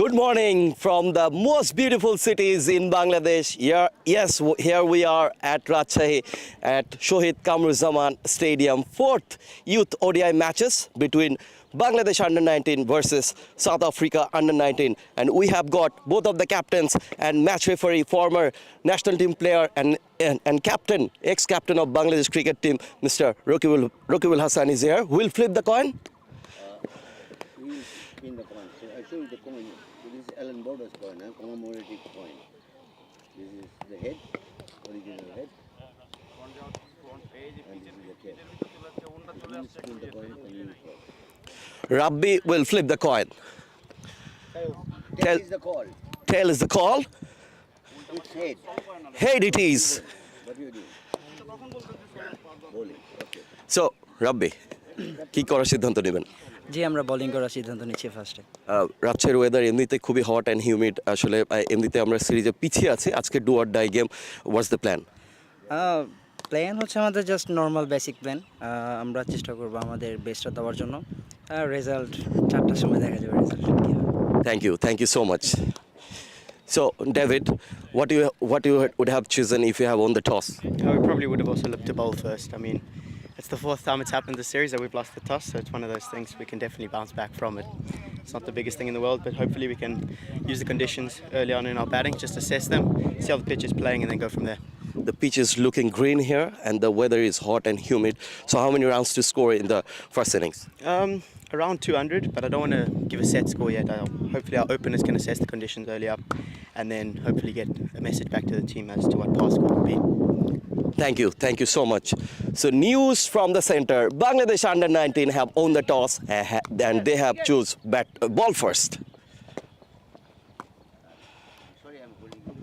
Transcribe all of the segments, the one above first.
Good morning from the most beautiful cities in Bangladesh. Here we are at Rajshahi at Shohid Kamruzaman Stadium. Fourth youth ODI matches between Bangladesh under-19 versus South Africa under-19. And we have got both of the captains and match referee, former national team player and captain, ex-captain of Bangladesh cricket team, Mr. Rokibul Hassan is here. We'll flip the coin. We spin the coin. So I show you the coin. This is Allen Border's coin, commemorative coin. This is the head, original head. And this is the tail. You spin the coin and you flip. Rabbi will flip the coin. Tail is the call. Tail is the call. It's head. Head it is. What do you do? Bowling. Okay. So, Rabbi, কি করার সিদ্ধান্ত নেবেন? জি আমরা bowling করার সিদ্ধান্ত নিচ্ছি ফার্স্টে। রাজশাহীর ওয়েদার এমনিতে খুবই হট অ্যান্ড হিউমিড। আসলে এমনিতে আমরা সিরিজে পিছিয়ে আছি। আজকে do or die game, what's the plan? Plan হচ্ছে আমাদের জাস্ট নর্মাল বেসিক প্ল্যান। আমরা চেষ্টা করব আমাদের বেস্টটা দেওয়ার জন্য। রেজাল্ট 4টার সময় দেখা যাবে রেজাল্ট কি হয়। Thank you so much. So, David, what you would have chosen if you have won the toss? We probably would have also looked to bowl first. I mean, it's the fourth time it's happened this series that we've lost the toss, so it's one of those things we can definitely bounce back from it. It's not the biggest thing in the world, but hopefully we can use the conditions early on in our batting, just assess them, see how the pitch is playing, and then go from there. The pitch is looking green here, and the weather is hot and humid. So, how many rounds to score in the first innings? Around 200, but I don't want to give a set score yet. Hopefully our openers can assess the conditions early up, and then hopefully get a message back to the team as to what pass score will be. Thank you so much. So, news from the center: Bangladesh under-19 have won the toss, and they have choose ball first. Sorry, I'm holding you.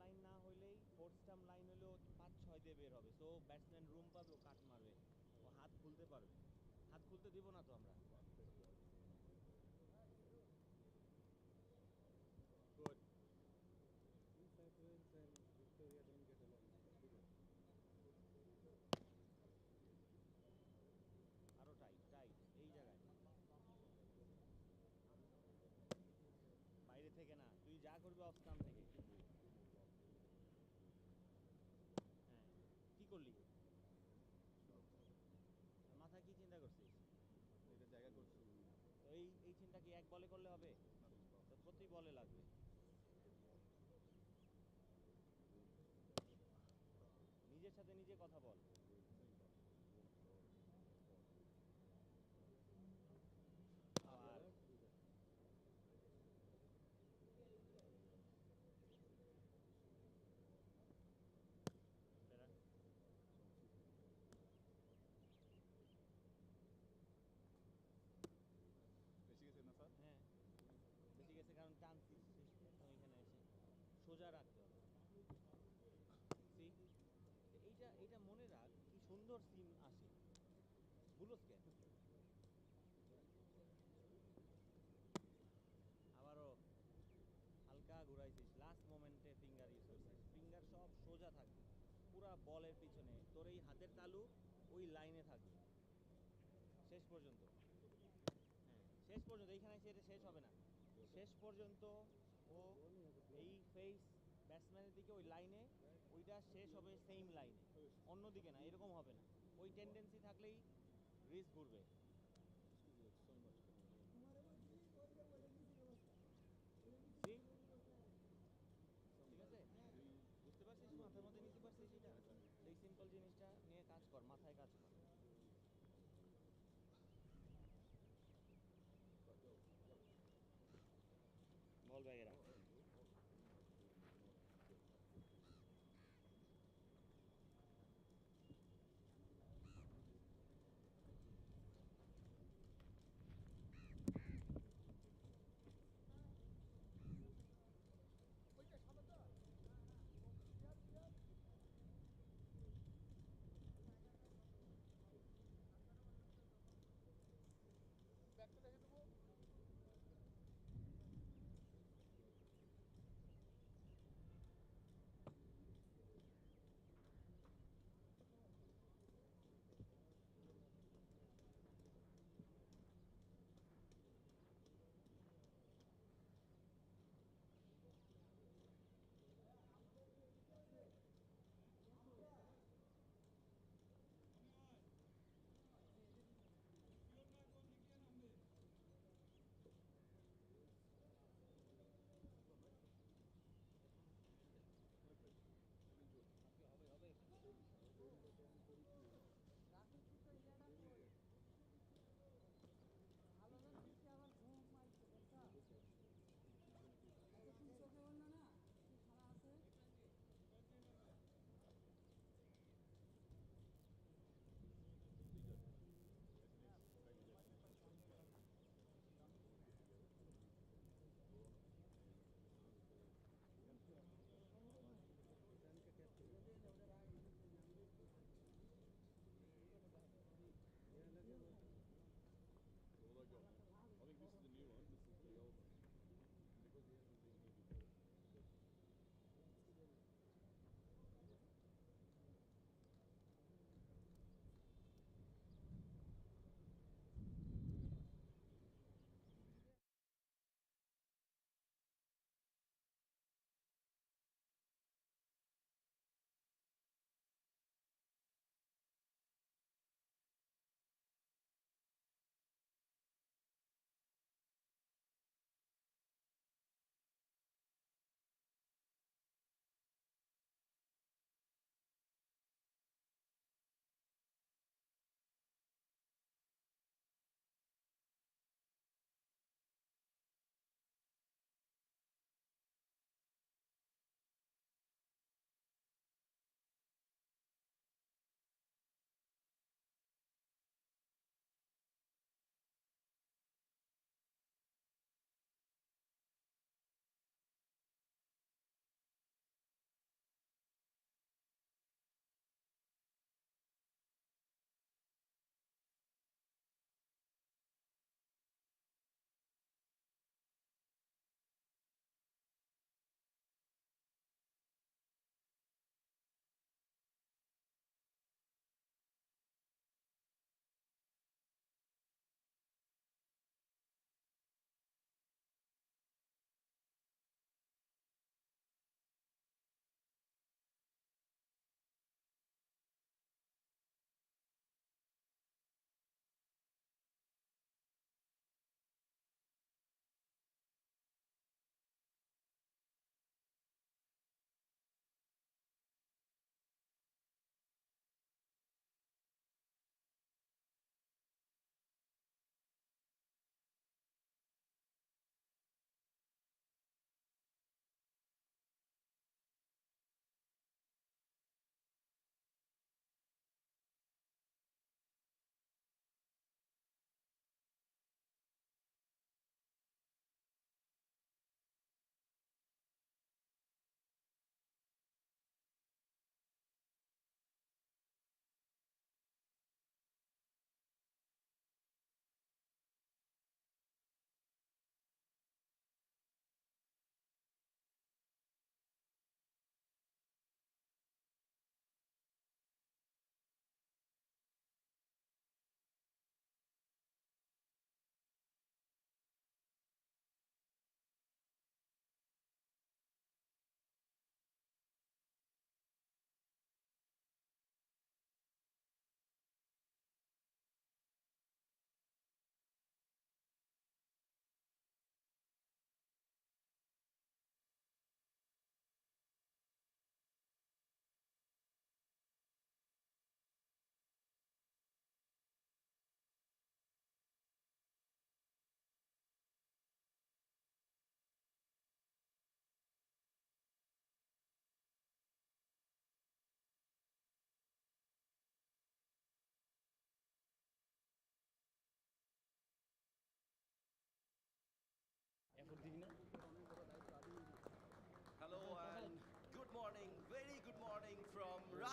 Line না হইলেই fourth stump line হলেও 5-6 দিয়ে বের হবে, so batsman room পাবে, ও কাট মারবে, ও হাত খুলতে পারবে। হাত খুলতে দিব না তো আমরা। গুড। আরো টাইট টাইট এই জায়গায়, বাইরে থেকে না, তুই যা করবি অফ স্টাম্প থেকে। এটা কি এক বলে করলে হবে? তো প্রতি বলে লাগবে। নিজের সাথে নিজে কথা বল। আবার বেরা। হ্যাঁ বেশি গেছে কারণ টানছিস একদম এখানে এসে সোজা রাখতে হবে। See? এইটা মনে রাখ কি সুন্দর সিম আসে বুঝলোস কেন? আবারও হালকা ঘুরাইছিস লাস্ট মোমেন্টে ফিঙ্গার ইউজ করছিস ফিঙ্গার সব সোজা থাকবে পুরা বলের পিছনে তোর এই হাতের তালু ওই লাইনে থাকবে শেষ পর্যন্ত। হ্যাঁ শেষ পর্যন্ত এইখানে এসে এটা শেষ হবে না শেষ পর্যন্ত ও এই ফেস ব্যাটসম্যানের দিকে ওই লাইনে ওইটা শেষ হবে সেম লাইনে অন্যদিকে না এরকম হবে না ওই টেন্ডেন্সি থাকলেই রিস্ক ঘুরবে। See? ঠিক আছে বুঝতে পারছিস মাথার মধ্যে নিতে পারছিস এটা এই সিম্পল জিনিসটা নিয়ে কাজ কর মাথায় কাজ কর। বল ব্যাগে রাখ।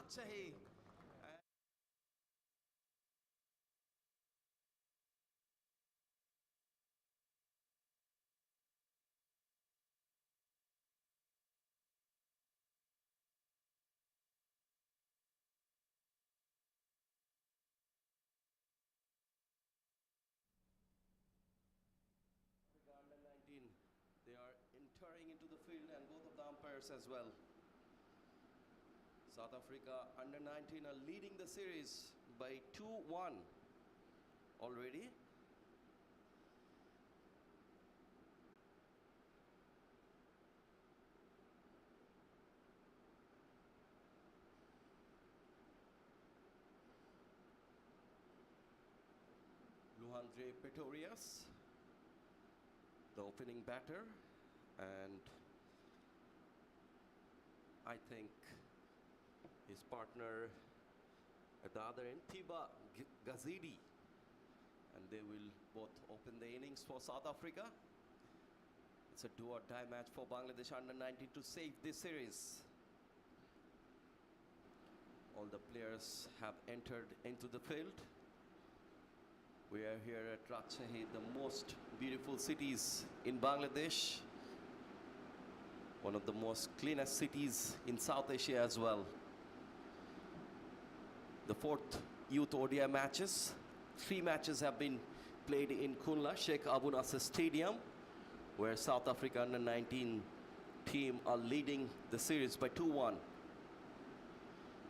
Rajshahi. Under 19, they are entering into the field and both of the umpires as well. South Africa under 19 are leading the series by 2-1 already. Luhandre Pretorius, the opening batter, and I think his partner at the other end, Thiba Gazidi, and they will both open the innings for South Africa. It's a do or die match for Bangladesh under 19 to save this series. All the players have entered into the field. We are here at Rajshahi, the most beautiful cities in Bangladesh. One of the most cleanest cities in South Asia as well. The fourth youth ODI matches. 3 matches have been played in Kunla, Sheikh Abu Nasser Stadium, where South Africa under 19 team are leading the series by 2-1.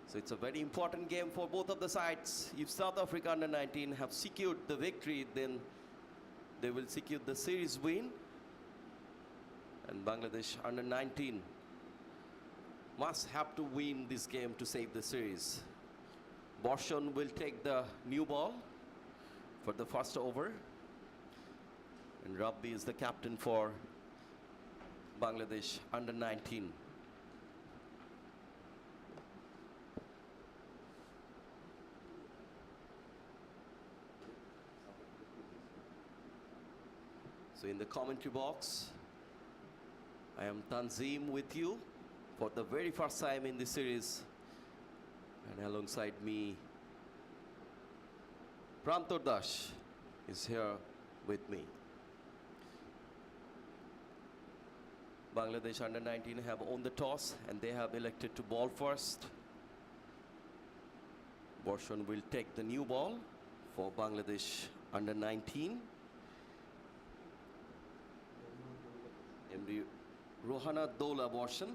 So it's a very important game for both of the sides. If South Africa under 19 have secured the victory, then they will secure the series win. And Bangladesh under 19 must have to win this game to save the series. Borshon will take the new ball for the first over. And Rabbi is the captain for Bangladesh under 19. So in the commentary box, I am Tanzim with you for the very first time in this series. And alongside me, Prantor Dash is here with me. Bangladesh under 19 have won the toss and they have elected to ball first. Borshon will take the new ball for Bangladesh under 19. MD Rohana Dola Borshon.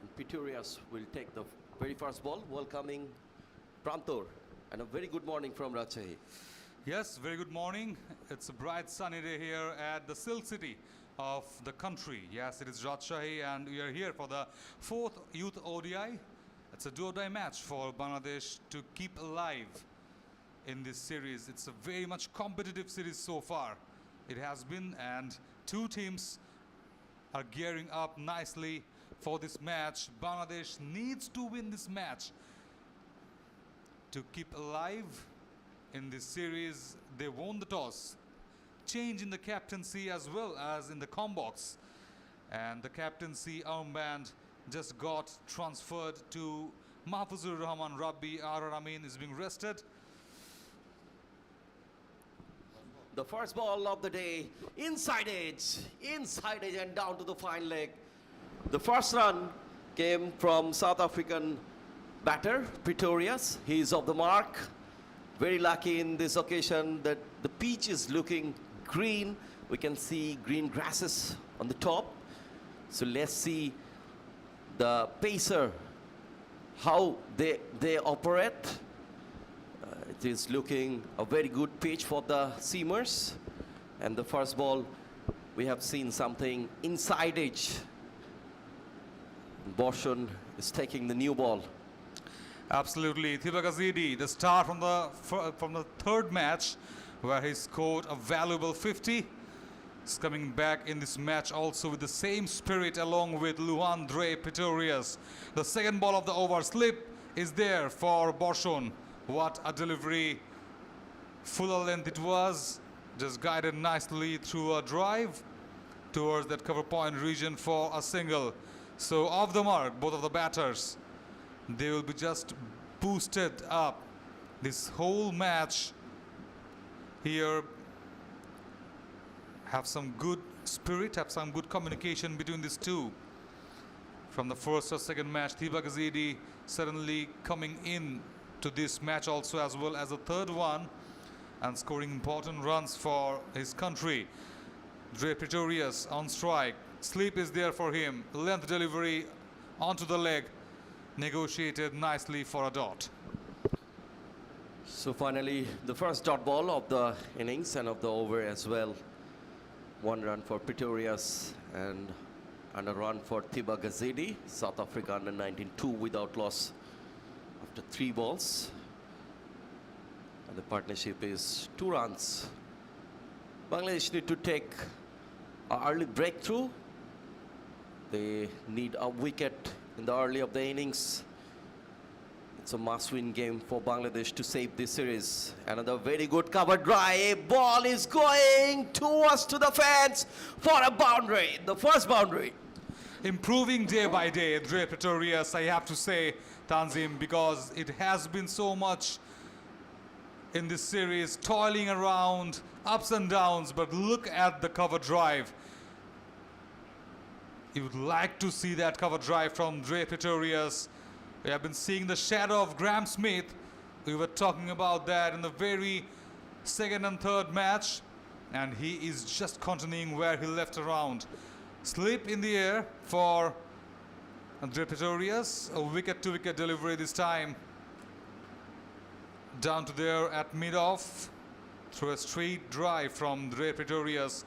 And Pretorius will take the very first ball, welcoming Prantor. And a very good morning from Rajshahi. Yes, very good morning. It's a bright sunny day here at the Silk City of the country. Yes, it is Rajshahi and we are here for the 4th Youth ODI. It's a do-or-die match for Bangladesh to keep alive in this series. It's a very much competitive series so far. It has been, and 2 teams are gearing up nicely for this match. Bangladesh needs to win this match to keep alive in this series. They won the toss. Change in the captaincy as well as in the combox. And the captaincy armband just got transferred to Mahfuzur Rahman Rabbi. Amin is being rested. The first ball of the day, inside edge and down to the fine leg. The first run came from South African batter, Pretorius. He is off the mark. Very lucky in this occasion that the pitch is looking green. We can see green grasses on the top. So let's see the pacer, how they operate. It is looking a very good pitch for the seamers. And the first ball, we have seen something inside edge. Borshon is taking the new ball. Absolutely. Thiba Gazidi, the star from the 3rd match, where he scored a valuable 50. Is coming back in this match also with the same spirit along with Luhandre Pretorius. The second ball of the over slip is there for Borshon. What a delivery. Fuller length it was. Just guided nicely through a drive towards that cover point region for a single. So off the mark, both of the batters, they will be just boosted up this whole match here. Have some good spirit, have some good communication between these two. From the first or second match, Thiba Gazidi suddenly coming in to this match also, as well as the third one, and scoring important runs for his country. Dre Pretorius on strike. Sleep is there for him. Length delivery onto the leg. Negotiated nicely for a dot. So finally, the first dot ball of the innings and of the over as well. 1 run for Pretorius and a run for Thiba Gazidi. South Africa under 19, 2 without loss after 3 balls. And the partnership is 2 runs. Bangladesh need to take an early breakthrough. They need a wicket in the early of the innings. It's a must-win game for Bangladesh to save this series. Another very good cover drive. Ball is going towards to the fence for a boundary, the first boundary. Improving day by day, Dre Pretorius, I have to say, Tanzim, because it has been so much in this series, toiling around, ups and downs, but look at the cover drive. You would like to see that cover drive from Dre Pretorius. We have been seeing the shadow of Graham Smith. We were talking about that in the very second and third match, and he is just continuing where he left around. Slip in the air for Dre Pretorius. A wicket-to-wicket delivery this time. Down to there at mid-off through a straight drive from Dre Pretorius.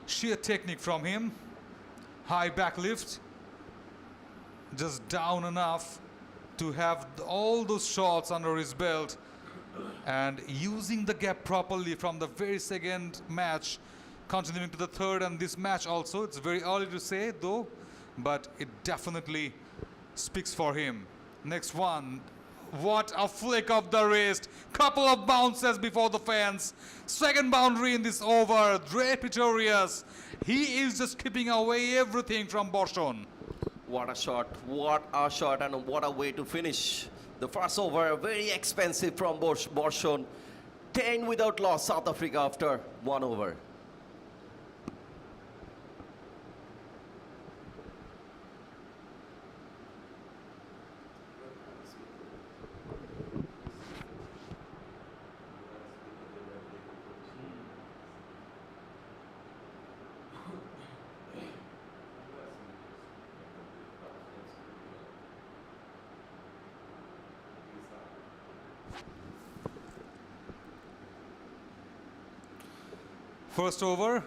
Sheer technique from him. High back lift. Just down enough to have all those shots under his belt, and using the gap properly from the very second match, continuing to the third and this match also. It's very early to say though, but it definitely speaks for him. Next one. What a flick of the wrist. Couple of bounces before the fence. Second boundary in this over. Dre Pretorius. He is just keeping away everything from Borshon. What a shot, and what a way to finish the first over. Very expensive from Borshon. 10 without loss, South Africa after 1 over. First over,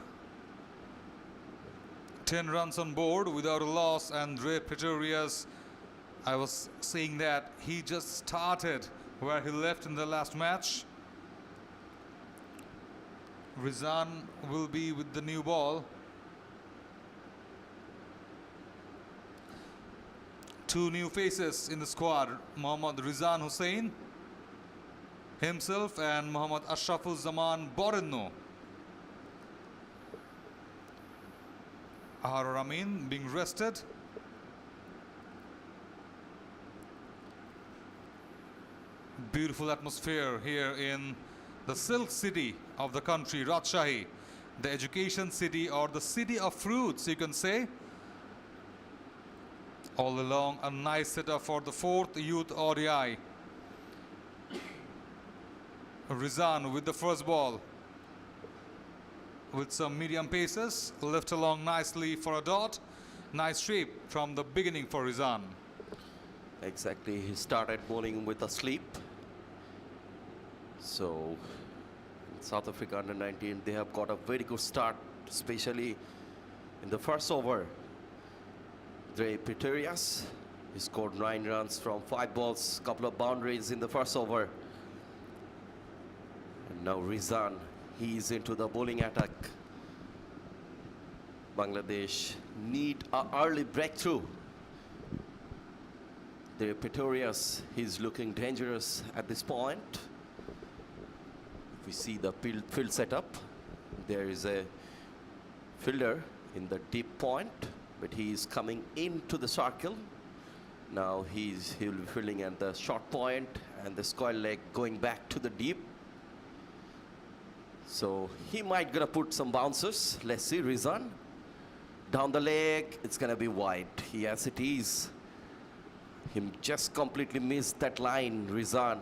10 runs on board without a loss, and Dre Pretorius, I was saying that he just started where he left in the last match. Rizan will be with the new ball. 2 new faces in the squad, Mohammad Rizan Hussain himself and Mohammad Ashraful Zaman Borenno. Ahar Ramin being rested. Beautiful atmosphere here in the silk city of the country, Rajshahi, the education city or the city of fruits, you can say. All along, a nice setup for the 4th Youth ODI. Rizan with the first ball. With some medium paces, left along nicely for a dot. Nice sweep from the beginning for Rizan. Exactly, he started bowling with a sleep. So, South Africa under 19, they have got a very good start, especially in the first over. Dre Pretorius, he scored 9 runs from 5 balls, couple of boundaries in the first over. And now Rizan, he is into the bowling attack. Bangladesh need an early breakthrough. Dre Pretorius, he's looking dangerous at this point. If we see the field setup, there is a fielder in the deep point. but he is coming into the circle. Now he'll be filling at the short point and the square leg going back to the deep. So he might gonna put some bouncers. Let's see, Rizan. Down the leg, it's gonna be wide. Yes, it is. Him just completely missed that line, Rizan.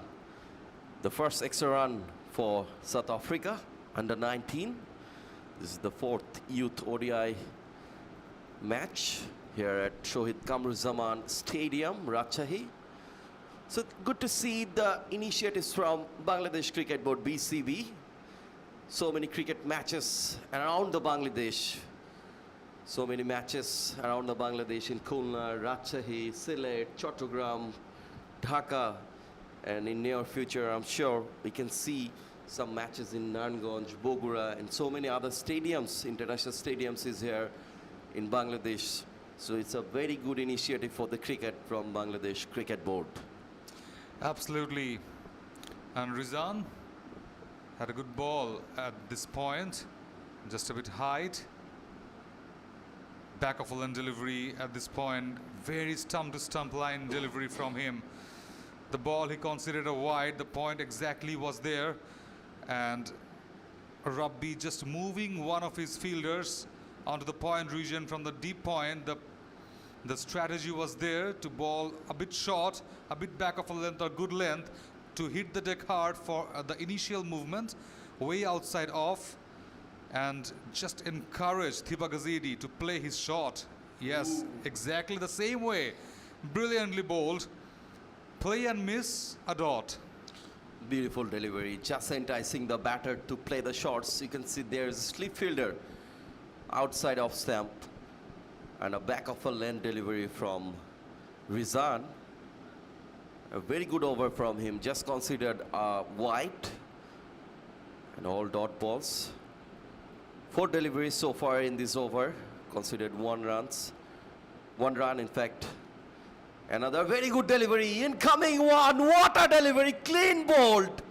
The first extra run for South Africa, under 19. This is the 4th Youth ODI match here at Shohid Kamruzaman Stadium, Rajshahi. So good to see the initiatives from Bangladesh Cricket Board, BCB. So many cricket matches around the Bangladesh. So many matches around the Bangladesh in Khulna, Rajshahi, Sylhet, Chattogram, Dhaka, and in near future, I'm sure we can see some matches in Naranganj, Bogura, and so many other stadiums, international stadiums is here in Bangladesh. So it's a very good initiative for the cricket from Bangladesh Cricket Board. Absolutely. And Rizan had a good ball at this point, just a bit height. Back of a line delivery at this point, very stump to stump line delivery from him. The ball he considered a wide, the point exactly was there, and Rabbi just moving one of his fielders onto the point region from the deep point. The strategy was there to ball a bit short, a bit back of a length or good length to hit the deck hard for the initial movement, way outside off, and just encourage Thiba Gazidi to play his shot. Yes, exactly the same way. Brilliantly bowled. Play and miss, a dot. Beautiful delivery, just enticing the batter to play the shots. You can see there's a slip fielder outside of stump, and a back of a length delivery from Rizan. A very good over from him, just considered wide, and all dot balls. 4 deliveries so far in this over, considered 1 run in fact. Another very good delivery, incoming one, what a delivery, clean bowled.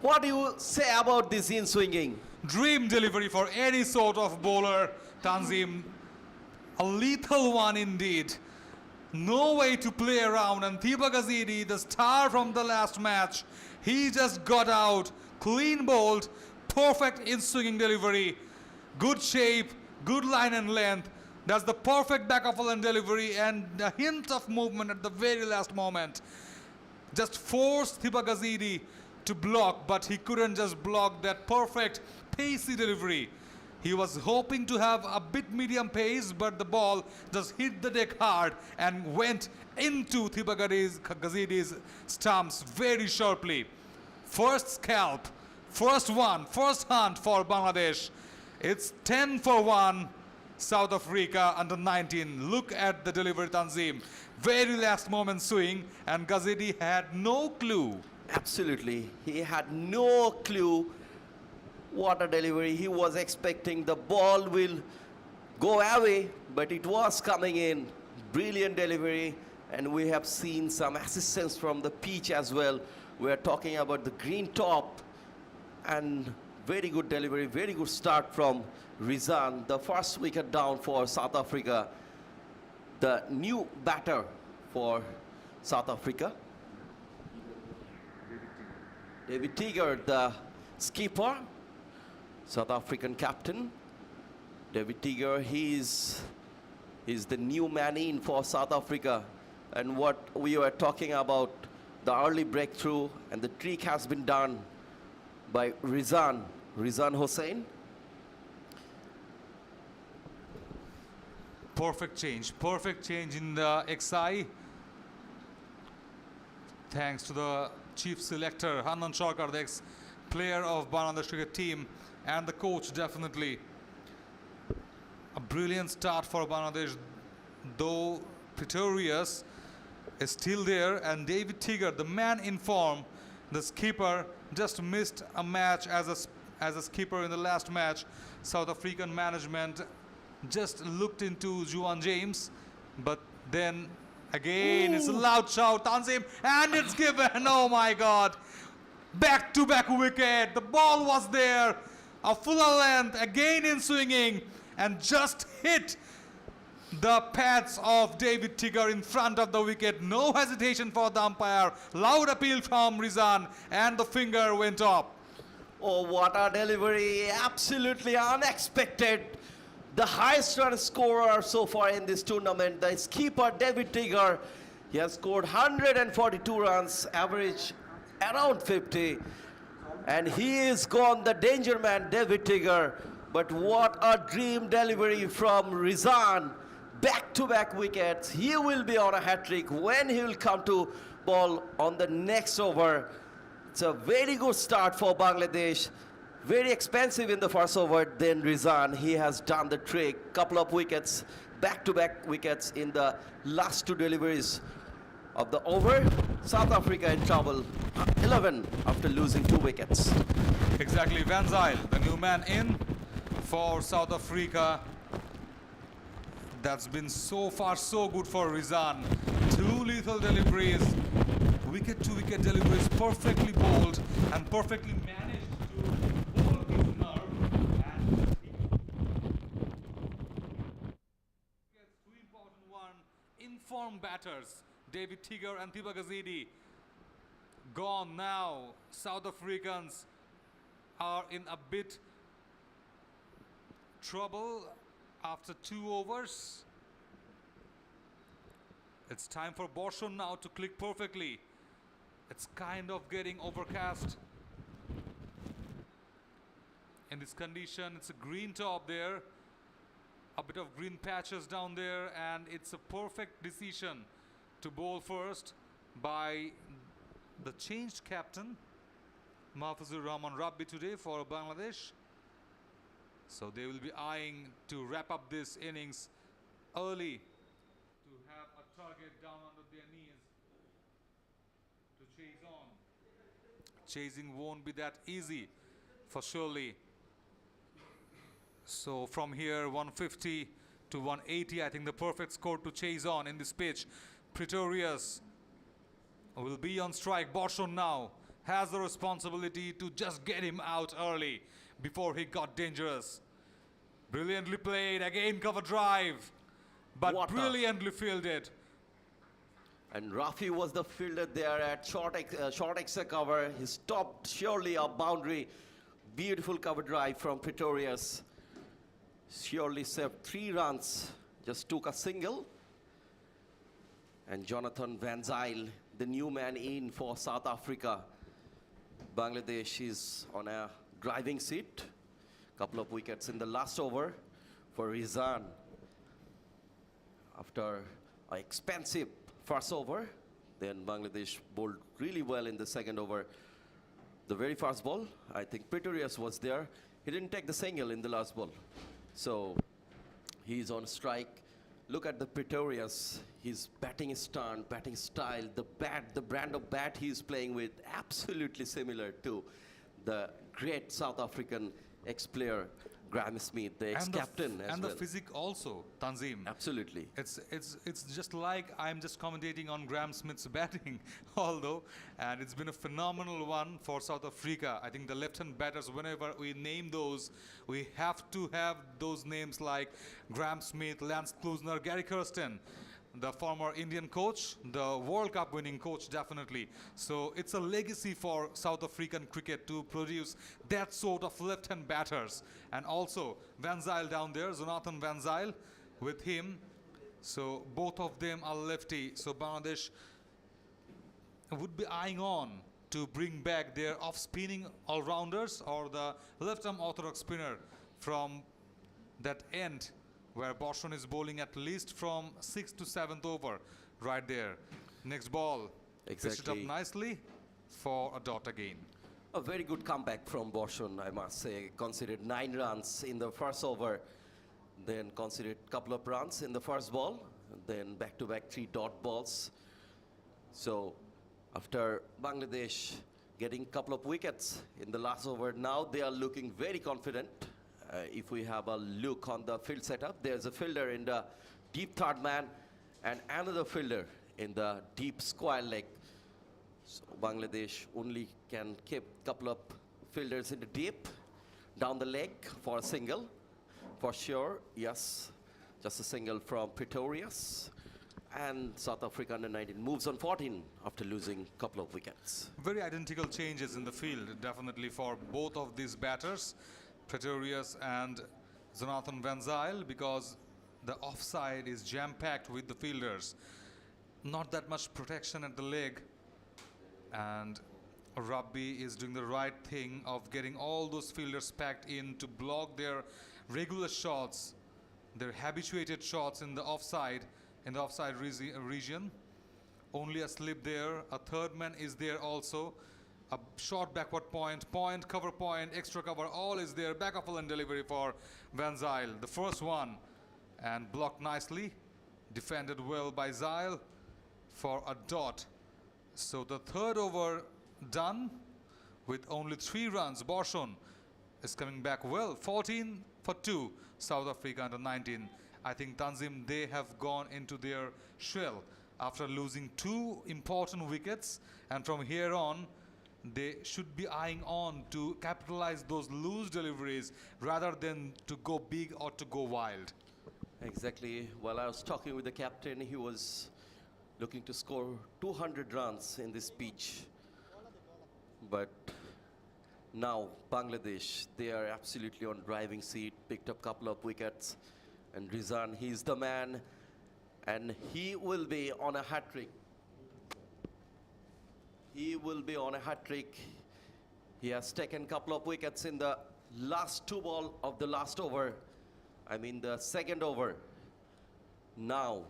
What do you say about this in swinging? Dream delivery for any sort of bowler, Tanzim. A lethal one indeed. No way to play around, and Thiba Gazidi, the star from the last match, he just got out, clean bowled, perfect in swinging delivery, good shape, good line and length. That's the perfect back of a line delivery and a hint of movement at the very last moment. Just forced Thiba Gazidi to block, but he couldn't just block that perfect pacey delivery. He was hoping to have a bit medium pace, but the ball just hit the deck hard and went into Thiba Gazidi's stumps very sharply. First scalp, first hunt for Bangladesh. It's 10 for 1. South Africa under 19. Look at the delivery, Tanzim. Very last moment swing, and Gazidi had no clue. Absolutely, he had no clue. What a delivery. He was expecting the ball will go away, but it was coming in. Brilliant delivery, and we have seen some assistance from the pitch as well. We are talking about the green top, and very good delivery, very good start from Rizan. The first wicket down for South Africa. The new batter for South Africa. David Tiger, the skipper, South African captain. David Tiger, he's the new man in for South Africa. And what we were talking about, the early breakthrough, and the trick has been done by Rizan Hossain. Perfect change in the XI. Thanks to the chief selector, Hanan Sarkar, the ex-player of Bangladesh cricket team, and the coach definitely. A brilliant start for Bangladesh, though Pretorius is still there, and David Tiger, the man in form, the skipper, just missed a match as a skipper in the last match. South African management just looked into Juan James, but then again it's a loud shout, Tanzim, and it's given. Oh my God, back-to-back wicket. The ball was there, a fuller length, again in swinging, and just hit The pads of David Tigger in front of the wicket. No hesitation for the umpire. Loud appeal from Rizan and the finger went up. Oh, what a delivery. Absolutely unexpected. The highest run scorer so far in this tournament, the skipper David Tigger. He has scored 142 runs, average around 50. And he is gone, the danger man, David Tigger. But what a dream delivery from Rizan. Back-to-back wickets. He will be on a hat-trick when he will come to ball on the next over. It's a very good start for Bangladesh. Very expensive in the first over. Then Rizan, he has done the trick. Couple of wickets, back-to-back wickets in the last two deliveries of the over. South Africa in trouble. 11 after losing 2 wickets. Exactly, Van Zyl, the new man in for South Africa. That's been so far so good for Rizan. 2 lethal deliveries, wicket-to-wicket deliveries, perfectly bowled and perfectly managed to hold his nerve. And gets 2 important one, informed batters, David Tigger and Tiba Gazidi. Gone now. South Africans are in a bit trouble after 2 overs. It's time for Borshon now to click perfectly. It's kind of getting overcast. In this condition, it's a green top there, a bit of green patches down there, and it's a perfect decision to bowl first by the changed captain, Mahfuzur Rahman Rabbi, today for Bangladesh. So they will be eyeing to wrap up this innings early to have a target down under their knees to chase on. Chasing won't be that easy for surely. So from here, 150 to 180, I think the perfect score to chase on in this pitch. Pretorius will be on strike. Borshon now has the responsibility to just get him out early before he got dangerous. Brilliantly played, again cover drive, but brilliantly fielded. And Rafi was the fielder there at short extra cover. He stopped surely a boundary. Beautiful cover drive from Pretorius. Surely saved 3 runs, just took a single. And Jonathan Van Zyl, the new man in for South Africa. Bangladesh is on a driving seat. Couple of wickets in the last over for Rizan. After an expensive first over, then Bangladesh bowled really well in the second over. The very first ball, I think Pretorius was there. He didn't take the single in the last ball. So he's on strike. Look at the Pretorius. His batting stance, batting style, the bat, the brand of bat he's playing with, absolutely similar to the great South African ex-player Graham Smith, the ex-captain as well. And the physique also, Tanzim. Absolutely. It's just like I'm just commentating on Graham Smith's batting, although, and it's been a phenomenal one for South Africa. I think the left-hand batters, whenever we name those, we have to have those names like Graham Smith, Lance Klusner, Gary Kirsten, the former Indian coach, the World Cup winning coach, definitely. So it's a legacy for South African cricket to produce that sort of left-hand batters. And also Van Zyl down there, Jonathan Van Zyl with him. So both of them are lefty. So Bangladesh would be eyeing on to bring back their off-spinning all-rounders or the left-arm orthodox spinner from that end where Borshon is bowling at least from 6th to 7th over, right there. Next ball, pitched it up nicely for a dot again. A very good comeback from Borshon, I must say. Conceded 9 runs in the first over, then conceded a couple of runs in the first ball, then back-to-back 3 dot balls. So after Bangladesh getting a couple of wickets in the last over, now they are looking very confident. If we have a look on the field setup, there's a fielder in the deep third man and another fielder in the deep square leg. So Bangladesh only can keep a couple of fielders in the deep, down the leg for a single. For sure, yes. Just a single from Pretorius. And South Africa under-19 moves on 14 after losing a couple of wickets. Very identical changes in the field, definitely for both of these batters, Pretorius and Jonathan Van Zyl, because the offside is jam-packed with the fielders. Not that much protection at the leg, and Rabbi is doing the right thing of getting all those fielders packed in to block their regular shots, their habituated shots in the offside region. Only a slip there. A third man is there also. A short backward point, cover point, extra cover, all is there. Back of and delivery for Van Zyl. The first one, and blocked nicely. Defended well by Zyl for a dot. So the third over done with only 3 runs. Borshon is coming back well. 14 for 2, South Africa under 19. I think Tanzim, they have gone into their shell after losing 2 important wickets, and from here on they should be eyeing on to capitalize those loose deliveries rather than to go big or to go wild. Exactly. While I was talking with the captain, he was looking to score 200 runs in this pitch. But now Bangladesh, they are absolutely on driving seat, picked up a couple of wickets. And Rizan, he's the man, and he will be on a hat-trick. He will be on a hat-trick. He has taken a couple of wickets in the last 2 balls of the last over. I mean the second over. Now,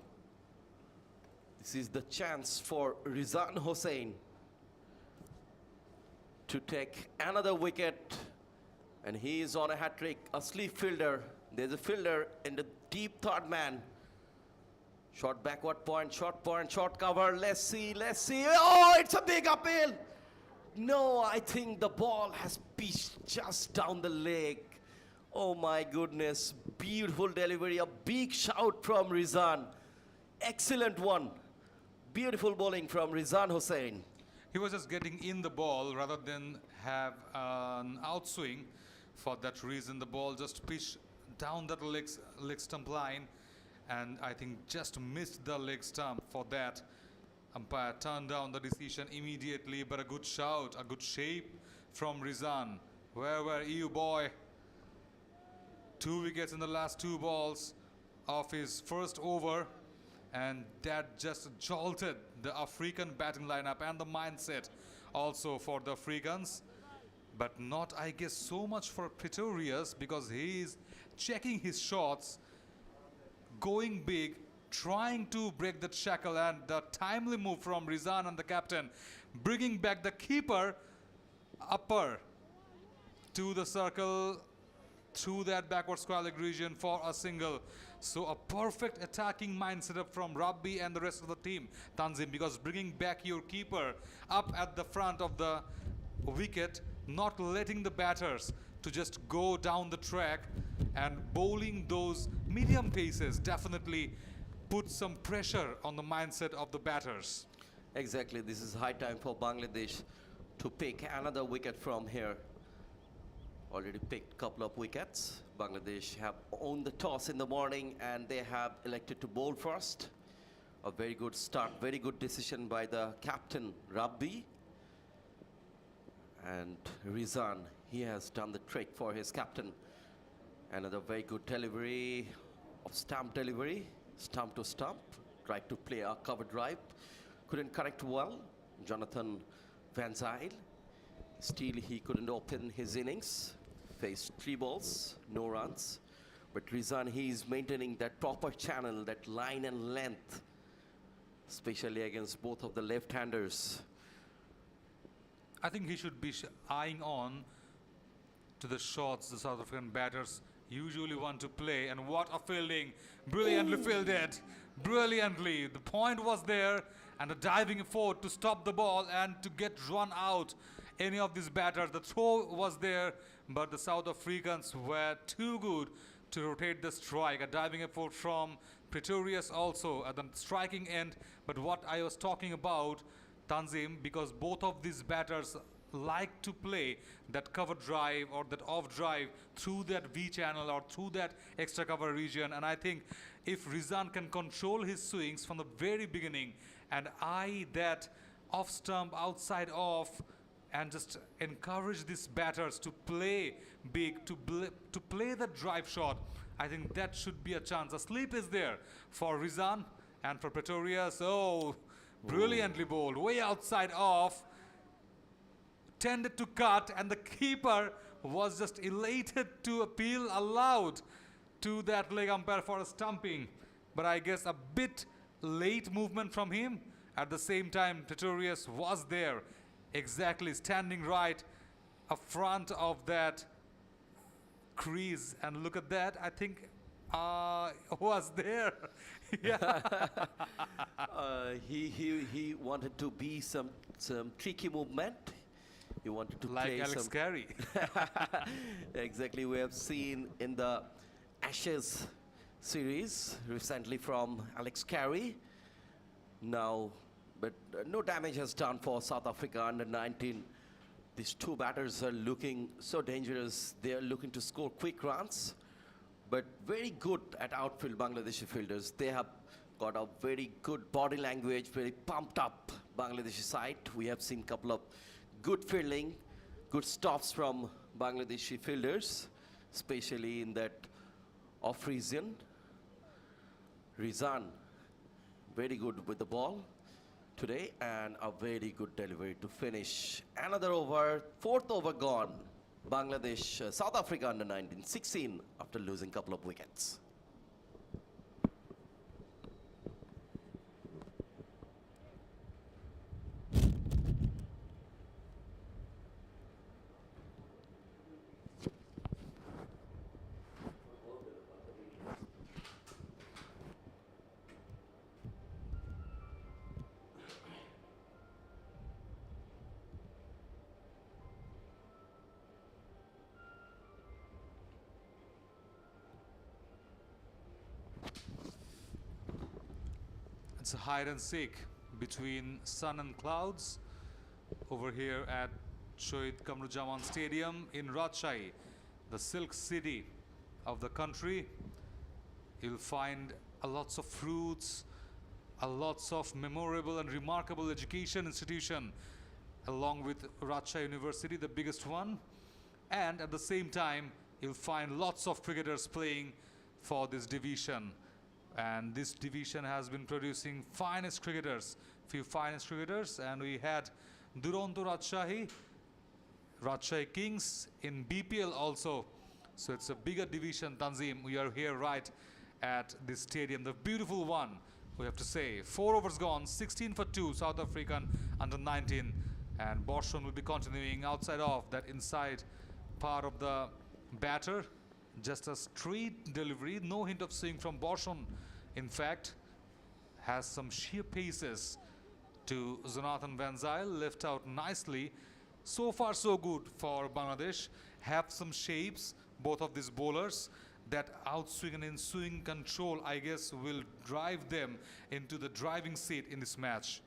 this is the chance for Rizan Hossain to take another wicket, and he is on a hat-trick, a sleep fielder. There's a fielder in the deep third man. Short backward point, short cover. Let's see. Oh, it's a big uphill. No, I think the ball has pitched just down the leg. Oh my goodness, beautiful delivery, a big shout from Rizan. Excellent one. Beautiful bowling from Rizan Hossain. He was just getting in the ball rather than have an outswing. For that reason, the ball just pitched down that leg stump line, and I think just missed the leg stump. For that, umpire turned down the decision immediately, but a good shout, a good shape from Rizan. Where were you, boy? 2 wickets in the last 2 balls of his first over, and that just jolted the African batting lineup and the mindset also for the Africans. But not, I guess, so much for Pretorius, because he is checking his shots, going big, trying to break the shackle, and the timely move from Rizan and the captain, bringing back the keeper upper to the circle through that backward square leg region for a single. So a perfect attacking mindset up from Rabbi and the rest of the team, Tanzim, because bringing back your keeper up at the front of the wicket, not letting the batters to just go down the track, and bowling those medium paces definitely put some pressure on the mindset of the batters. Exactly, this is high time for Bangladesh to pick another wicket from here. Already picked a couple of wickets. Bangladesh have owned the toss in the morning, and they have elected to bowl first. A very good start, very good decision by the captain, Rabbi. And Rizan, he has done the trick for his captain. Another very good delivery of stump delivery, stump to stump. Tried to play a cover drive, couldn't connect well. Jonathan Van Zyl, still he couldn't open his innings. Faced 3 balls, no runs. But Rizan, he is maintaining that proper channel, that line and length, especially against both of the left-handers. I think he should be eyeing on to the shots the South African batters usually want to play. And what a fielding! Brilliantly fielded. Brilliantly. The point was there, and a diving effort to stop the ball and to get run out. Any of these batters, the throw was there, but the South Africans were too good to rotate the strike. A diving effort from Pretorius also at the striking end. But what I was talking about, Tanzim, because both of these batters like to play that cover drive or that off drive through that V channel or through that extra cover region. And I think if Rizan can control his swings from the very beginning and eye that off stump, outside off, and just encourage these batters to play big, to play the drive shot, I think that should be a chance. A sleep is there for Rizan and for Pretorius. Oh, brilliantly bowled, way outside off, tended to cut, and the keeper was just elated to appeal aloud to that leg umpire for a stumping. But I guess a bit late movement from him. At the same time, Pretorius was there, exactly standing right up front of that crease. And look at that, I think was there. Yeah. He wanted to be some tricky movement. He wanted to Like play Alex some Carey. exactly. We have seen in the Ashes series recently from Alex Carey. Now, but no damage has done for South Africa under 19. These two batters are looking so dangerous. They are looking to score quick runs, but very good at outfield Bangladeshi fielders. They have got a very good body language, very pumped up Bangladeshi side. We have seen a couple of good fielding, good stops from Bangladeshi fielders, especially in that off region. Rizan, very good with the ball today, and a very good delivery to finish another over. Fourth over gone. Bangladesh, South Africa under 19, 16 after losing a couple of wickets. It's a hide and seek between sun and clouds over here at Shohid Kamrujaman Stadium in Rajshahi, the silk city of the country. You'll find a lots of fruits, a lots of memorable and remarkable education institution, along with Rajshahi University, the biggest one. And at the same time, you'll find lots of cricketers playing for this division. And this division has been producing finest cricketers, few finest cricketers, and we had Duronto Rajshahi Kings in BPL also. So it's a bigger division, Tanzim. We are here right at this stadium, the beautiful one, we have to say. 4 overs gone, 16 for 2, South African under 19. And Borshon will be continuing outside off that inside part of the batter. Just a straight delivery, no hint of swing from Borshon. In fact, has some sheer paces to Jonathan Van Zyl, left out nicely. So far so good for Bangladesh. Have some shapes, both of these bowlers. That outswing and in-swing control, I guess, will drive them into the driving seat in this match.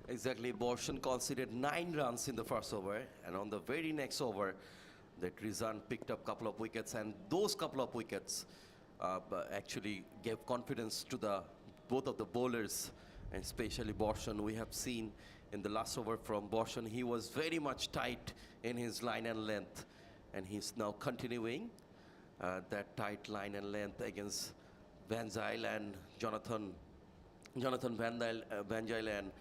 Exactly, Borshon conceded 9 runs in the first over, and on the very next over, that Rizan picked up a couple of wickets, and those couple of wickets actually gave confidence to both of the bowlers, and especially Borshon. We have seen in the last over from Borshon, he was very much tight in his line and length, and he's now continuing that tight line and length against Van Zyl and Jonathan Van Zyl and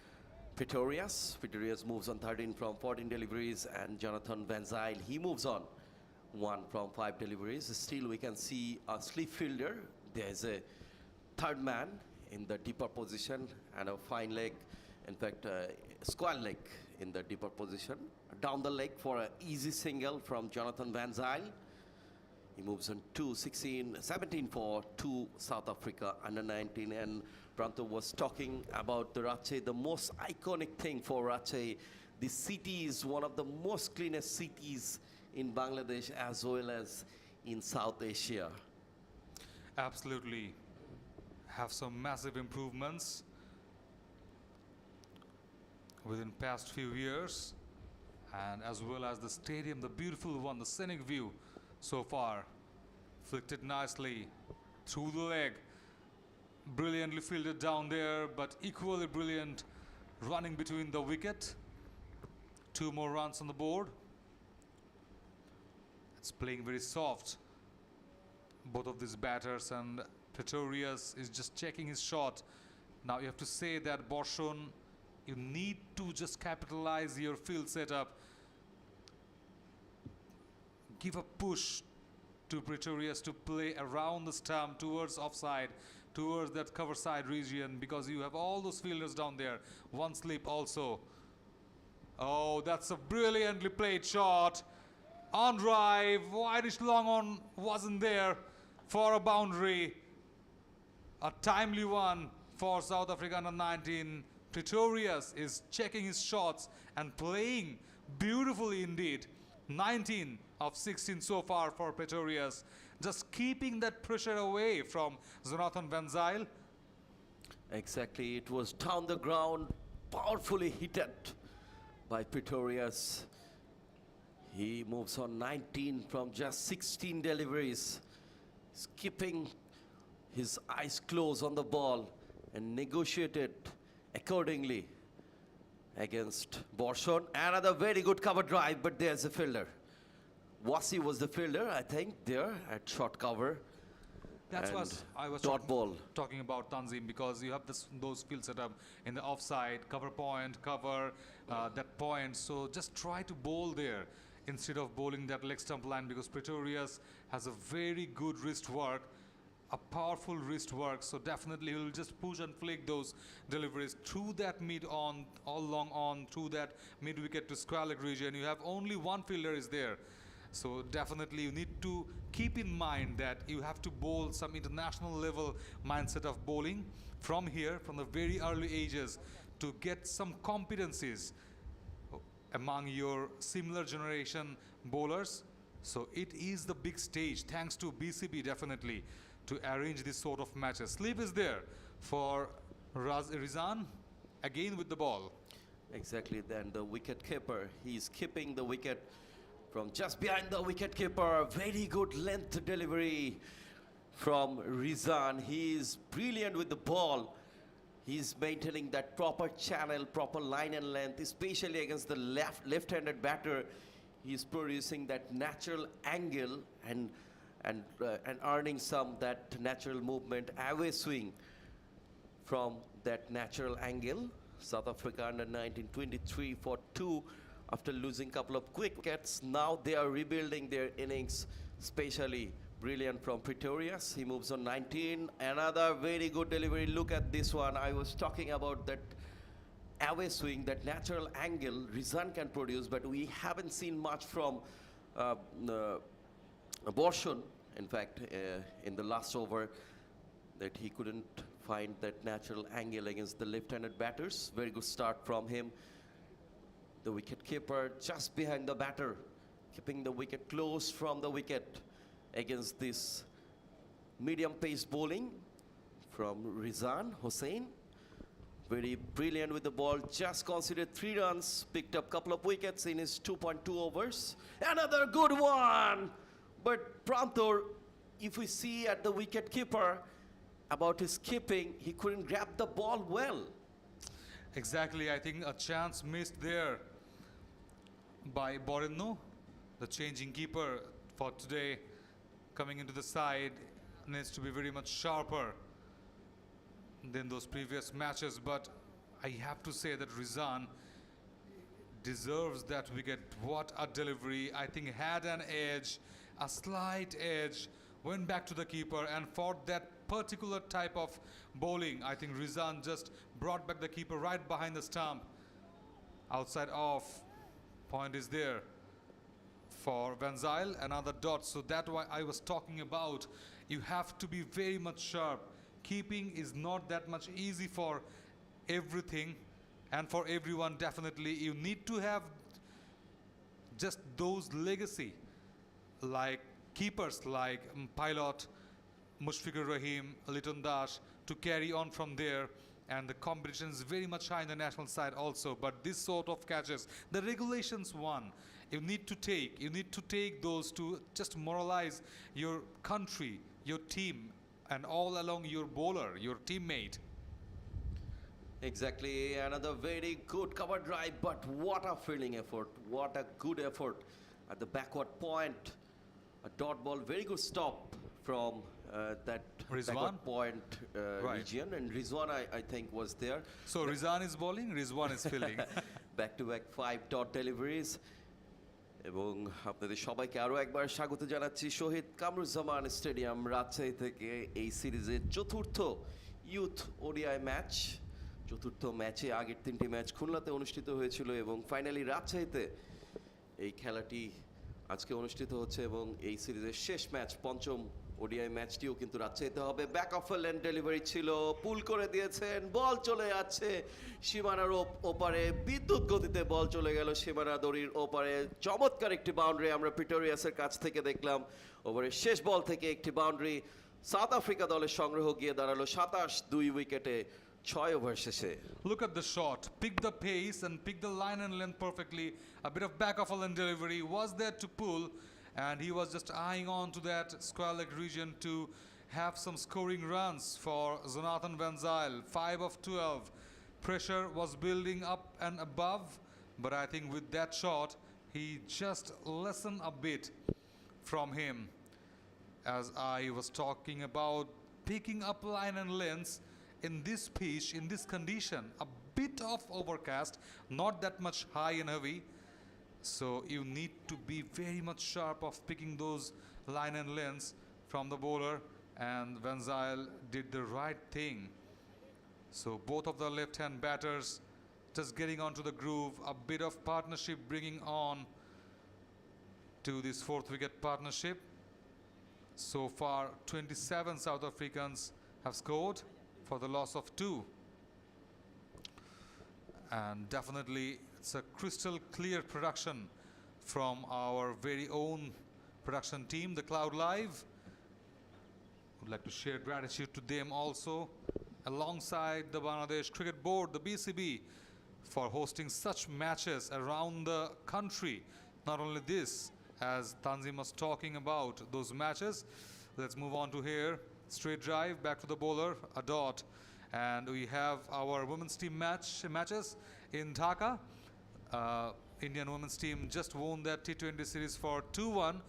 Pretorius. Pretorius moves on 13 from 14 deliveries, and Jonathan Van Zyl, he moves on 1 from 5 deliveries. Still we can see a slip fielder. There's a third man in the deeper position and a fine leg, in fact square leg in the deeper position. Down the leg for an easy single from Jonathan Van Zyl. He moves on 17 for 2 South Africa under 19. And Pranto was talking about the Rajshahi, the most iconic thing for Rajshahi. The city is one of the most cleanest cities in Bangladesh as well as in South Asia. Absolutely. Have some massive improvements within past few years. and as well as the stadium, the beautiful one, the scenic view so far. Flicked it nicely through the leg. Brilliantly fielded down there, but equally brilliant running between the wicket. 2 more runs on the board. It's playing very soft, both of these batters, and Pretorius is just checking his shot. Now you have to say that Borshon, you need to just capitalize your field setup. Give a push to Pretorius to play around the stump towards offside, towards that cover side region, because you have all those fielders down there. One slip also. Oh, that's a brilliantly played shot. On drive, wideish long on wasn't there for a boundary. A timely one for South Africa under 19. Pretorius is checking his shots and playing beautifully indeed. 19 of 16 so far for Pretorius. Just keeping that pressure away from Jonathan Van Zyl. Exactly, it was down the ground, powerfully hit by Pretorius. He moves on 19 from just 16 deliveries. He's keeping his eyes closed on the ball and negotiated accordingly against Borshon. Another very good cover drive, but there's a fielder. Wasi was the fielder, I think, there at short cover. That's And what I was dot ball. talking about, Tanzim, because you have those field setup in the offside, cover point, cover that point. So just try to bowl there instead of bowling that leg stump line, because Pretorius has a very good wrist work, a powerful wrist work. So definitely he'll just push and flick those deliveries through that mid on, all long on, through that mid wicket to square leg region. You have only one fielder is there. So definitely you need to keep in mind that you have to bowl some international level mindset of bowling from here, from the very early ages, to get some competencies among your similar generation bowlers. So it is the big stage, thanks to BCB definitely, to arrange this sort of matches. Sleep is there for Rizan, again with the ball. Exactly, then the wicket keeper, he's keeping the wicket from just behind the wicket keeper. Very good length delivery from Rizan. He is brilliant with the ball. He's maintaining that proper channel, proper line and length, especially against the left-handed batter. He's producing that natural angle and earning some that natural movement, away swing from that natural angle. South Africa under 19, 23 for 2 after losing a couple of quick wickets. Now they are rebuilding their innings, especially brilliant from Pretorius. He moves on 19. Another very good delivery. Look at this one. I was talking about that away swing, that natural angle Rizan can produce, but we haven't seen much from Borshon. In fact, in the last over, that he couldn't find that natural angle against the left-handed batters. Very good start from him. The wicket keeper just behind the batter, keeping the wicket close from the wicket against this medium pace bowling from Rizan Hossain. Very brilliant with the ball, just conceded 3 runs, picked up a couple of wickets in his 2.2 overs. Another good one! But Prantor, if we see at the wicket keeper about his keeping, he couldn't grab the ball well. Exactly, I think a chance missed there by Borenno, the changing keeper for today, coming into the side, needs to be very much sharper than those previous matches. But I have to say that Rizan deserves that wicket. What a delivery. I think had an edge, a slight edge, went back to the keeper, and for that particular type of bowling, I think Rizan just brought back the keeper right behind the stump. Outside off, point is there for Van Zyl, another dot. So that's why I was talking about, you have to be very much sharp. Keeping is not that much easy for everything and for everyone. Definitely you need to have just those legacy like keepers like Pilot, Mushfiqur Rahim, Liton Dash to carry on from there and the competition is very much high in the national side also. But this sort of catches, the regulations one, you need to take those to just moralize your country, your team, and all along your bowler, your teammate. Exactly, another very good cover drive, but what a fielding effort, what a good effort at the backward point. A dot ball, very good stop from that Rizwan? backward point Right. region, and Rizwan I think was there. So Rizwan is bowling, Rizwan is fielding. Back to back 5 dot deliveries. এবং আপনাদের সবাইকে আরও একবার স্বাগত জানাচ্ছি শহীদ Kamruzzaman stadium Rajshahi থেকে এই সিরিজের চতুর্থ ইউথ ওডিআই ম্যাচ। চতুর্থ ম্যাচে আগের 3টি ম্যাচ খুলনাতে অনুষ্ঠিত হয়েছিল এবং ফাইনালি রাজশাহীতে এই খেলাটি আজকে অনুষ্ঠিত হচ্ছে এবং এই সিরিজের শেষ ম্যাচ পঞ্চম ওডিআই ম্যাচটিও কিন্তু রাজশাহীতে হবে। ব্যাক অফ লেন ডেলিভারি ছিল, পুল করে দিয়েছেন, বল চলে যাচ্ছে সীমানার ওপারে, বিদ্যুৎ গতিতে বল চলে গেল সীমানা দড়ির ওপারে। চমৎকার একটি বাউন্ডারি আমরা পিটোরিয়াসের কাছ থেকে দেখলাম। ওভারের শেষ বল থেকে একটি বাউন্ডারি সাউথ আফ্রিকা দলের সংগ্রহ গিয়ে দাঁড়ালো ২৭ উইকেটে 6 ওভার শেষে। Look at the shot, pick the pace and pick the line and length perfectly. A bit of back of a lane delivery was there to pull, and he was just eyeing on to that square leg region to have some scoring runs for Jonathan Van Zyl. 5 of 12. Pressure was building up and above, but I think with that shot, he just lessened a bit from him. As I was talking about picking up line and lengths, in this pitch, in this condition, a bit of overcast, not that much high and heavy. So you need to be very much sharp of picking those line and lengths from the bowler, and Van Zyl did the right thing. So both of the left-hand batters just getting onto the groove, a bit of partnership bringing on to this 4th wicket partnership. So far, 27 South Africans have scored for the loss of 2. And definitely it's a crystal clear production from our very own production team, the Cloud Live. Would like to share gratitude to them also, alongside the Bangladesh Cricket Board, the BCB, for hosting such matches around the country. Not only this, as Tanzim was talking about those matches, let's move on to here. Straight drive back to the bowler, a dot, and we have our women's team matches in Dhaka. Indian women's team just won that T20 series for 2-1.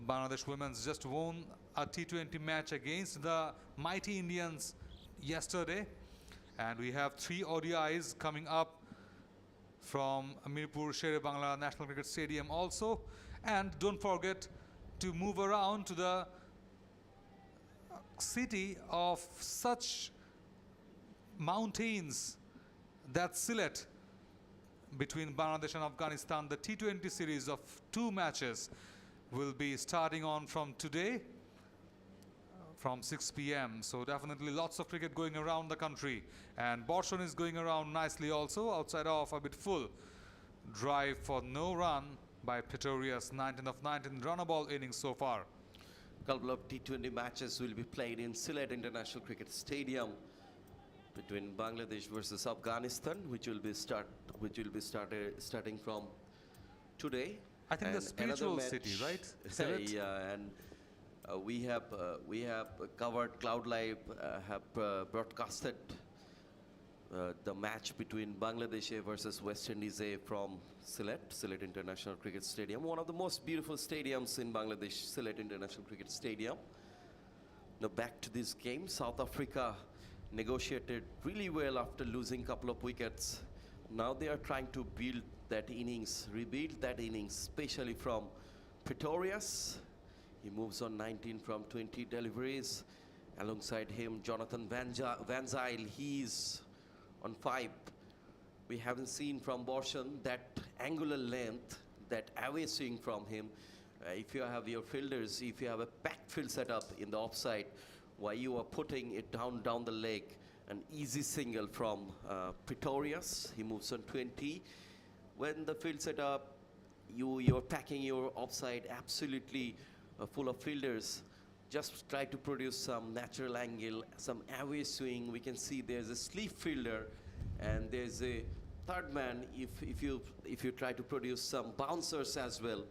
Bangladesh women's just won a T20 match against the mighty Indians yesterday, and we have 3 ODIs coming up from Mirpur Sher-e Bangla National Cricket Stadium also. And don't forget to move around to the city of such mountains, that's Sylhet, between Bangladesh and Afghanistan. The T20 series of 2 matches will be starting on from today from 6 p.m. So definitely lots of cricket going around the country, and Borshan is going around nicely also, outside off a bit full. Drive for no run by Pretorius, 19 of 19 run-a-ball innings so far. Couple of T20 matches will be played in Sylhet International Cricket Stadium between Bangladesh versus Afghanistan, which will be starting from today. I think the And spiritual another city, match- right? Sylhet? Yeah, and we have covered Cloud Live, have broadcasted the match between Bangladesh versus West Indies from Sylhet International Cricket Stadium, one of the most beautiful stadiums in Bangladesh, Sylhet International Cricket Stadium. Now back to this game, South Africa negotiated really well after losing a couple of wickets. Now they are trying to build that innings, rebuild that innings, especially from Pretorius. He moves on 19 from 20 deliveries. Alongside him, Jonathan Van Zyl, he's on 5. We haven't seen from Borshan that angular length, that away swing from him. If you have your fielders, if you have a packed field setup in the offside, while you are putting it down the leg, an easy single from Pretorius. He moves on 20. When the field setup, you're packing your offside absolutely full of fielders, just try to produce some natural angle, some away swing. We can see there's a sleeve fielder, and there's a third man. If you try to produce some bouncers as well,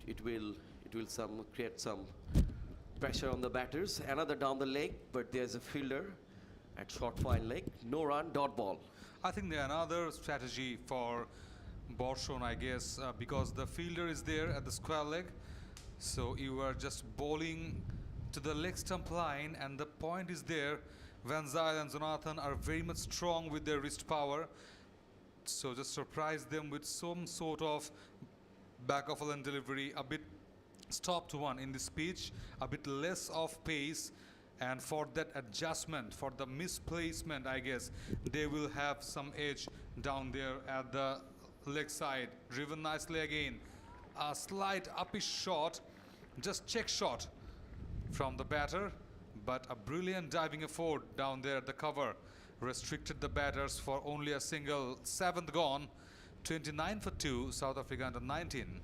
it will create some pressure on the batters. Another down the leg, but there's a fielder at short fine leg. No run, dot ball. I think there another strategy for Borshon, I guess, because the fielder is there at the square leg. So you are just bowling to the leg stump line, and the point is there. Van Zyl and Jonathan are very much strong with their wrist power. So just surprise them with some sort of back of a line delivery, a bit stopped one in this pitch, a bit less of pace. And for that adjustment, for the misplacement, I guess, they will have some edge down there at the leg side. Driven nicely again. A slight uppish shot, just check shot from the batter, but a brilliant diving effort down there at the cover restricted the batters for only a single. Seventh gone, 29 for 2, South Africa under 19.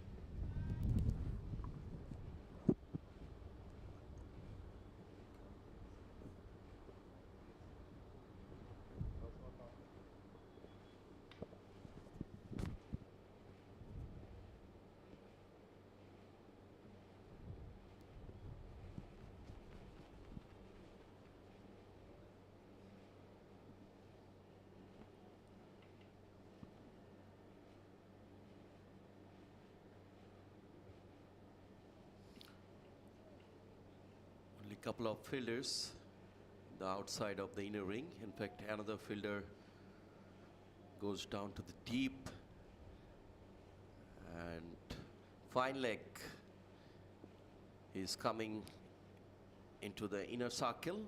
Couple of fielders the outside of the inner ring. In fact, another fielder goes down to the deep, and fine leg is coming into the inner circle.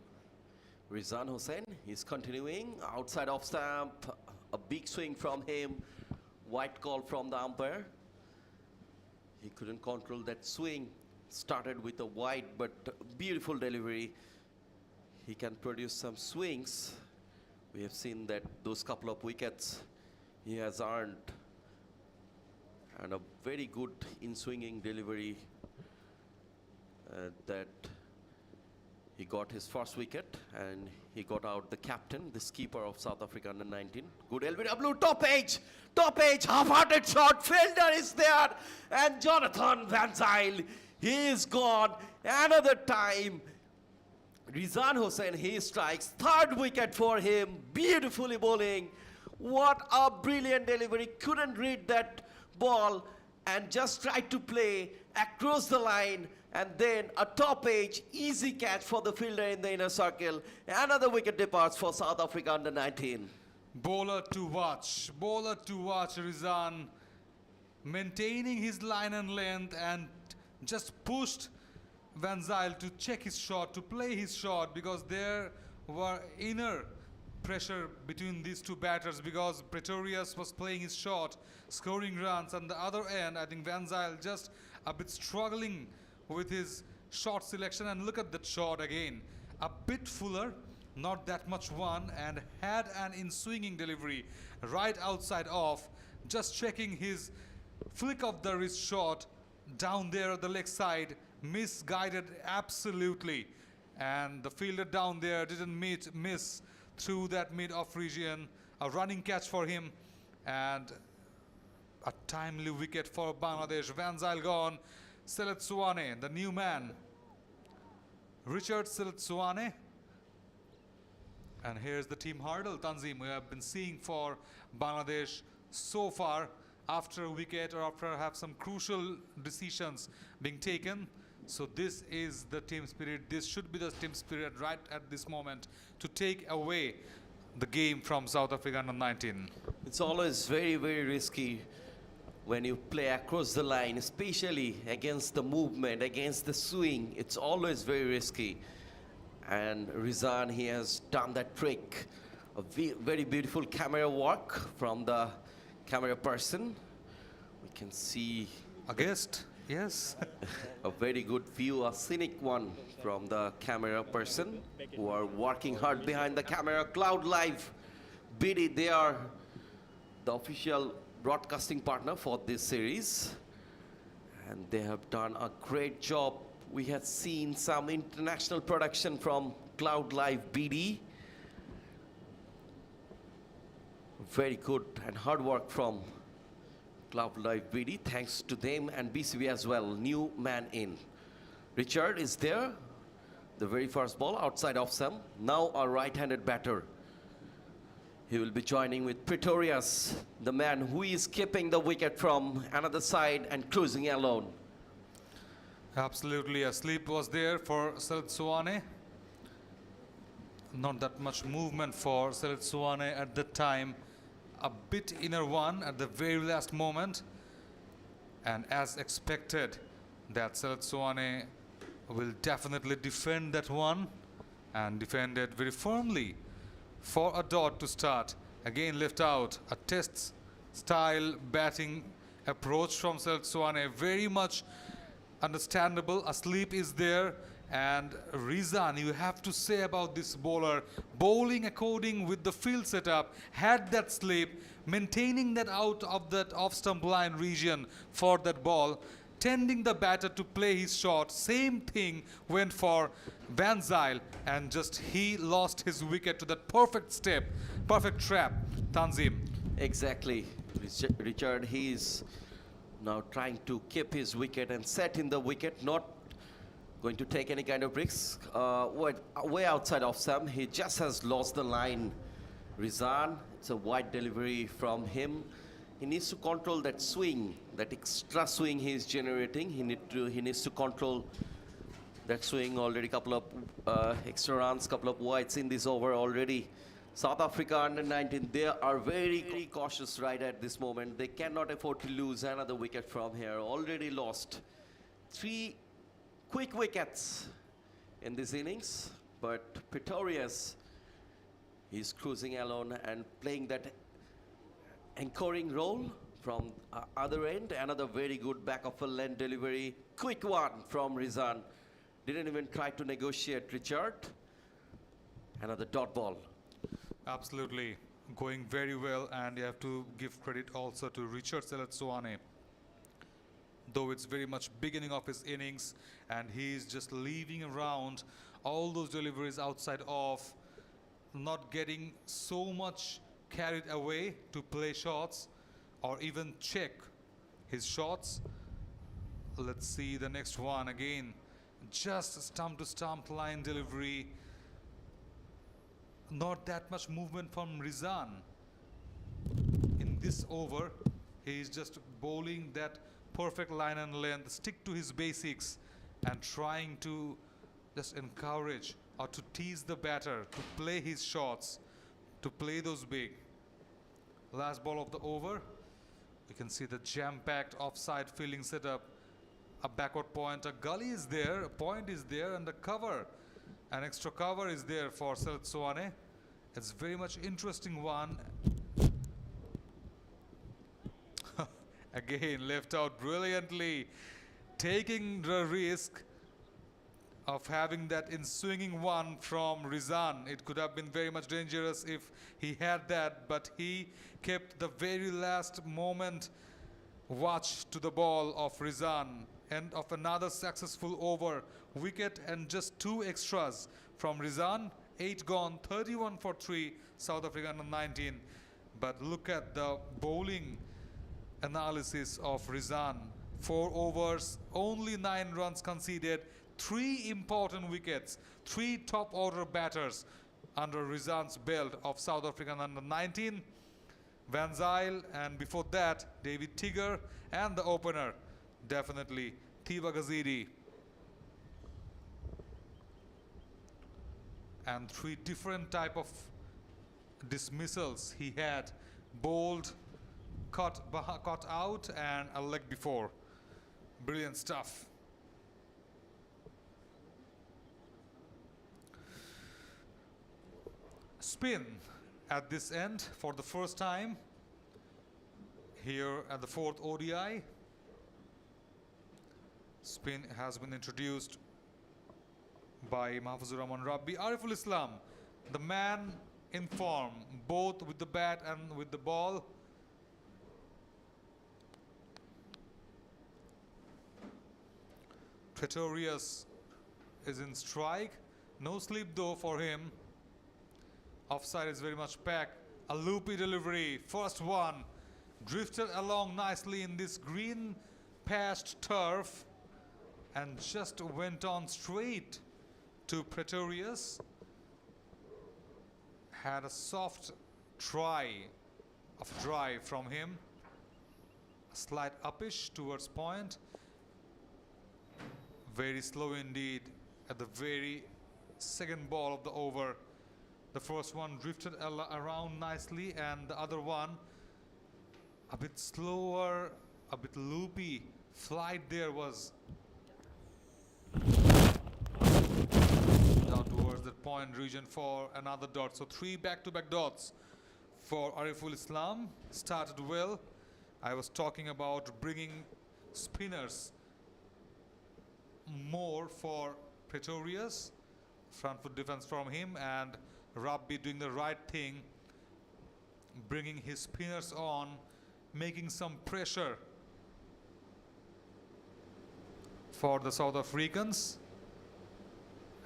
Rizan Hossain is continuing outside off stump, a big swing from him, white call from the umpire. He couldn't control that swing. Started with a wide but beautiful delivery. He can produce some swings. We have seen that those couple of wickets he has earned, and a very good in-swinging delivery that he got his first wicket, and he got out the captain, the skipper of South Africa under 19. Good LBW, top edge, half-hearted shot, fielder is there, and Jonathan Van Zyl, he is gone. Another time, Rizan Hossain, he strikes. Third wicket for him. Beautifully bowling. What a brilliant delivery. Couldn't read that ball and just tried to play across the line. And then a top edge, easy catch for the fielder in the inner circle. Another wicket departs for South Africa under 19. Bowler to watch, Rizan maintaining his line and length, and just pushed Van Zyl to check his shot, to play his shot, because there were inner pressure between these two batters, because Pretorius was playing his shot, scoring runs. On the other end, I think Van Zyl just a bit struggling with his shot selection. And look at that shot again, a bit fuller, not that much one, and had an in-swinging delivery right outside off, just checking his flick of the wrist shot down there at the leg side, misguided absolutely, and the fielder down there didn't miss through that mid-off region. A running catch for him, and a timely wicket for Bangladesh. Van Zyl gone. Selet Suwane, the new man, Richard Selet Suwane. And here's the team hurdle, Tanzim, we have been seeing for Bangladesh so far. After a wicket or after have some crucial decisions being taken. So this is the team spirit. This should be the team spirit right at this moment to take away the game from South Africa under 19. It's always very, very risky when you play across the line, especially against the movement, against the swing. It's always very risky. And Rizan, he has done that trick. A very beautiful camera work from the camera person. We can see a guest, yes. A very good view, a scenic one from the camera person who are working hard behind the camera. Cloud Live, BD, they are the official broadcasting partner for this series, and they have done a great job we had seen some international production from Cloud Live BD. Very good and hard work from Cloud Live BD. Thanks to them and BCB as well. New man in. Richard is there. The very first ball outside off Sam. Now a right-handed batter. He will be joining with Pretorius, the man who is keeping the wicket from another side and cruising alone. Absolutely, a sleep was there for Salit Suwane. Not that much movement for Salit Suwane at that time. A bit inner one at the very last moment. And as expected, that Salit Suwane will definitely defend that one and defend it very firmly for a dot to start. Again left out, a test style batting approach from Salit Suwane, very much understandable. A sleep is there, and Rizan, you have to say about this bowler, bowling according with the field setup, had that sleep, maintaining that out of that off-stump line region for that ball, tending the batter to play his shot. Same thing went for Van Zyl, and just he lost his wicket to that perfect step, perfect trap, Tanzim. Exactly. Richard, he is now trying to keep his wicket and set in the wicket, not going to take any kind of risk. Way outside of Sam, he just has lost the line. Rizan, it's a wide delivery from him. He needs to control that swing, that extra swing he is generating. He needs to control that swing. Already couple of extra runs, couple of wides in this over already. South Africa under 19, they are very cautious right at this moment. They cannot afford to lose another wicket from here. Already lost 3 quick wickets in this innings, but Pretorius is cruising alone and playing that anchoring role from other end. Another very good back of a length delivery. Quick one from Rizan. Didn't even try to negotiate Richard. Another dot ball. Absolutely, going very well, and you have to give credit also to Richard Salit Suwane. Though it's very much beginning of his innings, and he's just leaving around all those deliveries outside off, not getting so much carried away to play shots or even check his shots. Let's see the next one again. Just stump to stump line delivery. Not that much movement from Rizan. In this over, he is just bowling that perfect line and length, stick to his basics and trying to just encourage or to tease the batter to play his shots, to play those big. Last ball of the over, you can see the jam-packed offside fielding setup. A backward point, a gully is there, a point is there, and a cover. An extra cover is there for Salit Suwane. It's very much interesting one. Again, left out brilliantly, taking the risk of having that in swinging one from Rizan. It could have been very much dangerous if he had that, but he kept the very last moment watch to the ball of Rizan. End of another successful over. Wicket and just 2 extras from Rizan. 8 gone, 31 for 3, South Africa under 19. But look at the bowling analysis of Rizan. 4 overs, only 9 runs conceded, 3 important wickets, 3 top order batters under Rizan's belt of South African under 19. Van Zyl, and before that, David Tigger, and the opener, definitely Thiba Gazidi. And 3 different type of dismissals he had: bowled, caught out, and a leg before. Brilliant stuff. Spin at this end for the first time here at the 4th ODI. Spin has been introduced by Mahfuzur Rahman Rabbi. Ariful Islam, the man in form, both with the bat and with the ball. Pretorius is in strike. No sleep though for him. Offside is very much packed. A loopy delivery. First one. Drifted along nicely in this green patched turf and just went on straight to Pretorius. Had a soft try of drive from him. A slight uppish towards point. Very slow indeed at the very second ball of the over. The first one drifted around nicely and the other one a bit slower, a bit loopy. Flight there was down towards that point region for another dot. So 3 back-to-back dots for Ariful Islam. Started well. I was talking about bringing spinners more for Pretorius. Front foot defense from him, and Rabbi doing the right thing, bringing his spinners on, making some pressure for the South Africans.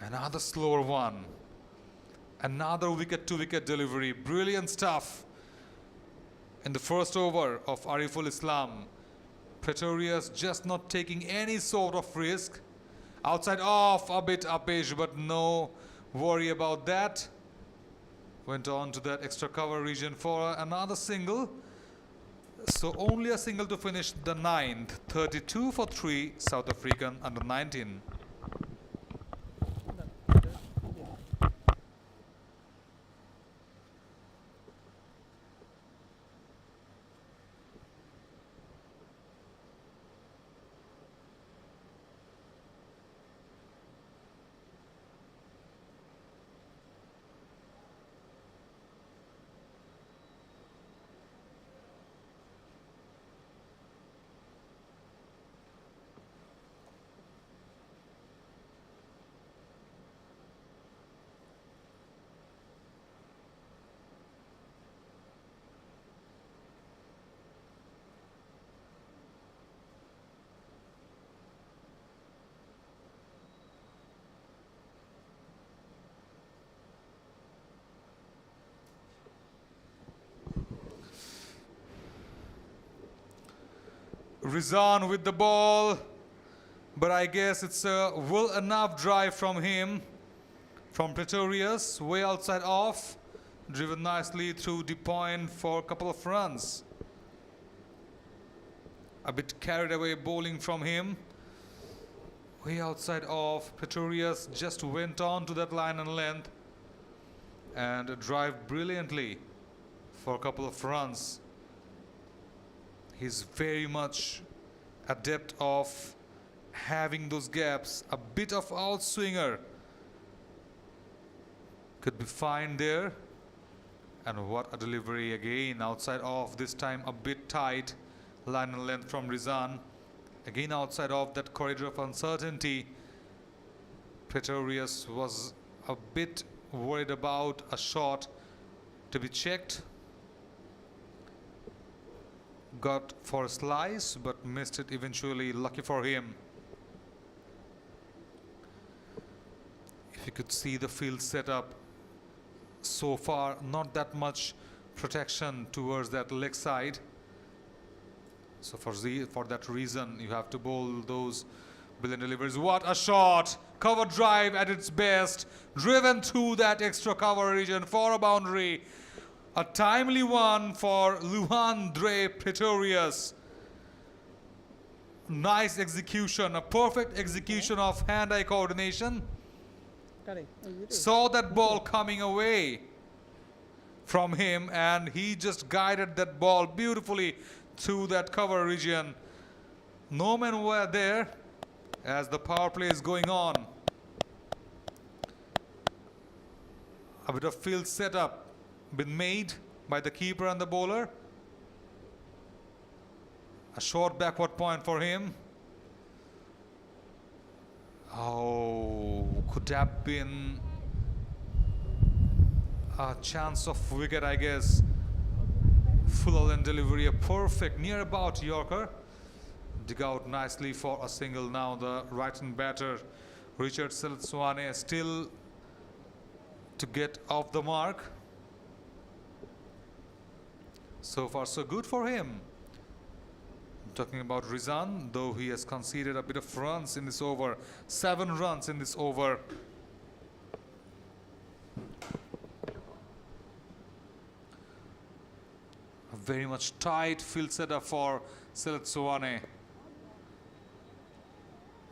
Another slower one. Another wicket-to-wicket delivery. Brilliant stuff in the first over of Ariful Islam. Pretorius just not taking any sort of risk. Outside off, a bit uppish, but no worry about that. Went on to that extra cover region for another single. So only a single to finish the 9th. 32 for 3, South African under 19. Rizan with the ball, but I guess it's a well enough drive from him, from Pretorius, way outside off, driven nicely through the point for a couple of runs. A bit carried away bowling from him, way outside off. Pretorius just went on to that line and length and drive brilliantly for a couple of runs. He's very much adept of having those gaps. A bit of outswinger could be fine there. And what a delivery again, outside off, this time a bit tight. Line and length from Rizan. Again outside of that corridor of uncertainty. Pretorius was a bit worried about a shot to be checked. Got for a slice, but missed it eventually. Lucky for him. If you could see the field setup so far, not that much protection towards that leg side. So for that reason, you have to bowl those brilliant deliveries. What a shot! Cover drive at its best. Driven through that extra cover region for a boundary. A timely one for Luhan Dre Pretorius. Nice execution, a perfect execution of hand-eye coordination. Saw that ball coming away from him and he just guided that ball beautifully through that cover region. No men were there as the power play is going on. A bit of field setup been made by the keeper and the bowler. A short backward point for him. Oh, could have been a chance of wicket, I guess. Full and delivery, a perfect near about Yorker. dig out nicely for a single. Now the right-hand batter, Richard Sher-e, still to get off the mark. So far so good for him. Talking about Rizan, though he has conceded a bit of runs in this over, 7 runs in this over. A very much tight field setup for Sher-e.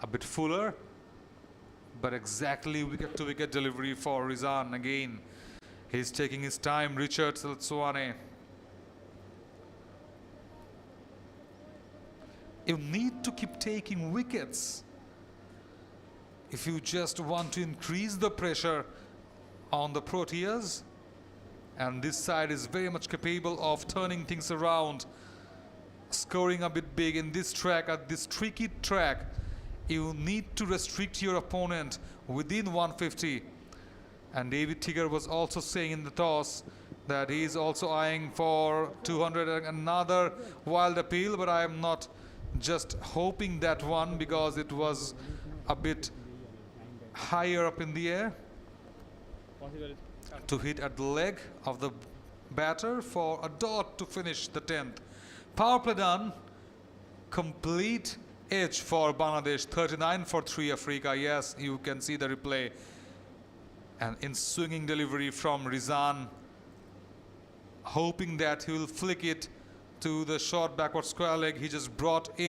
A bit fuller, but exactly wicket to wicket delivery for Rizan again. He's taking his time, Richard Sher-e. You need to keep taking wickets if you just want to increase the pressure on the Proteas, and this side is very much capable of turning things around, scoring a bit big in this track, at this tricky track. You need to restrict your opponent within 150. And David Tigger was also saying in the toss that he is also eyeing for 200 and another wild appeal, but I am not just hoping that one because it was a bit higher up in the air to hit at the leg of the batter for a dot to finish the 10th. Power play done. Complete edge for Bangladesh, 39 for 3 Africa. Yes, you can see the replay. And in swinging delivery from Rizan, hoping that he will flick it to the short backward square leg. He just brought in.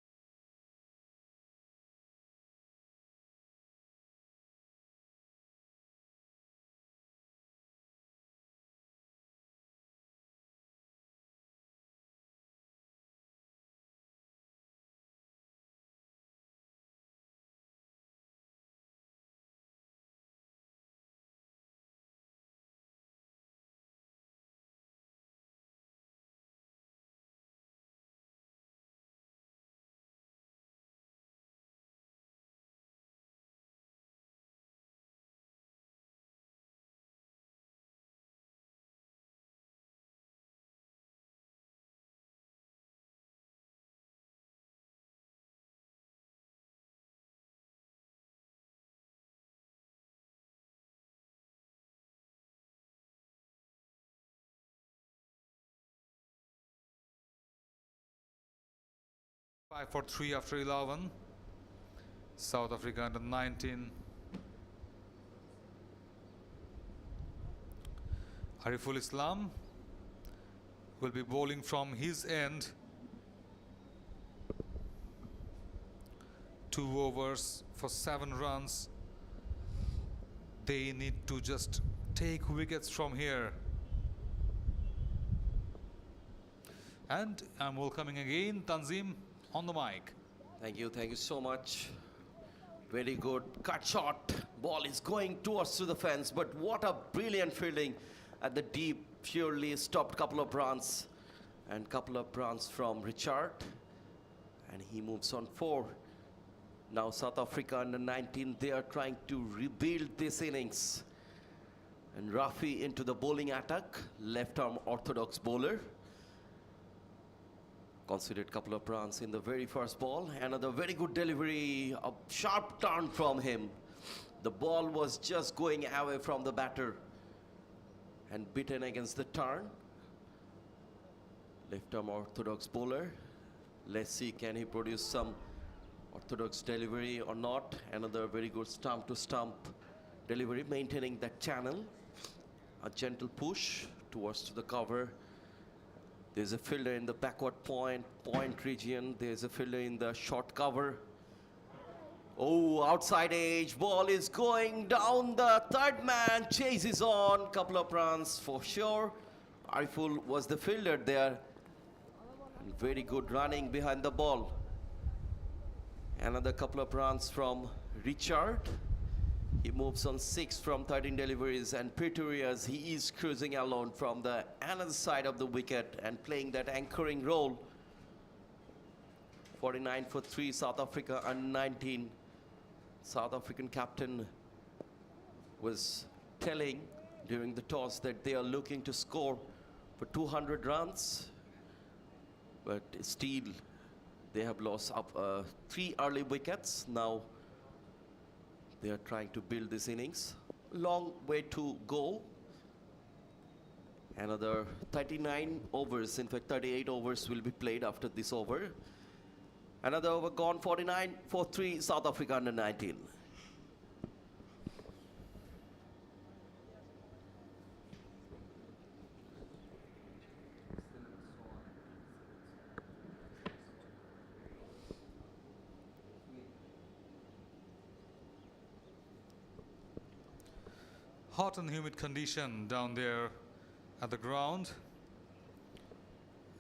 Five for 3 after 11. South Africa under 19. Ariful Islam will be bowling from his end. 2 overs for 7 runs. They need to just take wickets from here. And I'm welcoming again Tanzim on the mic. Thank you so much. Very good cut shot. Ball is going towards to the fence, but what a brilliant fielding at the deep. Surely stopped couple of runs, and couple of runs from Richard, and he moves on 4. Now South Africa under 19, they are trying to rebuild this innings. And Rafi into the bowling attack, left arm orthodox bowler. Conceded couple of runs in the very first ball. Another very good delivery, a sharp turn from him. The ball was just going away from the batter and beaten against the turn. Left arm orthodox bowler. Let's see, can he produce some orthodox delivery or not. Another very good stump to stump delivery, maintaining that channel. A gentle push towards to the cover. There's a fielder in the backward point region. There's a fielder in the short cover. Oh, outside edge. Ball is going down. The third man chases on. Couple of runs for sure. Ariful was the fielder there. And very good running behind the ball. Another couple of runs from Richard. He moves on 6 from 13 deliveries, and Pretorius, he is cruising alone from the another side of the wicket and playing that anchoring role. 49 for 3, South Africa under 19. South African captain was telling during the toss that they are looking to score for 200 runs, but still They have lost up 3 early wickets. Now they are trying to build this innings. Long way to go. Another 39 overs, in fact 38 overs will be played after this over. Another over gone, 49 for 3, South Africa under 19. Hot and humid condition down there at the ground.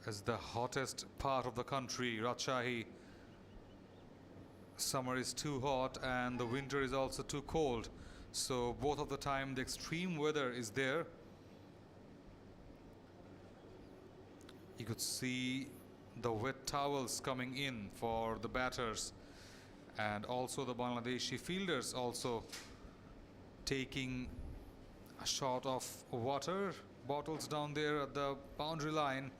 As the hottest part of the country, Rajshahi. Summer is too hot and the winter is also too cold. So both of the time the extreme weather is there. You could see the wet towels coming in for the batters, and also the Bangladeshi fielders also taking a shot of water bottles down there at the boundary line.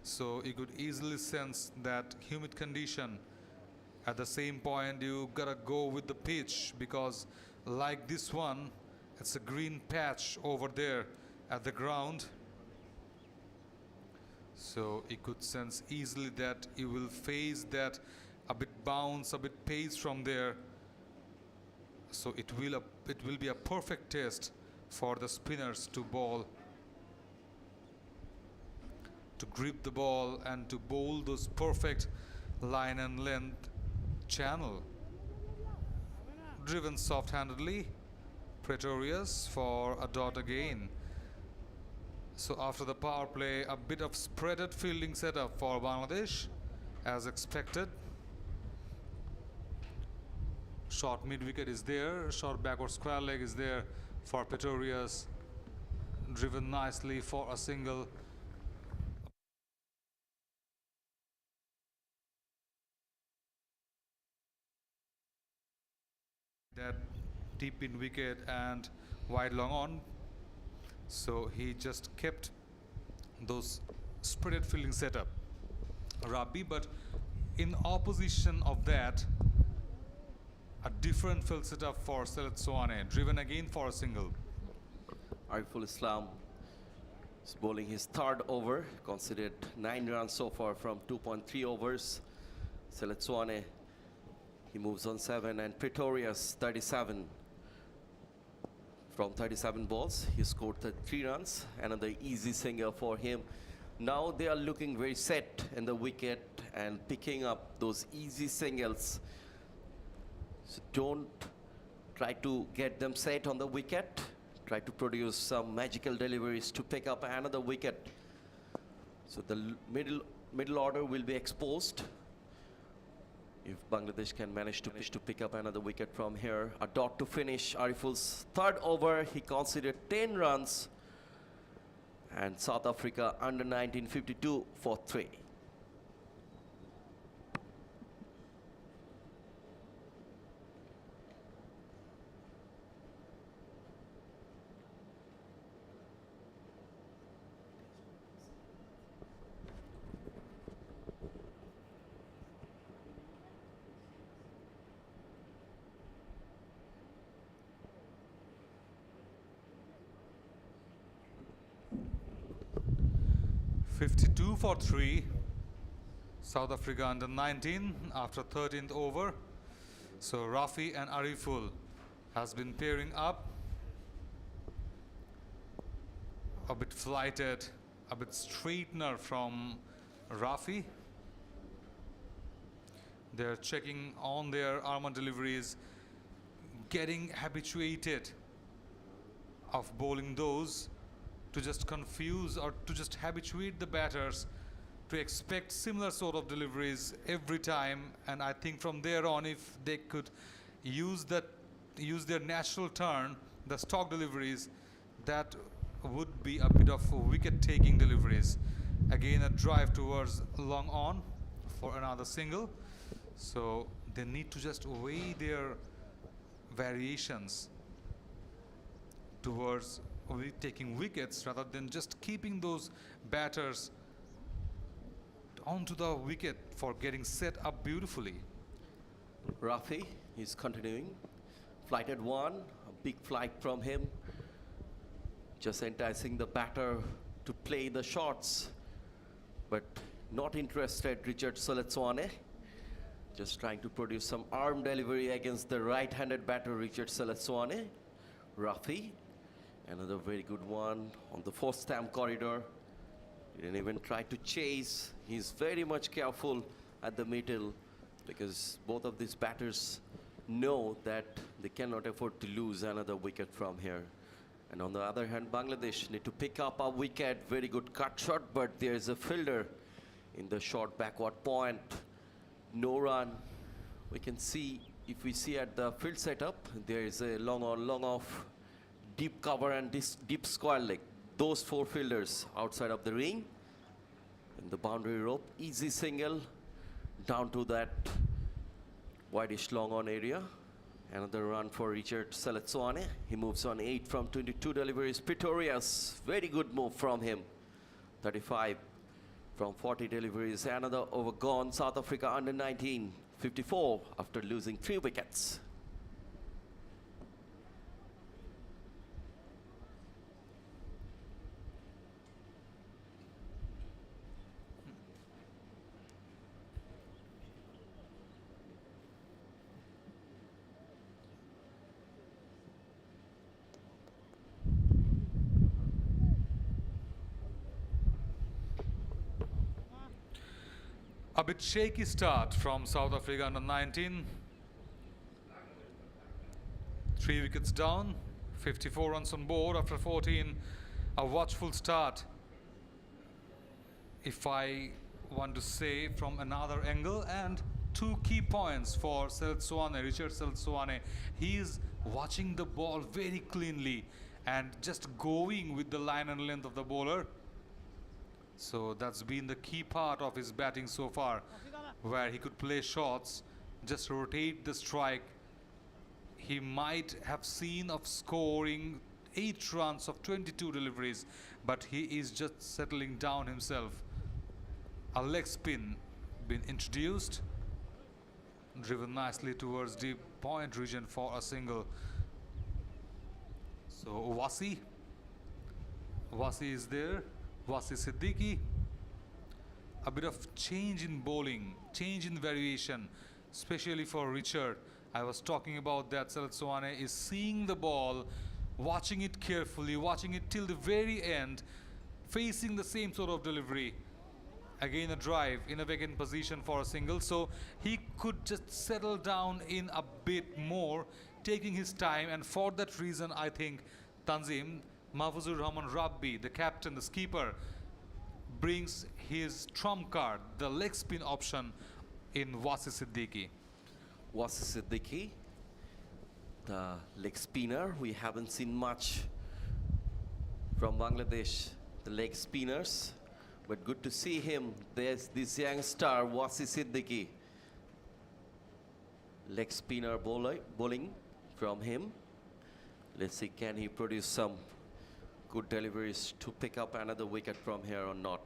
So you could easily sense that humid condition. At the same point, you gotta go with the pitch, because like this one, it's a green patch over there at the ground. So you could sense easily that you will face that a bit bounce, a bit pace from there. So it will be a perfect test for the spinners to bowl, to grip the ball and to bowl those perfect line and length channel. Driven soft-handedly, Pretorius for a dot again. So after the power play, a bit of spreaded fielding setup for Bangladesh as expected. Short mid-wicket is there, short backward square leg is there for Pretorius. Driven nicely for a single. That deep in wicket and wide long on. So he just kept those spreaded fielding setup, Rabbi, but in opposition of that, a different field setup for Sher-e Soane, driven again for a single. Ariful Islam is bowling his 3rd over, considered 9 runs so far from 2.3 overs. Sher-e Soane, he moves on 7, and Pretorius 37. From 37 balls, he scored 3 runs, another easy single for him. Now they are looking very set in the wicket and picking up those easy singles. So don't try to get them set on the wicket. Try to produce some magical deliveries to pick up another wicket. So the middle order will be exposed. If Bangladesh can manage to pick up another wicket from here. A dot to finish Ariful's 3rd over. He conceded 10 runs. And South Africa under 19, 52 for 3. $52 for 3. South Africa under 19 after 13th over. So Rafi and Ariful has been pairing up. A bit flighted, a bit straightener from Rafi. They're checking on their arm deliveries, getting habituated of bowling those, to just confuse or to just habituate the batters to expect similar sort of deliveries every time. And I think from there on, if they could use their natural turn, the stock deliveries, that would be a bit of wicket-taking deliveries. Again, a drive towards long on for another single. So they need to just weigh their variations towards taking wickets rather than just keeping those batters onto the wicket for getting set up beautifully. Rafi is continuing. Flighted one, a big flight from him. Just enticing the batter to play the shots. But not interested, Richard Saletswane. Just trying to produce some arm delivery against the right-handed batter, Richard Saletswane. Rafi, another very good one on the fourth stamp corridor. Didn't even try to chase. He's very much careful at the middle because both of these batters know that they cannot afford to lose another wicket from here. And on the other hand, Bangladesh need to pick up a wicket. Very good cut shot, but there is a fielder in the short backward point. No run. We can see, if we see at the field setup, there is a long on, long off, deep cover and this deep square leg. Those four fielders outside of the ring. In the boundary rope, easy single down to that whitish long on area. Another run for Richard Saletswane. He moves on 8 from 22 deliveries. Pretorius, very good move from him. 35 from 40 deliveries. Another over gone. South Africa under 19. 54 after losing 3 wickets. A bit shaky start from South Africa under 19. 3 wickets down, 54 runs on board after 14. A watchful start, if I want to say, from another angle. And 2 key points for Saletswane, Richard Saletswane. He is watching the ball very cleanly and just going with the line and length of the bowler. So that's been the key part of his batting so far, where he could play shots, just rotate the strike. He might have seen of scoring 8 runs of 22 deliveries, but he is just settling down himself. A leg spin been introduced, driven nicely towards the point region for a single. So Wasi is there. Wasi Siddiqui. A bit of change in bowling, change in variation, especially for Richard. I was talking about that. Saletswane is seeing the ball, watching it carefully, watching it till the very end, facing the same sort of delivery. Again a drive in a vacant position for a single, so he could just settle down in a bit more, taking his time. And for that reason, I think Tanzim Mahfuzur Rahman Rabbi, the captain, the skipper, brings his trump card, the leg spin option, in Wasi Siddiqui. Wasi Siddiqui, the leg spinner. We haven't seen much from Bangladesh, the leg spinners, but good to see him. There's this young star, Wasi Siddiqui. Leg spinner bowling from him. Let's see, can he produce some good deliveries to pick up another wicket from here or not.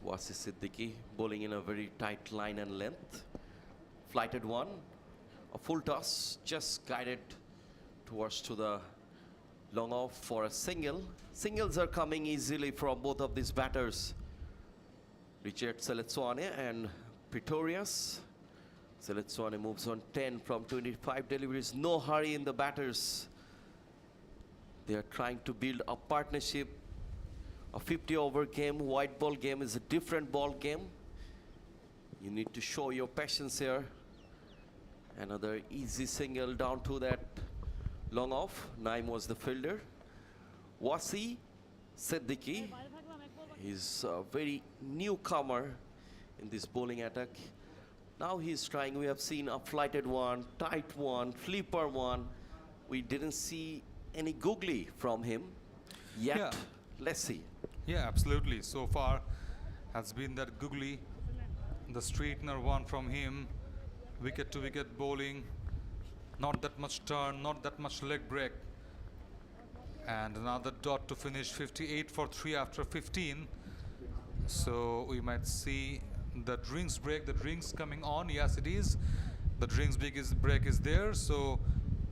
Wasi Siddiqui bowling in a very tight line and length. Flighted one, a full toss, just guided towards to the long off for a single. Singles are coming easily from both of these batters, Richard Saletswane and Pretorius. Saletswane moves on 10 from 25 deliveries. No hurry in the batters. They are trying to build a partnership. A 50-over game, white ball game is a different ball game. You need to show your patience here. Another easy single down to that long off. Naim was the fielder. Wasi Siddiqui is a very newcomer in this bowling attack. Now he's trying. We have seen a flighted one, tight one, flipper one. We didn't see any googly from him yet. Yeah. Let's see. Yeah, absolutely. So far has been that googly, the straightener one from him, wicket to wicket bowling, not that much turn, not that much leg break. And another dot to finish, 58 for 3 after 15. So we might see the drinks break, the drinks coming on. Yes, it is. The drinks break is there. So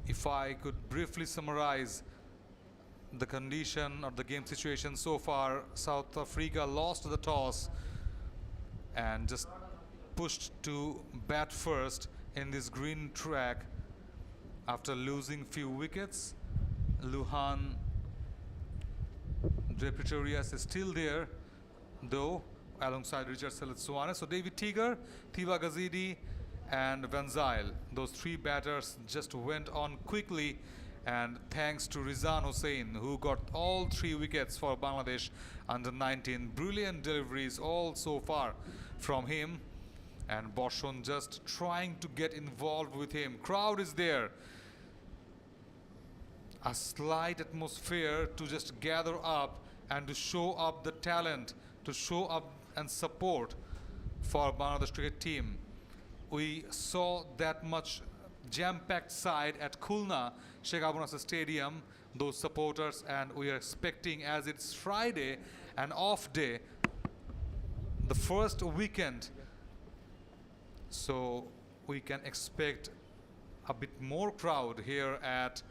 if I could briefly summarize the condition or the game situation so far, South Africa lost the toss and just pushed to bat first in this green track after losing few wickets. Luhan De Pretorius is still there, though, alongside Richard Seletswane. So David Tiger, Thiva Gazidi, and Van Zyl, those three batters just went on quickly, and thanks to Rizan Hussain, who got all 3 wickets for Bangladesh under 19. Brilliant deliveries all so far from him, and Boshon just trying to get involved with him. Crowd is there. A slight atmosphere to just gather up and to show up the talent, to show up and support for Bangladesh cricket team. We saw that much jam-packed side at Khulna, Sheikh Abu Nasser Stadium, those supporters, and we are expecting, as it's Friday, an off day, the first weekend, so we can expect a bit more crowd here at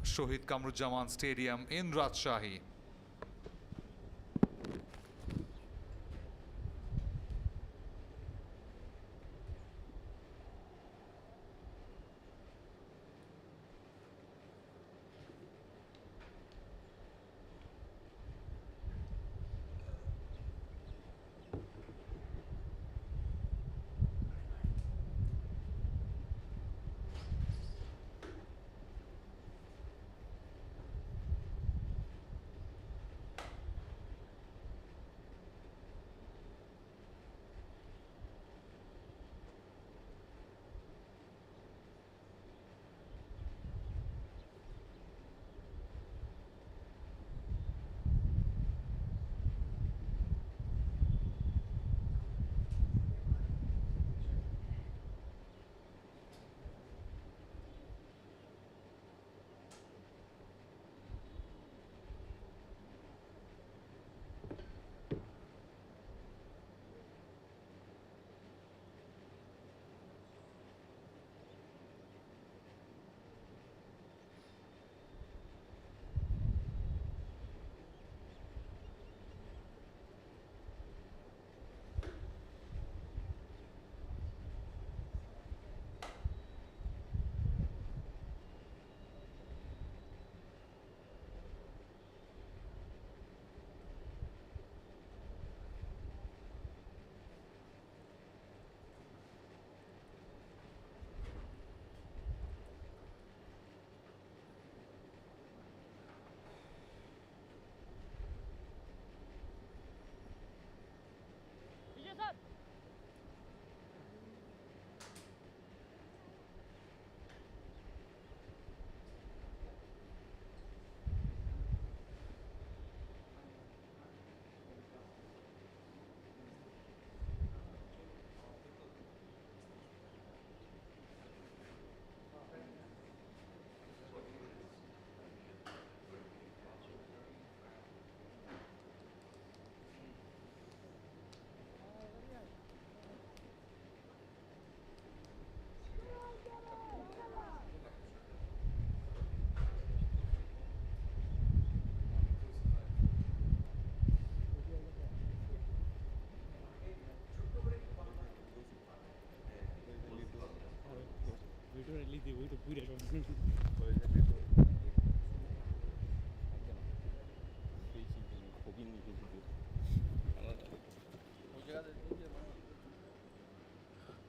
Shohid Kamruzzaman Stadium in Rajshahi.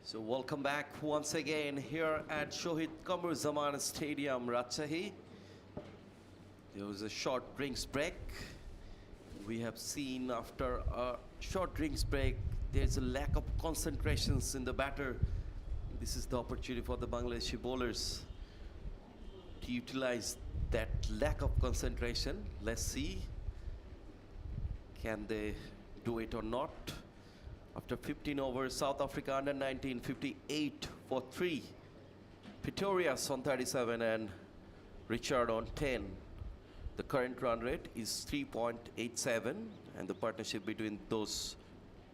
So welcome back once again here at Shohid Kamruzzaman Stadium, Rajshahi. There was a short drinks break. We have seen after a short drinks break, there's a lack of concentrations in the batter. This is the opportunity for the Bangladeshi bowlers to utilize that lack of concentration. Let's see, can they do it or not? After 15 overs, South Africa under 19, 58 for 3. Pretorius on 37 and Richard on 10. The current run rate is 3.87 And the partnership between those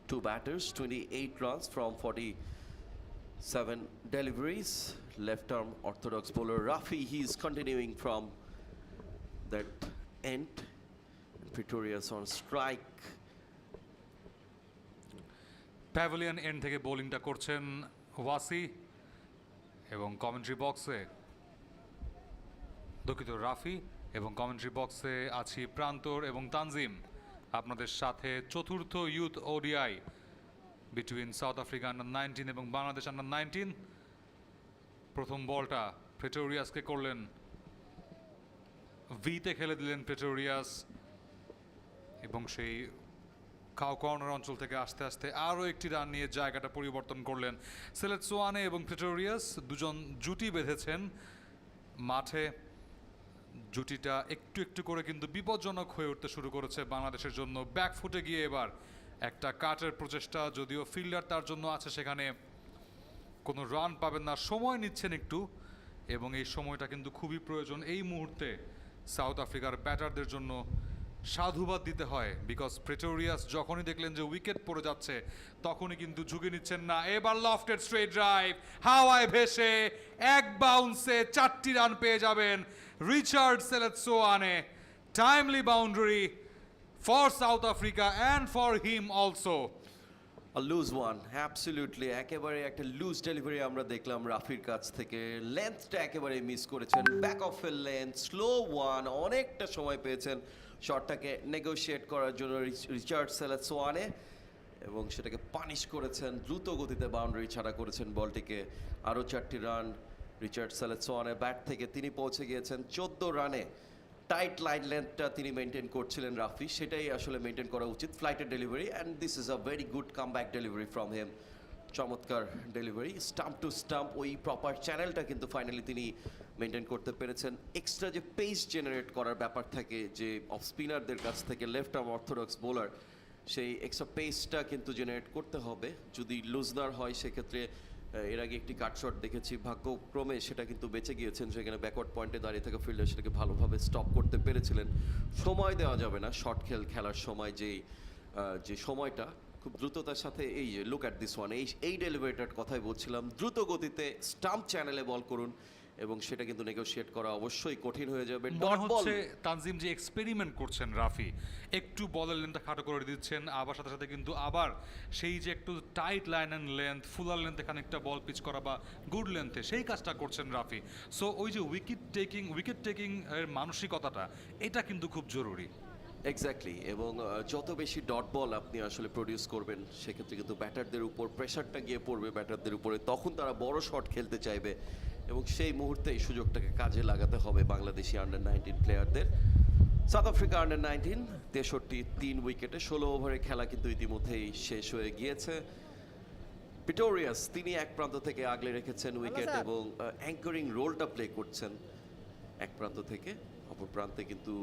two batters, 28 runs from 47 deliveries. Left arm orthodox bowler Rafi, he's continuing from that end. Pretorius on strike. Pavilion end থেকে বোলিংটা করছেন ওয়াসি এবং commentary বক্সে দুঃখিত রাফি এবং commentary বক্সে আছি প্রান্তর এবং তানজিম আপনাদের সাথে চতুর্থ youth ODI between south Africa under 19 এবং বাংলাদেশ আন্ডার 19। প্রথম বলটা প্রেটোরিয়াসকে করলেন, ভিতে খেলে দিলেন প্রেটোরিয়াস এবং সেই কাউ কর্নার অঞ্চল থেকে আস্তে আস্তে আরও একটি রান নিয়ে জায়গাটা পরিবর্তন করলেন। সেলেটসোয়ানে এবং প্রেটোরিয়াস দুজন জুটি বেঁধেছেন মাঠে। জুটিটা একটু একটু করে কিন্তু বিপজ্জনক হয়ে উঠতে শুরু করেছে বাংলাদেশের জন্য। ব্যাকফুটে গিয়ে এবার একটা কাটের প্রচেষ্টা, যদিও ফিল্ডার তার জন্য আছে সেখানে, কোনো রান পাবেন না, সময় নিচ্ছেন একটু এবং এই সময়টা কিন্তু খুবই প্রয়োজন এই মুহূর্তে সাউথ আফ্রিকার ব্যাটারদের জন্য। সাধুবাদ দিতে হয়, বিকজ প্রেটোরিয়াস যখনই দেখলেন যে উইকেট পড়ে যাচ্ছে তখনই কিন্তু ঝুঁকি নিচ্ছেন না। এবার লফটেড স্ট্রেট ড্রাইভ, হাওয়ায় ভেসে এক বাউন্সে 4টি রান পেয়ে যাবেন Richard Seletswane. Timely boundary for South Africa and for him also. A loose one, absolutely. একেবারে একটা লুজ ডেলিভারি আমরা দেখলাম রাফির কাছ থেকে। লেন্থটা একেবারে মিস করেছেন, ব্যাক অফ এর লেন্থ, স্লো ওয়ান, অনেকটা সময় পেয়েছেন শটটাকে নেগোশিয়েট করার জন্য রিচার্ড সেলেটসোয়ানে এবং সেটাকে পানিশ করেছেন, দ্রুত গতিতে বাউন্ডারি ছাড়া করেছেন বলটিকে। আরও 4টি রান রিচার্ড সেলেটসোয়ানের ব্যাট থেকে, তিনি পৌঁছে গিয়েছেন 14 রানে। টাইট লাইন লেন্থটা তিনি মেনটেন করছিলেন রাফি, সেটাই আসলে মেনটেন করা উচিত। ফ্লাইটের delivery and this is a very good comeback delivery from him. চমৎকার ডেলিভারি, স্টাম্প টু স্টাম্প, ওই প্রপার চ্যানেলটা কিন্তু ফাইনালি তিনি মেনটেন করতে পেরেছেন। এক্সট্রা যে পেস জেনারেট করার ব্যাপার থাকে যে অফ স্পিনারদের কাছ থেকে, লেফট আর্ম অর্থোডক্স বোলার, সেই এক্সট্রা পেসটা কিন্তু জেনারেট করতে হবে। যদি লুজনার হয় সেক্ষেত্রে এর আগে একটি কাট শট দেখেছি, ভাগ্যক্রমে সেটা কিন্তু বেঁচে গিয়েছেন, সেখানে ব্যাকওয়ার্ড পয়েন্টে দাঁড়িয়ে থাকা ফিল্ডার সেটাকে ভালোভাবে স্টপ করতে পেরেছিলেন। সময় দেওয়া যাবে না শর্ট খেলার সময়, যে সময়টা খুব দ্রুততার সাথে, এই যে লুক অ্যাট দিস ওয়ান, এই ডেলিভারিটার কথাই বলছিলাম, দ্রুত গতিতে স্টাম্প চ্যানেলে বল করুন এবং সেটা কিন্তু নেগোশিয়েট করা অবশ্যই কঠিন হয়ে যাবে। মনে হচ্ছে তানজিম যে এক্সপেরিমেন্ট করছেন রাফি, একটু বলের লেন্থটা খাটো করে দিচ্ছেন, আবার সাথে সাথে কিন্তু আবার সেই যে একটু tight line and length, fuller লেন্থে খানিকটা বল পিচ করা বা গুড লেন্থে, সেই কাজটা করছেন রাফি। সো ওই যে উইকেট টেকিং এর মানসিকতাটা, এটা কিন্তু খুব জরুরি। এক্স্যাক্টলি, এবং যত বেশি ডট বল আপনি আসলে প্রডিউস করবেন সেক্ষেত্রে কিন্তু ব্যাটারদের উপর প্রেশারটা গিয়ে পড়বে ব্যাটারদের উপরে, তখন তারা বড় শট খেলতে চাইবে এবং সেই মুহূর্তে এই সুযোগটাকে কাজে লাগাতে হবে বাংলাদেশি আন্ডার 19 প্লেয়ারদের। সাউথ আফ্রিকা আন্ডার 19 63 3 উইকেটে 16 ওভারের খেলা কিন্তু ইতিমধ্যেই শেষ হয়ে গিয়েছে। প্রিটোরিয়াস তিনি এক প্রান্ত থেকে আগলে রেখেছেন উইকেট এবং অ্যাঙ্করিং রোলটা প্লে করছেন এক প্রান্ত থেকে, অপর প্রান্তে কিন্তু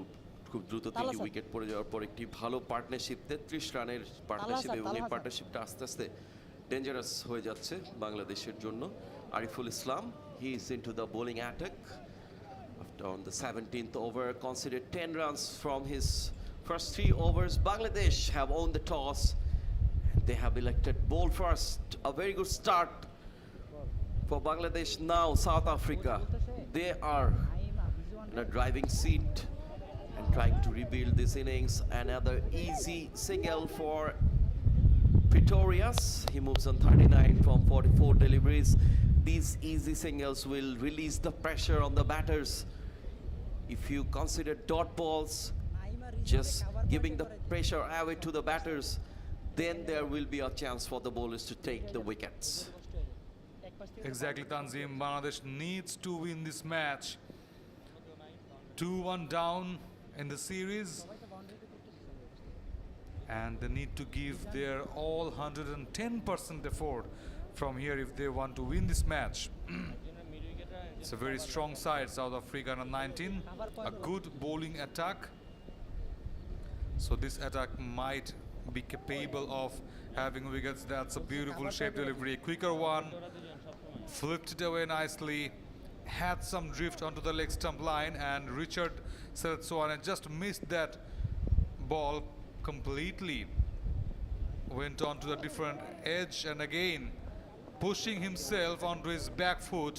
খুব দ্রুত 3টি উইকেট পড়ে যাওয়ার পর একটি ভালো পার্টনারশিপ, 33 রানের পার্টনারশিপ, এবং এই পার্টনারশিপটা আস্তে আস্তে ডেঞ্জারাস হয়ে যাচ্ছে বাংলাদেশের জন্য। Ariful Islam, he is into the bowling attack after on the 17th over, conceded 10 runs from his first 3 overs. Bangladesh have won the toss, they have elected bowl first. A very good start for Bangladesh. Now South Africa, they are in a driving seat and trying to rebuild this innings. Another easy single for Pretorius. He moves on 39 from 44 deliveries. These easy singles will release the pressure on the batters. If you consider dot balls, just giving the pressure away to the batters, then there will be a chance for the bowlers to take the wickets. Exactly, Tanzim. Bangladesh needs to win this match. 2-1 down in the series, and they need to give their all 110% effort from here if they want to win this match. It's a very strong side, South Africa under 19. A good bowling attack. So this attack might be capable of having wickets. That's a beautiful shape delivery. Quicker one, flipped it away nicely, had some drift onto the leg stump line, and Richard Seletsoane just missed that ball. completely went on to the different edge and again pushing himself onto his back foot,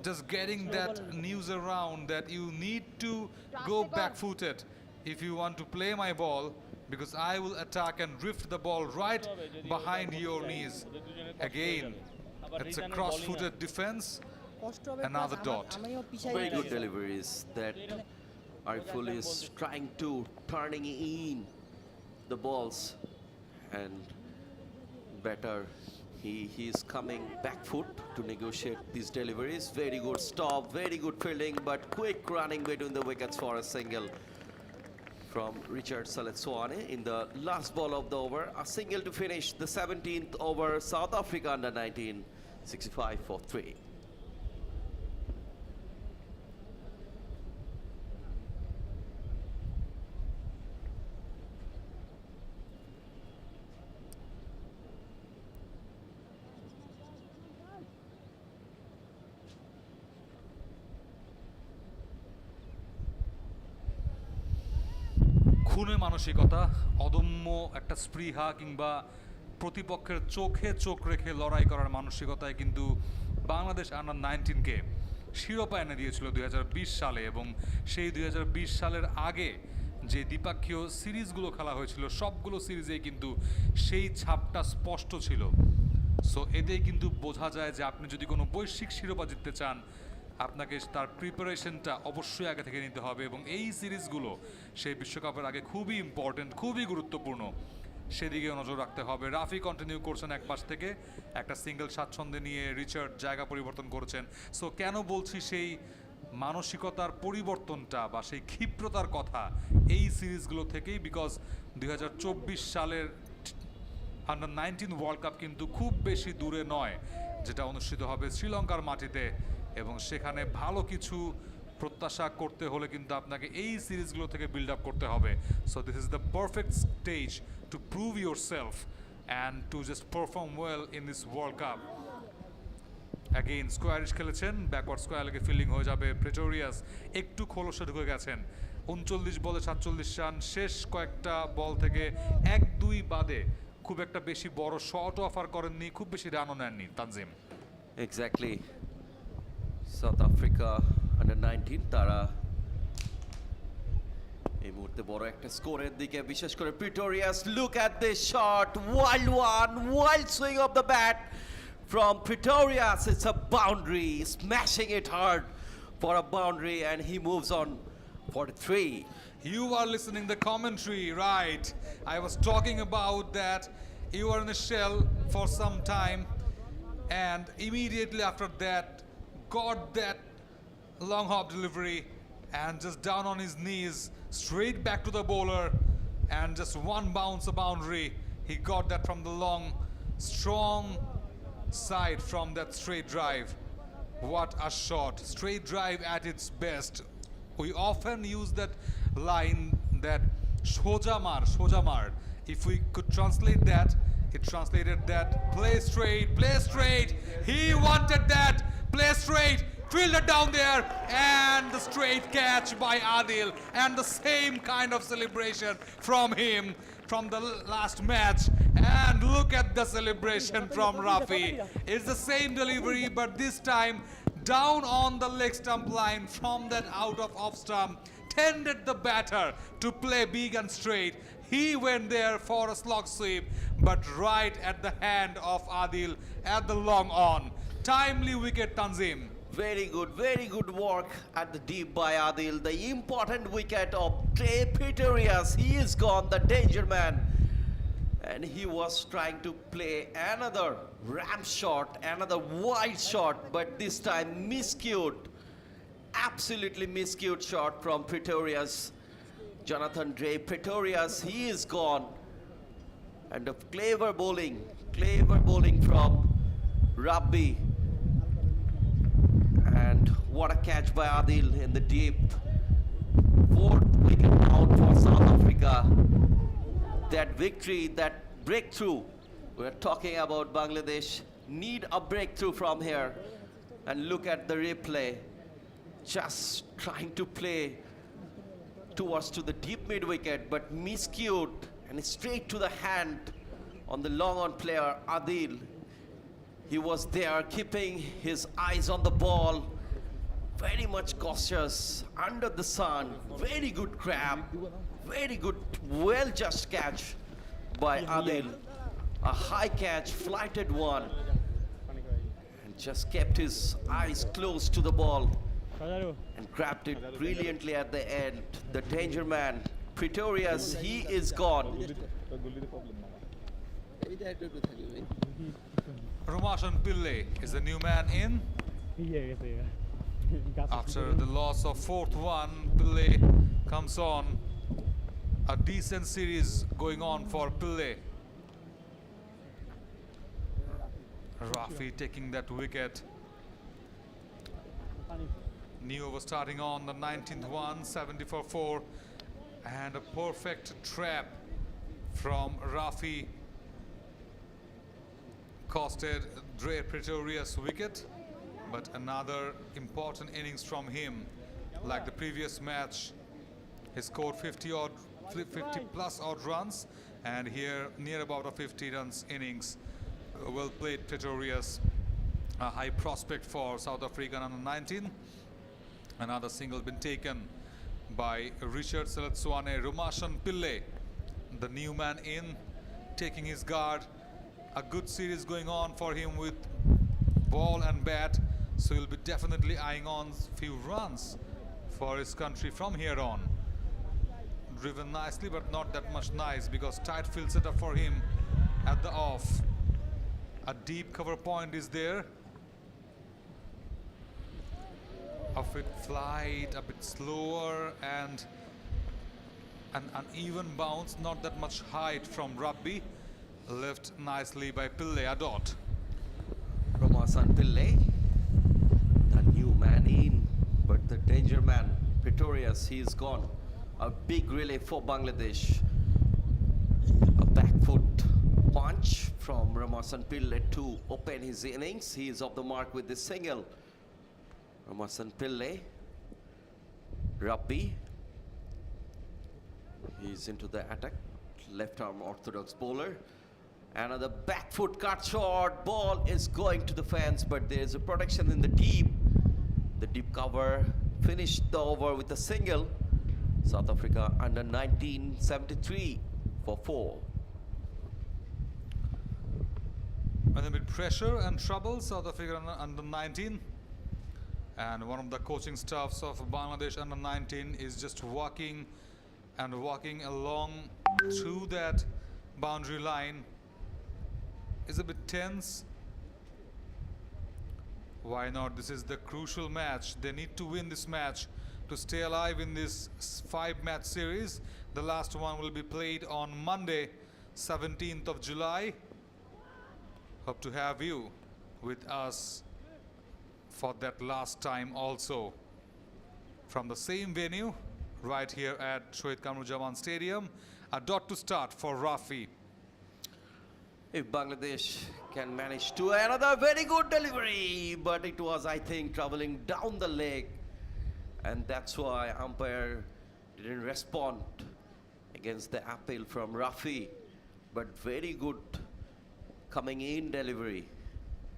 just getting that news around that you need to go back-footed if you want to play my ball, because I will attack and drift the ball right behind your knees. Again, it's a cross-footed defense, another dot. Very good deliveries that Ariful is trying to turning in the balls, and better he is coming back foot to negotiate these deliveries. Very good stop, very good fielding, but quick running between the wickets for a single from Richard Saletswane in the last ball of the over. A single to finish the 17th over. South Africa under 19, 65 for 3. খুনে মানসিকতা, অদম্য একটা স্পৃহা কিংবা প্রতিপক্ষের চোখে চোখ রেখে লড়াই করার মানসিকতায় কিন্তু বাংলাদেশ আন্ডার 19কে শিরোপা এনে দিয়েছিল 2020 সালে, এবং সেই 2020 সালের আগে যে দ্বিপাক্ষীয় সিরিজগুলো খেলা হয়েছিল সবগুলো সিরিজেই কিন্তু সেই ছাপটা স্পষ্ট ছিল। সো এতেই কিন্তু বোঝা যায় যে আপনি যদি কোনো বৈশ্বিক শিরোপা জিততে চান, আপনাকে তার প্রিপারেশনটা অবশ্যই আগে থেকে নিতে হবে, এবং এই সিরিজগুলো সেই বিশ্বকাপের আগে খুবই ইম্পর্টেন্ট, খুবই গুরুত্বপূর্ণ, সেদিকে নজর রাখতে হবে। রাফি কন্টিনিউ করছেন এক পাশ থেকে, একটা সিঙ্গেল স্বাচ্ছন্দ্যে নিয়ে রিচার্ড জায়গা পরিবর্তন করেছেন। সো কেন বলছি সেই মানসিকতার পরিবর্তনটা বা সেই ক্ষিপ্রতার কথা এই সিরিজগুলো থেকেই, বিকজ 2024 সালের আন্ডার 19 ওয়ার্ল্ড কাপ কিন্তু খুব বেশি দূরে নয়, যেটা অনুষ্ঠিত হবে শ্রীলঙ্কার মাটিতে, এবং সেখানে ভালো কিছু প্রত্যাশা করতে হলে কিন্তু আপনাকে এই সিরিজগুলো থেকে বিল্ড আপ করতে হবে। So this is the perfect stage to prove yourself and to just perform well in this world cup. Again squarish খেলেছেন, ব্যাকওয়ার্ড স্কোয়ার লেগে ফিল্ডিং হয়ে যাবে। প্রেটোরিয়াস একটু খোলসে ঢুকে গেছেন, 39 বলে 47 রান। শেষ কয়েকটা বল থেকে 1-2 বাদে খুব একটা বেশি বড় শটও অফার করেননি, খুব বেশি রানও নেননি Tanzim. Exactly. South Africa under 19 তারা এই মুহূর্তে বড় একটা স্কোরের দিকে, বিশেষ করে Pretorius. Look at this shot, wild one, wild swing of the bat from Pretorius. It's a boundary, smashing it hard for a boundary, and he moves on for 3. You are listening the commentary, right? I was talking about that you were in a shell for some time, and immediately after that got that long hop delivery and just down on his knees, straight back to the bowler, and just one bounce a boundary. He got that from the long, strong side from that straight drive. What a shot, straight drive at its best. We often use that line that shojamar, shojamar. If we could translate that, it translated that play straight, play straight. He wanted that, play straight, fielded down there, and the straight catch by Adil, and the same kind of celebration from him from the last match. And look at the celebration from Rafi. It's the same delivery, but this time down on the leg stump line from that out of off stump, tended the batter to play big and straight. He went there for a slog sweep, but right at the hand of Adil at the long on. Timely wicket, Tanzim. Very good work at the deep by Adil. The important wicket of Trey Pretorius. He is gone, the danger man. And he was trying to play another ram shot, another wide shot, but this time miscued. Absolutely miscued shot from Pretorius. Jonathan Dre Pretorius, he is gone. And a clever bowling from Rabbi. And what a catch by Adil in the deep. 4th wicket down for South Africa. That victory, that breakthrough, we're talking about Bangladesh need a breakthrough from here. And look at the replay, just trying to play towards to the deep mid wicket, but miscued and straight to the hand on the long on player Adil. He was there keeping his eyes on the ball, very much cautious under the sun. Very good grab, very good, well just catch by Adil. A high catch, flighted one, and just kept his eyes close to the ball and grabbed it brilliantly at the end. The danger man, Pretorius, he is gone. Rumashan Pillai is the new man in. After the loss of 4th-1, Pillai comes on. A decent series going on for Pillai. Rafi taking that wicket. New over starting on the 19th one, 70 for 4. And a perfect trap from Rafi costed Dre Pretorius wicket. But another important innings from him. Like the previous match, he scored 50 plus odd runs, and here near about a 50 runs innings. Well played, Pretorius. A high prospect for South African under 19. Another single been taken by Richard Seletswane. Rumashan Pillai, the new man in, taking his guard. A good series going on for him with ball and bat, so he'll be definitely eyeing on few runs for his country from here on. Driven nicely, but not that much nice because tight field setup for him at the off. A deep cover point is there. A bit flight, a bit slower, and an uneven bounce, not that much height from Rabbi. Left nicely by Pillai, a dot. Rumashan Pillai, the new man in, but the danger man, Pretorius, he is gone. A big relay for Bangladesh. A back foot punch from Rumashan Pillai to open his innings. He is off the mark with this single. Rumashan Pillai, Rabbi, he's into the attack. Left arm orthodox bowler. Another back foot cut short. Ball is going to the fence, but there is a protection in the deep. The deep cover finished the over with a single. South Africa under 19, 73 for 4. And a bit pressure and trouble, South Africa under 19. And one of the coaching staffs of Bangladesh under 19 is just walking along through that boundary line. Is a bit tense. Why not? This is the crucial match. They need to win this match to stay alive in this 5-match series. The last one will be played on Monday, 17th of July. Hope to have you with us for that last time also. From the same venue, right here at Shohid Kamrujaman Stadium. A dot to start for Rafi. If Bangladesh can manage to another very good delivery, but it was, I think, traveling down the leg, and that's why umpire didn't respond against the appeal from Rafi. But very good coming in delivery.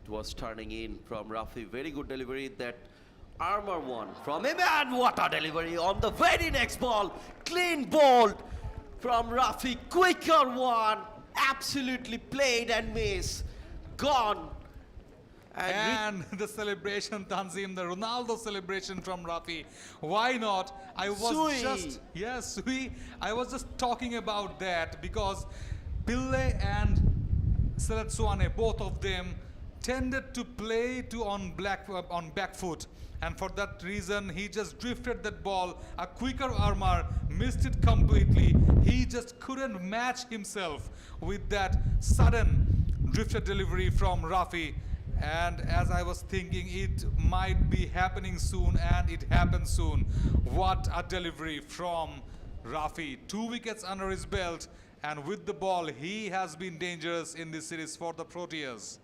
It was turning in from Rafi. Very good delivery. That armor one from him, and what a delivery on the very next ball. Clean bowled from Rafi. Quicker one. Absolutely played and missed. Gone. And the celebration, Tanzim, the Ronaldo celebration from Rafi. Why not? I was just talking about that because Pillai and Seletswane, both of them, tended to play on back foot, and for that reason he just drifted that ball. A quicker armour missed it completely. He just couldn't match himself with that sudden drifted delivery from Rafi. And as I was thinking, it might be happening soon, and it happened soon. What a delivery from Rafi. 2 wickets under his belt, and with the ball he has been dangerous in this series for the Proteas.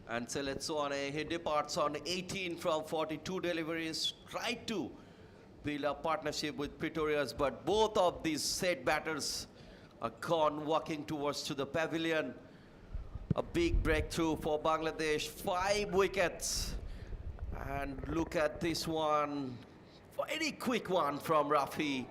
And Seletswane, he departs on 18 from 42 deliveries. Tried to build a partnership with Pretorius, but both of these set batters gone walking towards to the pavilion. A big breakthrough for Bangladesh, 5 wickets. And look at this one, very quick one from Rafi.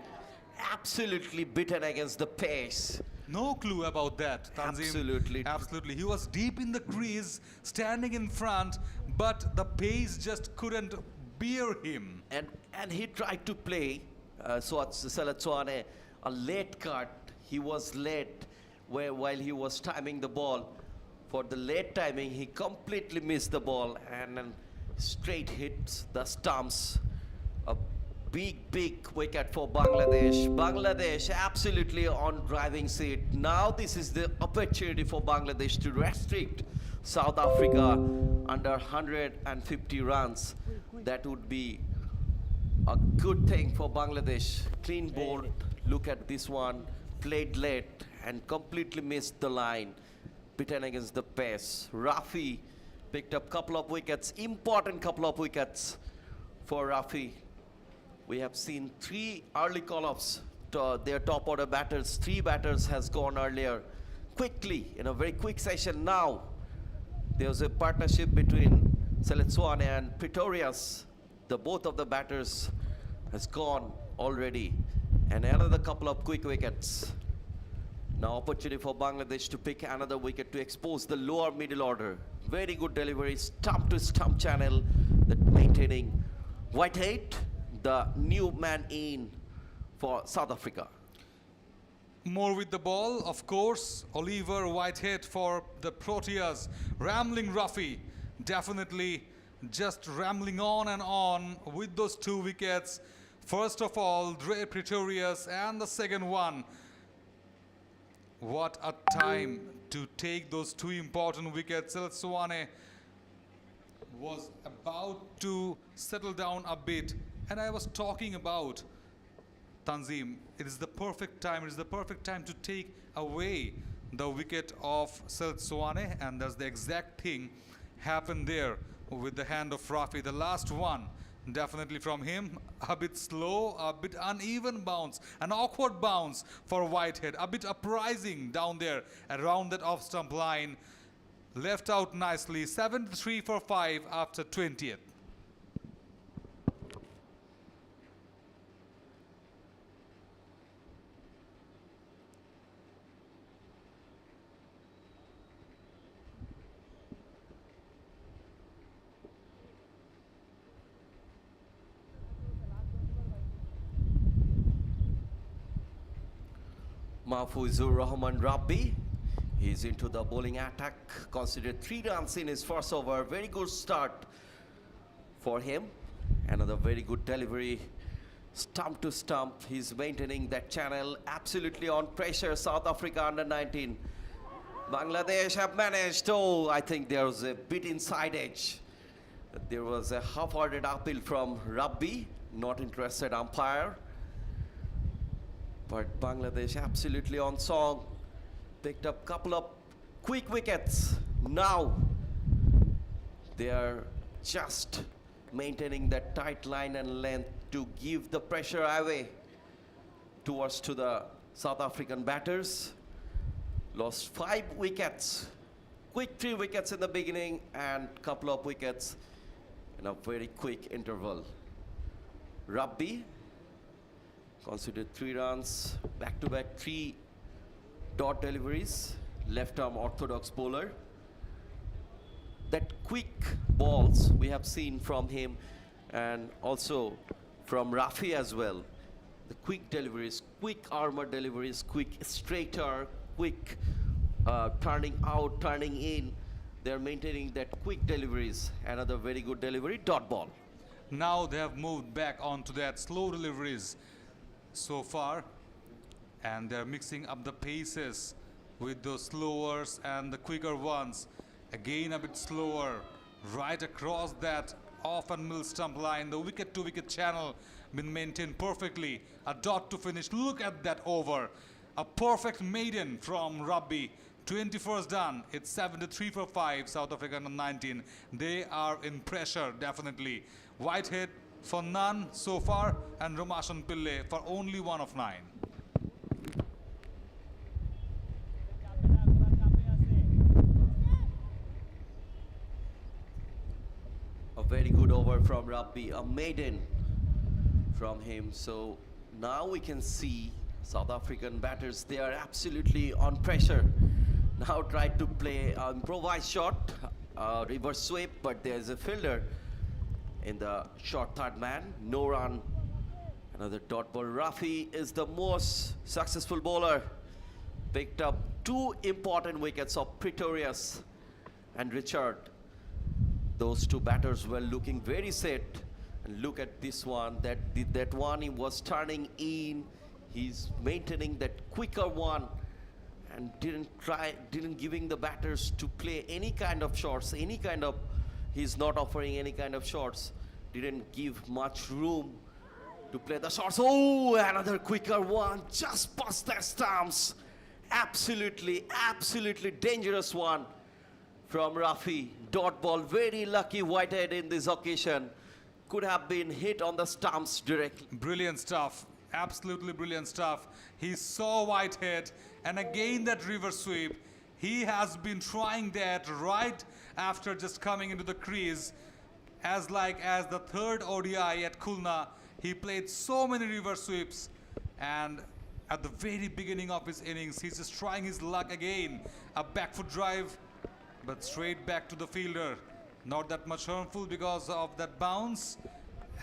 Absolutely beaten against the pace. No clue about that, Tanzim. Absolutely. Absolutely. He was deep in the crease, standing in front, but the pace just couldn't bear him. And he tried to play Seletuane a late cut. He was late while he was timing the ball. For the late timing, he completely missed the ball and then straight hits the stumps. A big wicket for Bangladesh. Bangladesh absolutely on driving seat. Now this is the opportunity for Bangladesh to restrict South Africa under 150 runs. That would be a good thing for Bangladesh. Clean bowled. Look at this one. Played late and completely missed the line. Beaten against the pace. Rafi picked up couple of wickets. Important couple of wickets for Rafi. We have seen 3 early call-ups to their top order batters. 3 batters has gone earlier. Quickly, in a very quick session now, there was a partnership between Seletuane and Pretorius. Both of the batters has gone already. And another couple of quick wickets. Now opportunity for Bangladesh to pick another wicket to expose the lower middle order. Very good delivery, stump to stump channel, that maintaining Whitehead, the new man in for South Africa. More with the ball, of course. Oliver Whitehead for the Proteas. Rambling Rafi, definitely just rambling on and on with those 2 wickets. First of all, Dre Pretorius, and the second one. What a time to take those 2 important wickets. Seletuane was about to settle down a bit. And I was talking about Tanzim. It is the perfect time. It is the perfect time to take away the wicket of Seletuane, and that's the exact thing happened there with the hand of Rafi. The last one, definitely from him, a bit slow, a bit uneven bounce, an awkward bounce for Whitehead, a bit uprising down there around that off-stump line. Left out nicely, 73 for 5 after 20th. Mahfuzur Rahman Rabbi, he's into the bowling attack, considered 3 runs in his first over. Very good start for him. Another very good delivery, stump to stump. He's maintaining that channel, absolutely on pressure. South Africa under 19. Bangladesh have managed. Oh, I think there was a bit inside edge. There was a half-hearted appeal from Rabbi, not interested umpire. But Bangladesh absolutely on song. Picked up couple of quick wickets. Now they are just maintaining that tight line and length to give the pressure away towards to the South African batters. Lost 5 wickets. Quick 3 wickets in the beginning and couple of wickets in a very quick interval. Rabbi considered 3 runs, back-to-back 3 dot deliveries, left-arm orthodox bowler. That quick balls we have seen from him and also from Rafi as well. The quick deliveries, quick armor deliveries, quick straighter, quick turning out, turning in. They're maintaining that quick deliveries. Another very good delivery, dot ball. Now they have moved back onto that slow deliveries so far, and they're mixing up the paces with those slowers and the quicker ones. Again a bit slower, right across that off and middle stump line. The wicket to wicket channel been maintained perfectly. A dot to finish. Look at that over. A perfect maiden from Rabbi. 21st done. It's 73 for 5, South Africa under 19. They are in pressure, definitely. Whitehead for none so far, and Romashan Pillay for only 1 of 9. over from Rabbi, a maiden from him. So now we can see South African batters, they are absolutely on pressure. Now try to play an improvised shot, reverse sweep, but there's a fielder in the short third man. No run. Another dot ball. Rafi is the most successful bowler. Picked up 2 important wickets of Pretorius and Richard. Those 2 batters were looking very set. And look at this one. That one, he was turning in. He's maintaining that quicker one and didn't giving the batters to play any kind of shots, he's not offering any kind of shots. Didn't give much room to play the shots. Oh, another quicker one, just past the stumps. Absolutely dangerous one from Rafi. Dot ball, very lucky Whitehead in this occasion. Could have been hit on the stumps directly. Brilliant stuff. Absolutely brilliant stuff. He saw Whitehead, and again that reverse sweep. He has been trying that right after just coming into the crease. As the third ODI at Khulna, he played so many reverse sweeps, and at the very beginning of his innings, he's just trying his luck again. A back foot drive, but straight back to the fielder. Not that much harmful because of that bounce.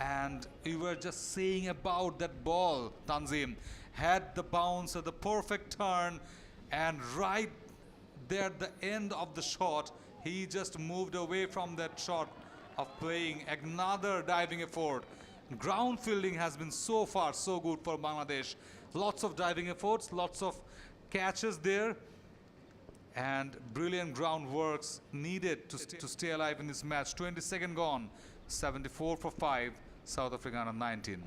And we were just saying about that ball, Tanzim had the bounce at the perfect turn, and right there at the end of the shot, he just moved away from that shot of playing another diving effort. Ground fielding has been so far so good for Bangladesh. Lots of diving efforts, lots of catches there, and brilliant ground works needed to stay alive in this match. 22nd gone, 74 for 5. South Africa under 19.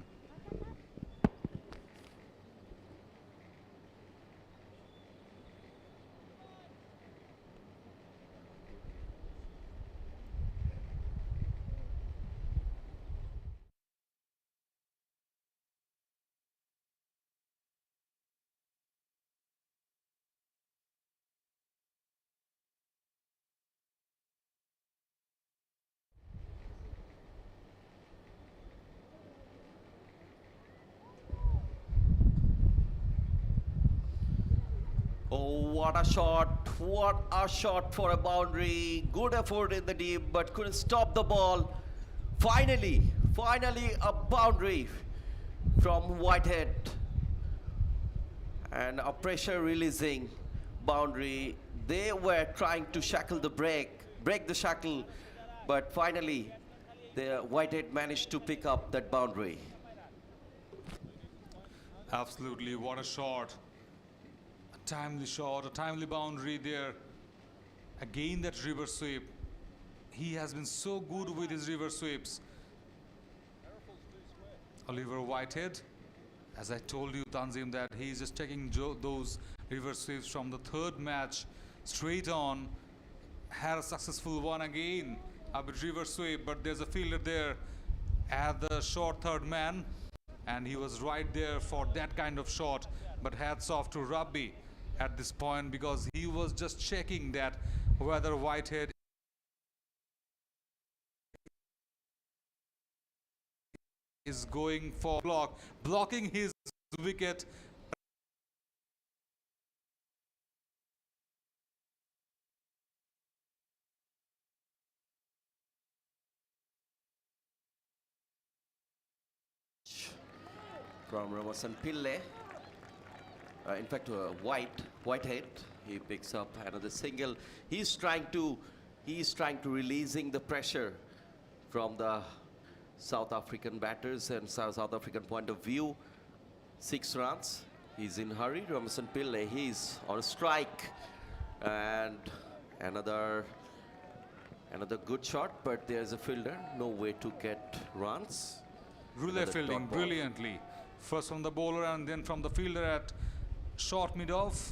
Oh, what a shot. What a shot for a boundary. Good effort in the deep, but couldn't stop the ball. Finally a boundary from Whitehead. And a pressure releasing boundary. They were trying to shackle the break the shackle, but finally the Whitehead managed to pick up that boundary. Absolutely, what a shot. A timely shot, a timely boundary there. Again that reverse sweep. He has been so good with his reverse sweeps. Oliver Whitehead, as I told you, Tanzim, that he's just taking those reverse sweeps from the third match straight on. Had a successful one again, a bit reverse sweep, but there's a fielder there at the short third man, and he was right there for that kind of shot. But hats off to Rabbi at this point, because he was just checking that whether Whitehead is going for blocking his wicket. From Ramasan Pillai. In fact, Whitehead, he picks up another single. He's trying to releasing the pressure from the South African batters and South African point of view. 6 runs. He's in hurry. Ramasan Pillai, he's on a strike, and another good shot, but there's a fielder, no way to get runs. Relay fielding brilliantly. First from the bowler and then from the fielder at short mid-off.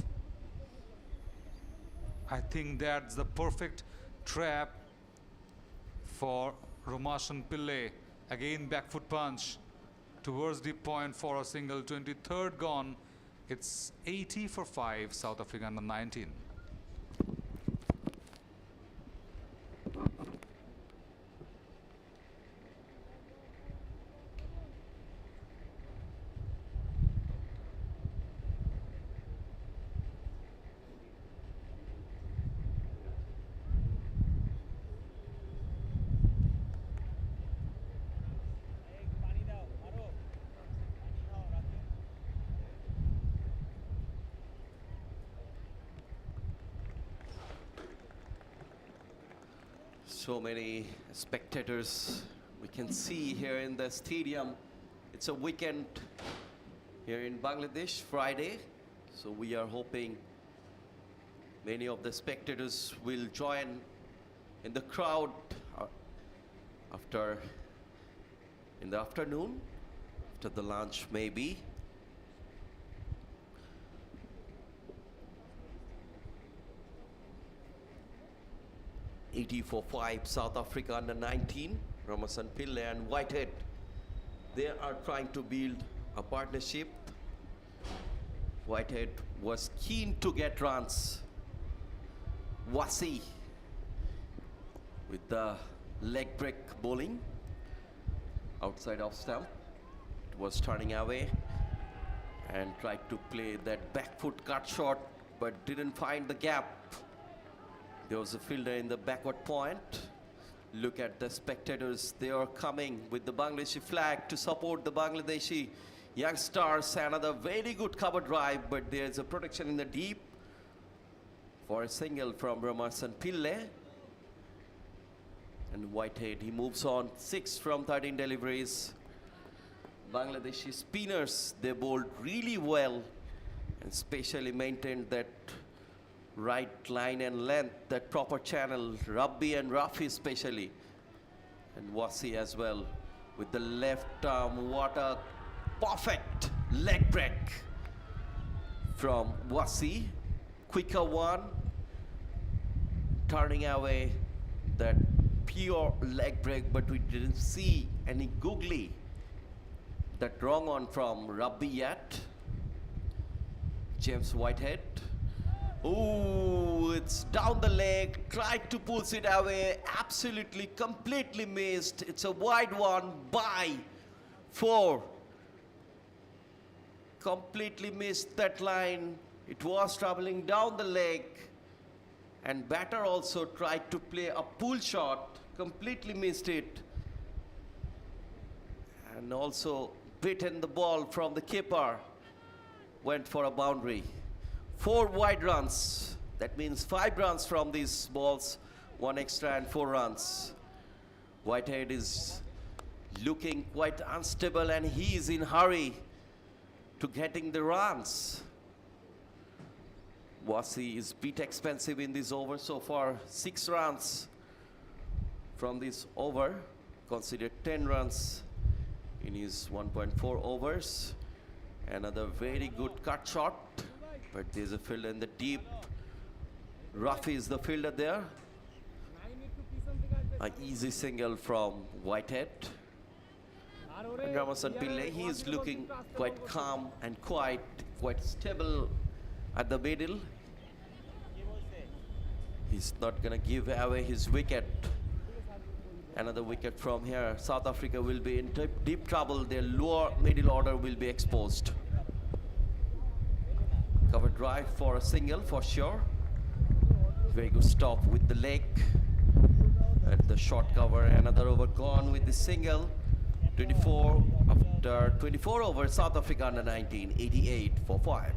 I think that's the perfect trap for Romashan Pillai. Again, back foot punch towards the point for a single. 23rd gone. It's 80 for 5, South Africa under 19. So many spectators we can see here in the stadium. It's a weekend here in Bangladesh, Friday. So we are hoping many of the spectators will join in the crowd in the afternoon, after the lunch maybe. (80-5) South Africa under 19, Ramasan Pille and Whitehead. They are trying to build a partnership. Whitehead was keen to get runs. Wasi with the leg break bowling outside off stump. It was turning away and tried to play that back foot cut shot but didn't find the gap. There was a fielder in the backward point. Look at the spectators. They are coming with the Bangladeshi flag to support the Bangladeshi youngsters. Another very good cover drive, but there is a protection in the deep for a single from Ramasan Pille. And Whitehead, he moves on. 6 from 13 deliveries. Bangladeshi spinners, they bowled really well and especially maintained that right line and length, that proper channel. Rabbi and Rafi especially. And Wasi as well with the left arm. What a perfect leg break from Wasi. Quicker one. Turning away that pure leg break, but we didn't see any googly. That wrong one from Rabbi yet. James Whitehead. Oh, it's down the leg. Tried to pull it away. Absolutely, completely missed. It's a wide one by 4. Completely missed that line. It was traveling down the leg. And batter also tried to play a pull shot. Completely missed it. And also beaten the ball from the keeper. Went for a boundary. 4 wide runs. That means 5 runs from these balls. 1 extra and 4 runs. Whitehead is looking quite unstable and he is in hurry to getting the runs. Wasi is bit expensive in this over so far. 6 runs from this over. Considered 10 runs in his 1.4 overs. Another very good cut shot. But there's a fielder in the deep. Rafi is the fielder there. An easy single from Whitehead. And Ramasan Pille, he is looking quite calm and quite stable at the middle. He's not gonna give away his wicket. Another wicket from here. South Africa will be in deep trouble. Their lower middle order will be exposed. Cover drive for a single for sure. Very good stop with the leg. At the short cover, another over gone with the single. 24 after 24 overs, South Africa under 19, 88 for 5.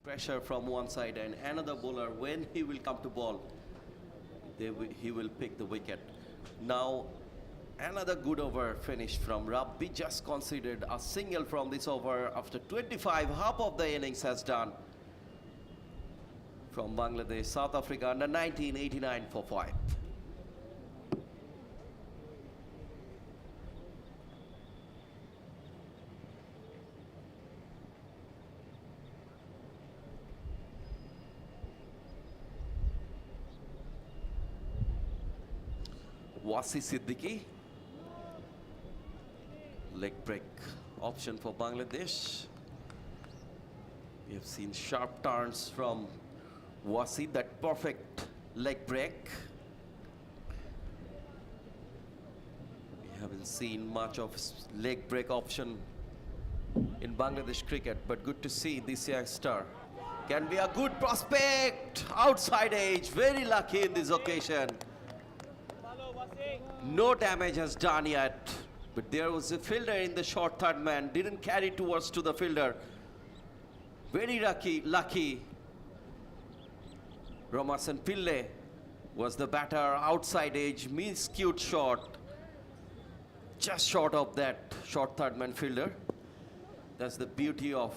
pressure from one side, and another bowler, when he will come to ball, he will pick the wicket. Now another good over finished from Rabbi, just considered a single from this over after 25. Half of the innings has done from Bangladesh. South Africa under 19, 89 for 5. Wasi Siddiqui, leg break option for Bangladesh. We have seen sharp turns from Wasi, that perfect leg break. We haven't seen much of leg break option in Bangladesh cricket, but good to see this youngster can be a good prospect. Outside edge, very lucky in this occasion. No damage has done yet, but there was a fielder in the short third man, didn't carry towards to the fielder. Very lucky. Ramasan Pillay was the batter. Outside edge, miscued shot, just short of that short third man fielder. That's the beauty of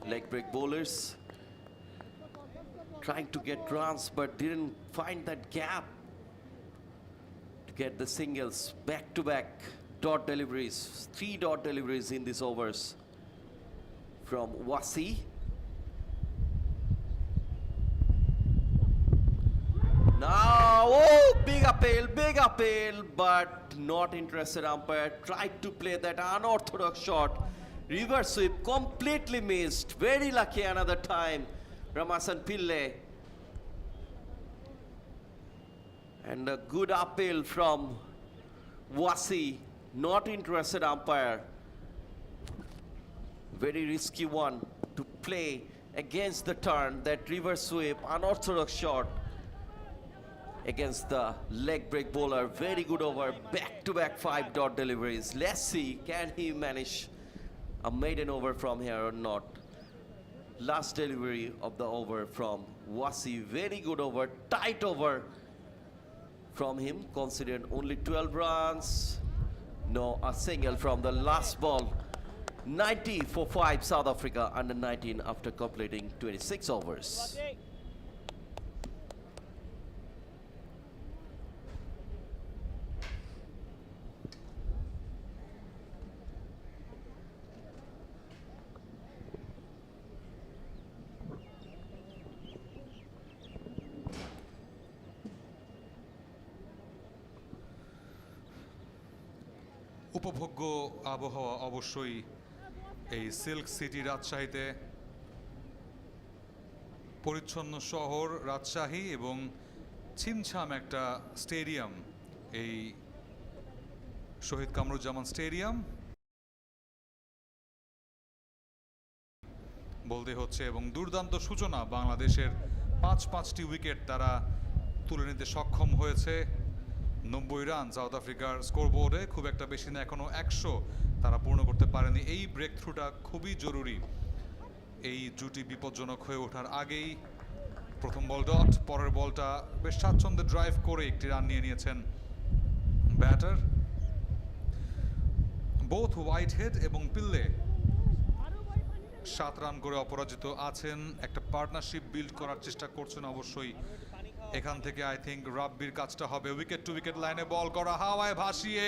leg break bowlers, trying to get runs but didn't find that gap. Get the singles, back-to-back dot deliveries, 3 dot deliveries in these overs from Wasi. Now, oh, big appeal, but not interested umpire. Tried to play that unorthodox shot. Reverse sweep, completely missed. Very lucky another time, Ramasan Pillay. And a good appeal from Wasi, not interested umpire. Very risky one to play against the turn, that reverse sweep, unorthodox shot against the leg break bowler. Very good over, back-to-back 5 dot deliveries. Let's see, can he manage a maiden over from here or not? Last delivery of the over from Wasi, very good over, tight over from him, considered only 12 runs. No, a single from the last ball. 90 for 5, South Africa under 19 after completing 26 overs. উপভোগ্য আবহাওয়া অবশ্যই এই silk city রাজশাহীতে। পরিচ্ছন্ন শহর রাজশাহী এবং ছিমছাম একটা stadium, এই শহীদ কামরুজ্জামান স্টেডিয়াম বলতে হচ্ছে। এবং দুর্দান্ত সূচনা, বাংলাদেশের 5টি উইকেট তারা তুলে নিতে সক্ষম হয়েছে। 90 রান সাউথ আফ্রিকার স্কোরবোর্ডে, খুব একটা বেশি না, এখনো 100 তারা পূর্ণ করতে পারেনি। এই ব্রেক থ্রুটা খুবই জরুরি এই জুটি বিপজ্জনক হয়ে ওঠার আগেই। প্রথম বল ডট, পরের বলটা বেশ স্বাচ্ছন্দ্যে ড্রাইভ করে একটি রান নিয়ে নিয়েছেন ব্যাটার। বোথ হোয়াইট হেড এবং পিল্লে 7 রান করে অপরাজিত আছেন। একটা পার্টনারশিপ বিল্ড করার চেষ্টা করছেন অবশ্যই। এখান থেকে আই থিঙ্ক রাব্বির কাজটা হবে উইকেট টু উইকেট লাইনে বল করা, হাওয়ায় ভাসিয়ে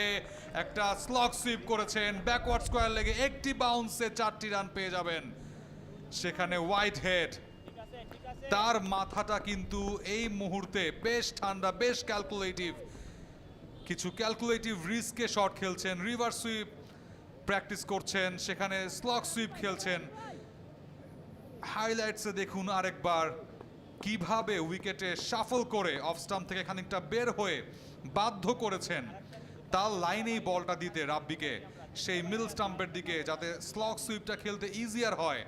একটা স্লগ সুইপ করেছেন ব্যাকওয়ার্ড স্কোয়ার লেগে, একটি বাউন্সে 4টি রান পেয়ে যাবেন। সেখানে হোয়াইট হেড, তার মাথাটা কিন্তু এই মুহূর্তে বেশ ঠান্ডা, বেশ ক্যালকুলেটিভ, কিছু ক্যালকুলেটিভ রিস্কে শট খেলছেন, রিভার্স সুইপ প্র্যাকটিস করছেন, সেখানে স্লগ সুইপ খেলছেন। হাইলাইটসে দেখুন আরেকবার কিভাবে উইকেটে শাফল করে অফ স্টাম্প থেকে খানিকটা বের হয়ে বাধ্য করেছেন তার লাইনেই বলটা দিতে রাব্বিকে, সেই মিল স্টাম্পের দিকে, যাতে স্লগ সুইপটা খেলতে ইজিয়ার হয়।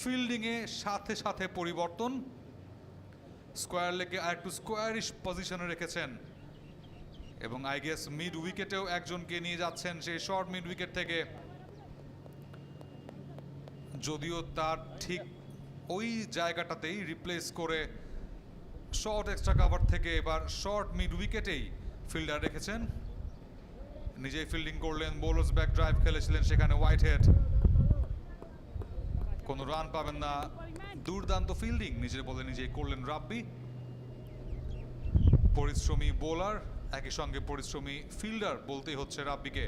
ফিল্ডিংয়ে সাথে সাথে পরিবর্তন, স্কোয়ার লেগে আরেকটু স্কোয়ারিশ পজিশনে রেখেছেন এবং আই গেস মিড উইকেটেও একজনকে নিয়ে যাচ্ছেন সেই শর্ট মিড উইকেট থেকে, যদিও তার ঠিক ওই জায়গাটাতেই রিপ্লেস করে শর্ট এক্সট্রা কাভার থেকে এবার শর্ট মিড উইকেটেই ফিল্ডার রেখেছেন, নিজেই ফিল্ডিং করলেন, বোলার্স ব্যাক ড্রাইভ খেলেছিলেন সেখানে হোয়াইট হেড, কোনো রান পাবেন না, দুর্দান্ত ফিল্ডিং নিজের বলে নিজেই করলেন রাব্বি। পরিশ্রমী বোলার একই সঙ্গে পরিশ্রমী ফিল্ডার বলতেই হচ্ছে রাব্বিকে।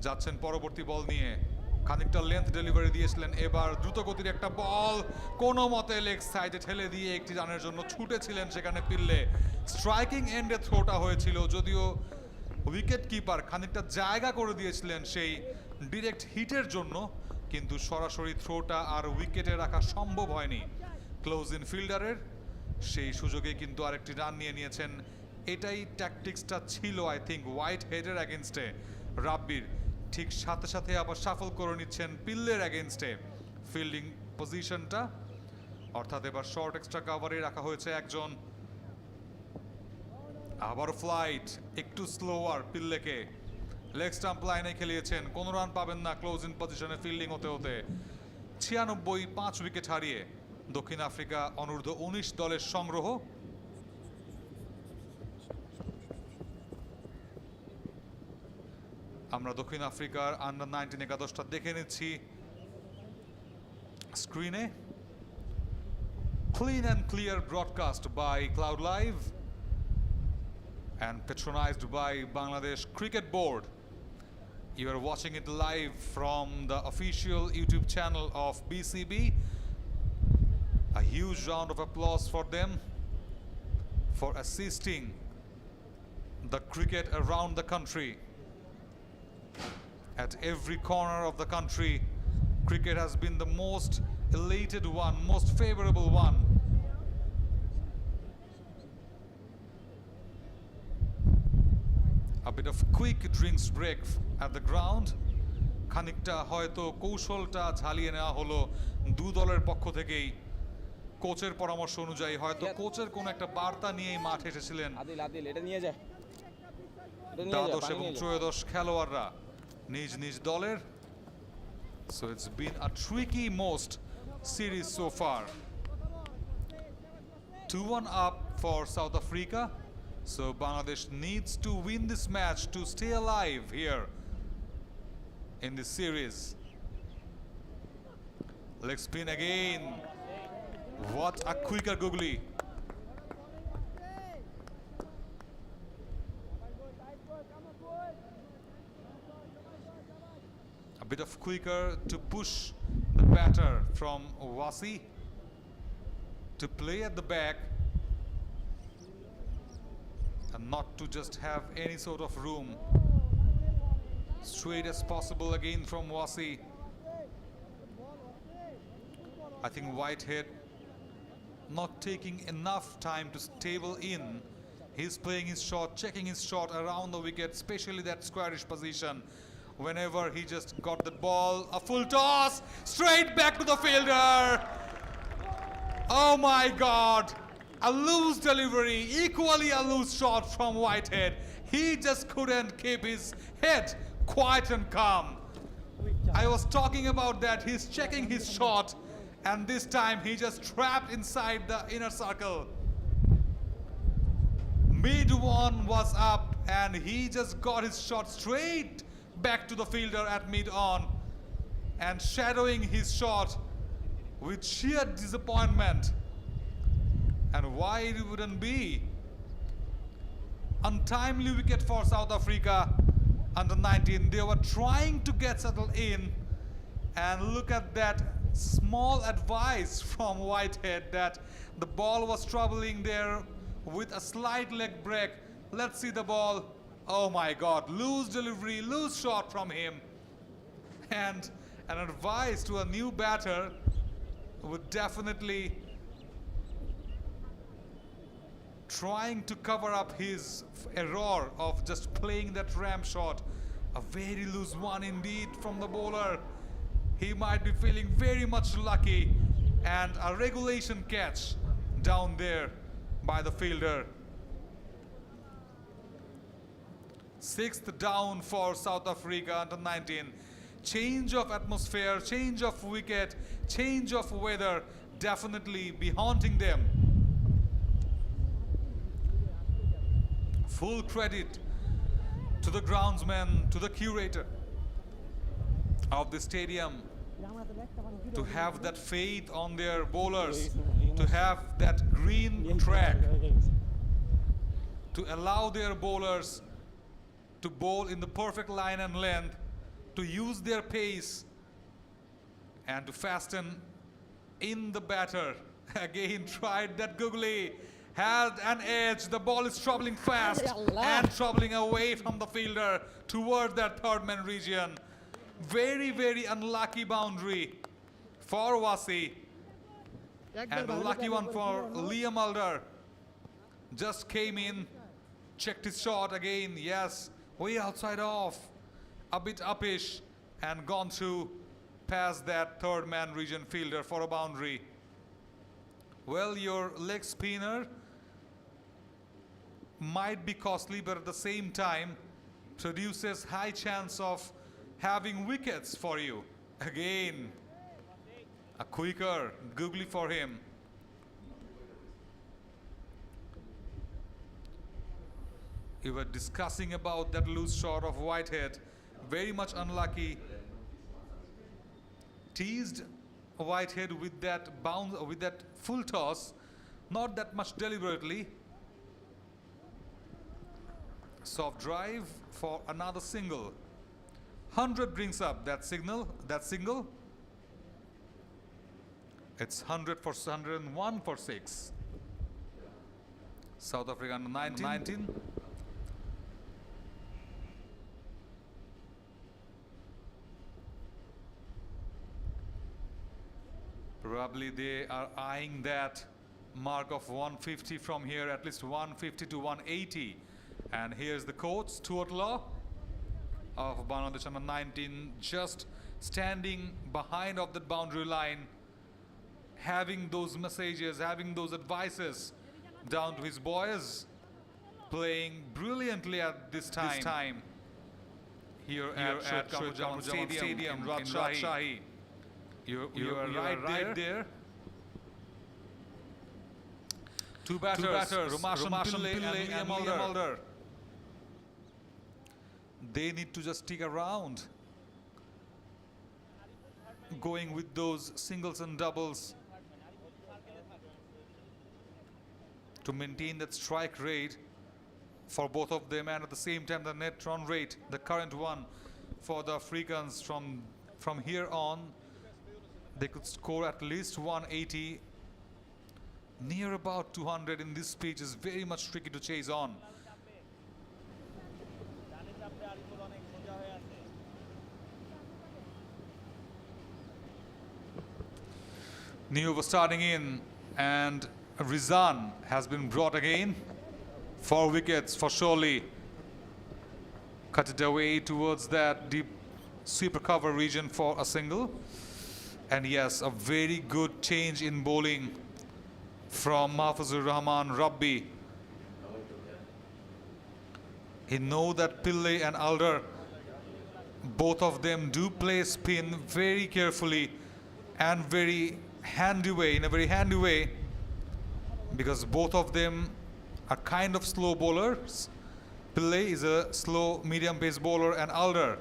যাচ্ছেন পরবর্তী বল নিয়ে, খানিকটা লেন্থ ডেলিভারি দিয়েছিলেন, এবার দ্রুতগতির একটা বল কোনো মতে লেগ সাইডে ঠেলে দিয়ে একটি রানের জন্য ছুটেছিলেন সেখানে পিল্লে। স্ট্রাইকিং এন্ডে থ্রোটা হয়েছিল, যদিও উইকেট কিপার খানিকটা জায়গা করে দিয়েছিলেন সেই ডিরেক্ট হিটের জন্য, কিন্তু সরাসরি থ্রোটা আর উইকেটে রাখা সম্ভব হয়নি ক্লোজ ইন ফিল্ডারের। সেই সুযোগে কিন্তু আরেকটি রান নিয়ে নিয়েছেন। এটাই ট্যাকটিক্সটা ছিল আই থিঙ্ক হোয়াইট হেডের অ্যাগেনস্টে রাব্বির, ঠিক সাথে সাথে আবার সাফল করে নিচ্ছেন পিল্লের অ্যাগেনস্টে ফিল্ডিং পজিশনটা, অর্থাৎ এবার শর্ট এক্সট্রা কাভারে রাখা হয়েছে একজন। আবার ফ্লাইট একটু স্লোয়ার পিল্লেকে, লেগ স্টাম্প লাইনে খেলিয়েছেন, কোনো রান পাবেন না ক্লোজ ইন পজিশনে ফিল্ডিং হতে হতে। 96 5 উইকেট হারিয়ে দক্ষিণ আফ্রিকা অনূর্ধ্ব 19 দলের সংগ্রহ। আমরা দক্ষিণ আফ্রিকার আন্ডার 19 একাদশটা দেখে নিচ্ছি স্ক্রিনে। Clean and clear broadcast by Cloud Live and patronized by Bangladesh Cricket Board. You are watching it live from the official YouTube channel of BCB. A huge round of applause for them for assisting the cricket around the country. At every corner of the country, cricket has been the most elated one, most favorable one. A bit of quick drinks break at the ground. খানিকটা হয়তো কৌশলটা ঝালিয়ে নেওয়া হলো দু দলের পক্ষ থেকেই, কোচের পরামর্শ অনুযায়ী হয়তো কোচের কোনো একটা বার্তা নিয়েই মাঠে এসেছিলেন দ্বাদশ এবং ত্রয়োদশ খেলোয়াড়রা নিজ নিজ দলের। So it's been a tricky most series so far. 2-1 up for South Africa. So Bangladesh needs to win this match to stay alive here in this series. Leg spin again. What a quicker googly. A bit of quicker to push the batter from Wasi to play at the back and not to just have any sort of room. Straight as possible again from Wasi. I think Whitehead not taking enough time to stable in. He's playing his shot, checking his shot around the wicket, especially that squarish position. Whenever he just got the ball, a full toss, straight back to the fielder. Oh my God, a loose delivery, equally a loose shot from Whitehead. He just couldn't keep his head quiet and calm. I was talking about that, he's checking his shot, and this time he just trapped inside the inner circle. Mid one was up and he just got his shot straight back to the fielder at mid on, and shadowing his shot with sheer disappointment. And why it wouldn't be? Untimely wicket for South Africa under 19. They were trying to get settled in, and look at that small advice from Whitehead that the ball was troubling there with a slight leg break. Let's see the ball. Oh my God, loose delivery, loose shot from him. And an advice to a new batter would definitely trying to cover up his error of just playing that ram shot. A very loose one indeed from the bowler. He might be feeling very much lucky, and a regulation catch down there by the fielder. 6th down for South Africa under 19. Change of atmosphere, change of wicket, change of weather. definitely be haunting them. Full credit to the groundsman, to the curator of the stadium, to have that faith on their bowlers, to have that green track, to allow their bowlers to bowl in the perfect line and length, to use their pace and to fasten in the batter. Again tried that googly, had an edge, the ball is traveling fast and traveling away from the fielder towards that third man region. Very, very unlucky boundary for Wasi, and a lucky one for Liam Alder. Just came in, checked his shot again, yes, way outside off, a bit uppish, and gone through past that third man region fielder for a boundary. Well, your leg spinner might be costly, but at the same time produces high chance of having wickets for you. Again, a quicker googly for him. We were discussing about that loose shot of Whitehead, very much unlucky. Teased Whitehead with that bounce, with that full toss, not that much deliberately. Soft drive for another single. 100 brings up that single. It's 100 for 101 for 6. South Africa under 19. Probably they are eyeing that mark of 150 from here, at least 150 to 180. And here's the coach, Stuart Law of Bangladesh under 19, just standing behind of that boundary line, having those messages, having those advices down to his boys, playing brilliantly at this time. Here at Sher-e Stadium in Rajshahi. You are right there. Two batters, Romashan Pillay and Liam Alder. They need to just stick around, going with those singles and doubles to maintain that strike rate for both of them, and at the same time the net run rate, the current one for the Africans. From here on, they could score at least 180. Near about 200 in this pitch is very much tricky to chase on. New over starting in, and Rizan has been brought again. 4 wickets for surely. Cut it away towards that deep sweeper cover region for a single. And yes, a very good change in bowling from Mahfuzur Rahman Rabbi. He knows that Pillay and Alder, both of them do play spin very carefully and very handy way, in a very handy way, because both of them are kind of slow bowlers. Pillay is a slow medium pace bowler and Alder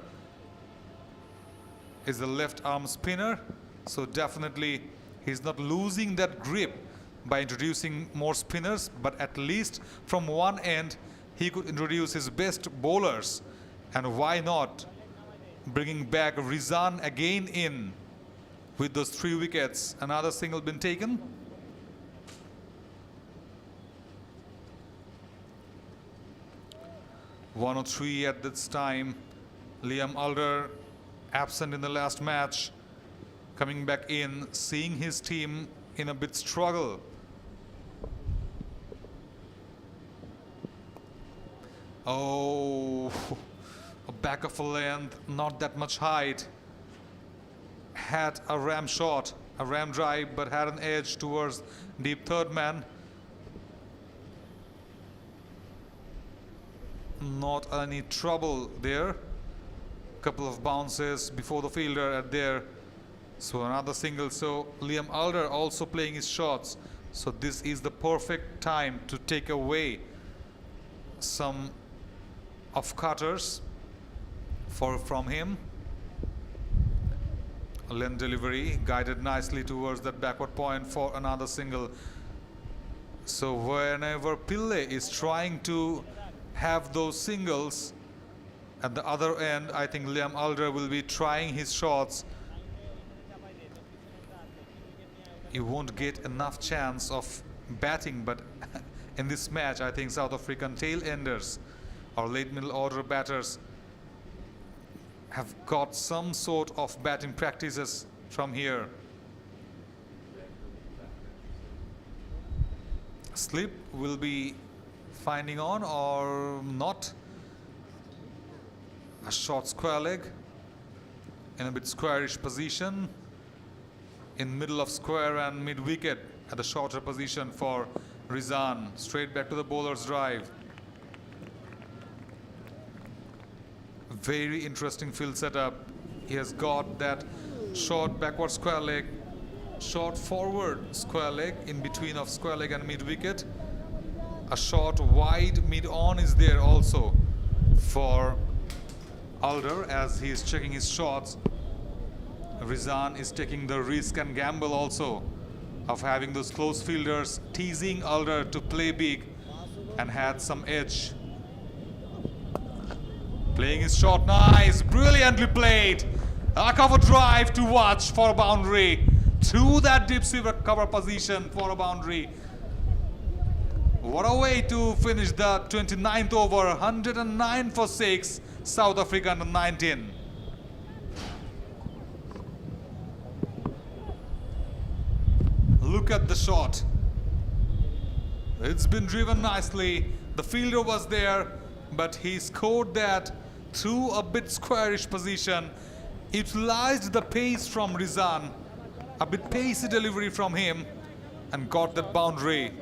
is a left arm spinner. So definitely he's not losing that grip by introducing more spinners, but at least from one end he could introduce his best bowlers. And why not bringing back Rizan again in with those 3 wickets. Another single been taken. (103) at this time. Liam Alder absent in the last match, coming back in, seeing his team in a bit struggle. Oh, a back of a length, not that much height. Had a ram shot, a ram drive, but had an edge towards deep third man. Not any trouble there. Couple of bounces before the fielder at there. So another single. So Liam Alder also playing his shots. So this is the perfect time to take away some of cutters from him. A lane delivery guided nicely towards that backward point for another single. So whenever Pillay is trying to have those singles, at the other end, I think Liam Alder will be trying his shots. You won't get enough chance of batting, but in this match, I think South African tail enders or late middle order batters have got some sort of batting practices from here. Slip will be finding on or not. A short square leg in a bit squarish position in middle of square and mid wicket at the shorter position for Rizan. Straight back to the bowler's drive. Very interesting field setup. He has got that short backward square leg, short forward square leg in between of square leg and mid wicket. A short wide mid on is there also for Alder as he is checking his shots. Rizan is taking the risk and gamble also of having those close fielders teasing Alder to play big and had some edge. Playing his shot, nice, brilliantly played. A cover drive to watch for a boundary. To that deep silver cover position for a boundary. What a way to finish the 29th over, 109 for 6, South Africa under 19. Look at the shot. It's been driven nicely. The fielder was there, but he scored that through a bit squarish position. Utilized the pace from Rizan, a bit pacey delivery from him, and got that boundary.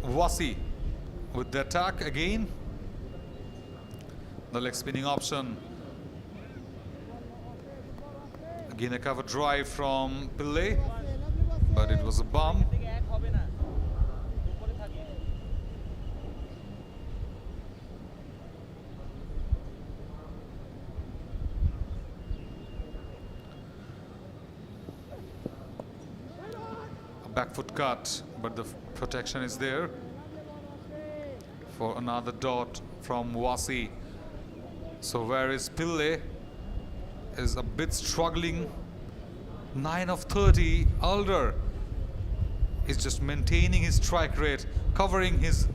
Wasi with the attack again. The leg spinning option. Again a cover drive from Pillay, but it was a bump. A back foot cut, but the protection is there for another dot from Wasi. So where is Pillay? Is a bit struggling. 9 of 30. Alder is just maintaining his strike rate, covering his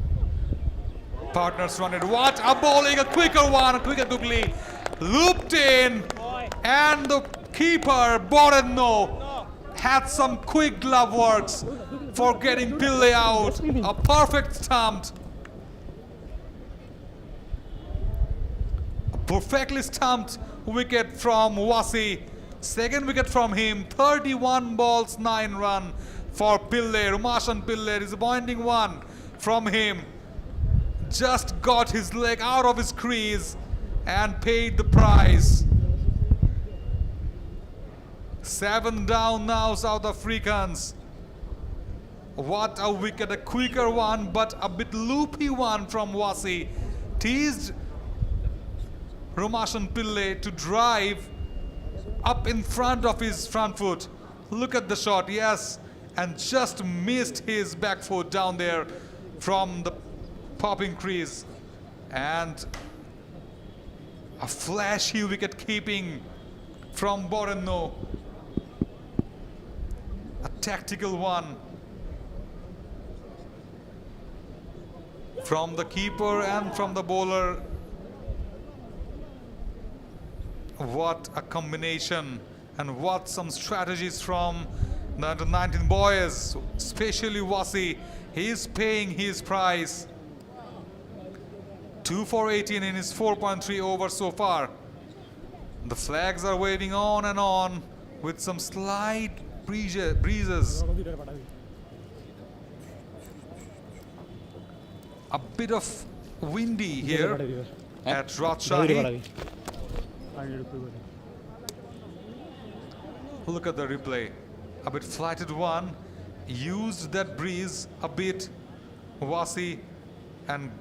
partner's run rate. What a bowling, a quicker one, a quicker Dugli. Looped in, and the keeper, Borenno, had some quick glove works for getting Pillay out. A perfect stumped. A perfectly stumped wicket from Wasi. Second wicket from him. 31 balls, 9 run for Pillay. Rumashan Pillay, disappointing one from him. Just got his leg out of his crease and paid the price. 7 down now, South Africans. What a wicket, a quicker one, but a bit loopy one from Wasi. Teased Rumashan Pillay to drive up in front of his front foot. Look at the shot, yes, and just missed his back foot down there from the popping crease. And a flashy wicket keeping from Borenno. A tactical one from the keeper and from the bowler. What a combination, and what some strategies from the under-19 boys, especially Wasi. He is paying his price. 2 for 18 in his 4.3 overs so far. The flags are waving on and on with some slight breezes. A bit of windy here at Rajshahi. Look at the replay. A bit flighted one. Used that breeze a bit, Wasi, and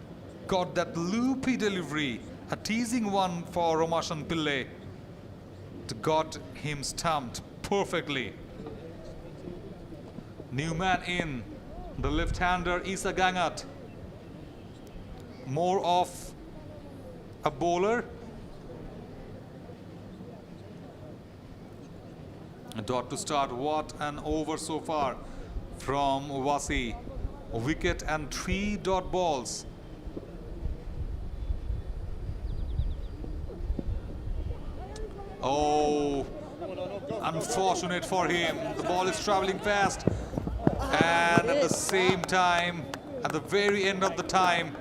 got that loopy delivery. A teasing one for Romashan Pillai. Got him stumped perfectly. New man in, the left-hander Isa Gangat. More of a bowler. A dot to start. What an over so far from Wasi. A wicket and 3 dot balls. Oh, unfortunate for him. The ball is traveling fast. And at the same time, at the very end of the time,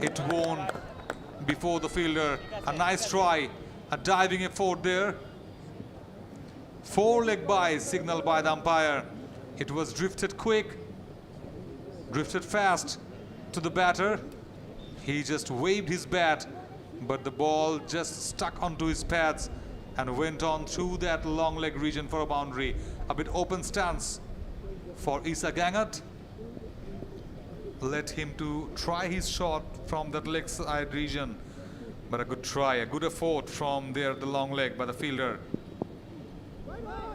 it won before the fielder. A nice try, a diving effort there. 4-leg by signaled by the umpire. It was drifted quick, drifted fast to the batter. He just waved his bat, but the ball just stuck onto his pads and went on through that long leg region for a boundary. A bit open stance for Isa Gangat. Let him to try his shot from that leg side region. But a good try, a good effort from there, the long leg by the fielder.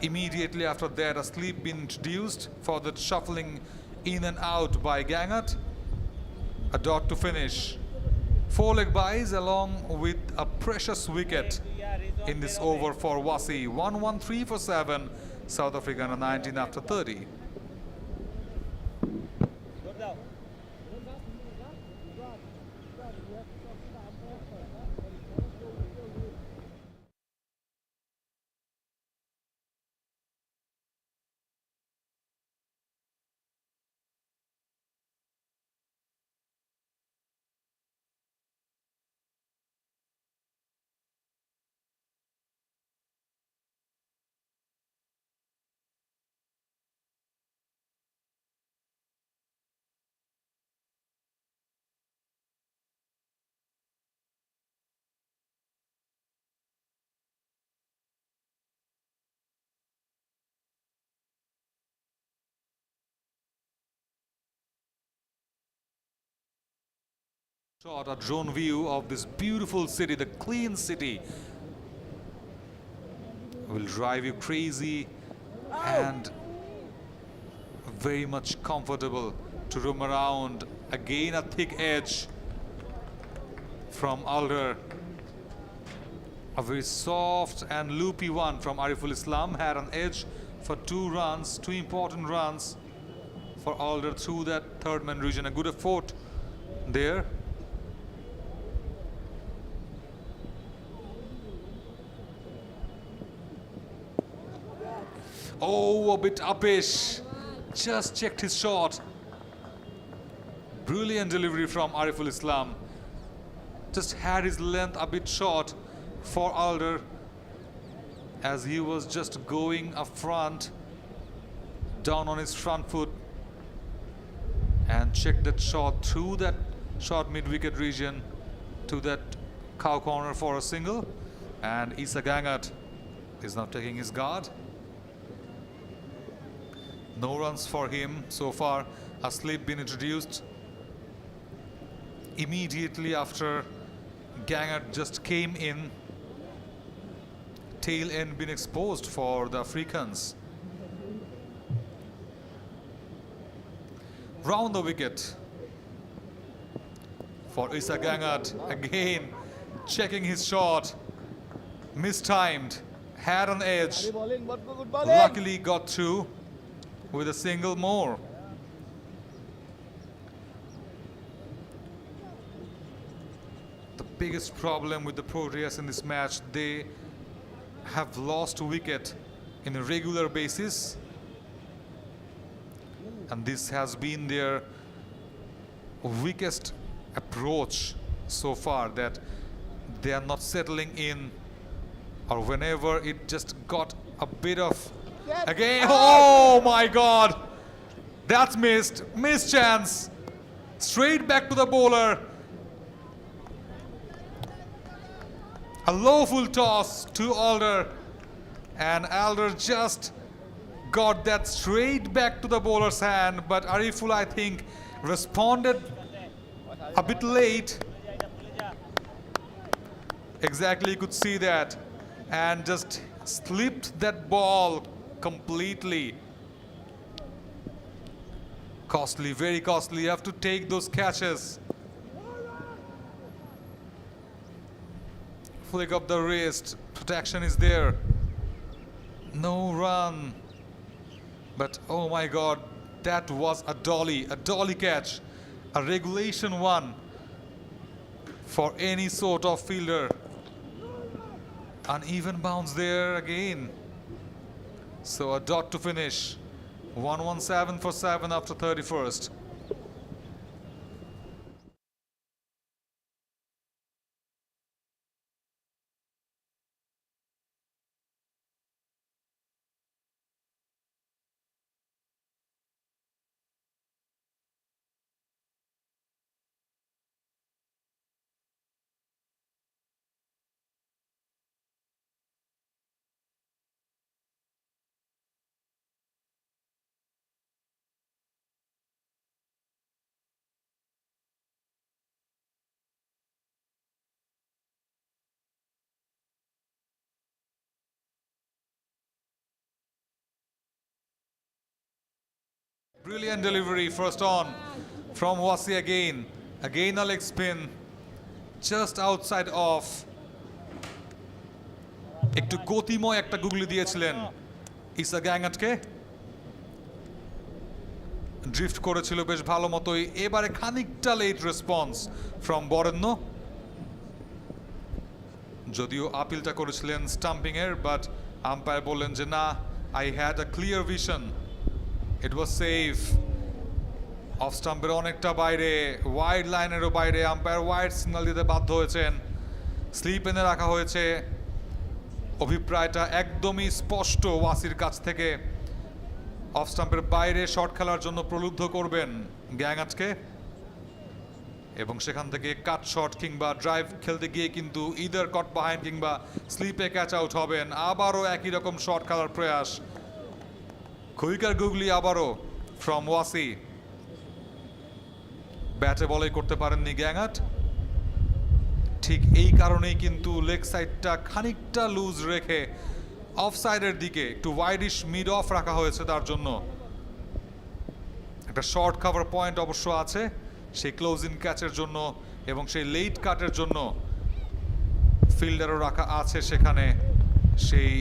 Immediately after that, a slip been introduced for the shuffling in and out by Gangat. A dot to finish. 4-leg buys along with a precious wicket in this over for Wasi. 1-1-3 for 7. South Africa under 19 after 30. Shot, a drone view of this beautiful city, the clean city. Will drive you crazy and very much comfortable to roam around. Again a thick edge from Alder. A very soft and loopy one from Ariful Islam. Had an edge for 2 runs, 2 important runs for Alder through that third man region. A good effort there. Oh, a bit uppish. Just checked his shot. Brilliant delivery from Ariful Islam. Just had his length a bit short for Alder as he was just going up front, down on his front foot, and checked that shot through that short mid-wicket region to that cow corner for a single. And Isa Gangat is now taking his guard. No runs for him so far. A slip been introduced immediately after Gangat just came in. Tail end been exposed for the Africans. Round the wicket for Isa Gangat. Again checking his shot. Mistimed. Had an edge. Luckily got through with a single more. The biggest problem with the Proteas in this match, they have lost wicket in a regular basis, and this has been their weakest approach so far, that they are not settling in or whenever it just got a bit of again. Oh my God, that's missed chance. Straight back to the bowler. A low full toss to Alder, and Alder just got that straight back to the bowler's hand, but Ariful, I think, responded a bit late. Exactly, you could see that, and just slipped that ball completely. Costly, very costly. You have to take those catches. Flick up the wrist, protection is there. No run. But oh my God, that was a dolly catch, a regulation one for any sort of fielder. Uneven bounce there again. So a dot to finish. 117 for 7 after 31st. Brilliant delivery, first on from Wasi again. Again a leg spin, just outside off. একটু গতিময় একটা গুগলি দিয়েছিলেন ইসা গ্যাঙ্গাটকে। Drift করেছিল বেশ ভালো মতোই। এবারে খানিকটা late response from বরেণ্য। যদিও আপিলটা করেছিলেন স্টাম্পিং এর, বাট আম্পায়ার বললেন যে না, I had a clear vision, it was safe. Off স্টাম্পের অনেকটা বাইরে, ওয়াইড লাইনেরও বাইরে, আম্পায়ার ওয়াইড সিগন্যাল দিতে বাধ্য হয়েছেন। স্লিপ এনে রাখা হয়েছে। অভিপ্রায়টা একদমই স্পষ্ট ওয়াসির কাছ থেকে, অফ স্টাম্পের বাইরে শট খেলার জন্য প্রলুব্ধ করবেন গ্যাঙ্গাটকে, এবং সেখান থেকে কাট শট কিংবা ড্রাইভ খেলতে গিয়ে কিন্তু ইদার কট বাহাইন্ড কিংবা স্লিপে ক্যাচ আউট হবেন। আবারও একই রকম শট খেলার প্রয়াস, কুইকার গুগলি আবারও ফ্রম ওয়াসি। ব্যাটে বলেই করতে পারেননি গ্যাঙ্গাট। ঠিক এই কারণেই কিন্তু লেগ সাইডটা খানিকটা লুজ রেখে অফ সাইডের দিকে একটু ওয়াইডিশ মিড অফ রাখা হয়েছে তার জন্য। একটা শর্ট কভার পয়েন্ট অবশ্য আছে সেই ক্লোজ ইন ক্যাচের জন্য, এবং সেই লেট কাটের জন্য ফিল্ডারও রাখা আছে সেখানে সেই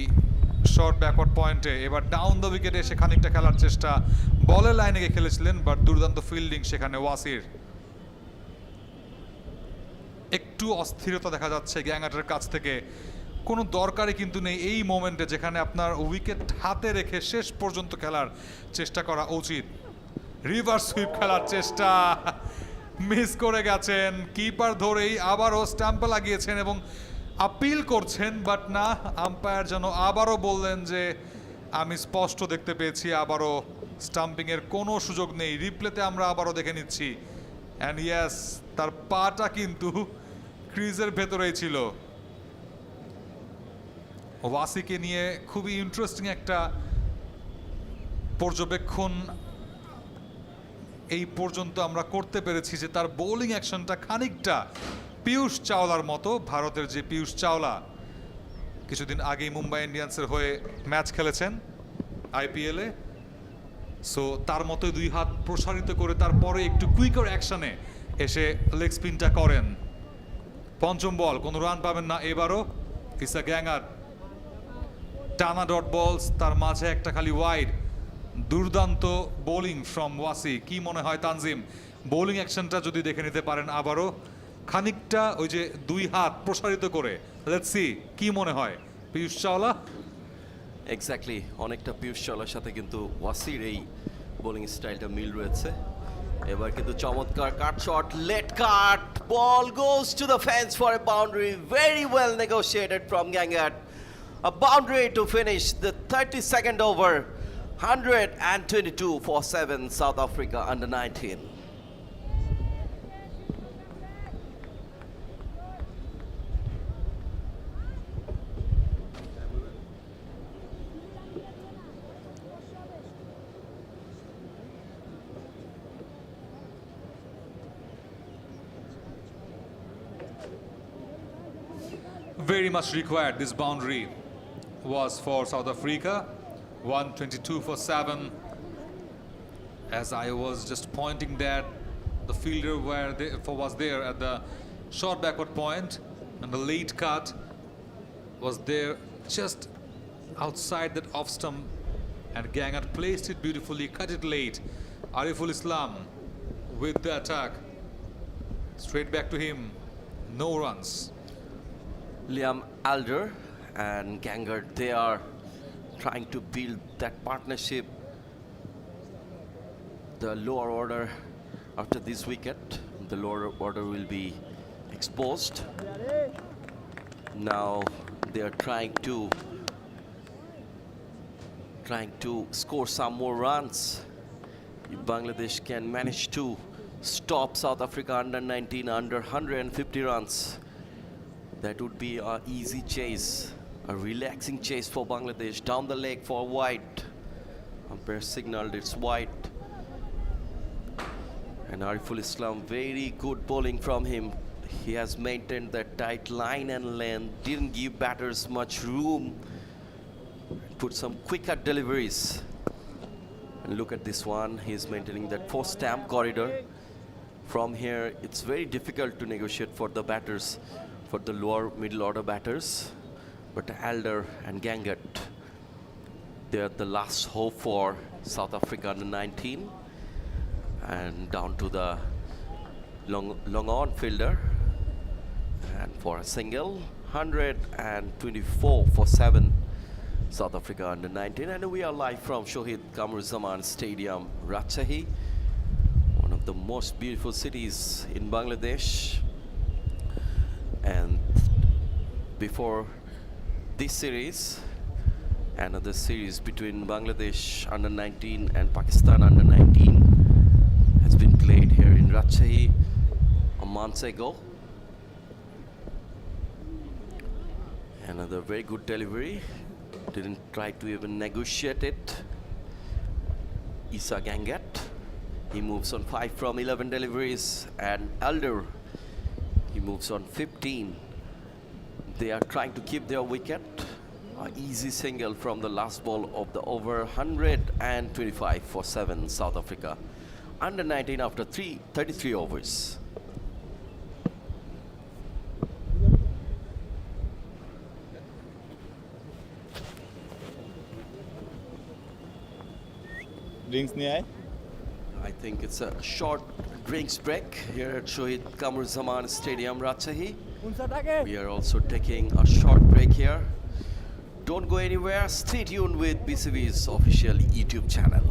শর্ট ব্যাকওয়ার্ড পয়েন্টে। এবার ডাউন দ্য উইকেটে এসে খানিকটা খেলার চেষ্টা, বলের লাইনে গিয়ে খেলেছিলেন, বাট দুর্দান্ত ফিল্ডিং সেখানে ওয়াসির। একটু অস্থিরতা দেখা যাচ্ছে গ্যাঙ্গাটের কাছ থেকে, কোনো দরকারই কিন্তু নেই এই মোমেন্টে, যেখানে আপনার উইকেট হাতে রেখে শেষ পর্যন্ত খেলার চেষ্টা করা উচিত। রিভার্স সুইপ খেলার চেষ্টা, মিস করে গেছেন। কিপার ধরেই আবারও স্টাম্পে লাগিয়েছেন এবং আপিল করছেন, বাট না, আম্পায়ার যেন আবারও বললেন যে আমি স্পষ্ট দেখতে পেয়েছি, আবারও স্টাম্পিংয়ের কোনো সুযোগ নেই। রিপ্লেতে আমরা আবারও দেখে নিচ্ছি, অ্যান্ড ইয়েস, তার পাটা কিন্তু ক্রিজের ভেতরেই ছিল। ওয়াসিকে নিয়ে খুবই ইন্টারেস্টিং একটা পর্যবেক্ষণ এই পর্যন্ত আমরা করতে পেরেছি, যে তার বোলিং অ্যাকশনটা খানিকটা পীয়ূষ চাওলার মতো। ভারতের যে পীয়ূষ চাওলা কিছুদিন আগেই মুম্বাই ইন্ডিয়ান্সের হয়ে ম্যাচ খেলেছেন আইপিএলে, সো তার মতোই দুই হাত প্রসারিত করে তারপরে একটু কুইকার অ্যাকশনে এসে লেগ স্পিনটা করেন। পঞ্চম বল, কোনো রান পাবেন না এবারও। ইসা গ্যাঙ্গাট, টানা ডট বলস, তার মাঝে একটা খালি ওয়াইড। দুর্দান্ত বোলিং ফ্রম ওয়াসি। কি মনে হয় তানজিম, বোলিং অ্যাকশনটা যদি দেখে নিতে পারেন আবারও খানিকটা ওই যে দুই হাত প্রসারিত করে, লেটস সি কি মনে হয় পীয়ূষ চাওলা। এক্স্যাক্টলি, অনেকটা পীয়ূষ চাওলার সাথে কিন্তু ওয়াসির এই বোলিং স্টাইলটা মিল রয়েছে। এবার কিন্তু চমৎকার cut shot, late cut, ball goes to the fence for a boundary, very well negotiated from Gangat. A boundary to finish the 32nd over. 122 for 7 South Africa under 19. Very much required. This boundary was for South Africa. 122 for 7. As I was just pointing that the fielder was there at the short backward point, and the late cut was there just outside that off stump, and Gang had placed it beautifully, cut it late. Ariful Islam with the attack. Straight back to him. No runs. Liam Alder and Gangard, they are trying to build that partnership. The lower order after this wicket, the lower order will be exposed. Now they are trying to score some more runs. If Bangladesh can manage to stop South Africa under 19 under 150 runs, that would be an easy chase, a relaxing chase for Bangladesh. Down the leg for wide. Umpire signaled it's wide. And Ariful Islam, very good bowling from him. He has maintained that tight line and length, didn't give batters much room, put some quicker deliveries. And look at this one, he's maintaining that 4-stamp corridor. From here, it's very difficult to negotiate for the batters, for the lower middle order batters. But Alder and Gangard, they're the last hope for South Africa under 19. And down to the long on fielder. And for a single, 124 for 7 South Africa under 19. And we are live from Shohid Kamruzaman Stadium, Rajshahi, one of the most beautiful cities in Bangladesh. And before this series, another series between Bangladesh under 19 and Pakistan under 19 has been played here in Rajshahi a month ago. Another very good delivery. Didn't try to even negotiate it. Isa Gangat, he moves on 5 from 11 deliveries, and Alder, he moves on 15. They are trying to keep their wicket. An easy single from the last ball of the over. 125 for 7 South Africa under 19 after 33 overs. Drinks नहीं आए? I think it's a short drinks break here at Shohid Kamruzaman Stadium, Rajshahi. We are also taking a short break here. Don't go anywhere. Stay tuned with BCB's official YouTube channel.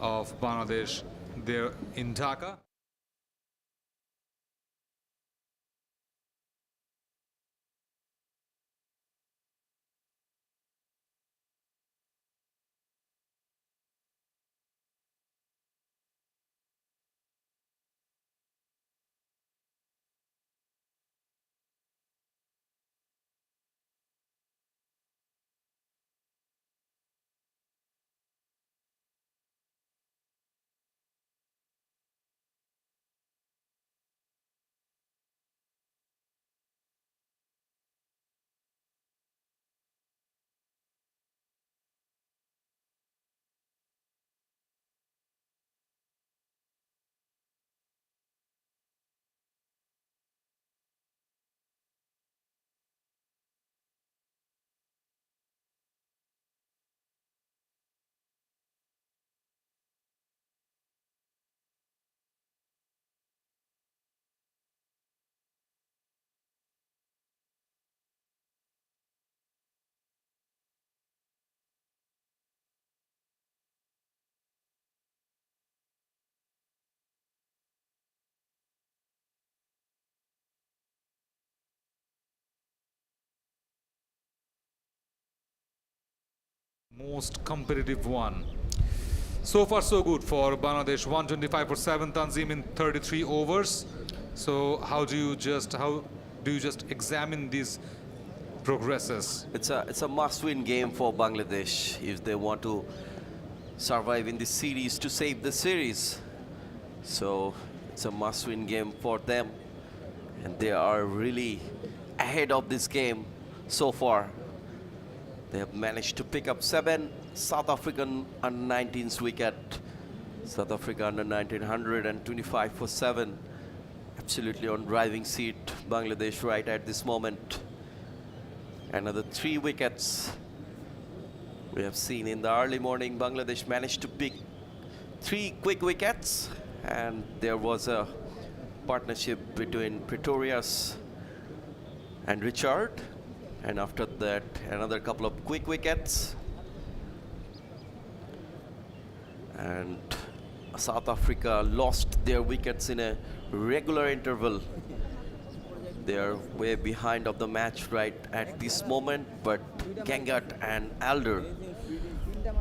Of Bangladesh there in Dhaka. Most competitive one. So far so good for Bangladesh. 125 for 7 Tanzim in 33 overs. So how do you just examine these progresses? It's a must-win game for Bangladesh if they want to survive in this series, to save the series. So it's a must-win game for them, and they are really ahead of this game so far. They have managed to pick up 7 South African under-19s wicket. South Africa under-19 125 for 7. Absolutely on driving seat, Bangladesh right at this moment. Another 3 wickets. We have seen in the early morning, Bangladesh managed to pick 3 quick wickets, and there was a partnership between Pretorius and Richard. And after that, another couple of quick wickets. And South Africa lost their wickets in a regular interval. They are way behind of the match right at this moment, but Gangat and Alder,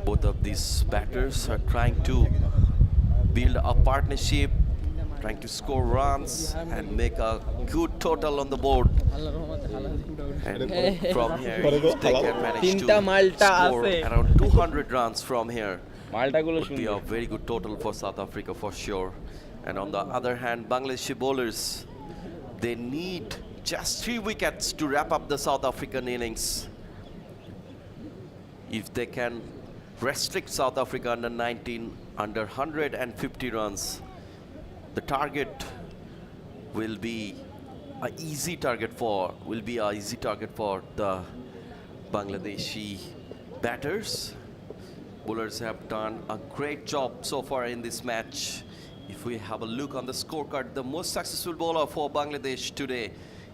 both of these batters are trying to build a partnership, trying to score runs and make a good total on the board. And from here, if they can manage to score around 200 runs from here, would be a very good total for South Africa for sure. And on the other hand, Bangladeshi bowlers, they need just 3 wickets to wrap up the South African innings. If they can restrict South Africa under 19 under 150 runs, the target will be an easy target for the Bangladeshi batters. Bowlers have done a great job so far in this match. If we have a look on the scorecard, the most successful bowler for Bangladesh today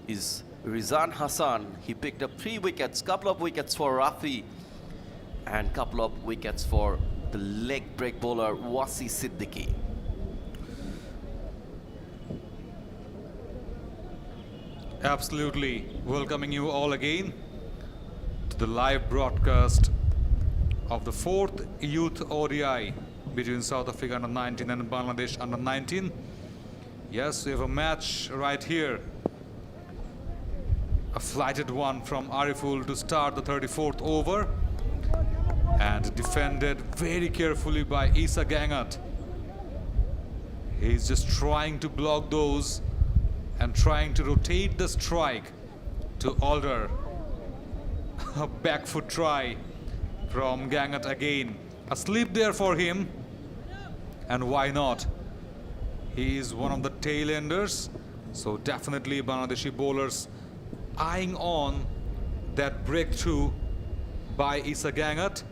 is Rizan Hassan. He picked up 3 wickets, couple of wickets for Rafi, and couple of wickets for the leg break bowler Wasi Siddiqui. Absolutely. Welcoming you all again to the live broadcast of the 4th Youth ODI between South Africa under 19 and Bangladesh under 19. Yes, we have a match right here. A flighted one from Ariful to start the 34th over, and defended very carefully by Isa Gangat. He's just trying to block those and trying to rotate the strike to alter. A back foot try from Gangat again. A slip there for him, and why not? He is one of the tail enders, so definitely Bangladeshi bowlers eyeing on that breakthrough by Isa Gangat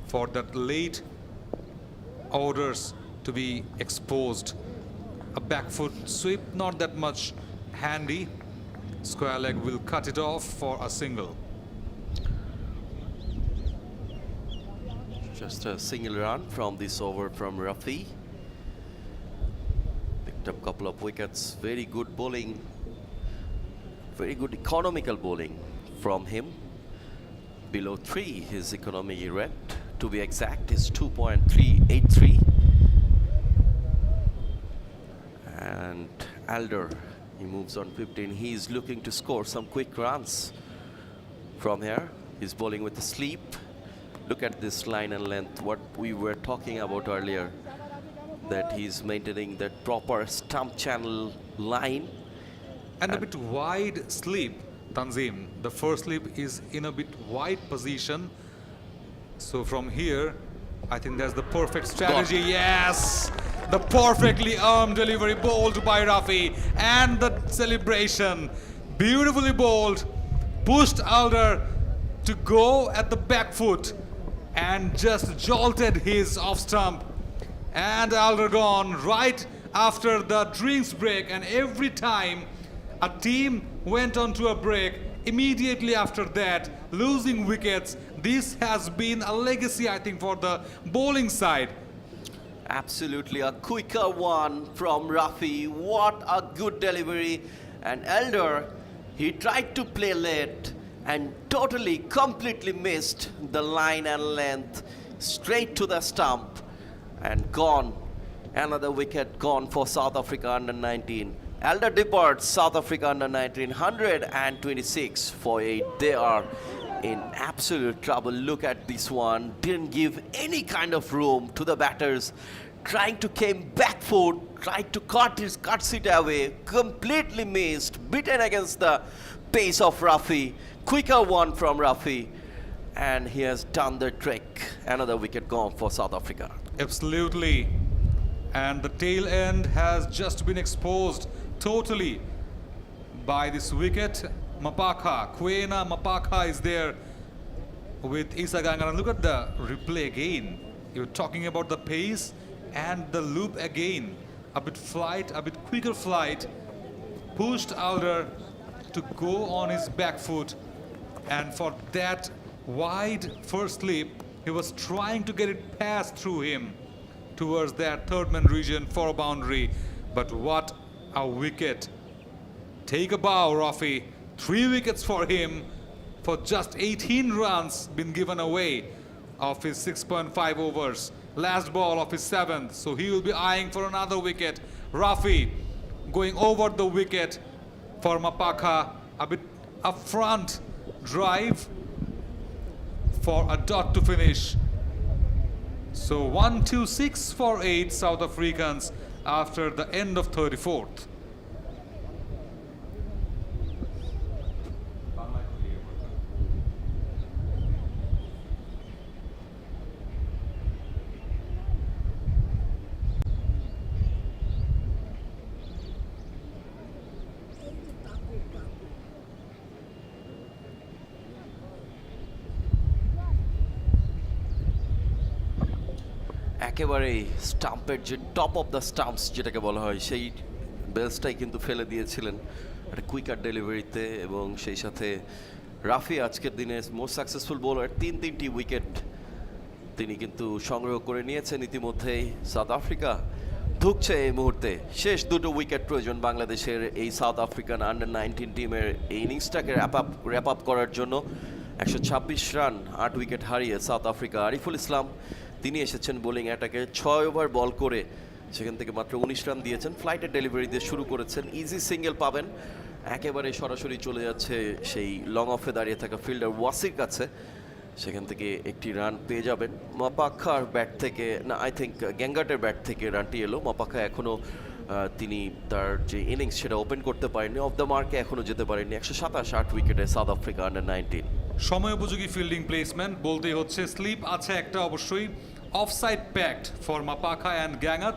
for that late orders to be exposed. A back foot sweep, not that much handy. Square leg will cut it off for a single. Just a single run from this over from Rafi. picked up a couple of wickets. Very good bowling, very good economical bowling from him. Below 3 his economy rate, to be exact, is 2.383. And Alder, he moves on 15. He's looking to score some quick runs from here. He's bowling with a sleep. Look at this line and length, what we were talking about earlier, that he's maintaining that proper stump channel line. And a bit wide sleep, Tanzim. The first sleep is in a bit wide position. So from here, I think that's the perfect strategy. Yes! The perfectly armed delivery bowled by Rafi. And the celebration, beautifully bowled, pushed Alder to go at the back foot and just jolted his off stump. And Alder gone right after the drinks break. And every time a team went on to a break, immediately after that, losing wickets, this has been a legacy, I think, for the bowling side. Absolutely a quicker one from Rafi. What a good delivery. And Elder, he tried to play late and totally, completely missed the line and length, straight to the stump, and gone. Another wicket gone for South Africa under 19. Elder departs South Africa under 19, 126 for 8. They are in absolute trouble. Look at this one. Didn't give any kind of room to the batters. Trying to came back foot, tried to cut it away, completely missed, beaten against the pace of Rafi. Quicker one from Rafi, and he has done the trick. Another wicket gone for South Africa. Absolutely. And the tail end has just been exposed totally by this wicket. Mapaka, Kwena Mapaka is there with Isa Gangaran. Look at the replay again. You're talking about the pace and the loop again. A bit flight, a bit quicker flight. Pushed Alder to go on his back foot. And for that wide first slip, he was trying to get it past through him towards that third man region for a boundary. But what a wicket. Take a bow, Rafi. 3 wickets for him for just 18 runs been given away of his 6.5 overs. Last ball of his 7th, so he will be eyeing for another wicket. Rafi going over the wicket for Mapaka. A bit up front drive for a dot to finish. So 126 for 8 South Africans after the end of 34th. একেবারে স্টাম্পের যে top of the stamps যেটাকে বলা হয়, সেই বেলসটাই কিন্তু ফেলে দিয়েছিলেন একটা কুইকার ডেলিভারিতে। এবং সেই সাথে রাফি আজকের দিনে মোস্ট সাকসেসফুল বোলার, 3টি উইকেট তিনি কিন্তু সংগ্রহ করে নিয়েছেন ইতিমধ্যেই। সাউথ আফ্রিকা ঢুকছে এই মুহূর্তে। শেষ 2টো উইকেট প্রয়োজন বাংলাদেশের এই সাউথ আফ্রিকান আন্ডার 19 টিমের এই ইনিংসটাকে র্যাপ আপ করার জন্য। 126 রান 8 উইকেট হারিয়ে সাউথ আফ্রিকা। আরিফুল ইসলাম তিনি এসেছেন বোলিং অ্যাটাকে, 6 ওভার বল করে সেখান থেকে মাত্র 19 রান দিয়েছেন। ফ্লাইটের ডেলিভারি দিয়ে শুরু করেছেন, ইজি সিঙ্গেল পাবেন, একেবারে সরাসরি চলে যাচ্ছে সেই লং অফে দাঁড়িয়ে থাকা ফিল্ডার ওয়াসির কাছে, সেখান থেকে একটি রান পেয়ে যাবেন। মাপাখার ব্যাট থেকে না, আই থিঙ্ক গ্যাঙ্গাটের ব্যাট থেকে রানটি এলো। মাপাখা এখনও তিনি তার যে ইনিংস সেটা ওপেন করতে পারেননি, অফ দ্য মার্কে এখনও যেতে পারেননি। 127 8 উইকেটে সাউথ আফ্রিকা আন্ডার 19। সময় উপযোগী ফিল্ডিং প্লেসমেন্ট বলতেই হচ্ছে, স্লিপ আছে একটা অবশ্যই, offside packed for Maphaka and Gangat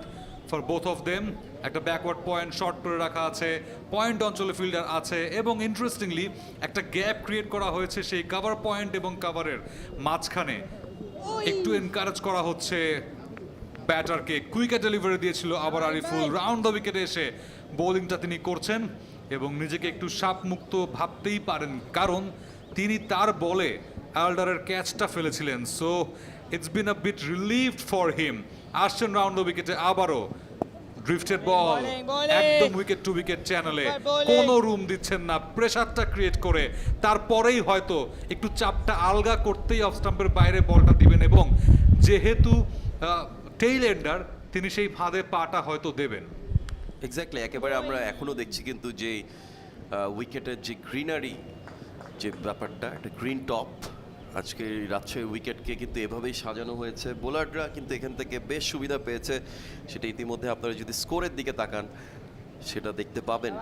for both of them. একটা ব্যাকওয়ার্ড পয়েন্ট শর্ট করে রাখা আছে, পয়েন্ট অঞ্চলে ফিল্ডার আছে, এবং ইন্টারেস্টিংলি একটা গ্যাপ ক্রিয়েট করা হয়েছে সেই কাভার পয়েন্ট এবং কাভারের মাঝখানে। একটু এনকারেজ করা হচ্ছে ব্যাটারকে। কুইকেট ডেলিভারি দিয়েছিল আবার আরিফুল, রাউন্ড দ্য উইকেটে এসে বোলিংটা তিনি করছেন এবং নিজেকে একটু সাপমুক্ত ভাবতেই পারেন, কারণ তিনি তার বলে অ্যালডারের ক্যাচটা ফেলেছিলেন। So it's been a bit relieved for him. আসছেন রাউন্ড দ্য উইকেটে আবারও ড্রিফটেড বল একদম উইকেট টু উইকেট চ্যানেলে, কোনো রুম দিচ্ছেন না, প্রেসারটা ক্রিয়েট করে তারপরেই হয়তো একটু চাপটা আলগা করতেই অফ স্টাম্পের বাইরে বলটা দিবেন, এবং যেহেতু টেইল এন্ডার তিনি সেই ফাঁদে পাটা হয়তো দেবেন। এক্স্যাক্টলি, একেবারে আমরা এখনো দেখছি কিন্তু যে উইকেটের যে গ্রিনারি, যে ব্যাপারটা, একটা গ্রিন টপ, আজকে রাজশাহী উইকেটকে কিন্তু এভাবেই সাজানো হয়েছে। বোলাররা কিন্তু এখান থেকে বেশ সুবিধা পেয়েছে, সেটা ইতিমধ্যে আপনারা যদি স্কোরের দিকে তাকান সেটা দেখতে পাবেন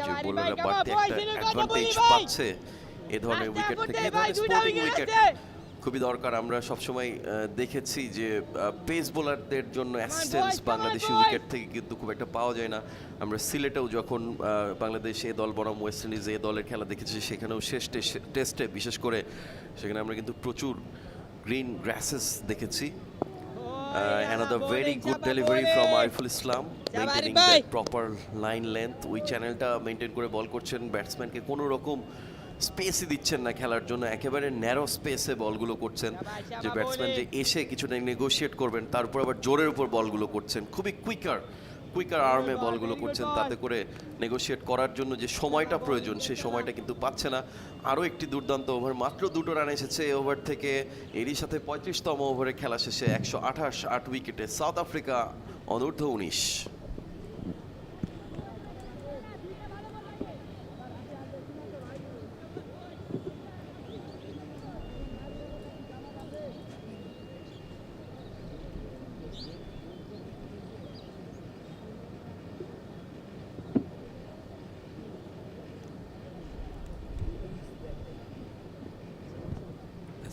যে বোলাররা বাড়তি একটা অ্যাডভান্টেজ পাচ্ছে এ ধরনের উইকেট থেকে। এ ধরনের স্পোর্টিং উইকেট খুবই দরকার। আমরা সবসময় দেখেছি যে পেস বোলারদের জন্য অ্যাসিস্ট্যান্স বাংলাদেশি উইকেট থেকে কিন্তু খুব একটা পাওয়া যায় না। আমরা সিলেটেও যখন বাংলাদেশ এ দল বনাম ওয়েস্ট ইন্ডিজ এ দলের খেলা দেখেছি, সেখানেও শেষ টেস্টে বিশেষ করে সেখানে আমরা কিন্তু প্রচুর গ্রিন গ্রাসেস দেখেছি। Another very good delivery from Ariful Islam, maintaining that proper line length. ওই চ্যানেলটা মেনটেন করে বল করছেন, ব্যাটসম্যানকে কোনো রকম স্পেসই দিচ্ছেন না খেলার জন্য, একেবারে ন্যারো স্পেসে বলগুলো করছেন, যে ব্যাটসম্যান যে এসে কিছুটা নেগোশিয়েট করবেন তার উপর আবার জোরের উপর বলগুলো করছেন, খুবই কুইকার আর্মে বলগুলো করছেন, তাতে করে নেগোশিয়েট করার জন্য যে সময়টা প্রয়োজন সেই সময়টা কিন্তু পাচ্ছে না। আরও একটি দুর্দান্ত ওভার, মাত্র 2টো রান এসেছে এই ওভার থেকে, এরই সাথে 35তম ওভারে খেলা শেষে 128 8 উইকেটে সাউথ আফ্রিকা অনূর্ধ্ব 19।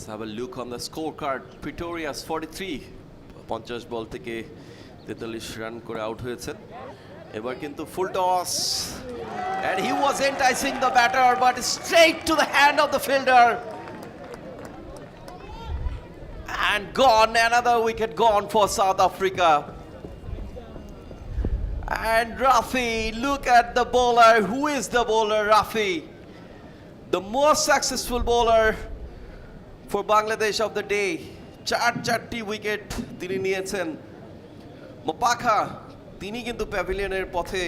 Let's have a look on the scorecard. Pretoria's 43, 50 বল থেকে 43 রান করে আউট হয়েছেন। এবার কিন্তু full toss, and he was enticing the batter but straight to the hand of the fielder, and gone, another wicket gone for South Africa. And Rafi, look at the bowler. Who is the bowler? Rafi, the most successful bowler for Bangladesh of the day. 4টি wicket তিনি নিয়েছেন। মোপাখা তিনি কিন্তু প্যাভিলিয়নের পথে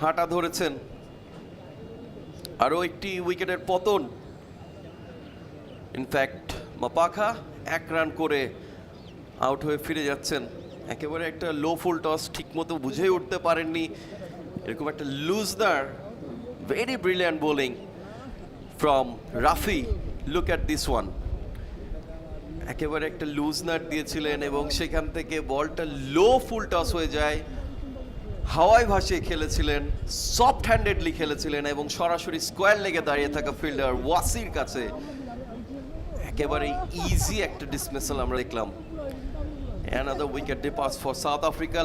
হাঁটা ধরেছেন, আরও একটি উইকেটের পতন। ইনফ্যাক্ট মোপাখা 1 রান করে আউট হয়ে ফিরে যাচ্ছেন। একেবারে একটা লো ফুল টস, ঠিকমতো বুঝেই উঠতে পারেননি, এরকম একটা loosener. Very brilliant bowling from Rafi. Look at this one. একেবারে একটা লুজ নাট দিয়েছিলেন এবং সেখান থেকে বলটা লো ফুল টস হয়ে যায়, হাওয়ায় ভাসিয়ে খেলেছিলেন, সফট হ্যান্ডেডলি খেলেছিলেন এবং সরাসরি স্কোয়ার লেগে দাঁড়িয়ে থাকা ফিল্ডার ওয়াসির কাছে একেবারে ইজি একটা ডিসমিসাল আমরা দেখলাম। Another wicket departs for South Africa.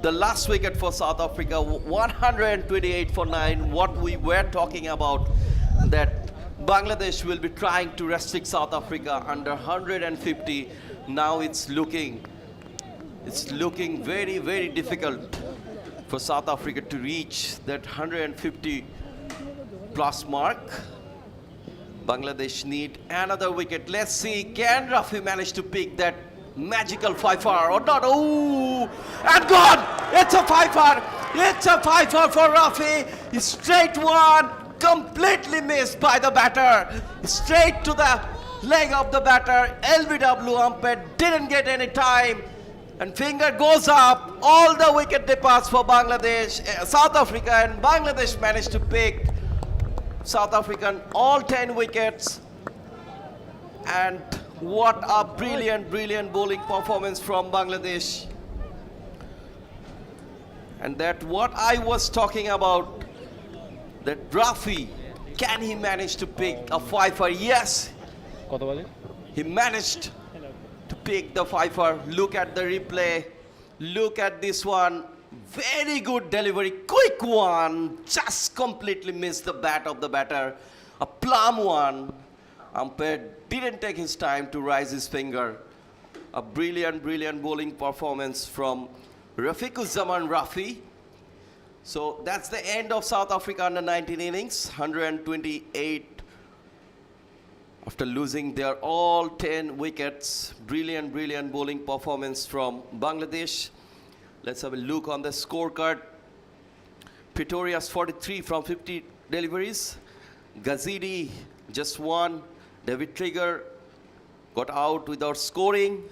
The last wicket for South Africa, 128 for 9. What we were talking about, that Bangladesh will be trying to restrict South Africa under 150. Now it's looking very, very difficult for South Africa to reach that 150 plus mark. Bangladesh need another wicket. Let's see, can Rafi manage to pick that magical 5-hour or not? Oh, and gone! It's a 5-hour. It's a 5-hour for Rafi. Straight one, completely missed by the batter. Straight to the leg of the batter. LBW umpire didn't get any time, and finger goes up. All the wicket departs for Bangladesh, South Africa, and Bangladesh managed to pick South African all 10 wickets. And what a brilliant bowling performance from Bangladesh. And that what I was talking about, that Rafi, can he manage to pick a 5-hour? Yes, he managed to pick the 5-hour. Look at the replay. Look at this one. Very good delivery, quick one, just completely missed the bat of the batter. A plum one. Umpire didn't take his time to raise his finger. A brilliant bowling performance from Rafiquzzaman Rafi. So that's the end of South Africa under 19 innings. 128 After losing their all 10 wickets, brilliant, brilliant bowling performance from Bangladesh. Let's have a look on the scorecard. Pretoria's 43 from 50 deliveries. Gazidi just one. David Trigger got out without scoring.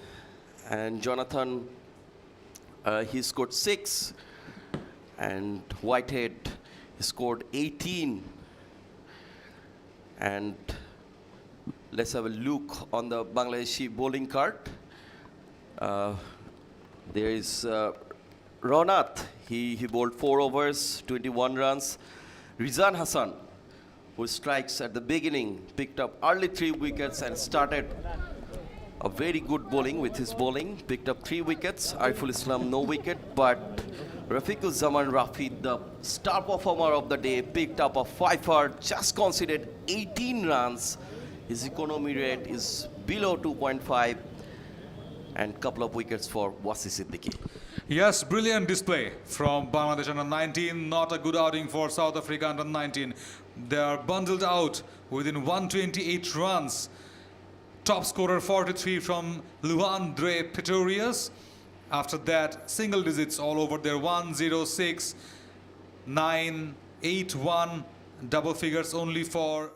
And Jonathan, he scored 6. And Whitehead, he scored 18. And let's have a look on the Bangladeshi bowling card. There is Ronat, he bowled 4 overs, 21 runs. Rizan Hassan, who strikes at the beginning, picked up early 3 wickets and started a very good bowling with his bowling, picked up 3 wickets. Ariful Islam, no wicket, but Rafiqul Zaman Rafi, the star performer of the day, picked up a 5-hour, just conceded 18 runs. His economy rate is below 2.5, and couple of wickets for Wasi Siddiqui. Yes, brilliant display from Bangladesh under 19. Not a good outing for South Africa under 19. They are bundled out within 128 runs. Top scorer 43 from Luan Dre Pretorius. After that, single digits all over their 106, 9, 8, 1. Double figures only for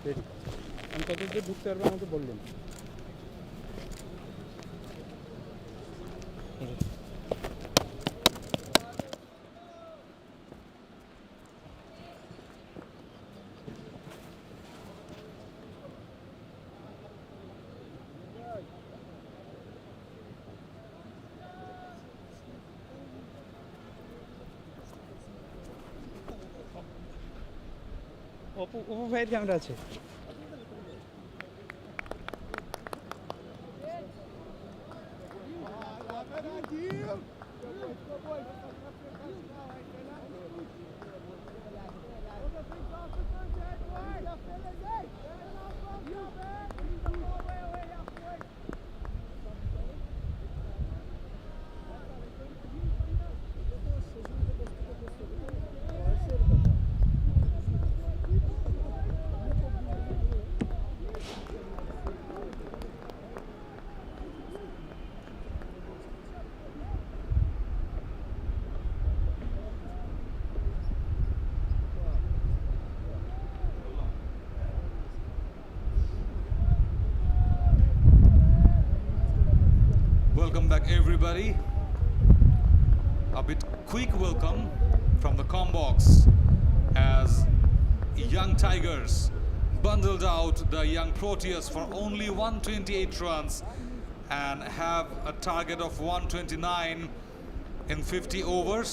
ready আমি কত দূর ঢুকতে পারবো আমাকে বললেন অপু ভাইয়ের camera আছে Welcome back, everybody. A bit quick welcome from the Combox as young Tigers bundled out the young Proteas for only 128 runs and have a target of 129 in 50 overs.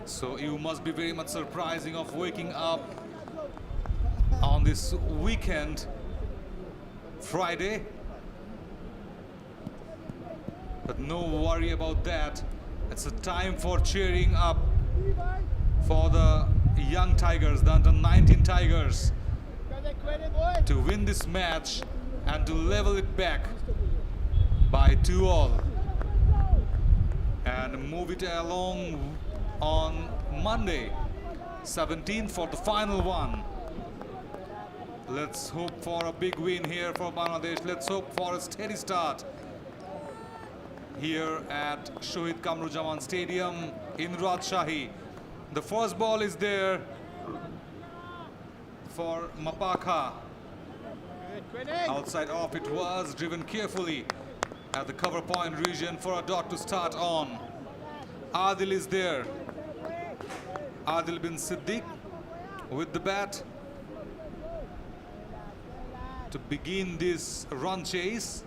So you must be very much surprising of waking up on this weekend, Friday. But no worry about that. It's a time for cheering up for the young Tigers, the under-19 Tigers, to win this match and to level it back by 2-all and move it along on Monday 17th for the final one. Let's hope for a big win here for Bangladesh. Let's hope for a steady start here at Shohid Kamrujaman Stadium in Rajshahi. The first ball is there for Mapaka. Outside off it was, driven carefully at the cover point region for a dot to start on. Adil is there. Adil bin Siddiq with the bat to begin this run chase.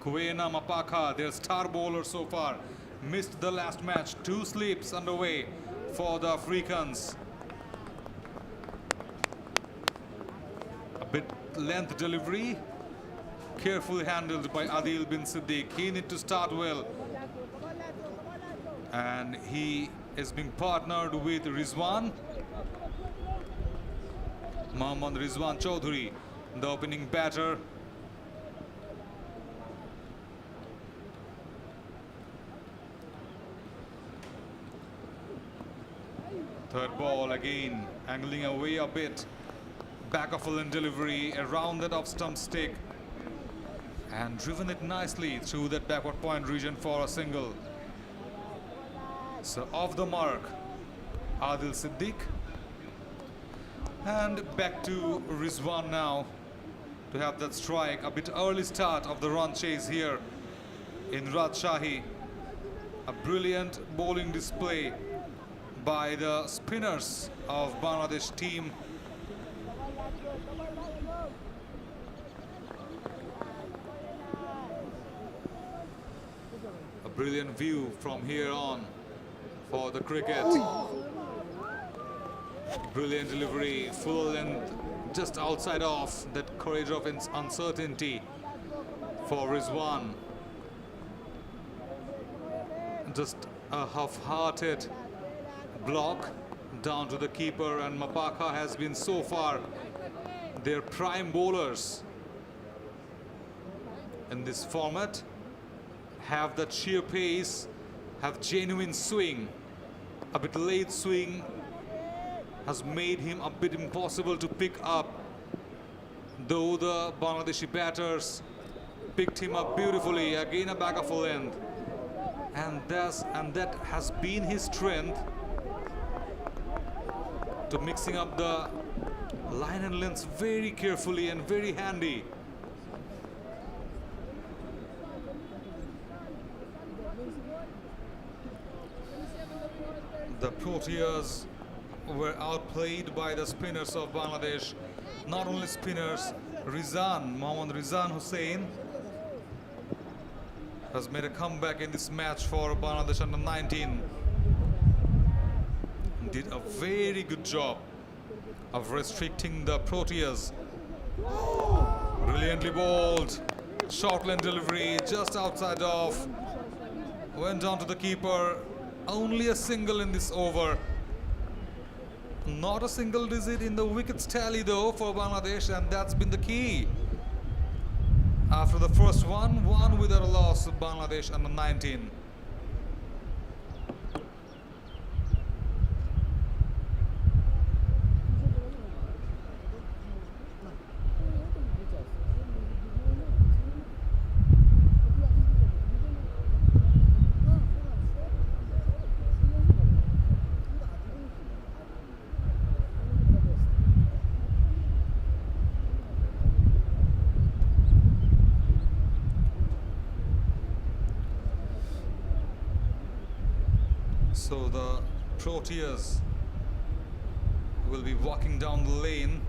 Kuena Mapaka, their star bowler so far, missed the last match. 2 slips underway for the Africans. A bit length delivery, carefully handled by Adil bin Siddiq. He need to start well. And he is being partnered with Rizwan. Mohammad Rizwan Chaudhary, the opening batter. Third ball again, angling away a bit. Back of a limb delivery, around that off stump stick. And driven it nicely through that backward point region for a single. So off the mark, Adil Siddiq. And back to Rizwan now to have that strike. A bit early start of the run chase here in Rajshahi. A brilliant bowling display by the spinners of Bangladesh team. A brilliant view from here on for the cricket. Brilliant delivery, full length, just outside off that corridor of uncertainty for Rizwan. Just a half-hearted block down to the keeper, and Mapaka has been so far their prime bowlers in this format. Have that sheer pace, have genuine swing. A bit late swing has made him a bit impossible to pick up, though the Bangladeshi batters picked him up beautifully. Again a back of a length. and that has been his strength to mixing up the line and lengths very carefully and very handy. The Proteas were outplayed by the spinners of Bangladesh. Not only spinners, Mohammad Rizan Hussain has made a comeback in this match for Bangladesh under 19. Did a very good job of restricting the Proteas. Brilliantly bowled. Short lane delivery just outside off. Went on to the keeper. Only a single in this over. Not a single digit in the wickets tally though for Bangladesh, and that's been the key. After the first one without a loss, Bangladesh under 19. So the Proteas will be walking down the lane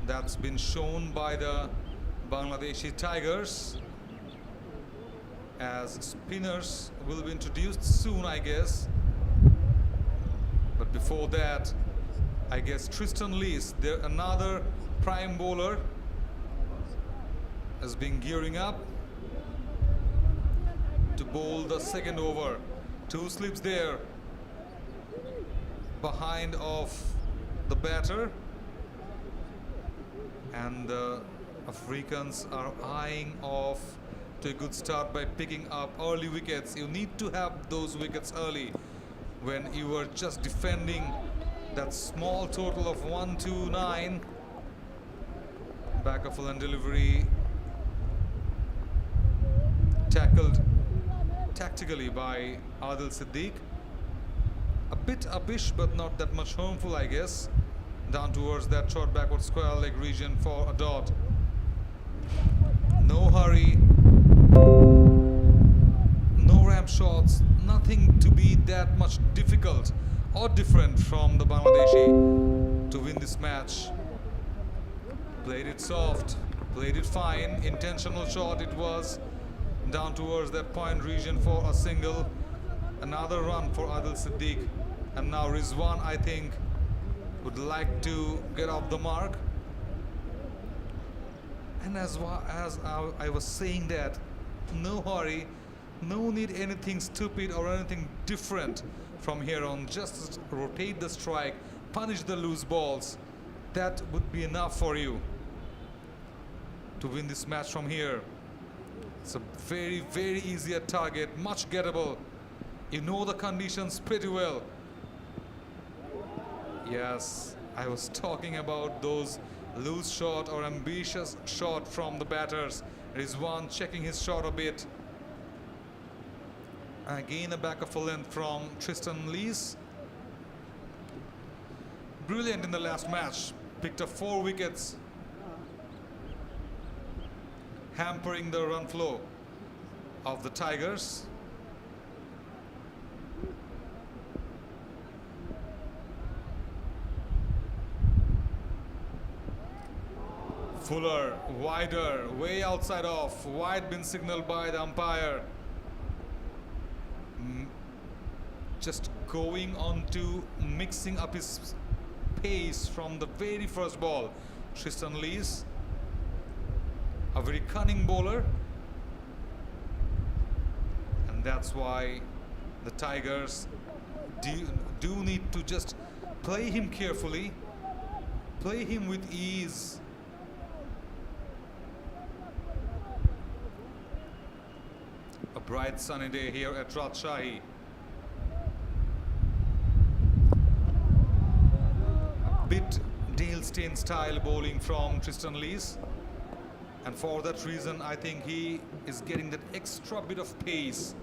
that's been shown by the Bangladeshi Tigers, as spinners will be introduced soon, I guess. But before that, I guess Tristan Lees, another prime bowler, has been gearing up to bowl the second over. Two slips there behind of the batter, and the Africans are eyeing off to a good start by picking up early wickets. You need to have those wickets early when you are just defending that small total of 129. Back of full and delivery tackled tactically by Adil Siddiq. A bit uppish, but not that much harmful, I guess. Down towards that short backward square leg region for a dot. No hurry. No ramp shots. Nothing to be that much difficult or different from the Bangladeshi to win this match. Played it soft. Played it fine. Intentional shot it was. Down towards that point region for a single. Another run for Adil Siddiq. And now Rizwan, I think, would like to get off the mark. And as I was saying that, no hurry, no need anything stupid or anything different from here on. Just rotate the strike, punish the loose balls. That would be enough for you to win this match from here. It's a very, very easy target, much gettable. You know the conditions pretty well. Yes, I was talking about those loose shot or ambitious shot from the batters. Rizwan checking his shot a bit. Again, a back of a length from Tristan Lees. Brilliant in the last match. Picked up 4 wickets, hampering the run flow of the Tigers. Fuller, wider, way outside off. Wide been signaled by the umpire. Just going on to mixing up his pace from the very first ball. Tristan Lees, a very cunning bowler. And that's why the Tigers do need to just play him carefully, play him with ease. A bright sunny day here at Rajshahi. A bit Dale Steyn style bowling from Tristan Lees, and for that reason I think he is getting that extra bit of pace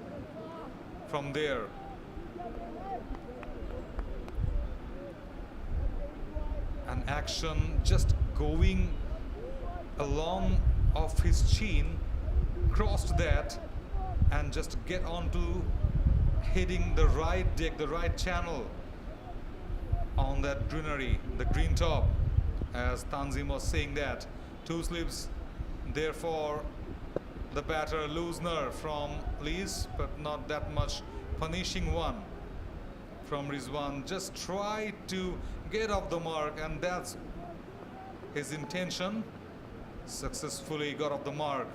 from there. An action just going along off his chin, crossed that and just get onto heading the right deck, the right channel on that greenery, the green top, as Tanzim was saying that. Two slips, therefore the batter loosener from Lees, but not that much punishing one from Rizwan. Just try to get off the mark, and that's his intention. Successfully got off the mark.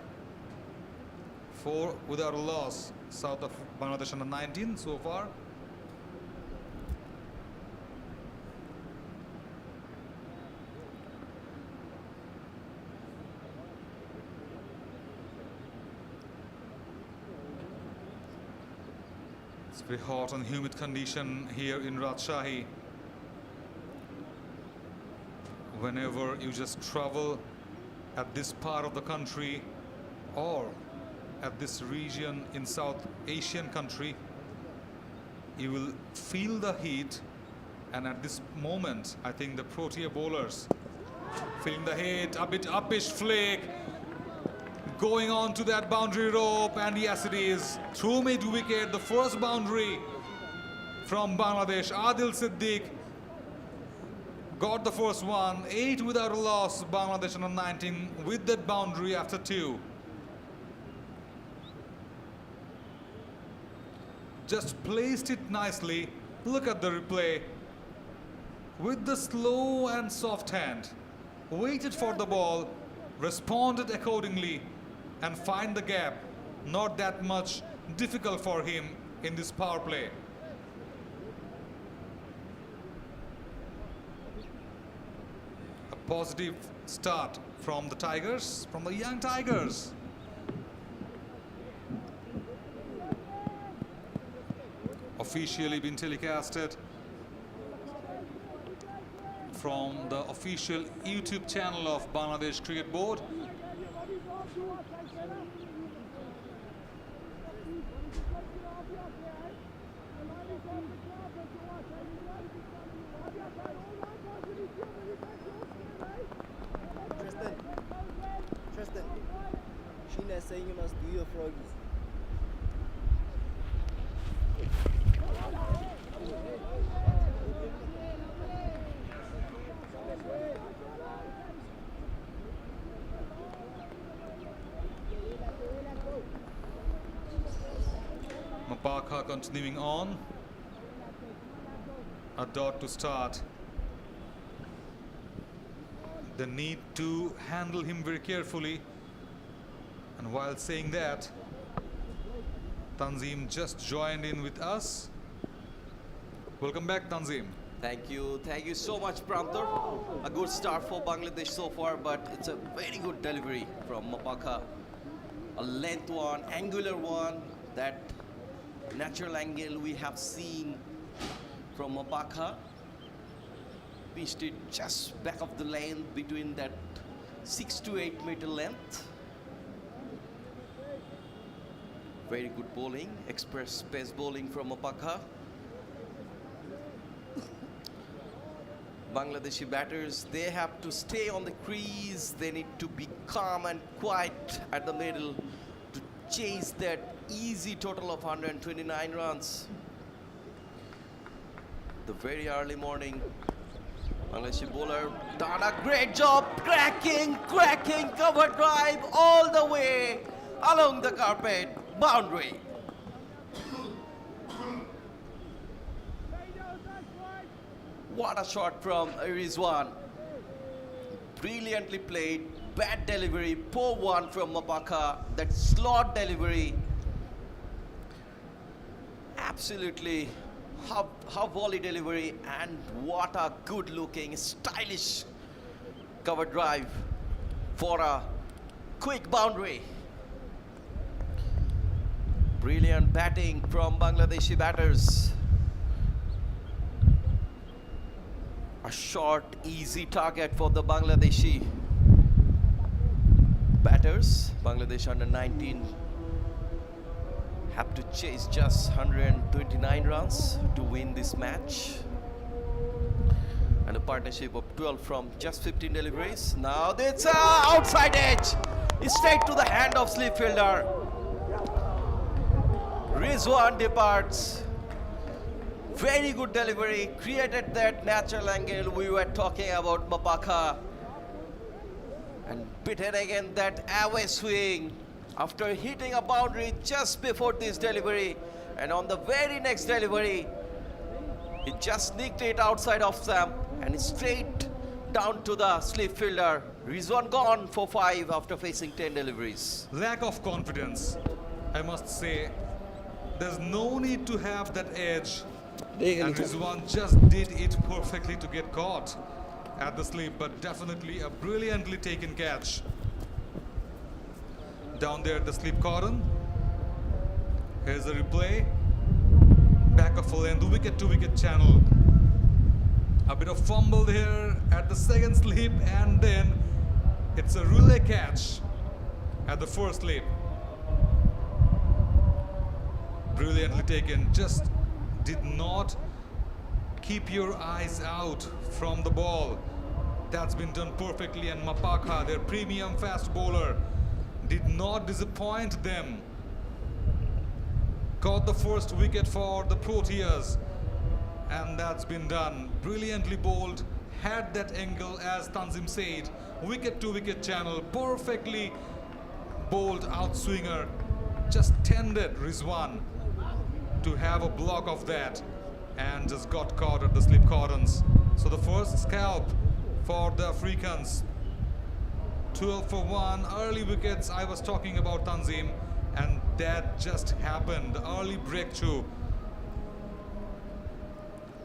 4 without a loss, south of Bangladesh under 19 so far. It's very hot and humid condition here in Rajshahi. Whenever you just travel at this part of the country or at this region in South Asian country, you will feel the heat. And at this moment, I think the Protea bowlers feeling the heat, a bit uppish flick, going on to that boundary rope, and yes, it is through mid-wicket, the first boundary from Bangladesh. Adil Siddiq got the first one, 8 without a loss, Bangladesh under 19 with that boundary after 2. Just placed it nicely. Look at the replay. With the slow and soft hand, waited for the ball, responded accordingly, and find the gap. Not that much difficult for him in this power play. A positive start from the Tigers, from the young Tigers. Officially been telecasted from the official YouTube channel of Bangladesh Cricket Board. Tristan, Sheena saying you must do your froggies. Mapaka continuing on. A dot to start. The need to handle him very carefully. And while saying that, Tanzim just joined in with us. Welcome back, Tanzim. Thank you so much, Pranthor. A good start for Bangladesh so far, but it's a very good delivery from Mapaka. A length one, angular one, that natural angle we have seen from Mapaka. Pitched it just back of the lane between that 6 to 8 meter length. Very good bowling, express pace bowling from Mapaka. Bangladeshi batters, they have to stay on the crease. They need to be calm and quiet at the middle to chase that easy total of 129 runs. The very early morning, Bangladeshi bowler done a great job, cracking cover drive all the way along the carpet boundary. What a shot from Rizwan. Brilliantly played, bad delivery, poor one from Mapaka, that slot delivery. Absolutely half volley delivery, and what a good looking, stylish cover drive for a quick boundary. Brilliant batting from Bangladeshi batters. A short, easy target for the Bangladeshi batters. Bangladesh under 19 have to chase just 129 runs to win this match. And a partnership of 12 from just 15 deliveries. Now it's a outside edge. Straight to the hand of slip fielder. Rizwan departs. Very good delivery. Created that natural angle we were talking about Mapaka. And beaten again that away swing after hitting a boundary just before this delivery. And on the very next delivery, he just nicked it outside of Sam and straight down to the slip fielder. Rizwan gone for 5 after facing 10 deliveries. Lack of confidence, I must say. There's no need to have that edge. And Rizwan just did it perfectly to get caught at the slip, but definitely a brilliantly taken catch. Down there at the slip cordon. Here's a replay. Back of a length, wicket to wicket channel. A bit of fumble here at the second slip, and then it's a relay catch at the first slip. Brilliantly taken, just did not keep your eyes out from the ball. That's been done perfectly, and Mapaka, their premium fast bowler, did not disappoint them. Caught the first wicket for the Proteas, and that's been done. Brilliantly bowled, had that angle as Tanzim said, wicket to wicket channel, perfectly bowled outswinger, just tended Rizwan to have a block of that and just got caught at the slip cordons. So the first scalp for the Africans. 12 for 1, early wickets I was talking about, Tanzim, and that just happened, the early breakthrough.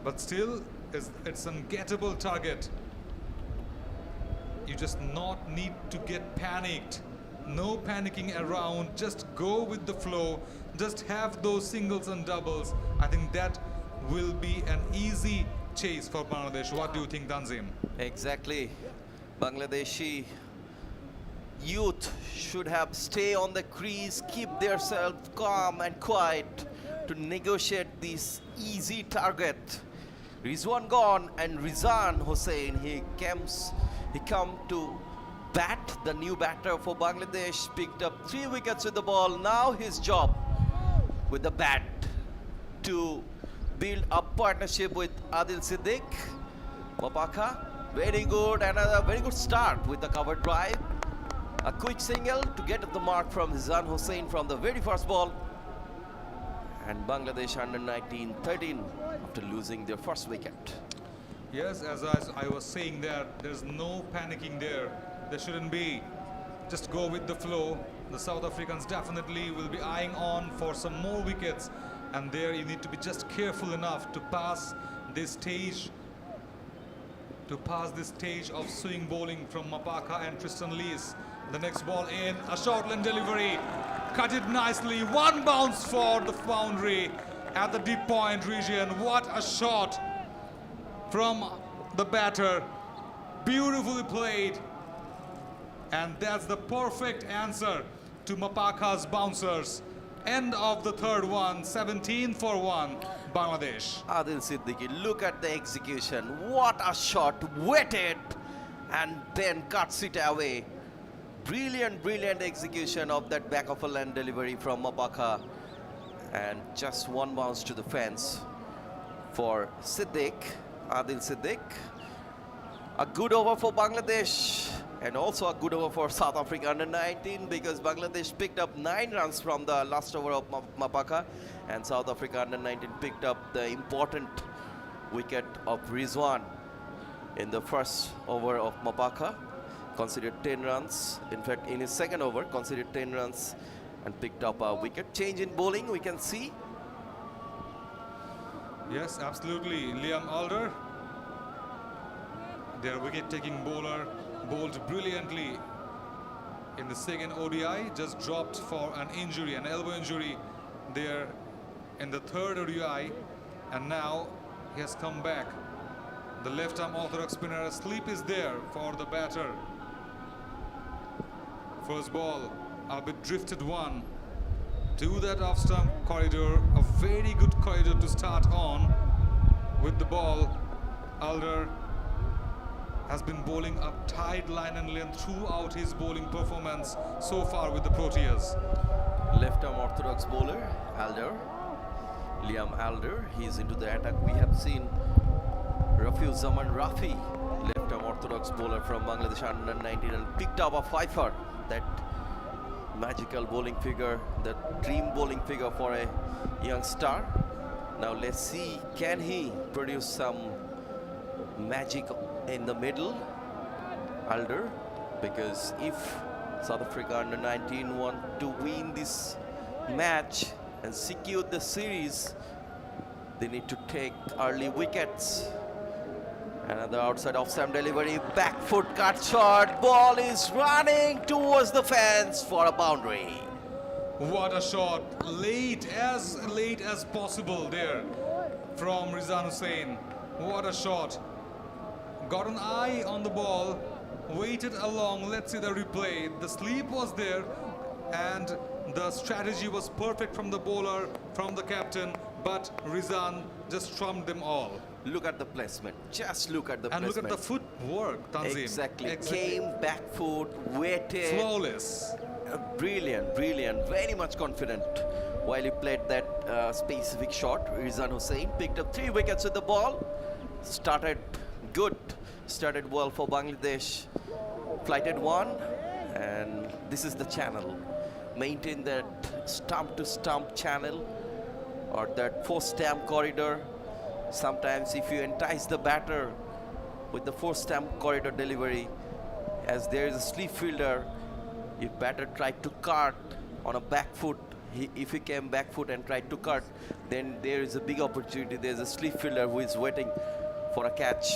But still, it's an gettable target. You just not need to get panicked. No panicking around, just go with the flow, just have those singles and doubles. I think that will be an easy chase for Bangladesh. What do you think, Tanzim? Exactly. Bangladeshi youth should have stay on the crease, keep themselves calm and quiet to negotiate this easy target. Rizwan gone, and Rizan Hussain, he come to bat, the new batter for Bangladesh, picked up 3 wickets with the ball. Now his job with the bat to build a partnership with Adil Siddiq. Mapaka, very good, another very good start with the cover drive. A quick single to get at the mark from Rizan Hussain from the very first ball. And Bangladesh under 19, 13 after losing their first wicket. Yes, as I was saying there's no panicking there. There shouldn't be. Just go with the flow. The South Africans definitely will be eyeing on for some more wickets. And there you need to be just careful enough to pass this stage. Of swing bowling from Mapaka and Tristan Lees. The next ball in, a short line delivery. Cut it nicely. One bounce for the boundary at the deep point region. What a shot from the batter. Beautifully played. And that's the perfect answer to Mapaka's bouncers. End of the third one, 17 for 1, Bangladesh. Adil Siddiqui, look at the execution. What a shot, wetted and then cuts it away. Brilliant, brilliant execution of that back of a land delivery from Mapaka. And just one bounce to the fence for Siddiq, Adil Siddiq. A good over for Bangladesh and also a good over for South Africa under 19, because Bangladesh picked up 9 runs from the last over of Mapaka, and South Africa under 19 picked up the important wicket of Rizwan in the first over of Mapaka. Conceded 10 runs. In fact, in his second over, conceded 10 runs and picked up a wicket. Change in bowling, we can see. Yes, absolutely. Liam Alder, their wicket-taking bowler, bowled brilliantly in the second ODI, just dropped for an injury, an elbow injury there in the third ODI, and now he has come back. The left-arm orthodox spinner, a sleep is there for the batter. First ball, a bit drifted one. to that off stump corridor. A very good corridor to start on with the ball. Alder has been bowling a tight line and length throughout his bowling performance so far with the Proteas. Left arm orthodox bowler, Alder. Liam Alder, he's into the attack. We have seen Rafiul Zaman Rafi, left arm orthodox bowler from Bangladesh under 19, and picked up a fifer. That magical bowling figure, the dream bowling figure for a young star. Now let's see, can he produce some magic in the middle, Alder? Because if South Africa under 19 want to win this match and secure the series, they need to take early wickets. Another outside off-stump delivery, back foot cut shot, ball is running towards the fence for a boundary. What a shot, late as possible there from Rizan Hussain. What a shot. Got an eye on the ball, waited along. Let's see the replay. The sleep was there and the strategy was perfect from the bowler, from the captain, but Rizan just trumped them all. Look at the placement. Just look at the And placement. look at the footwork, Tanzim. Exactly. Came back foot, waited. Flawless. Brilliant, brilliant. Very much confident while he played that specific shot. Rizan Hussain picked up 3 wickets with the ball. Started good. Started well for Bangladesh. Flighted 1. And this is the channel. Maintain that stump to stump channel or that 4-stamp corridor. Sometimes if you entice the batter with the 4-stamp corridor delivery, as there is a sleep fielder, if batter tried to cut on a back foot, if he came back foot and tried to cut, then there is a big opportunity. There's a sleep fielder who is waiting for a catch.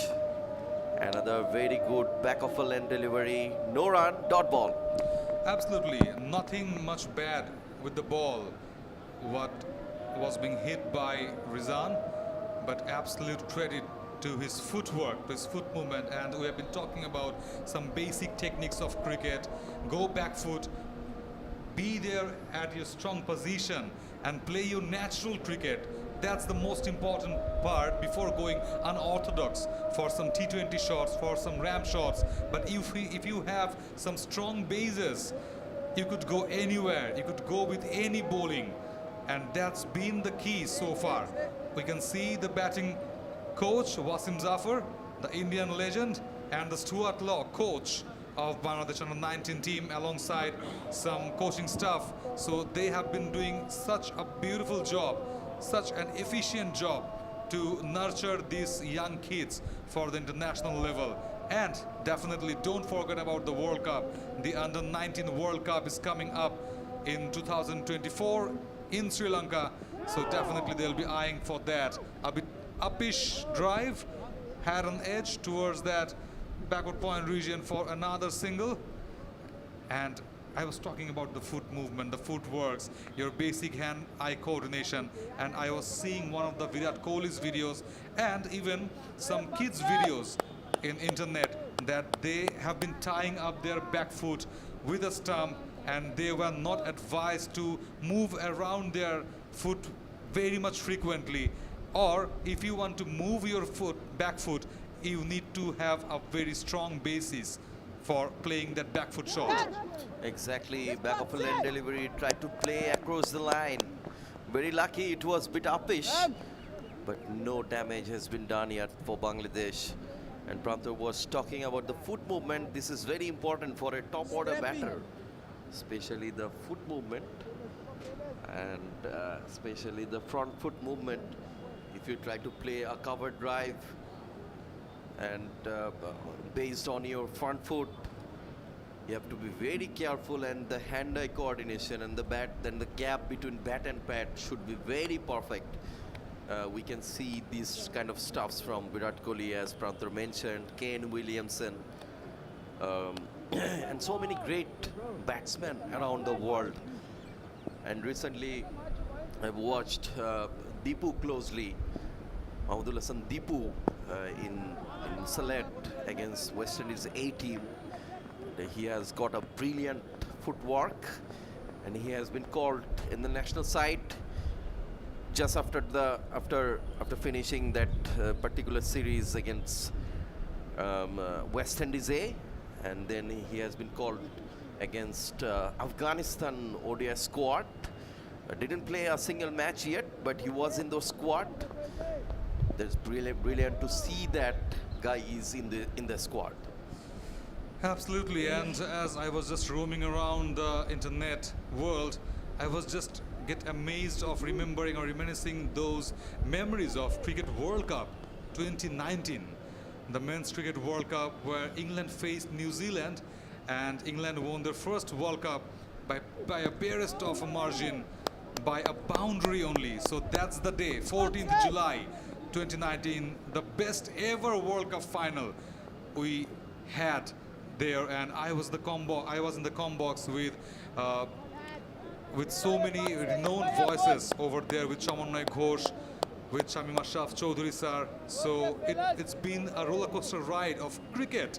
Another very good back of a lane delivery, no run, dot ball. Absolutely, nothing much bad with the ball. What was being hit by Rizan, but absolute credit to his footwork, to his foot movement. And we have been talking about some basic techniques of cricket. Go back foot, be there at your strong position and play your natural cricket. That's the most important part before going unorthodox for some T20 shots, for some ram shots. But if you have some strong bases, you could go anywhere. You could go with any bowling. And that's been the key so far. We can see the batting coach, Wasim Zafar, the Indian legend, and the Stuart Law, coach of Bangladesh under 19 team, alongside some coaching staff. So they have been doing such a beautiful job, such an efficient job to nurture these young kids for the international level. And definitely don't forget about the World Cup. The under 19 World Cup is coming up in 2024 in Sri Lanka. So definitely they'll be eyeing for that. A bit uppish drive, had an edge towards that backward point region for another single. And I was talking about the foot movement, the footworks, your basic hand-eye coordination. And I was seeing one of the Virat Kohli's videos and even some kids' videos in internet that they have been tying up their back foot with a stump, and they were not advised to move around their foot very much frequently. Or if you want to move your foot, back foot, you need to have a very strong basis for playing that back foot shot. Exactly, back of a lane delivery, tried to play across the line. Very lucky, it was a bit uppish, but no damage has been done yet for Bangladesh. And Pranthor was talking about the foot movement. This is very important for a top order batter, especially the foot movement and especially the front foot movement. If you try to play a cover drive and based on your front foot, you have to be very careful, and the hand-eye coordination and the bat, then the gap between bat and pad should be very perfect. We can see these kind of stuffs from Virat Kohli, as Pranthor mentioned, Kane Williamson, and so many great batsmen around the world. And recently, I've watched Deepu closely, Mahmudul Hasan Deepu in Sylhet against West Indies A team. He has got a brilliant footwork, and he has been called in the national side just after finishing that particular series against West Indies A, and then he has been called against Afghanistan ODI squad. Didn't play a single match yet, but he was in the squad. That's brilliant to see that guy is in the squad. Absolutely, and as I was just roaming around the internet world, I was just get amazed of remembering or reminiscing those memories of Cricket World Cup 2019, the Men's Cricket World Cup where England faced New Zealand, and England won their first World Cup by a barest of a margin, by a boundary only. So that's the day, 14th July 2019, the best ever World Cup final we had there, and I was in the combox with so many renowned voices over there, with Chamanay Ghosh, with Shamim Ashraf Chaudhary sir. So it's been a roller coaster ride of cricket.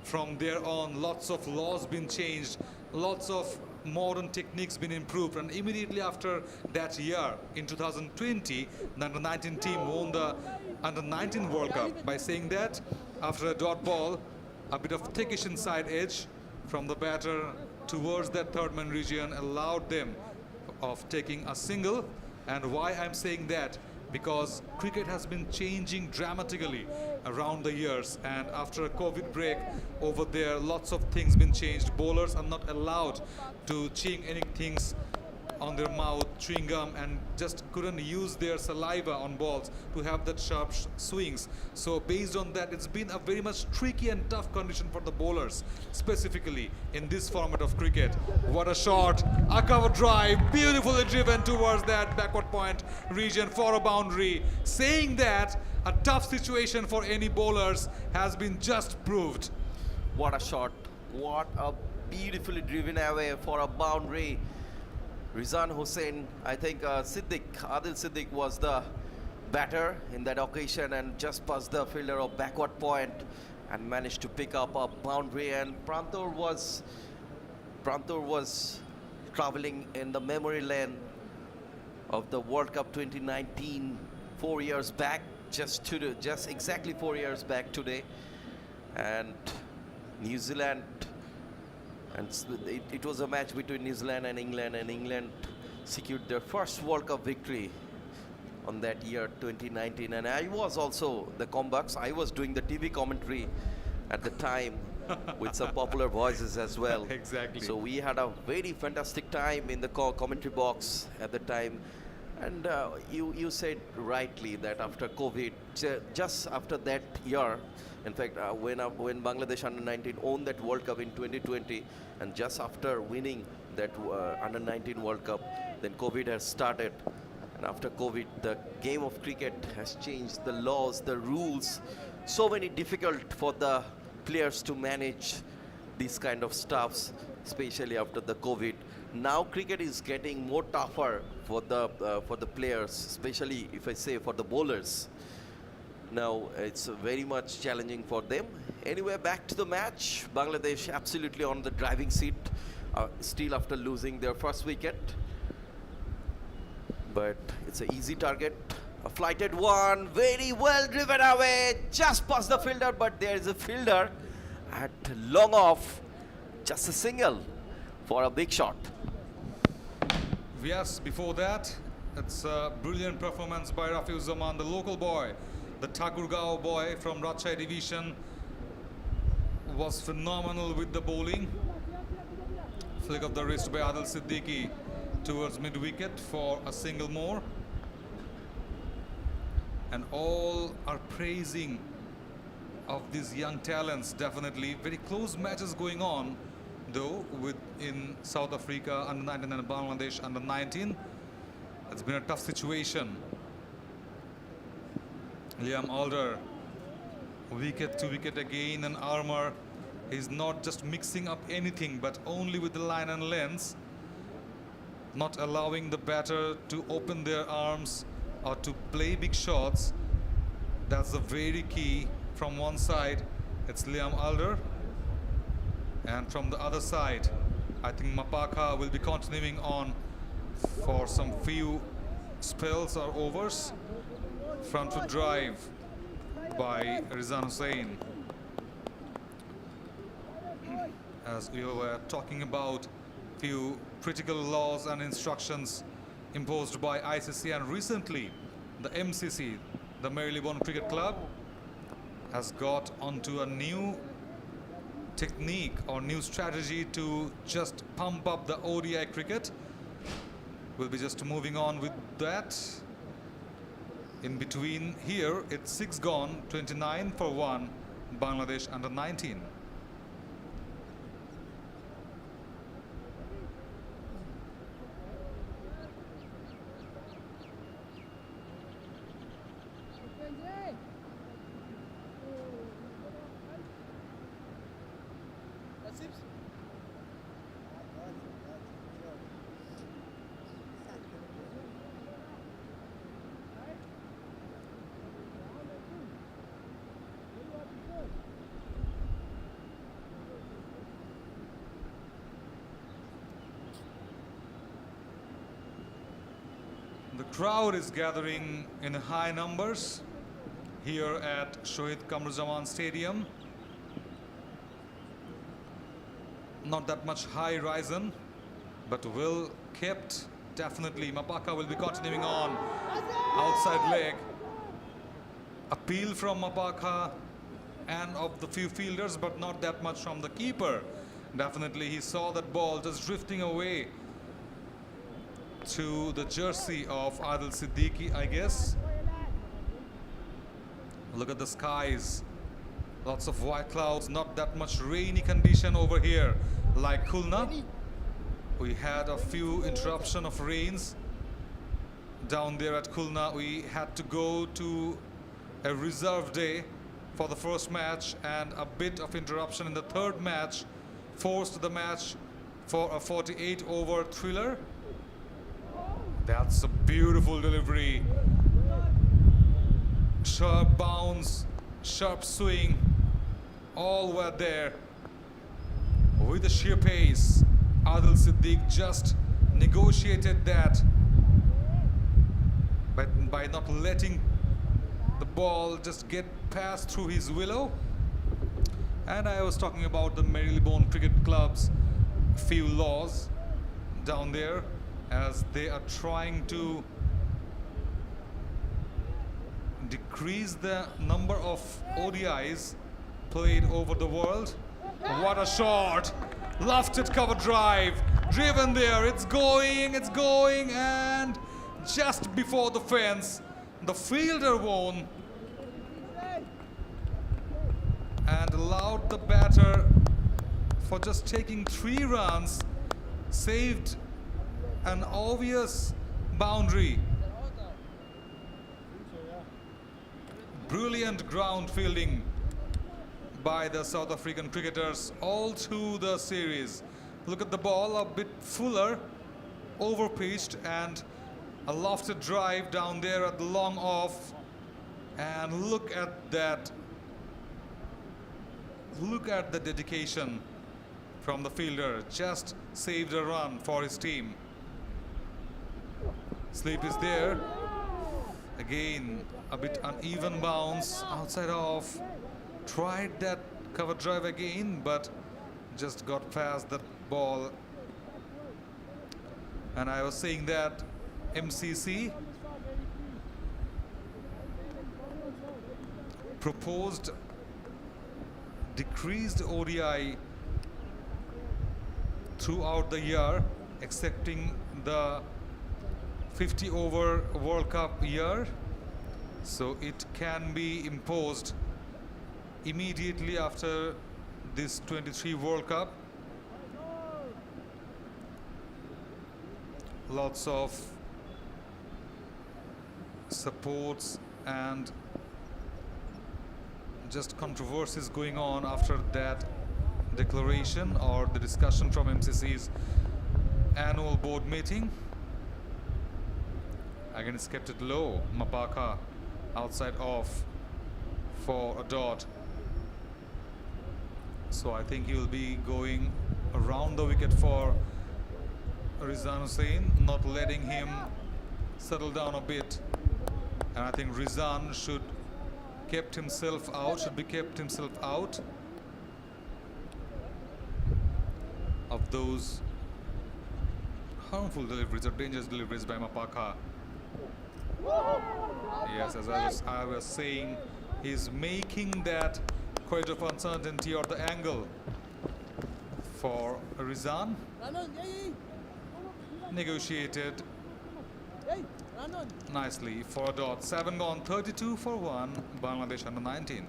From there on, lots of laws been changed, lots of modern techniques been improved, and immediately after that year, in 2020, the under-19 team won the under-19 World Cup by saying that after a dot ball, a bit of thickish inside edge from the batter towards that third man region allowed them of taking a single. And why I'm saying that? Because cricket has been changing dramatically around the years, and after a COVID break over there, lots of things been changed. Bowlers are not allowed to chewing any things on their mouth, chewing gum, and just couldn't use their saliva on balls to have that sharp swings. So based on that, it's been a very much tricky and tough condition for the bowlers, specifically in this format of cricket. What a shot, a cover drive, beautifully driven towards that backward point region for a boundary. Saying that a tough situation for any bowlers has been just proved. What a shot, what a beautifully driven away for a boundary. Rizan Hussain, I think Adil Siddiq was the batter in that occasion and just passed the fielder of backward point and managed to pick up a boundary. And Prantor was traveling in the memory lane of the World Cup 2019, 4 years back, just exactly 4 years back today. And New Zealand, and it was a match between New Zealand and England secured their first World Cup victory on that year 2019. And I was also the comebacks. I was doing the TV commentary at the time with some popular voices as well. Exactly. So we had a very fantastic time in the commentary box at the time. And you said rightly that after COVID, just after that year, in fact, when Bangladesh under-19 won that World Cup in 2020, and just after winning that under-19 World Cup, then COVID has started. And after COVID, the game of cricket has changed, the laws, the rules, so many difficult for the players to manage these kind of stuffs, especially after the COVID. Now cricket is getting more tougher for the players, especially if I say for the bowlers. Now it's very much challenging for them. Anyway, back to the match. Bangladesh absolutely on the driving seat, still after losing their first wicket. But it's an easy target. A flighted one, very well driven away, just past the fielder, but there is a fielder at long off, just a single for a big shot. Yes, before that, it's a brilliant performance by Rafiuz Zaman, the local boy. The Thakurgao boy from Rajshahi division was phenomenal with the bowling. Flick of the wrist by Adil Siddiqui towards mid-wicket for a single more. And all are praising of these young talents, definitely. Very close matches going on, though, in South Africa under-19 and Bangladesh under-19. It's been a tough situation. Liam Alder, wicket to wicket again, and Armour is not just mixing up anything, but only with the line and lengths, not allowing the batter to open their arms or to play big shots. That's the very key. From one side, it's Liam Alder, and from the other side, I think Mapaka will be continuing on for some few spells or overs. Front foot drive by Rizan Hussain. As we were talking about few critical laws and instructions imposed by ICC, and recently the MCC, the Marylebone Cricket Club, has got onto a new technique or new strategy to just pump up the ODI cricket. We'll be just moving on with that. In between here, it's 6 gone, 29 for 1, Bangladesh under 19. The crowd is gathering in high numbers here at Shohid Kamruzaman Stadium. Not that much high risen, but well kept. Definitely Mapaka will be continuing on. Outside leg. Appeal from Mapaka and of the few fielders, but not that much from the keeper. Definitely he saw that ball just drifting away to the jersey of Adil Siddiqui, I guess. Look at the skies. Lots of white clouds, not that much rainy condition over here like Khulna. We had a few interruption of rains down there at Khulna. We had to go to a reserve day for the first match, and a bit of interruption in the third match forced the match for a 48 over thriller. That's a beautiful delivery. Sharp bounce, sharp swing, all were there. With the sheer pace, Adil Siddiq just negotiated that by not letting the ball just get past through his willow. And I was talking about the Marylebone Cricket Club's few laws down there, as they are trying to decrease the number of ODIs played over the world. What a shot! Lofted cover drive, driven there, it's going, and just before the fence, the fielder won and allowed the batter for just taking 3 runs, saved an obvious boundary. Brilliant ground fielding by the South African cricketers all through the series. Look at the ball, a bit fuller, over-pitched, and a lofted drive down there at the long off. And look at that. Look at the dedication from the fielder. Just saved a run for his team. Sleep is there. Again, a bit uneven bounce, outside off. Tried that cover drive again, but just got past that ball. And I was saying that MCC proposed decreased ODI throughout the year, excepting the 50 over World Cup year, so it can be imposed immediately after this 23 World Cup. Lots of supports and just controversies going on after that declaration or the discussion from MCC's annual board meeting. Again, it's kept it low. Mapaka outside off for a dot. So I think he will be going around the wicket for Rizwan Hussain, not letting him settle down a bit. And I think Rizwan should be kept himself out of those harmful deliveries or dangerous deliveries by Mapaka. Yes, as I was saying, he's making that quite of uncertainty or the angle for Rizwan. Negotiated nicely for a dot. 7 gone, 32 for 1, Bangladesh under 19.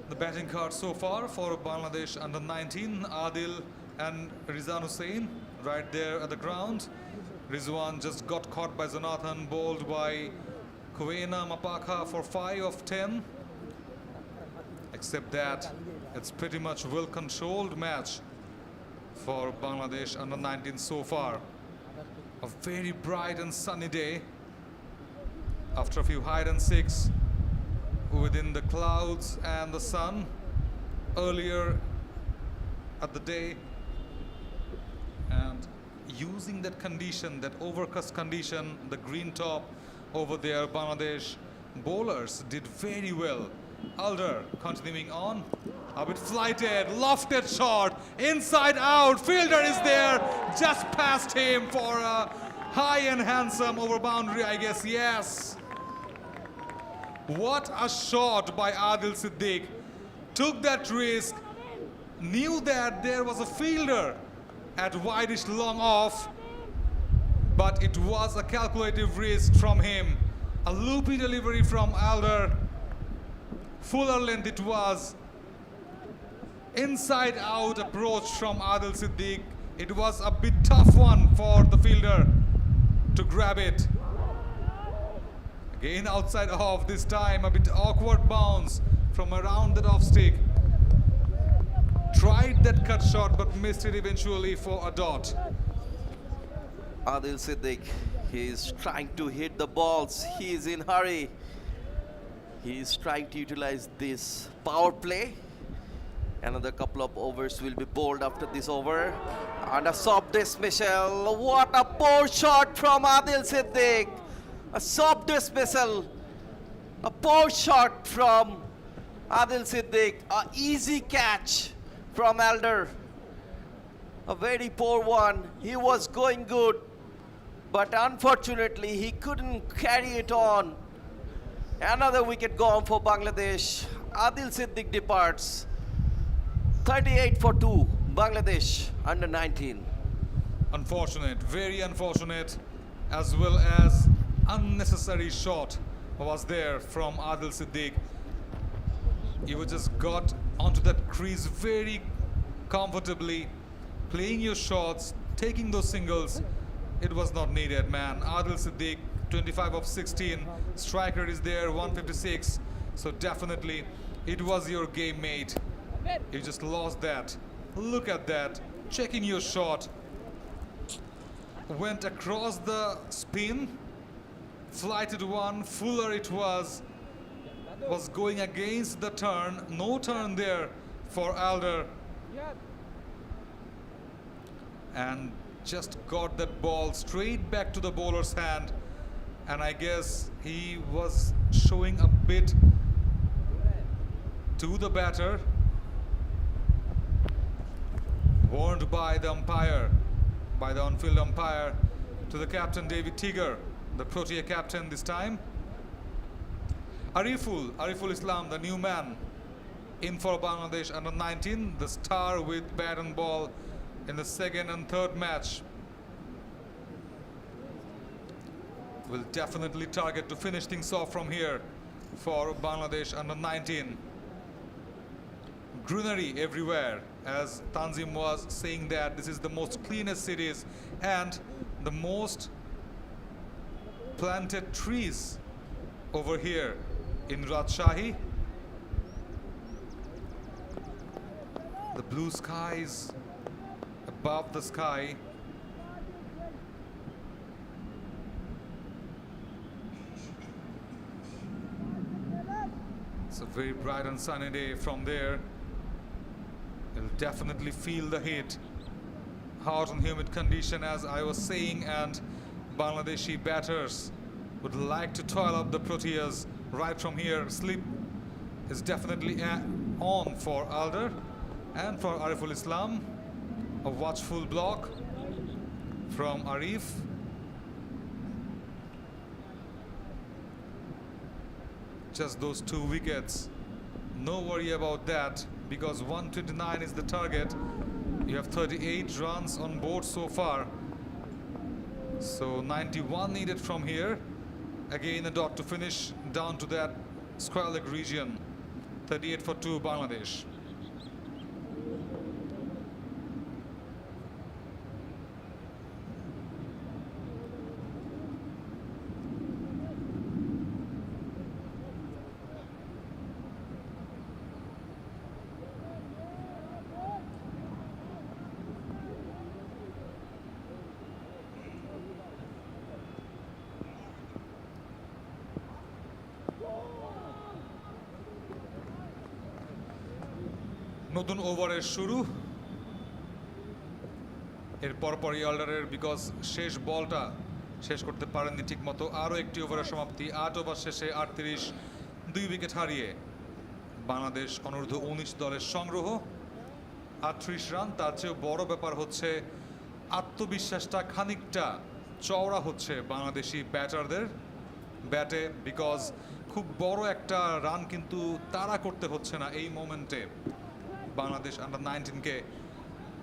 The batting card so far for Bangladesh under 19, Adil and Rizwan Hussain right there at the ground. Rizwan just got caught by Jonathan, bowled by Kuena Mapaka for 5 of 10. Except that it's pretty much well-controlled match for Bangladesh under 19 so far. A very bright and sunny day after a few hide and seeks within the clouds and the sun earlier at the day, and using that condition, that overcast condition, the green top over there, Bangladesh bowlers did very well. Alder continuing on, a bit flighted, lofted shot, inside out, fielder is there, just past him for a high and handsome over boundary, I guess. Yes. What a shot by Adil Siddique. Took that risk, knew that there was a fielder at wideish long off, but it was a calculative risk from him. A loopy delivery from Alder. Fuller length it was. Inside out approach from Adil Siddique. It was a bit tough one for the fielder to grab it. Again outside off, this time a bit awkward bounce from around that off stick. Tried that cut shot but missed it eventually for a dot. Adil Siddique, he's trying to hit the balls. He's in hurry. He's trying to utilize this power play. Another couple of overs will be bowled after this over. And a soft dismissal. What a poor shot from Adil Siddique. A soft dismissal. A poor shot from Adil Siddique. A easy catch from Alder. A very poor one. He was going good, but unfortunately he couldn't carry it on. Another wicket gone for Bangladesh. Adil Siddique departs. 38 for 2. Bangladesh under 19. Unfortunate, very unfortunate, as well as unnecessary shot was there from Adil Siddique. You just got onto that crease very comfortably, playing your shots, taking those singles. It was not needed, man. Adil Siddique, 25 of 16. Striker is there, 156. So definitely it was your game, mate. You just lost that. Look at that. Checking your shot. Went across the spin. Flighted one. Fuller it was going against the turn. No turn there for Alder. And just got that ball straight back to the bowler's hand. And I guess he was showing a bit to the batter. Warned by the umpire, by the on-field umpire, to the captain David Tigger, the Protea captain this time. Ariful Islam, the new man, in for Bangladesh under 19, the star with bat and ball in the second and third match. will definitely target to finish things off from here for Bangladesh under 19. Greenery everywhere, as Tanzim was saying that this is the most cleanest cities and the most planted trees over here in Rajshahi. The blue skies above the sky. It's a very bright and sunny day from there. You'll definitely feel the heat. Hot and humid condition, as I was saying, and Bangladeshi batters would like to toil up the Proteas right from here. Sleep is definitely on for Alder and for Ariful Islam. A watchful block from Arif. Just those 2 wickets. No worry about that, because 129 is the target. You have 38 runs on board so far. So 91 needed from here. Again a dot to finish down to that square leg region. 38 for 2 Bangladesh. নতুন ওভারের শুরু এর পরপরই অল্ডারের, because শেষ বলটা শেষ করতে পারেননি ঠিক মতো। আরও একটি ওভারের সমাপ্তি। 8 ওভার শেষে 38, 2 উইকেট হারিয়ে বাংলাদেশ অনূর্ধ্ব 19 দলের সংগ্রহ 38 রান। তার চেয়েও বড় ব্যাপার হচ্ছে আত্মবিশ্বাসটা খানিকটা চওড়া হচ্ছে বাংলাদেশি ব্যাটারদের ব্যাটে, বিকজ খুব বড় একটা রান কিন্তু তাড়া করতে হচ্ছে না এই মোমেন্টে। বাংলাদেশ আন্ডার 19-কে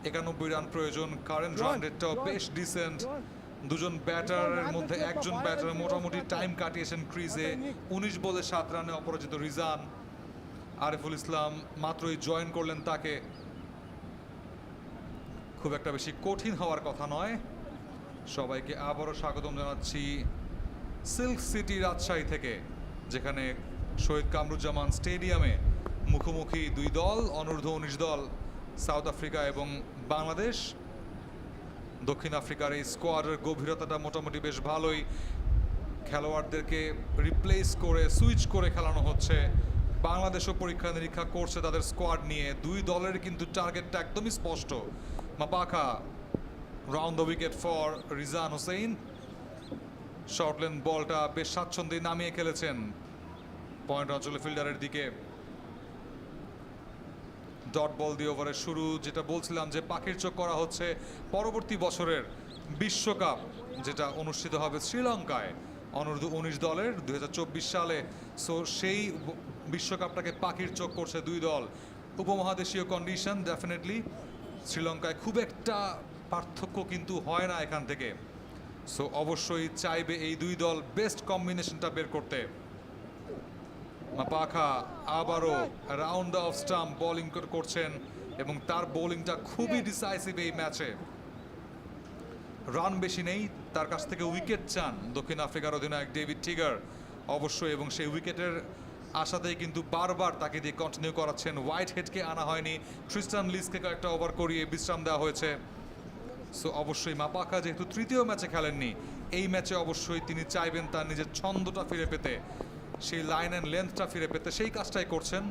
91 রান প্রয়োজন। কারেন্ট রান রেটটাও বেশ ডিসেন্ট। দুজন ব্যাটারের মধ্যে একজন ব্যাটার মোটামুটি টাইম কাটিয়েছেন ক্রিজে। 19 বলে 7 রানে অপরাজিত রিজান। আরিফুল ইসলাম মাত্রই জয়েন করলেন তাকে। খুব একটা বেশি কঠিন হওয়ার কথা নয়। সবাইকে আবারও স্বাগতম জানাচ্ছি সিল্ক সিটি রাজশাহী থেকে, যেখানে শহীদ কামরুজ্জামান স্টেডিয়ামে মুখোমুখি 2 দল, অনূর্ধ্ব 19 দল সাউথ আফ্রিকা এবং বাংলাদেশ। দক্ষিণ আফ্রিকার এই স্কোয়াডের গভীরতাটা মোটামুটি বেশ ভালোই। খেলোয়াড়দেরকে রিপ্লেস করে সুইচ করে খেলানো হচ্ছে। বাংলাদেশও পরীক্ষা নিরীক্ষা করছে তাদের স্কোয়াড নিয়ে। 2 দলের কিন্তু টার্গেটটা একদমই স্পষ্ট। Maphaka round the wicket for Rizan Hossain. Short length বলটা বেশ স্বাচ্ছন্দ্যে নামিয়ে খেলেছেন পয়েন্ট অঞ্চলে ফিল্ডারের দিকে। ডট বল দিয়ে ওভারের শুরু। যেটা বলছিলাম যে পাখির চোখ করা হচ্ছে পরবর্তী বছরের বিশ্বকাপ, যেটা অনুষ্ঠিত হবে শ্রীলঙ্কায় অনূর্ধ্ব 19 দলের 2024 সালে। সো সেই বিশ্বকাপটাকে পাখির চোখ করছে 2 দল। উপমহাদেশীয় কন্ডিশন ডেফিনেটলি শ্রীলঙ্কায় খুব একটা পার্থক্য কিন্তু হয় না এখান থেকে। সো অবশ্যই চাইবে এই 2 দল বেস্ট কম্বিনেশনটা বের করতে। মাপাখা আবারও রাউন্ড অফ স্টাম্প বোলিং করছেন এবং তার বোলিংটা খুবই ডিসাইসিভ এই ম্যাচে। রান বেশি নেই, তার কাছ থেকে উইকেট চান দক্ষিণ আফ্রিকার অধিনায়ক ডেভিড টিগার অবশ্যই, এবং সেই উইকেটের আশাতেই কিন্তু বারবার তাকে দিয়ে কন্টিনিউ করাচ্ছেন। হোয়াইট হেডকে আনা হয়নি, ট্রিস্টান লিসকে কয়েকটা ওভার করিয়ে বিশ্রাম দেওয়া হয়েছে। সো অবশ্যই মাপাখা যেহেতু তৃতীয় ম্যাচে খেলেননি, এই ম্যাচে অবশ্যই তিনি চাইবেন তার নিজের ছন্দটা ফিরে পেতে, সেই লাইন অ্যান্ড লেন্থটা ফিরে পেতে। সেই কাজটাই করছেন।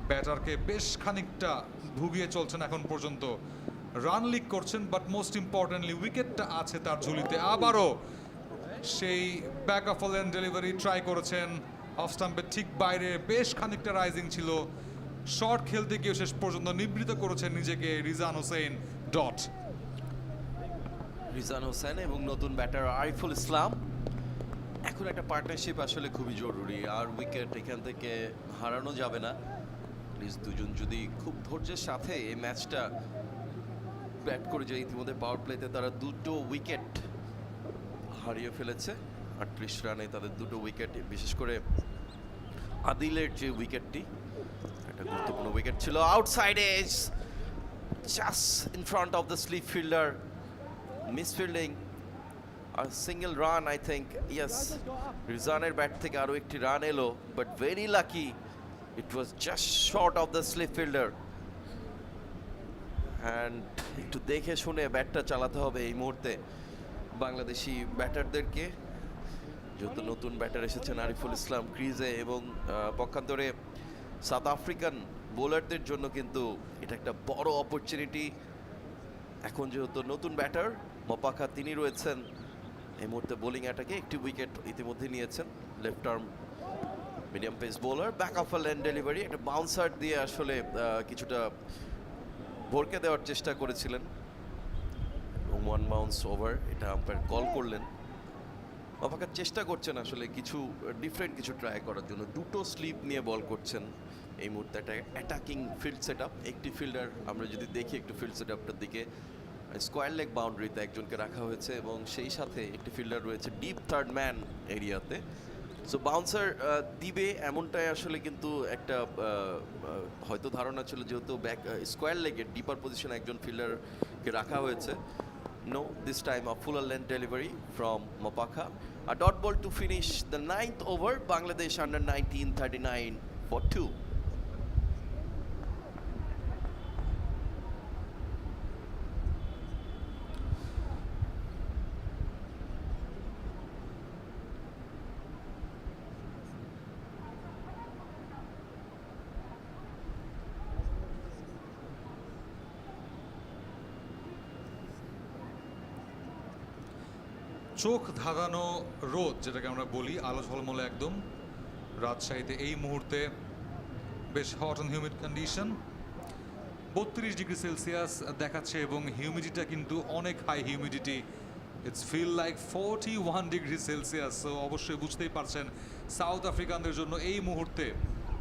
ব্যাটারকে বেশ খানিকটা ভুগিয়ে চলছেন এখন পর্যন্ত। রান লিক করছেন, বাট মোস্ট ইম্পর্টেন্টলি উইকেটটা আছে তার ঝুলিতে। আবারও সেই back of lane delivery try করেছেন অফ স্টাম্পের ঠিক বাইরে। বেশ খানিকটা রাইজিং ছিল। শর্ট খেলতে গিয়ে শেষ পর্যন্ত নিবৃত করেছেন নিজেকে রিজান হোসেন। ডট রিজান হোসেন এবং নতুন ব্যাটার আরিফুল ইসলাম। এখন একটা পার্টনারশিপ আসলে খুবই জরুরি, আর উইকেট এখান থেকে হারানো যাবে না। প্লিজ দুজন যদি খুব ধৈর্যের সাথে এই ম্যাচটা ব্যাট করে যায়, ইতিমধ্যে পাওয়ার প্লেতে তারা 2টো উইকেট হারিয়ে ফেলেছে 38 রানে তাদের দুটো উইকেট, বিশেষ করে আদিলের যে উইকেটটি একটা গুরুত্বপূর্ণ উইকেট ছিল। Outside edge, just in front of the slip fielder, misfielding. A single run, I think. Yes, রিজানের ব্যাট থেকে আরো একটি রান এলো, but very lucky it was just short of the slip fielder. And একটু দেখে শুনে ব্যাটটা চালাতে হবে এই মুহূর্তে বাংলাদেশি ব্যাটারদেরকে, যেহেতু নতুন ব্যাটার এসেছেন আরিফুল ইসলাম ক্রিজে, এবং পক্ষান্তরে সাউথ আফ্রিকান বোলারদের জন্য কিন্তু এটা একটা বড় অপরচুনিটি। এখন যেহেতু নতুন ব্যাটার মপাখা তিনি রয়েছেন এই মুহূর্তে বোলিং অ্যাটাকে, একটি উইকেট ইতিমধ্যে নিয়েছেন। Left arm medium pace bowler, back of a land delivery, একটা বাউন্সার দিয়ে আসলে কিছুটা ভরকে দেওয়ার চেষ্টা করেছিলেন। ওয়ান বাউন্স ওভার, এটা আম্পায়ার কল করলেন। মপাখা চেষ্টা করছেন আসলে কিছু ডিফারেন্ট কিছু ট্রাই করার জন্য, দুটো স্লিপ নিয়ে বল করছেন এই মুহূর্তে। একটা অ্যাটাকিং ফিল্ড সেট আপ, একটি ফিল্ডার আমরা যদি দেখি একটু ফিল্ড সেট আপটার দিকে, স্কোয়ার লেগ বাউন্ডারিতে একজনকে রাখা হয়েছে এবং সেই সাথে একটি ফিল্ডার রয়েছে ডিপ থার্ড ম্যান এরিয়াতে। সো বাউন্সার দিবে এমনটাই আসলে কিন্তু একটা হয়তো ধারণা ছিল, যেহেতু ব্যাক স্কোয়ার লেগের ডিপার পজিশনে একজন ফিল্ডারকে রাখা হয়েছে। No, this time a fuller length delivery from Maphaka. A dot ball to finish the 9th over. Bangladesh under 19 39 for 2. চোখ ধাঁধানো রোদ যেটাকে আমরা বলি, আলো ঝলমলে একদম রাজশাহীতে এই মুহূর্তে, বেশ hot and humid condition. 32 degree Celsius দেখাচ্ছে এবং হিউমিডিটা কিন্তু অনেক high humidity. It's feel like 41 degree Celsius. So অবশ্যই বুঝতেই পারছেন সাউথ আফ্রিকানদের জন্য এই মুহূর্তে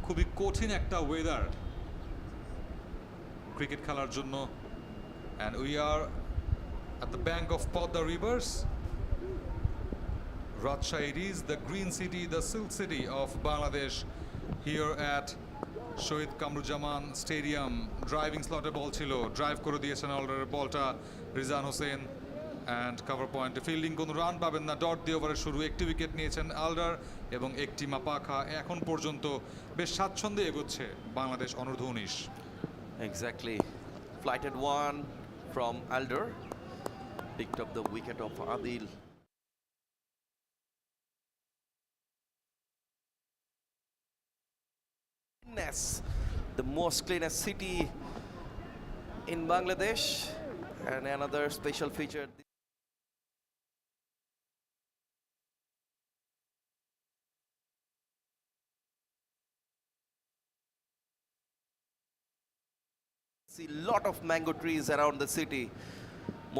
খুবই কঠিন একটা ওয়েদার ক্রিকেট খেলার জন্য। And we are at the bank of Podda rivers. Rajshahi is the green city, the silk city of Bangladesh, here at Shohid Kamrujaman Stadium. Driving slot ball chilo, drive kore diyechen already ballta Rizan Hossein, and cover point fielding kono run paben na, dot diye overe shuru ekti wicket niyechen Alder ebong ekti Mapakha। ekhon porjonto besh স্বাচ্ছন্দ্যে এগোচ্ছে বাংলাদেশ অনূর্ধ্ব 19। Exactly. Flighted one from Alder, picked up the wicket of Adil. The most cleanest city in Bangladesh, and another special feature. See a lot of mango trees around the city.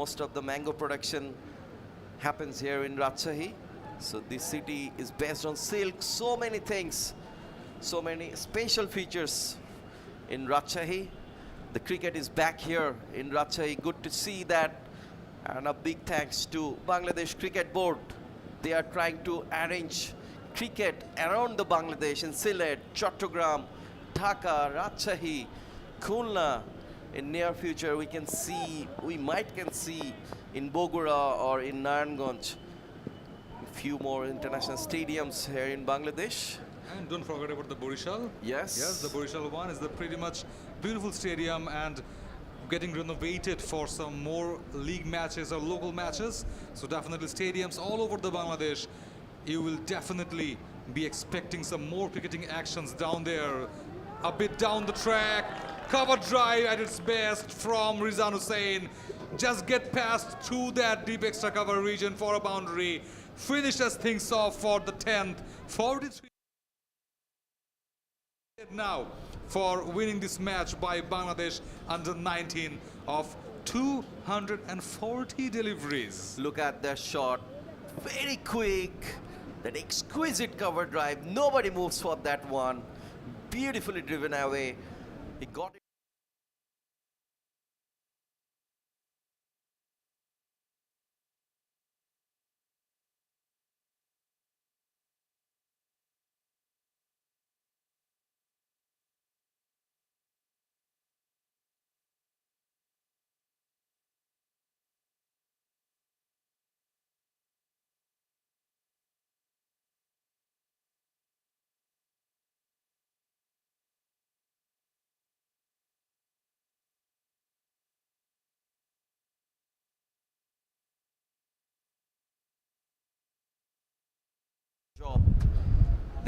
Most of the mango production happens here in Rajshahi. So this city is based on silk, so many things, so many special features in Rajshahi. The cricket is back here in Rajshahi. Good to see that, and a big thanks to Bangladesh Cricket Board. They are trying to arrange cricket around the Bangladesh in Sylhet, Chattogram, Dhaka, Rajshahi, Khulna. In near future we might can see in Bogura or in Naranganj a few more international stadiums here in Bangladesh. And don't forget about the Borishal. Yes. Yes, the Borishal one is the pretty much beautiful stadium and getting renovated for some more league matches or local matches. So definitely stadiums all over the Bangladesh. You will definitely be expecting some more cricketing actions down there. A bit down the track, cover drive at its best from Rizan Hussain. Just get past through that deep extra cover region for a boundary. Finishes things off for the 10th. 43 now for winning this match by Bangladesh under 19 of 240 deliveries. Look at that shot, very quick, that exquisite cover drive. Nobody moves for that one. Beautifully driven away. He got it.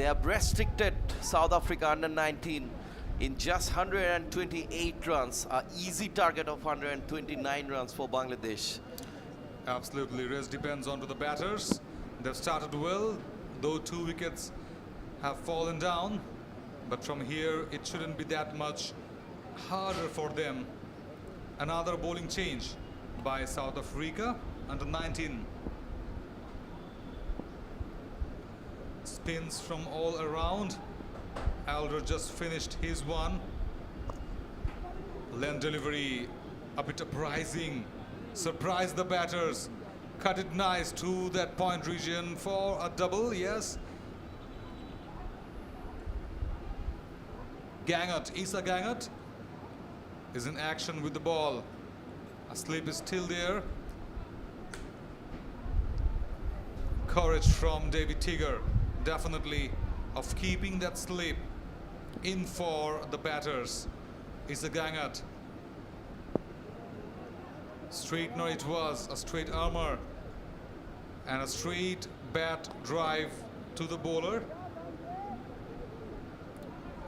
They have restricted South Africa under 19 in just 128 runs, an easy target of 129 runs for Bangladesh. Absolutely, rest depends on to the batters. They've started well, though 2 wickets have fallen down, but from here it shouldn't be that much harder for them. Another bowling change by South Africa under 19. Spins from all around. Alder just finished his one. Length delivery a bit uprising. Surprise the batters. Cut it nice to that point region for a double, yes. Gangat, Isa Gangat is in action with the ball. A slip is still there. Courage from David Tigger, definitely, of keeping that slip in for the batters. Isa Gangat. Straightener it was, a straight armour and a straight bat drive to the bowler.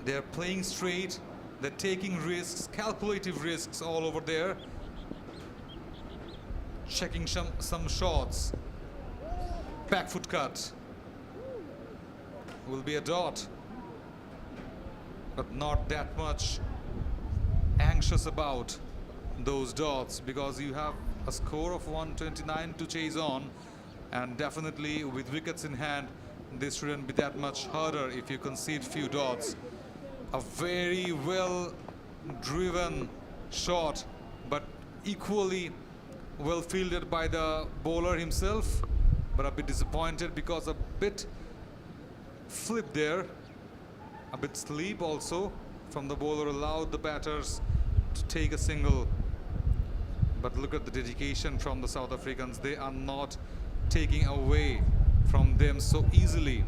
They're playing straight, they're taking risks, calculative risks all over there. Checking some shots. Back foot cut. Will be a dot. But not that much anxious about those dots because you have a score of 129 to chase on, and definitely with wickets in hand this shouldn't be that much harder if you concede few dots. A very well driven shot, but equally well fielded by the bowler himself, but a bit disappointed because a bit flip there, a bit sleep also from the bowler allowed the batters to take a single. But look at the dedication from the South Africans. They are not taking away from them so easily.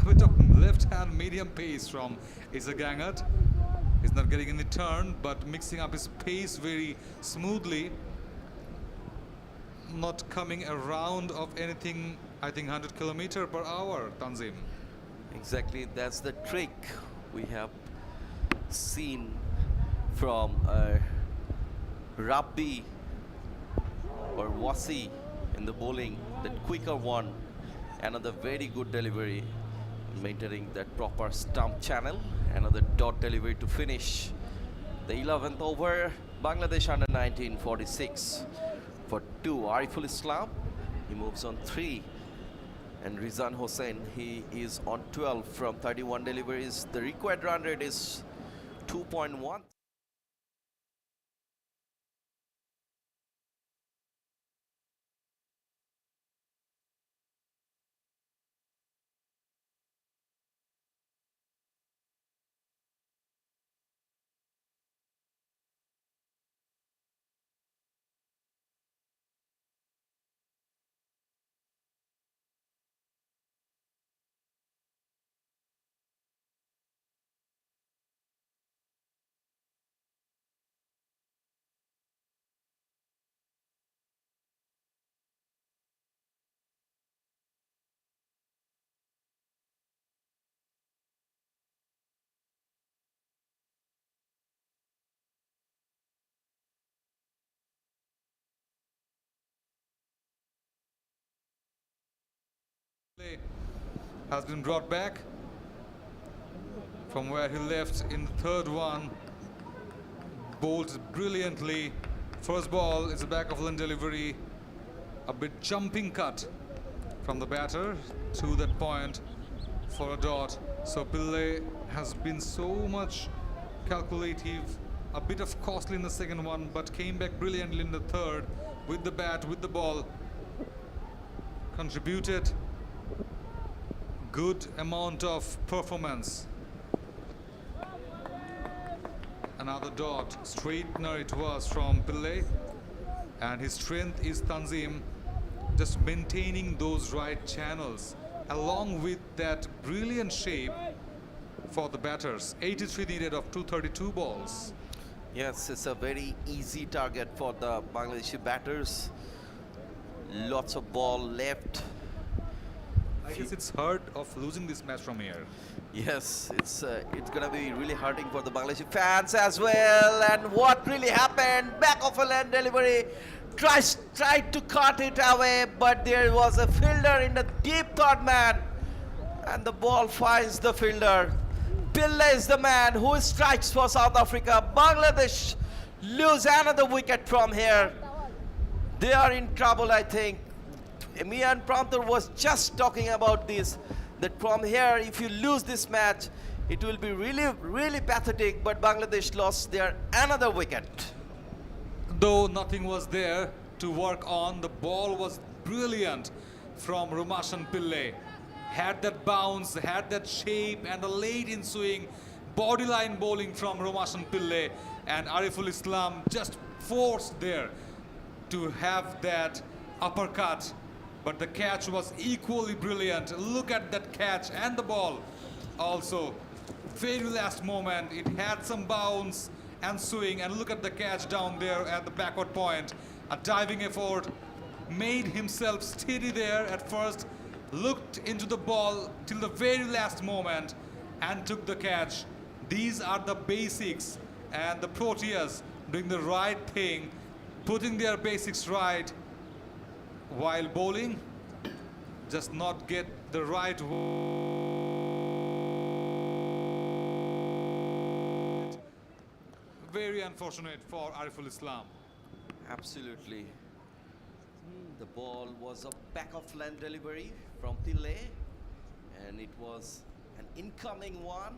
A bit of left-hand medium pace from Isa Gangat. He's not getting any turn, but mixing up his pace very smoothly. Not coming around of anything, I think 100 km per hour, Tanzim. Exactly, that's the trick we have seen from Rabbi or Wasi in the bowling, that quicker one. Another very good delivery, maintaining that proper stump channel. Another dot delivery to finish the 11th over. Bangladesh under 19, 46 for 2. Ariful Islam, he moves on 3. And Rizan Hossain, he is on 12 from 31 deliveries. The required run rate is 2.1. Play has been brought back from where he left in the third one. Bowled brilliantly. First ball is a back of length delivery. A bit jumping cut from the batter to that point for a dot. So Pillay has been so much calculative, a bit of costly in the second one, but came back brilliantly in the third with the bat, with the ball. Contributed good amount of performance. Another dot, straightener it was from Pillay, and his strength is Tanzim, just maintaining those right channels along with that brilliant shape for the batters. 83 needed of 232 balls. Yes, it's a very easy target for the Bangladeshi batters. Lots of ball left. I guess it's hurt of losing this match from here. Yes, it's gonna be really hurting for the Bangladeshi fans as well. And what really happened? Back of a land delivery, tried to cut it away, but there was a fielder in the deep third man, and the ball finds the fielder. Pillay is the man who strikes for South Africa. Bangladesh lose another wicket from here. They are in trouble, I think. Me and Pranthor was just talking about this, that from here, if you lose this match, it will be really, really pathetic, but Bangladesh lost their another wicket. Though nothing was there to work on, the ball was brilliant from Rumashan Pillay. Had that bounce, had that shape, and a late ensuing bodyline bowling from Rumashan Pillay, and Ariful Islam just forced there to have that uppercut. But the catch was equally brilliant. Look at that catch and the ball. Also, very last moment, it had some bounce and swing. And look at the catch down there at the backward point. A diving effort, made himself steady there at first, looked into the ball till the very last moment and took the catch. These are the basics, and the Proteas doing the right thing, putting their basics right, while bowling, just not get the right very unfortunate for Ariful Islam. Absolutely. The ball was a back of land delivery from Pillay, and it was an incoming one.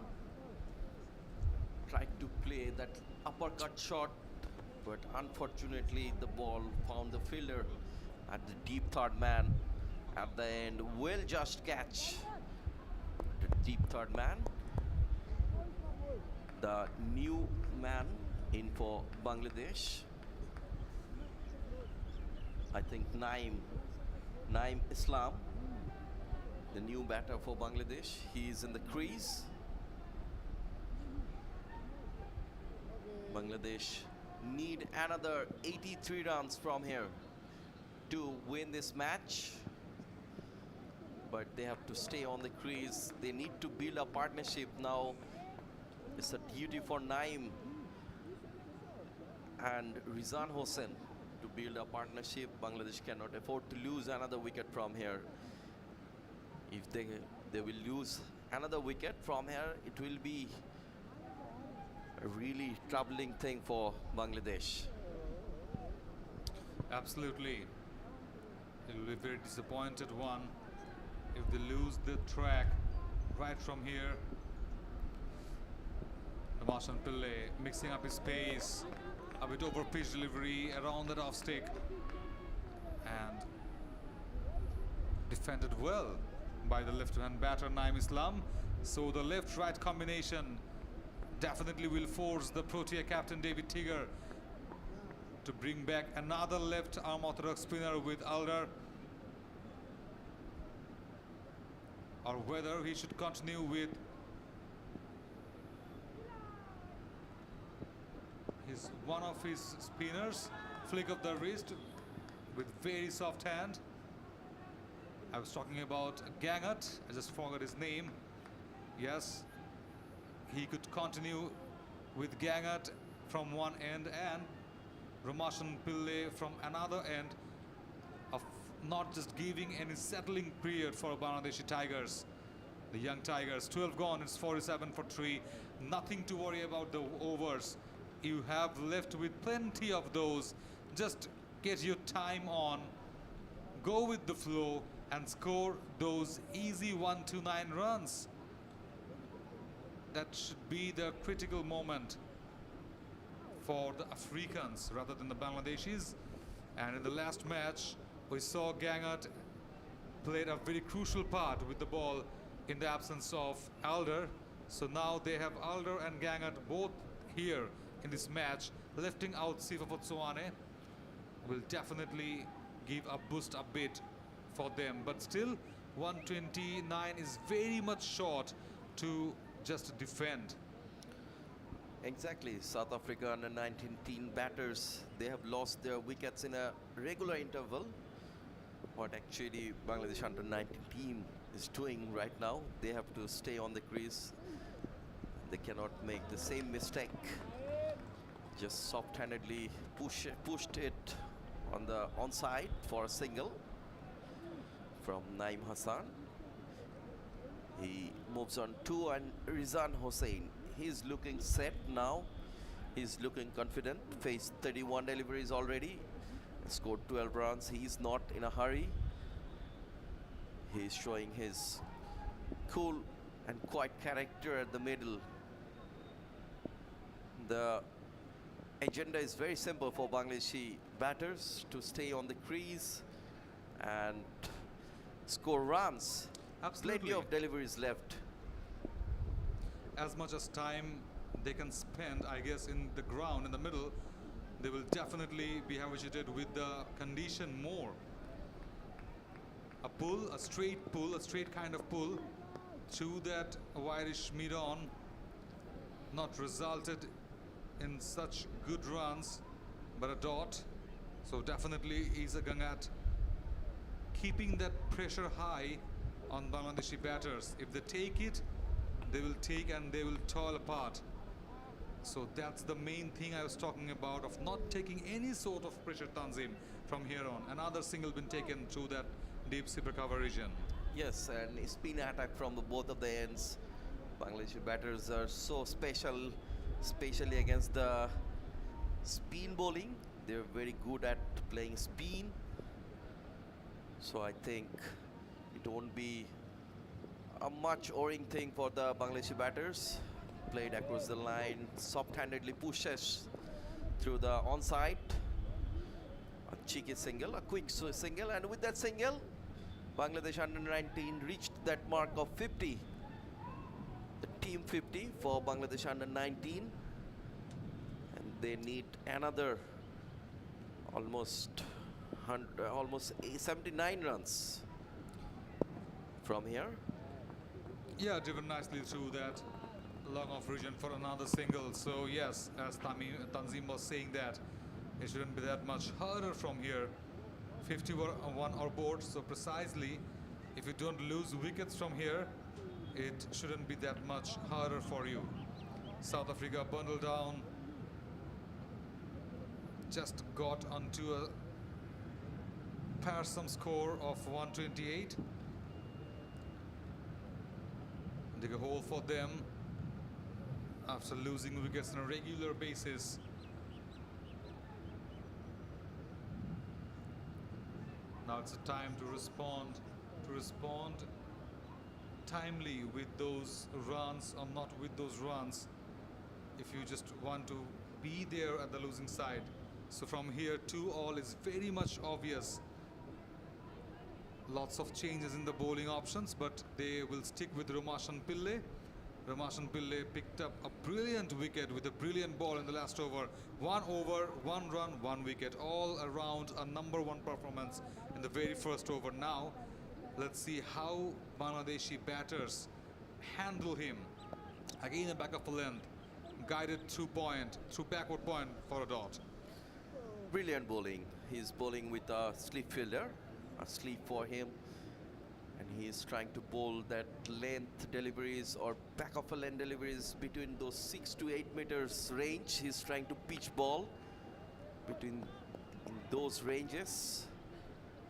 Tried to play that uppercut shot, but unfortunately the ball found the fielder at the deep third man. At the end, will just catch the deep third man. The new man in for Bangladesh, I think Naim Islam, the new batter for Bangladesh. He is in the crease. Bangladesh need another 83 runs from here to win this match, but they have to stay on the crease. They need to build a partnership now. It's a duty for Naim and Rizan Hossain to build a partnership. Bangladesh cannot afford to lose another wicket from here. If they will lose another wicket from here, it will be a really troubling thing for Bangladesh. Absolutely. It will be a very disappointed one if they lose the track right from here. Rumashan Pillay mixing up his pace, a bit over pitch delivery around that off stick, and defended well by the left-hand batter Naim Islam. So the left-right combination definitely will force the Protea captain David Tigger to bring back another left arm orthodox spinner with Alder, or whether he should continue with one of his spinners, flick of the wrist with very soft hand. I was talking about Gangat, I just forgot his name. Yes, he could continue with Gangat from one end and Rumashan Pillay from another end, of not just giving any settling period for Bangladeshi Tigers. The young Tigers, 12 gone, it's 47 for 3. Nothing to worry about the overs. You have left with plenty of those. Just get your time on, go with the flow and score those easy 1-9 runs. That should be the critical moment for the Africans rather than the Bangladeshis. And in the last match, we saw Gangat played a very crucial part with the ball in the absence of Alder. So now they have Alder and Gangat both here in this match. Lifting out Sifa Fotsoane will definitely give a boost a bit for them. But still, 129 is very much short to just defend. Exactly. South Africa under 19 batters, they have lost their wickets in a regular interval. what actually Bangladesh under-19 team is doing right now. They have to stay on the crease. They cannot make the same mistake. Just soft-handedly pushed it on the onside for a single from Naim Hassan. He moves on to and Rizan Hossein. He's looking set now. He's looking confident. Faced 31 deliveries already. Scored 12 runs. He's not in a hurry. He's showing his cool and quiet character at the middle. The agenda is very simple for Bangladeshi batters: to stay on the crease and score runs. Absolutely. Plenty of deliveries left. As much as time they can spend, I guess, in the ground, in the middle, they will definitely be habituated with the condition more. A pull, a straight kind of pull to that wirish mid-on, not resulted in such good runs, but a dot. So definitely Isa Gangat keeping that pressure high on Bangladeshi batters. If they take it, they will take and they will toil apart. So that's the main thing I was talking about, of not taking any sort of pressure, Tanzim, from here on. Another single been taken through that deep super cover region. Yes, and spin attack from both of the ends. Bangladeshi batters are so special, especially against the spin bowling. They're very good at playing spin. So I think it won't be a much worrying thing for the Bangladeshi batters. Played across the line, soft-handedly pushes through the onside. A cheeky single, a quick single, and with that single, Bangladesh under-19 reached that mark of 50. The team 50 for Bangladesh under-19, and they need another almost 79 runs from here. Yeah, driven nicely through that long off region for another single. So yes, as Tanzim was saying, that it shouldn't be that much harder from here. 51 or board, so precisely if you don't lose wickets from here, it shouldn't be that much harder for you. South Africa bundled down, just got onto a Pearson score of 128. Dig a hole for them after losing wickets on a regular basis. Now it's a time to respond timely with those runs or not with those runs, if you just want to be there at the losing side. So from here, 2-all is very much obvious. Lots of changes in the bowling options, but they will stick with Romashan Pillay. Romashan Pillay picked up a brilliant wicket with a brilliant ball in the last over. 1 over, 1 run, 1 wicket. All around a #1 performance in the very first over. Now, let's see how Bangladeshi batters handle him. Again, a back of the length, guided through backward point for a dot. Brilliant bowling. He's bowling with a sleep fielder, a sleep for him, and he's trying to bowl that length deliveries or back of a length deliveries between those 6 to 8 meters range. He's trying to pitch ball between those ranges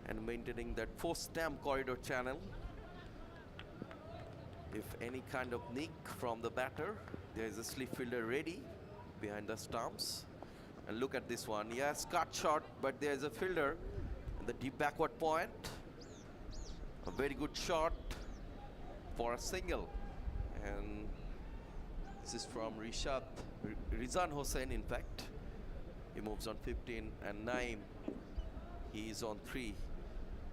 and maintaining that 4-stamp corridor channel. If any kind of nick from the batter, there is a slip fielder ready behind the stumps. And look at this one. Yes, cut shot, but there is a fielder in the deep backward point. A very good shot for a single. And this is from Rizan Hossein, in fact. He moves on 15, and Naim, he is on 3.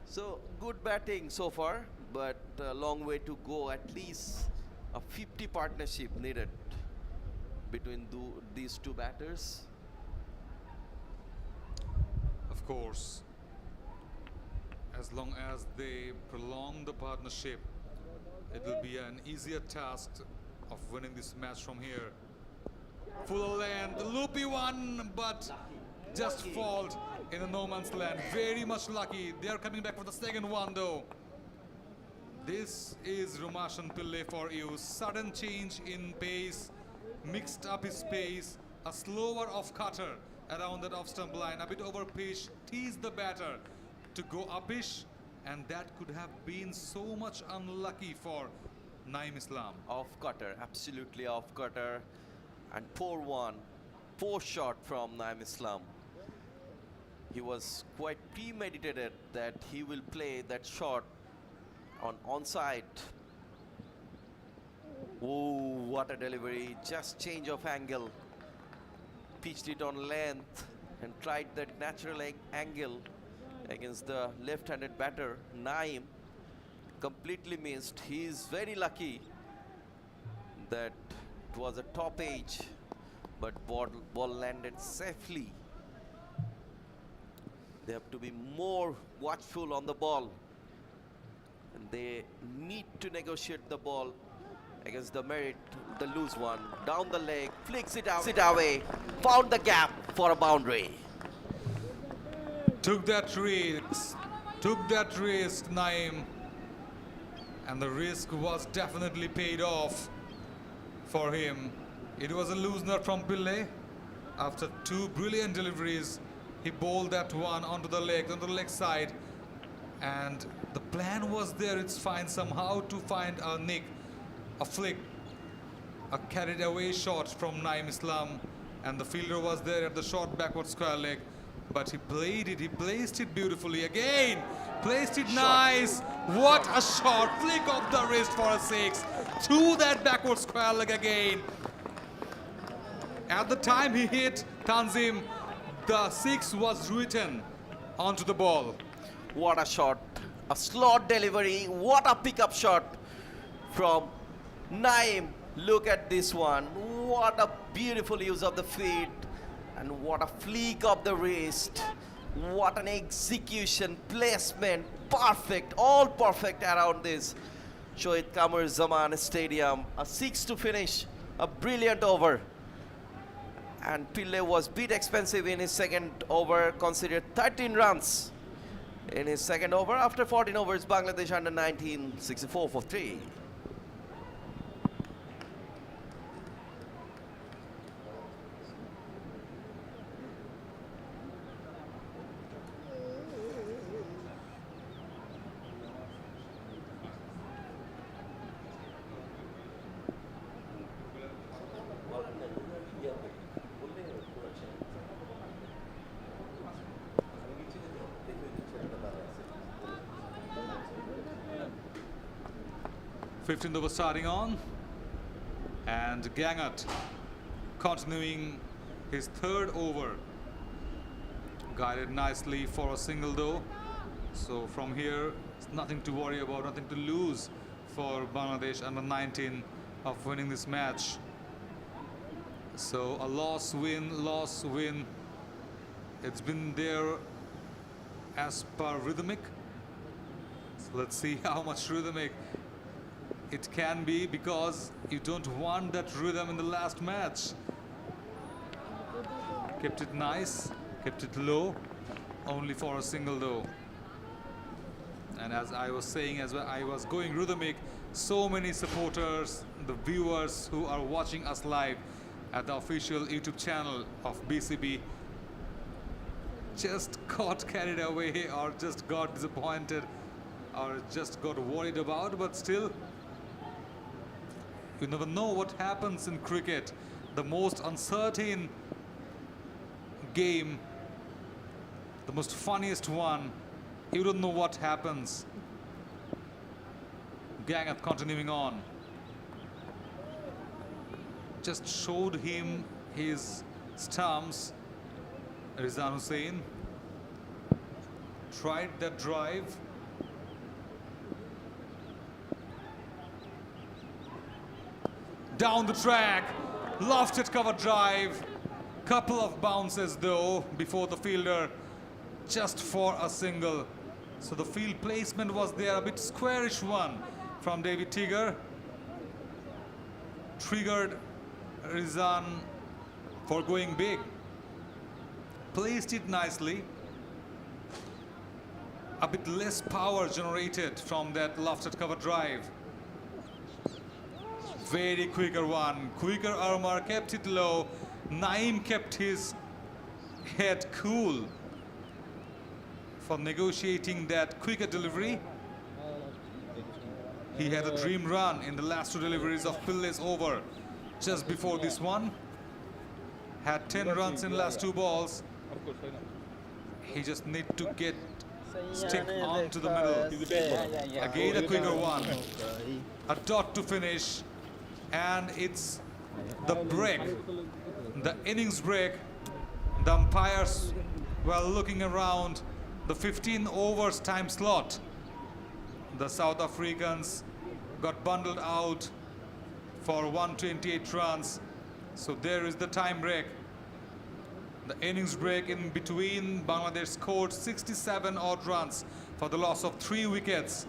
So good batting so far, but a long way to go. At least a 50 partnership needed between these two batters. Of course, as long as they prolong the partnership, it will be an easier task of winning this match from here. Full length, loopy one, but just fall in a no man's land. Very much lucky. They are coming back for the second one though. This is Rumashan Pillai for you. Sudden change in pace, mixed up his pace, a slower off cutter around that off stump line, a bit over pitch, teased the batter to go uppish, and that could have been so much unlucky for Naim Islam. Off cutter, absolutely off cutter, and poor one, poor shot from Naim Islam. He was quite premeditated that he will play that shot on onside. Oh, what a delivery! Just change of angle, pitched it on length, and tried that natural angle against the left-handed batter Naim. Completely missed. He is very lucky that it was a top edge, but ball landed safely. They have to be more watchful on the ball, and they need to negotiate the ball against the merit, the loose one. Down the leg, flicks it out, away, found the gap for a boundary. Took that risk, Naim. And the risk was definitely paid off for him. It was a loosener from Pillai. After two brilliant deliveries, he bowled that one onto the leg side. And the plan was there, it's fine, somehow to find a nick, a flick, a carried away shot from Naim Islam. And the fielder was there at the short backward square leg. But he played it, he placed it beautifully again. Placed it nice. What a shot. Flick of the wrist for a six. To that backward square leg again. At the time he hit Tanzim, the six was written onto the ball. What a shot. A slot delivery. What a pickup shot from Naim. Look at this one. What a beautiful use of the feet. And what a flick of the wrist. What an execution, placement, perfect, all perfect around this Shohid Kamar Zaman Stadium. A six to finish, a brilliant over. And Pillai was bit expensive in his second over, considered 13 runs in his second over. After 14 overs, Bangladesh under 19, 64 for 3. Fifteenth over starting on, and Gangat continuing his third over. Guided nicely for a single though. So from here, it's nothing to worry about, nothing to lose for Bangladesh under 19 of winning this match. So a loss, win. It's been there as per rhythmic. So let's see how much rhythmic it can be, because you don't want that rhythm in the last match. Kept it nice, kept it low, only for a single though. And as I was saying, as I was going rhythmic, so many supporters, the viewers who are watching us live at the official YouTube channel of BCB, just got carried away or just got disappointed or just got worried about, but still, you never know what happens in cricket. The most uncertain game, the most funniest one, you don't know what happens. Gangat continuing on. Just showed him his stumps. Rizan Hussain tried that drive. Down the track, lofted cover drive. Couple of bounces though before the fielder, just for a single. So the field placement was there, a bit squarish one from David Tigger. Triggered Rizan for going big. placed it nicely. A bit less power generated from that lofted cover drive. Very quicker one. Quicker armor kept it low. Naeem kept his head cool for negotiating that quicker delivery. He had a dream run in the last two deliveries of Pille's over just before this one. Had 10 runs in last two balls. He just need to stick onto the middle. Again a quicker one. A dot to finish. And it's the break, the innings break. The umpires were looking around the 15 overs time slot. The South Africans got bundled out for 128 runs. So there is the time break. The innings break in between. Bangladesh scored 67 odd runs for the loss of 3 wickets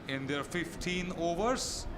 in their 15 overs.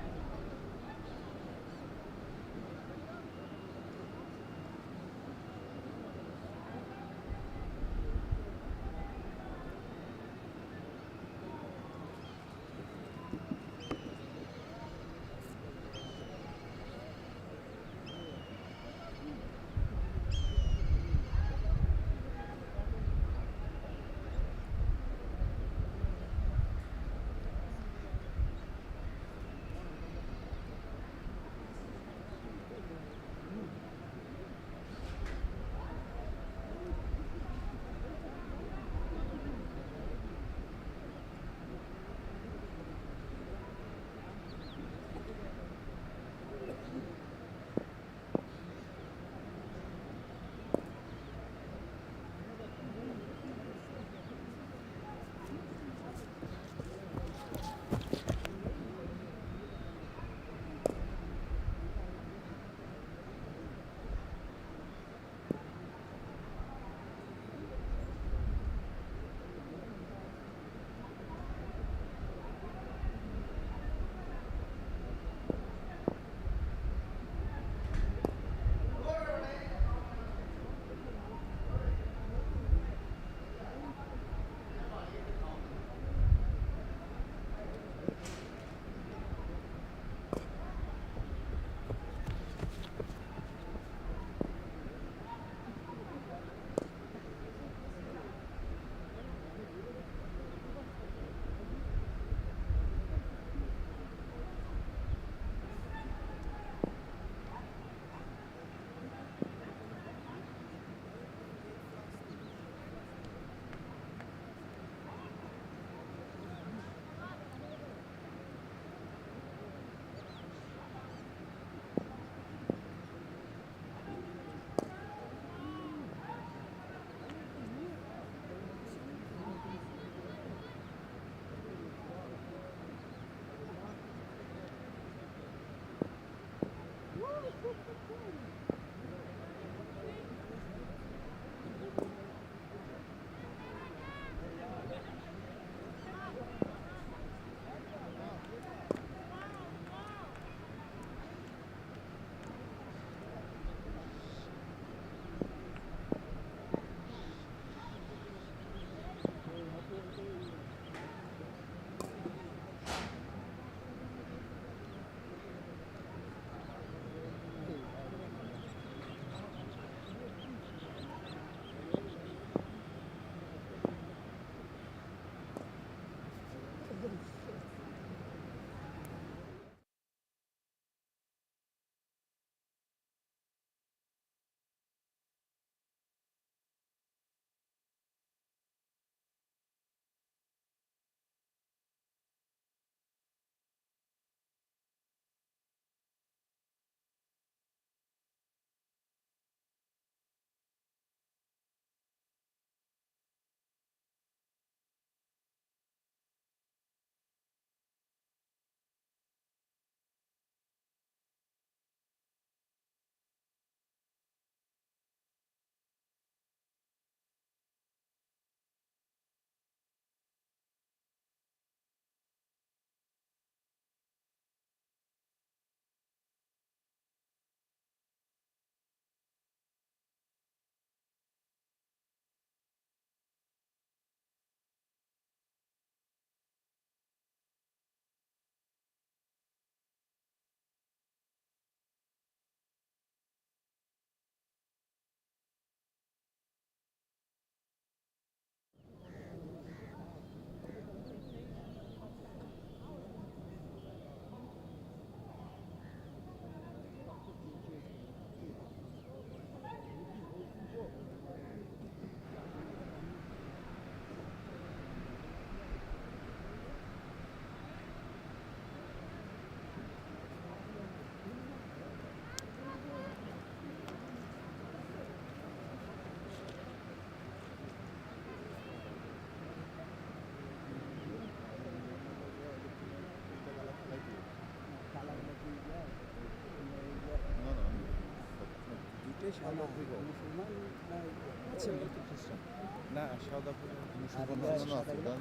না south Africa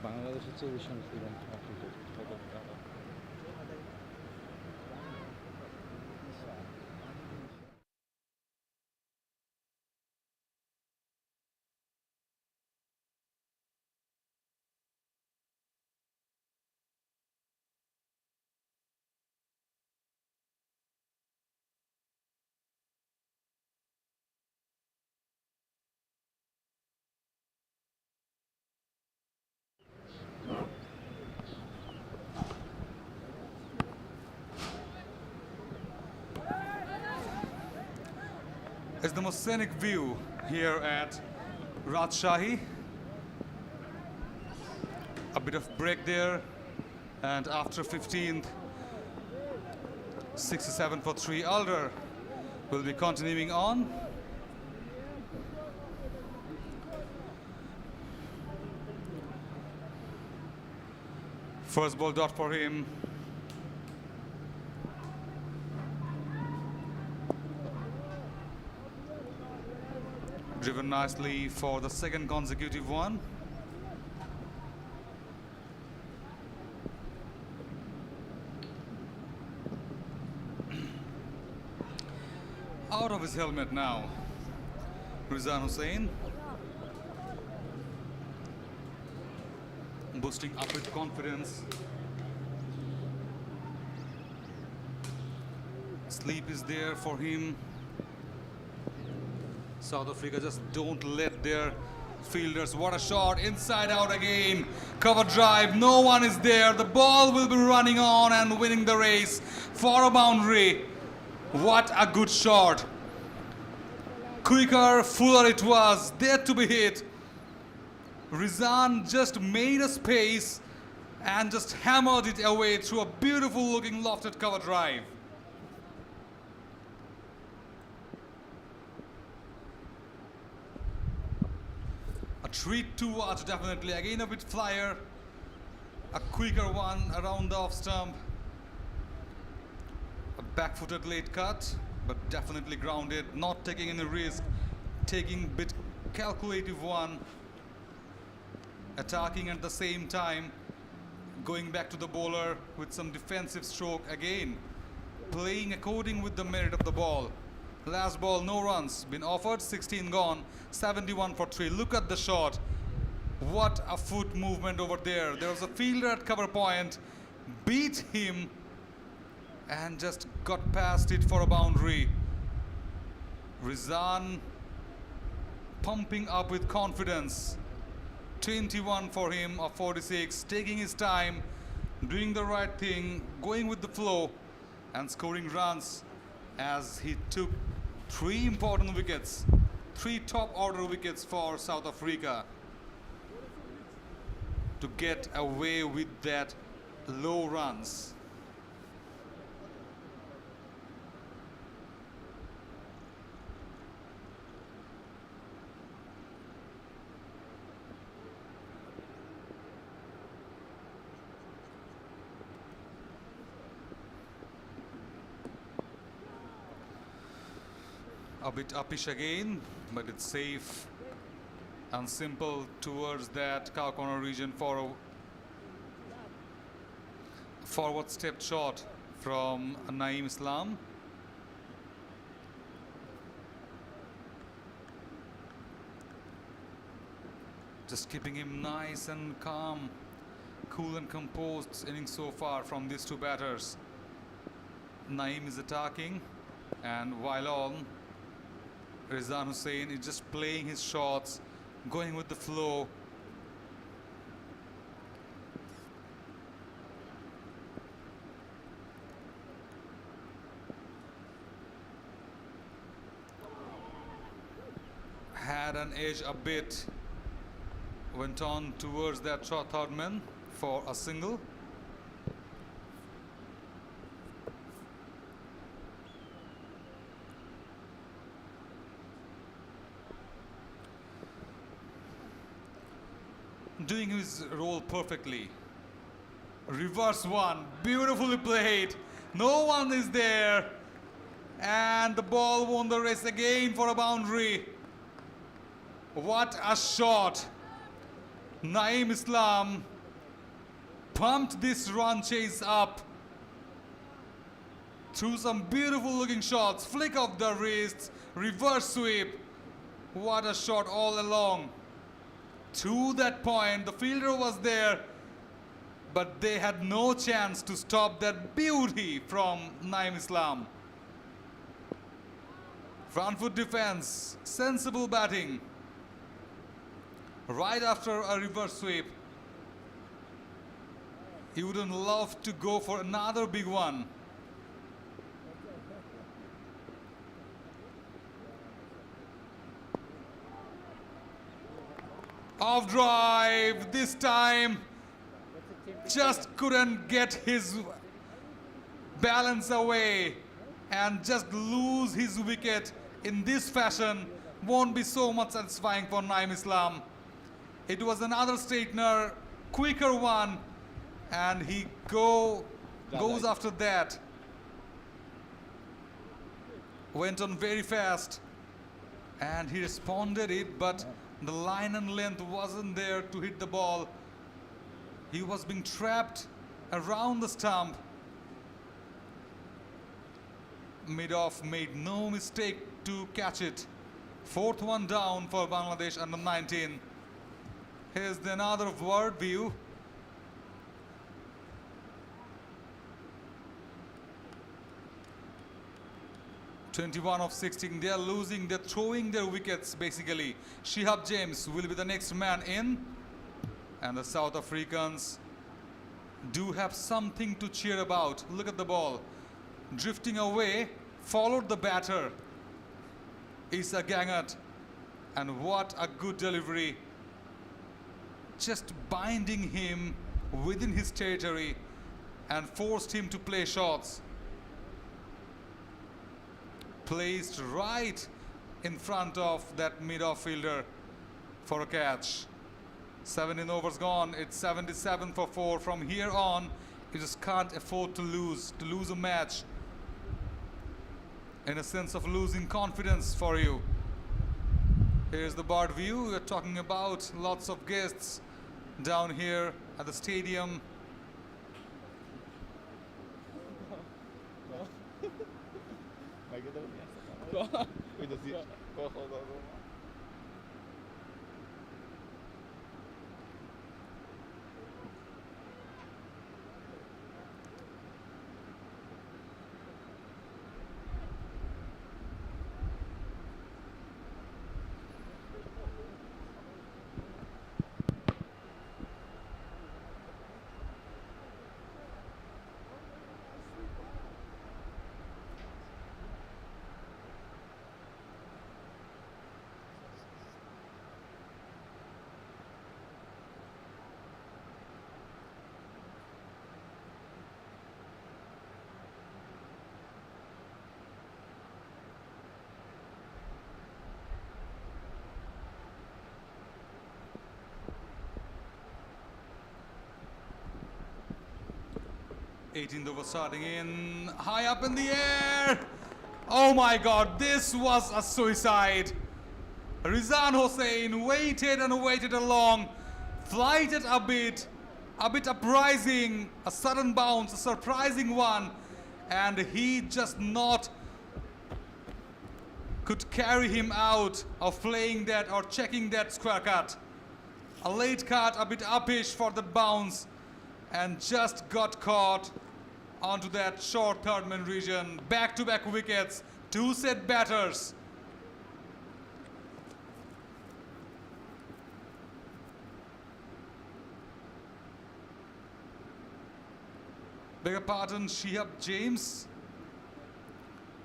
বাংলাদেশের চেয়ে বেশি মুসলমান Africa south Africa It's the most scenic view here at Rajshahi. A bit of break there, and after 15th, 67 for 3 Alder will be continuing on. First ball dot for him. Driven nicely for the second consecutive one. Out of his helmet now, Rizan Hussain. Boosting up with confidence. Sleep is there for him. South Africa just don't let their fielders. What a shot, inside out again. Cover drive, no one is there. The ball will be running on and winning the race for a boundary. What a good shot. Quicker, fuller it was, there to be hit. Rizan just made a space and just hammered it away through a beautiful looking lofted cover drive. A treat to watch, definitely. Again a bit flyer. A quicker one around the off stump. A back-footed late cut, but definitely grounded, not taking any risk. Taking a bit calculative one. Attacking at the same time. Going back to the bowler with some defensive stroke again. Playing according with the merit of the ball. Last ball, no runs. Been offered, 16 gone, 71 for 3. Look at the shot. What a foot movement over there. There was a fielder at cover point, beat him, and just got past it for a boundary. Rizan pumping up with confidence. 21 for him of 46, taking his time, doing the right thing, going with the flow, and scoring runs as he took 3 important wickets, 3 top order wickets for South Africa to get away with that low runs. A bit uppish again, but it's safe and simple towards that cow corner region for a forward step shot from Naeem Islam. Just keeping him nice and calm, cool and composed innings so far from these 2 batters. Naeem is attacking, and while on, Rizan Hussain is just playing his shots, going with the flow. Had an edge a bit, went on towards that short third man for a single. Doing his role perfectly. Reverse one, beautifully played. No one is there. And the ball won the race again for a boundary. What a shot. Naeem Islam pumped this run chase up through some beautiful looking shots. Flick of the wrists, reverse sweep. What a shot all along. To that point, the fielder was there, but they had no chance to stop that beauty from Naeem Islam. Front foot defense, sensible batting. Right after a reverse sweep. He wouldn't love to go for another big one. Off drive, this time just couldn't get his balance away and just lose his wicket in this fashion won't be so much satisfying for Naeem Islam. It was another straightener, quicker one, and he goes after that. Went on very fast and he responded it, but the line and length wasn't there to hit the ball. He was being trapped around the stump. Mid-off made no mistake to catch it. Fourth one down for Bangladesh under 19. Here's another word view. (21 of 16). They are losing, they're throwing their wickets basically. Shihab James will be the next man in. And the South Africans do have something to cheer about. Look at the ball. Drifting away, followed the batter. Issa Gangat. And what a good delivery. Just binding him within his territory and forced him to play shots. Placed right in front of that mid-off fielder for a catch. 17 overs gone. It's 77 for 4. From here on, you just can't afford to lose a match. In a sense of losing confidence for you. Here's the bird view. We're talking about lots of guests down here at the stadium. (18th over starting in, high up in the air. Oh my God, this was a suicide. Rizan Hossain waited and waited along, flighted a bit uprising, a sudden bounce, a surprising one, and he just not could carry him out of playing that or checking that square cut. A late cut, a bit uppish for the bounce, and just got caught onto that short third man region. Back-to-back wickets, 2 set batters. Beg your pardon, Shihab James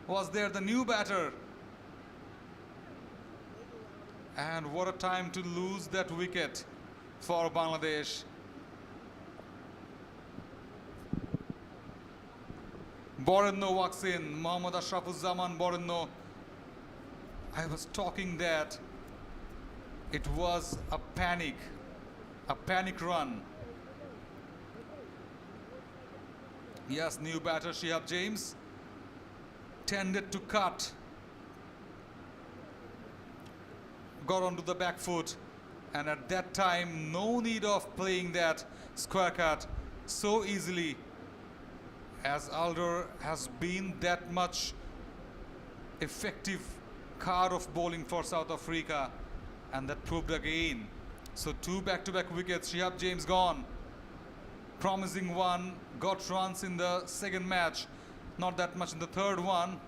was there, the new batter. And what a time to lose that wicket for Bangladesh. Borenno walks in, Mohammad Ashrafuzzaman Borenno. I was talking that it was a panic run. Yes, new batter Shihab James tended to cut, got onto the back foot, and at that time no need of playing that square cut so easily, as Alder has been that much effective card of bowling for South Africa, and that proved again. So 2 back-to-back wickets. Shihab James gone, promising one, got runs in the second match, not that much in the third one.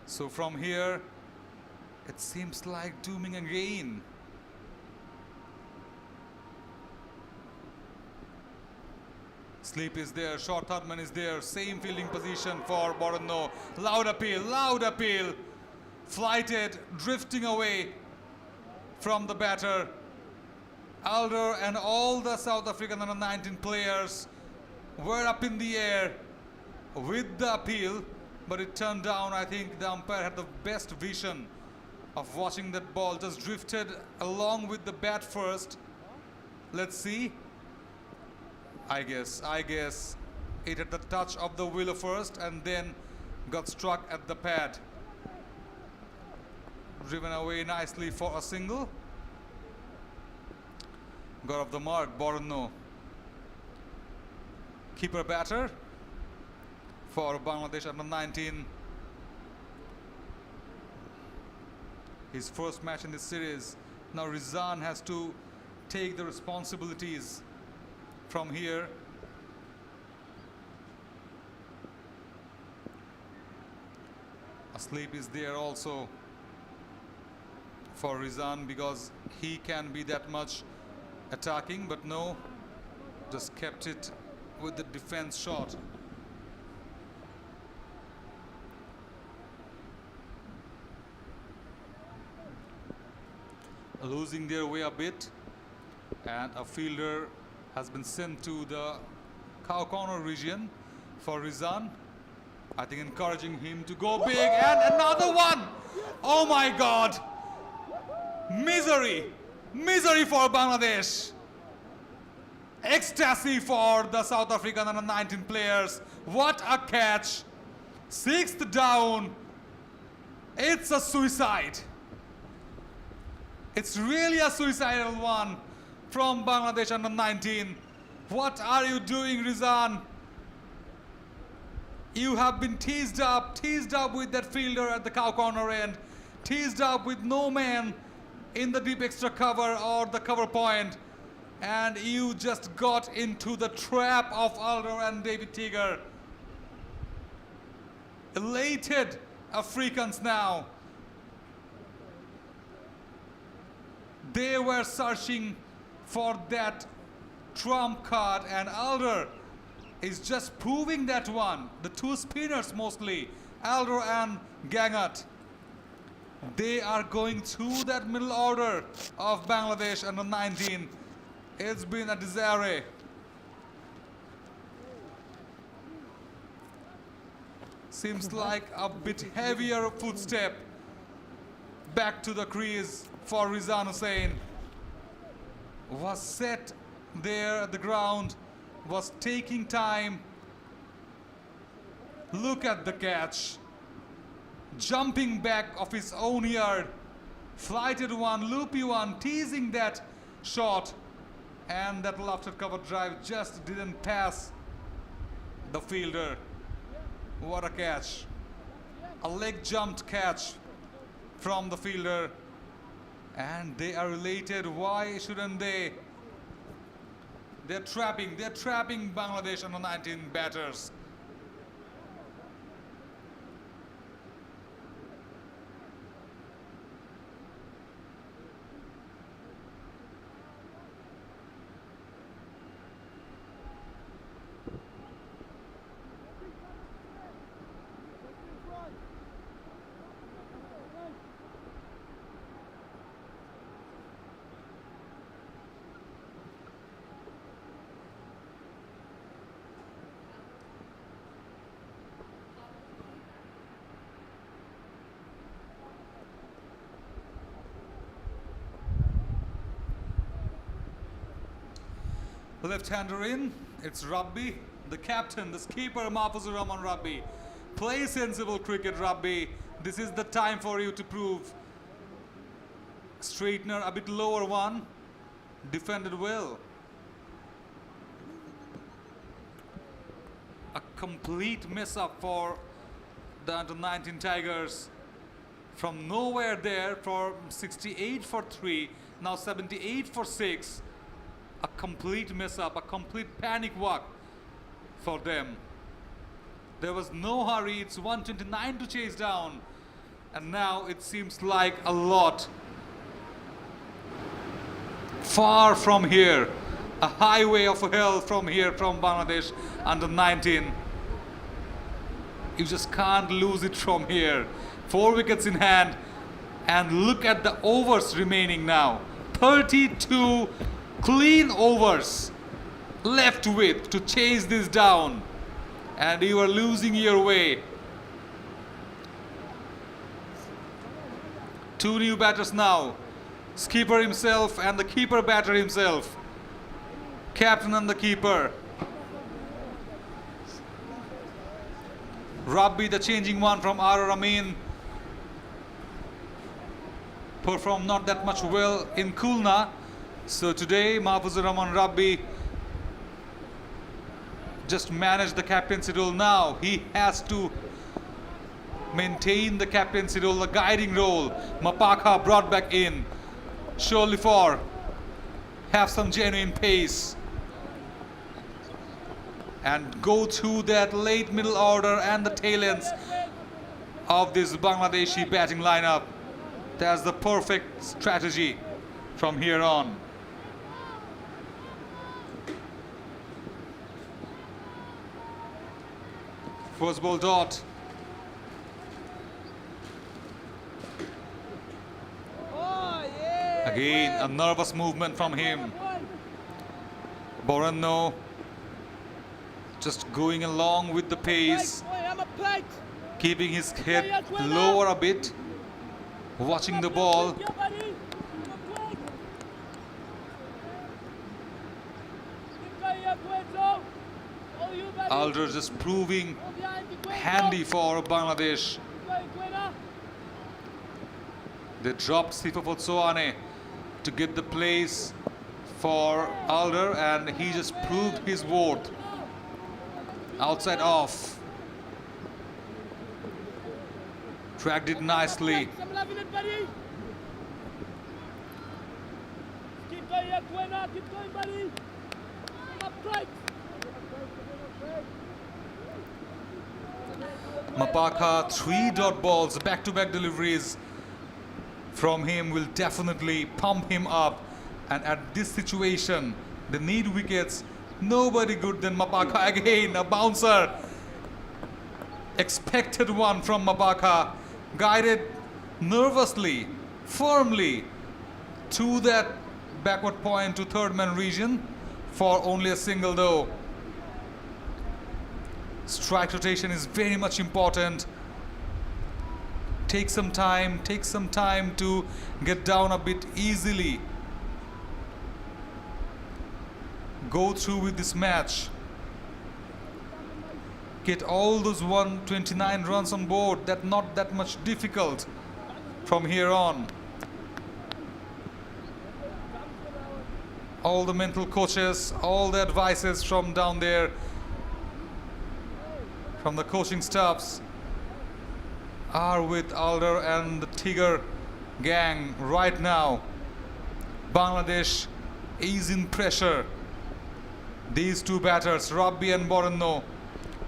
So from here it seems like dooming again. Sleep is there, short Thurman is there, same fielding position for Boronno. Loud appeal, flighted, drifting away from the batter. Alder and all the South African under 19 players were up in the air with the appeal, but it turned down. I think the umpire had the best vision of watching that ball, just drifted along with the bat first. Let's see. I guess it had the touch of the willow first and then got struck at the pad. Driven away nicely for a single. Got off the mark, Boronno. Keeper batter for Bangladesh under 19. His first match in this series. Now Rizan has to take the responsibilities from here. Asleep is there also for Rizan because he can be that much attacking, but no, just kept it with the defense shot. Losing their way a bit, and a fielder has been sent to the cow corner region for Rizan. I think encouraging him to go big, and another one. Oh my God, misery for Bangladesh. Ecstasy for the South African under 19 players. What a catch. 6th down. It's a suicide. It's really a suicidal one from Bangladesh under 19. What are you doing, Rizan? You have been teased up with that fielder at the cow corner end, teased up with no man in the deep extra cover or the cover point, and you just got into the trap of Alder and David Tiger. Elated Africans now. They were searching for that trump card, and Alder is just proving that one. The two spinners mostly, Alder and Gangat. They are going through that middle order of Bangladesh under 19. It's been a disarray. Seems like a bit heavier footstep back to the crease for Rizan Hussain. Was set there at the ground, was taking time. Look at the catch. Jumping back of his own yard. Flighted one, loopy one, teasing that shot. And that lofted cover drive just didn't pass the fielder. What a catch. A leg jumped catch from the fielder. And they are related. Why shouldn't they? They're trapping Bangladesh under 19 batters. Left-hander in, it's Rabbi, the captain, the skipper Mahfuzur Rahman Rabbi. Play sensible cricket, Rabbi. This is the time for you to prove. Straightener, a bit lower one. Defended well. A complete mess up for the under-19 Tigers. From nowhere there, from 68 for 3, now 78 for 6. A complete mess up, a complete panic walk for them. There was no hurry, it's 129 to chase down. And now it seems like a lot. Far from here, a highway of hell from here, from Bangladesh under 19. You just can't lose it from here. 4 wickets in hand, and look at the overs remaining now. 32 clean overs left with to chase this down, and you are losing your way. 2 new batters now. Skipper himself and the keeper batter himself. Captain and the keeper. Rabbi, the changing one from Amin, performed not that much well in Khulna. So today, Mahfuzur Rahman Rabbi just managed the captaincy role. Now he has to maintain the captaincy role, the guiding role. Mapaka brought back in, surely for have some genuine pace and go through that late middle order and the tail ends of this Bangladeshi batting lineup. That's the perfect strategy from here on. First ball dot. Again, a nervous movement from him. Borano just going along with the pace, keeping his head lower a bit, watching the ball. Alder just proving handy for Bangladesh. They dropped Sifa Fotsoane to get the place for Alder, and he just proved his worth. Outside off. Tracked it nicely. Keep going, buddy. Upright. Mapaka, 3 dot balls, back-to-back deliveries from him will definitely pump him up. And at this situation, they need wickets. Nobody good than Mapaka. Again, a bouncer. Expected one from Mapaka. Guided nervously, firmly to that backward point to third man region for only a single though. Strike rotation is very much important. Take some time to get down a bit easily. Go through with this match. Get all those 129 runs on board. That's not that much difficult from here on. All the mental coaches, all the advices from down there, from the coaching staffs, are with Alder and the Tiger gang right now. Bangladesh is in pressure. These 2 batters, Rabbi and Borano,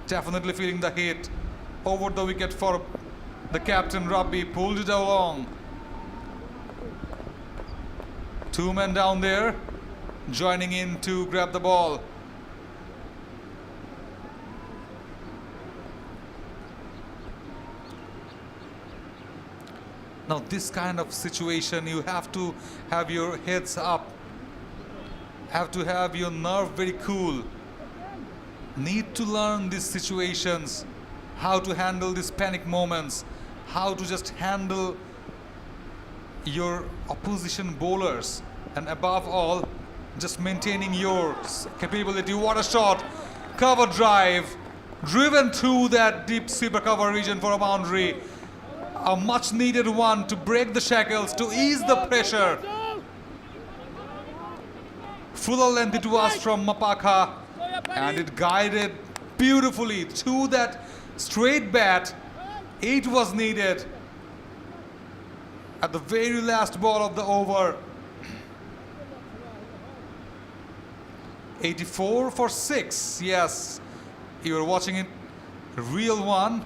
definitely feeling the hit. Over the wicket for the captain. Rabbi pulled it along. 2 men down there joining in to grab the ball. Now this kind of situation, you have to have your heads up, have to have your nerve very cool. Need to learn these situations, how to handle these panic moments, how to just handle your opposition bowlers, and above all, just maintaining your capability. What a shot! Cover drive, driven through that deep sweeper cover region for a boundary. A much needed one to break the shackles, to ease the pressure. Fuller length it was from Mapaka, and it guided beautifully through that straight bat. 8 was needed at the very last ball of the over. 84 for 6. Yes, you are watching it. Real one.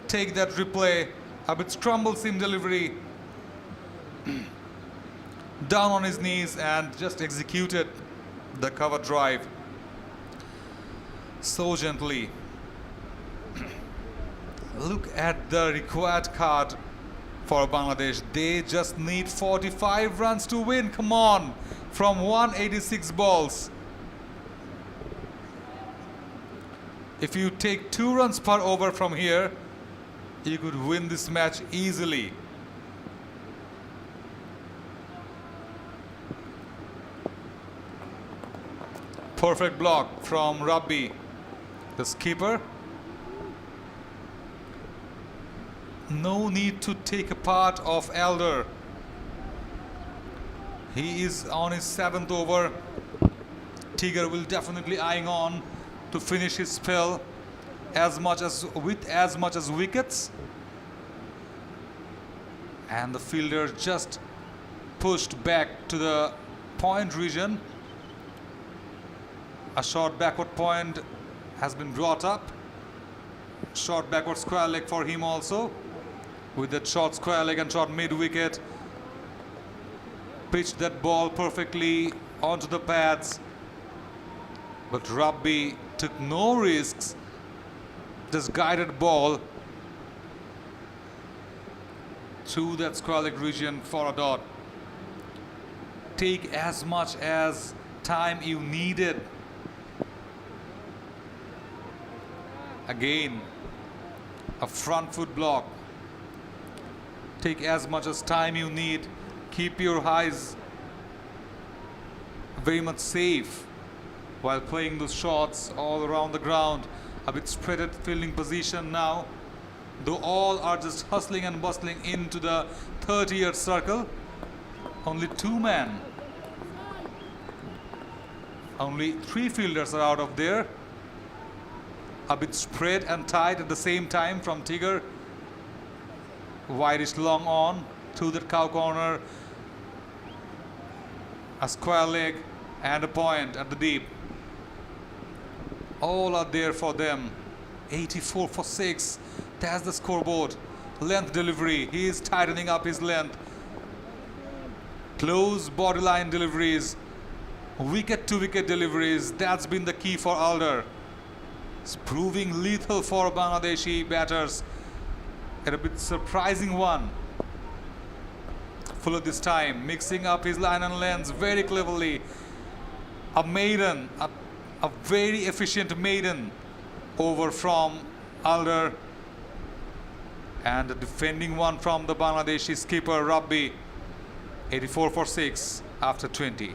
Take that replay. A bit scramble seam delivery. Down on his knees and just executed the cover drive so gently. Look at the required card for Bangladesh. They just need 45 runs to win. Come on, from 186 balls. If you take 2 runs per over from here, you could win this match easily. Perfect block from Rabbi, the skipper. No need to take a part of Elder. He is on his 7th over. Tiger will definitely eyeing on to finish his spell with as much as wickets. And the fielder just pushed back to the point region. A short backward point has been brought up. Short backward square leg for him also, with that short square leg and short mid wicket. Pitched that ball perfectly onto the pads, but Rabbi took no risks. Just guided ball through that square leg region for a dot. Take as much as time you needed. Again, a front foot block. Take as much as time you need. Keep your eyes very much safe while playing those shots all around the ground. A bit spreaded fielding position now, though all are just hustling and bustling into the 30-yard circle. Only 2 men. Only 3 fielders are out of there. A bit spread and tight at the same time from Tiger. Wideish long on to that cow corner. A square leg and a point at the deep. All are there for them. 84 for 6. That's the scoreboard. Length delivery. He is tightening up his length. Close bodyline deliveries. Wicket to wicket deliveries. That's been the key for Alder. It's proving lethal for Bangladeshi batters. And a bit surprising one. Fuller this time, mixing up his line and lengths very cleverly. A maiden, a very efficient maiden over from Alder. And a defending one from the Bangladeshi skipper Rabbi. 84 for 6 after 20.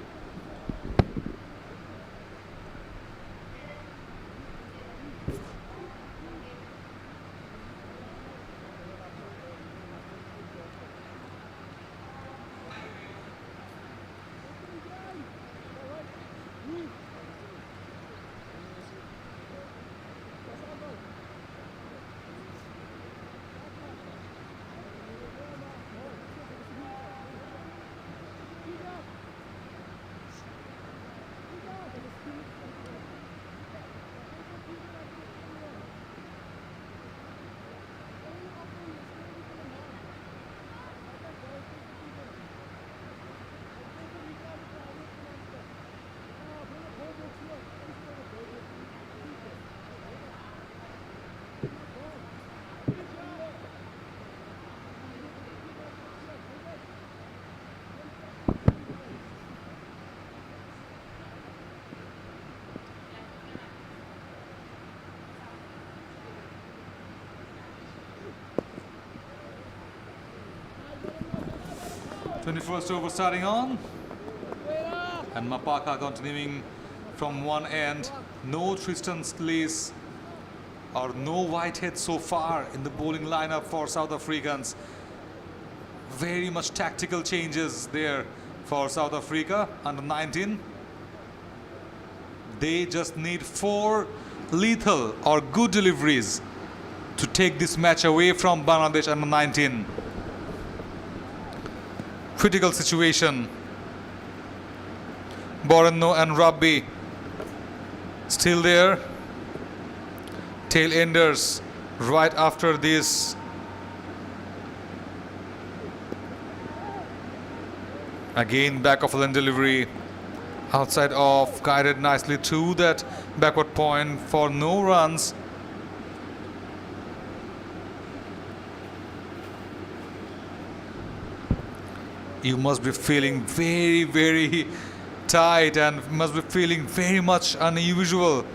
First over starting on, and Mapaka continuing from one end. No Tristan Lees or no whiteheads so far in the bowling lineup for South Africans. Very much tactical changes there for South Africa under 19. They just need 4 lethal or good deliveries to take this match away from Bangladesh under 19. Critical situation. Borenno and Rabbi still there. Tail enders right after this. Again, back of lane delivery. Outside off, guided nicely to that backward point for no runs. You must be feeling very, very tight and must be feeling very much unusual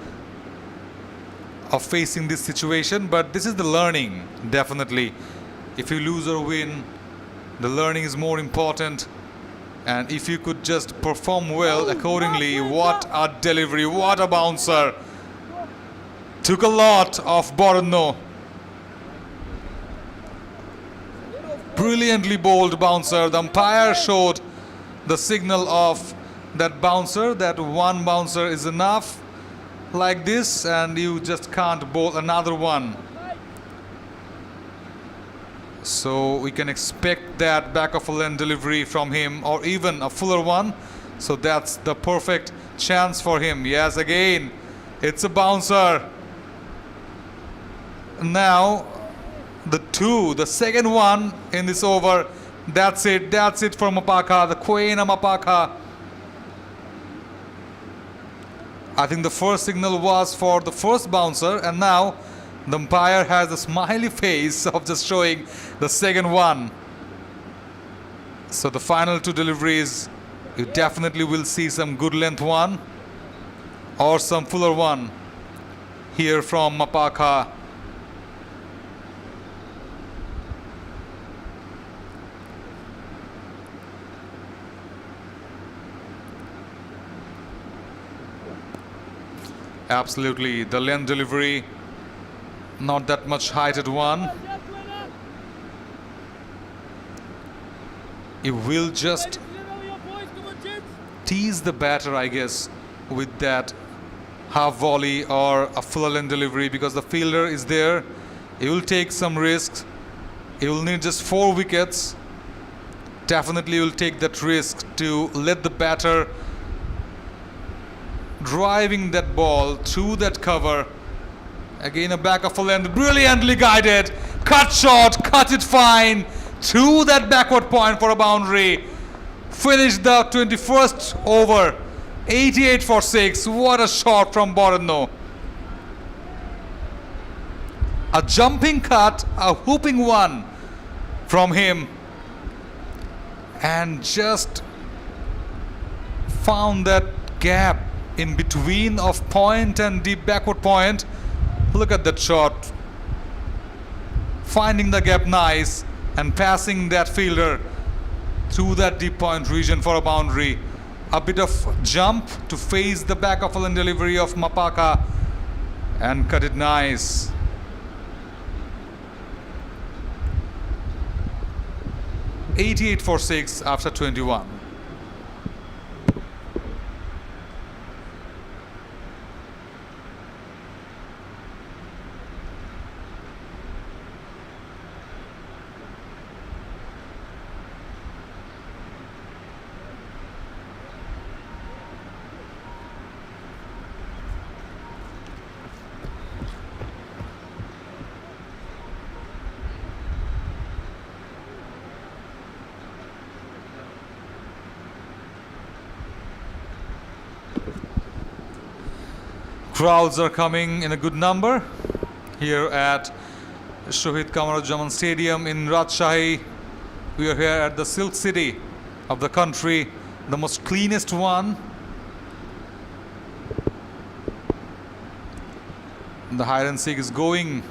of facing this situation, but this is the learning, definitely. If you lose or win, the learning is more important. And if you could just perform well accordingly, what a delivery, what a bouncer. Took a lot of Borenno. Brilliantly bowled bouncer. The umpire showed the signal of that bouncer, that one bouncer is enough like this and you just can't bowl another one. So we can expect that back of a lane delivery from him, or even a fuller one. So that's the perfect chance for him. Yes, again, it's a bouncer. Now, the second one in this over. That's it for Mapaka, the Queen of Mapaka. I think the first signal was for the first bouncer, and now the umpire has a smiley face of just showing the second one. So the final 2 deliveries, you definitely will see some good length one or some fuller one here from Mapaka. Absolutely, the length delivery, not that much heighted one. It will just tease the batter, I guess, with that half volley or a full length delivery, because the fielder is there. He will take some risks. He will need just 4 wickets. Definitely will take that risk to let the batter driving that ball through that cover. Again, a back of a length, brilliantly guided, cut shot, cut it fine, through that backward point for a boundary. Finished the 21st over, 88 for 6. What a shot from Borenno. A jumping cut, a whooping one from him, and just found that gap in between of point and deep backward point. Look at that shot, finding the gap nice and passing that fielder through that deep point region for a boundary. A bit of jump to face the back of a lane delivery of Mapaka and cut it nice. .88 for 6 after 21. Crowds are coming in a good number here at Shohid Kamaruzzaman Stadium in Rajshahi. We are here at the Silk City of the country, the most cleanest one. The hide and seek is going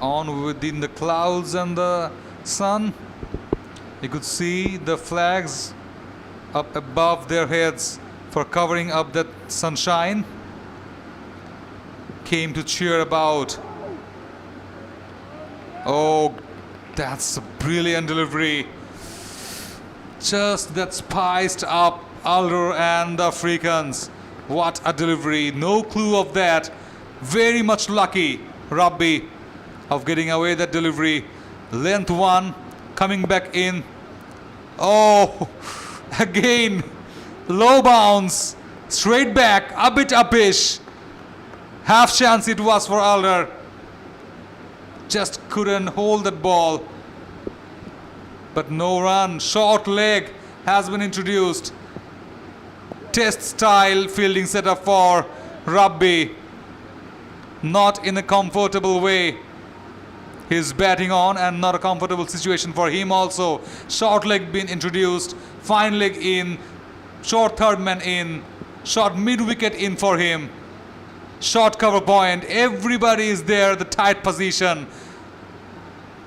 on within the clouds and the sun. You could see the flags up above their heads for covering up that sunshine. Came to cheer about Oh, that's a brilliant delivery. Just that spiced up Alder and the Africans. What a delivery. No clue of that. Very much lucky, Rabbi, of getting away that delivery. Length one, coming back in. Oh, again, low bounce, straight back, a bit uppish. Half chance it was for Alder. Just couldn't hold that ball. But no run. Short leg has been introduced. Test style fielding setup for Rabbi. Not in a comfortable way. He's batting on and not a comfortable situation for him also. Short leg been introduced. Fine leg in. Short third man in. Short mid wicket in for him. Short cover point. Everybody is there. The tight position.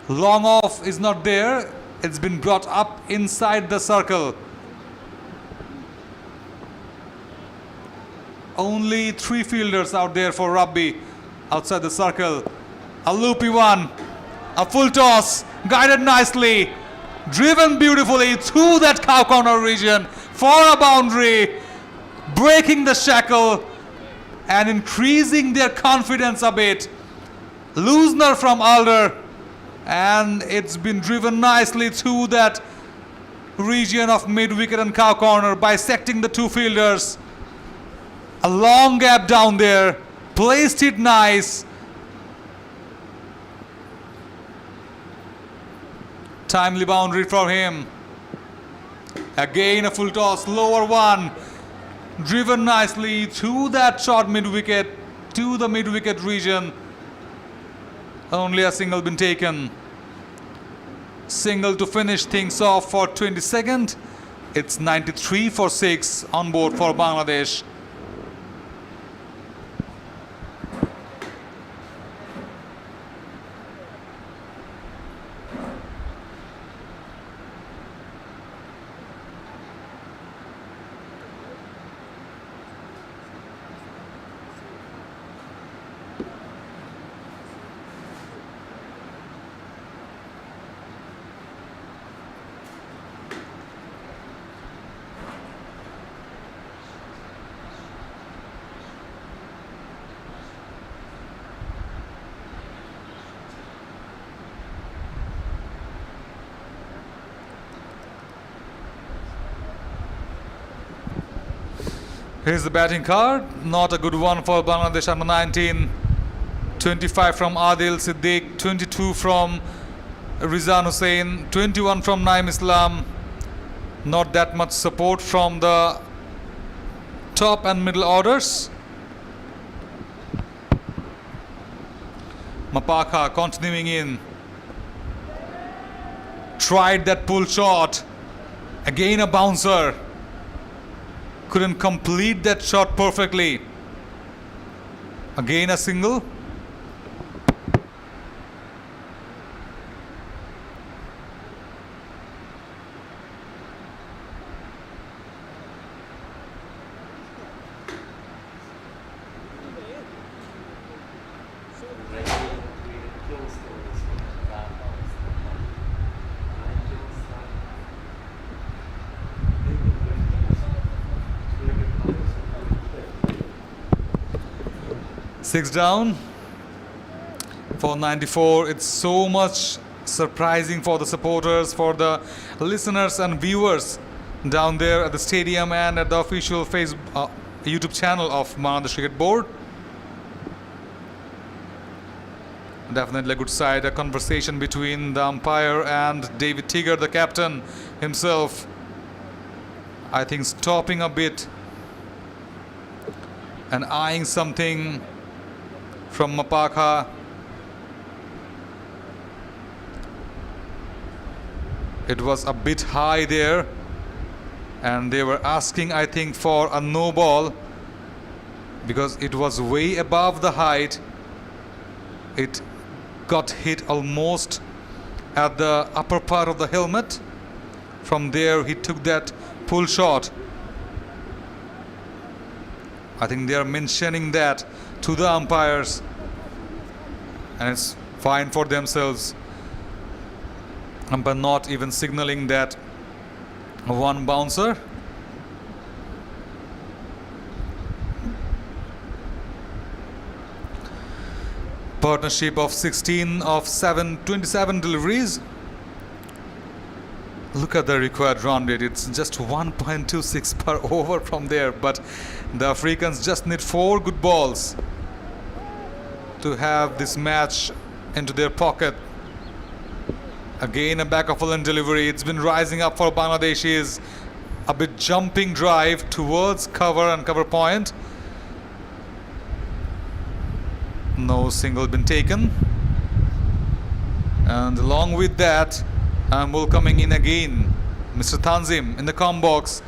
Long off is not there. It's been brought up inside the circle. Only 3 fielders out there for Rabbi outside the circle. A loopy one. A full toss. Guided nicely. Driven beautifully through that cow corner region for a boundary. Breaking the shackle and increasing their confidence a bit. Loosener from Alder. And it's been driven nicely through that region of mid-wicket and cow corner, bisecting the 2 fielders. A long gap down there. Placed it nice. Timely boundary from him. Again a full toss, lower one. Driven nicely through that short mid-wicket to the mid-wicket region. Only a single been taken. Single to finish things off for 22nd. It's 93 for 6 on board for Bangladesh. Here's the batting card. Not a good one for Bangladesh under 19. 25 from Adil Siddiq, 22 from Rizan Hussain, 21 from Naim Islam. Not that much support from the top and middle orders. Mapaka continuing in. Tried that pull shot. Again a bouncer. Couldn't complete that shot perfectly. Again a single. Six down for 94. It's so much surprising for the supporters, for the listeners and viewers down there at the stadium and at the official Facebook, YouTube channel of Bangladesh Cricket Board. Definitely a good side, a conversation between the umpire and David Tigger, the captain himself. I think stopping a bit and eyeing something from Mapaka. It was a bit high there and they were asking, I think, for a no ball because it was way above the height. It got hit almost at the upper part of the helmet. From there he took that pull shot. I think they are mentioning that to the umpires and it's fine for themselves. Umpire not even signaling that one bouncer. Partnership of 16 of 27 deliveries. Look at the required run rate. It's just 1.26 per over from there. But the Africans just need 4 good balls to have this match into their pocket. Again, a back of a lane delivery. It's been rising up for Bangladeshis. A bit jumping drive towards cover and cover point. No single been taken. And along with that, Amul coming in again. Mr. Tanzim in the com box.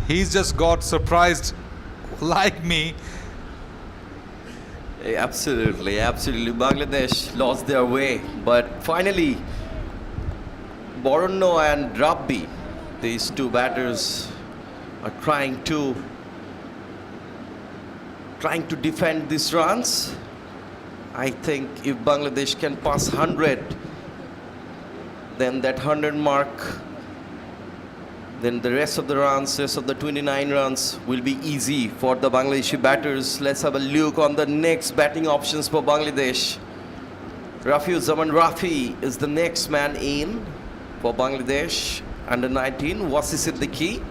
He's just got surprised like me. Absolutely, absolutely. Bangladesh lost their way, but finally, Borno and Rabbi, these two batters, are trying to defend these runs. I think if Bangladesh can pass 100, then that 100 mark, then the rest of the runs, rest of the 29 runs will be easy for the Bangladeshi batters. Let's have a look on the next batting options for Bangladesh. Rafiuzzahman Rafi is the next man in for Bangladesh under 19. Wasi Siddiqui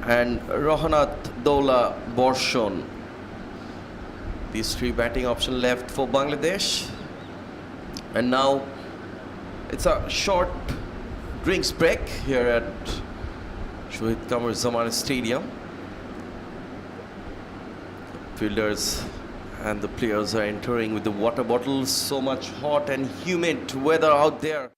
and Rohanat Dola Borshon. These 3 batting options left for Bangladesh. And now it's a short drinks break here at Shohid Kamar Zaman Stadium. Fielders and the players are entering with the water bottles. So much hot and humid weather out there.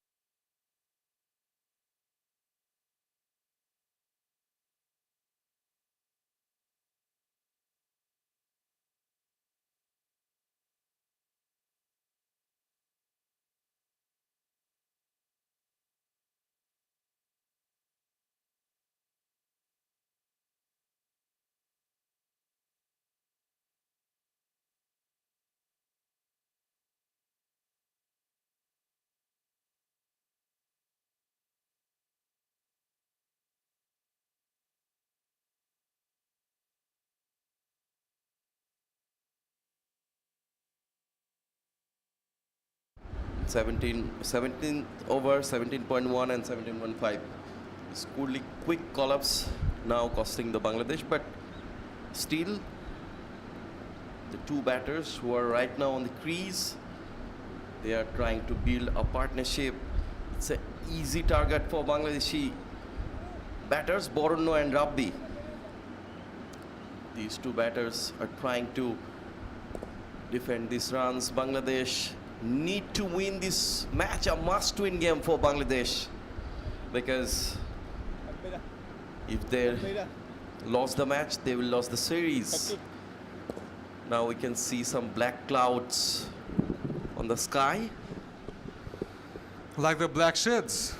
Seventeen over 17.1 and 17.15. It's quick call-ups now costing the Bangladesh, but still the 2 batters who are right now on the crease, they are trying to build a partnership. It's an easy target for Bangladeshi batters, Borno and Rabbi. These 2 batters are trying to defend these runs. Bangladesh need to win this match, a must-win game for Bangladesh, because if they lost the match, they will lose the series. Now we can see some black clouds on the sky. Like the black sheds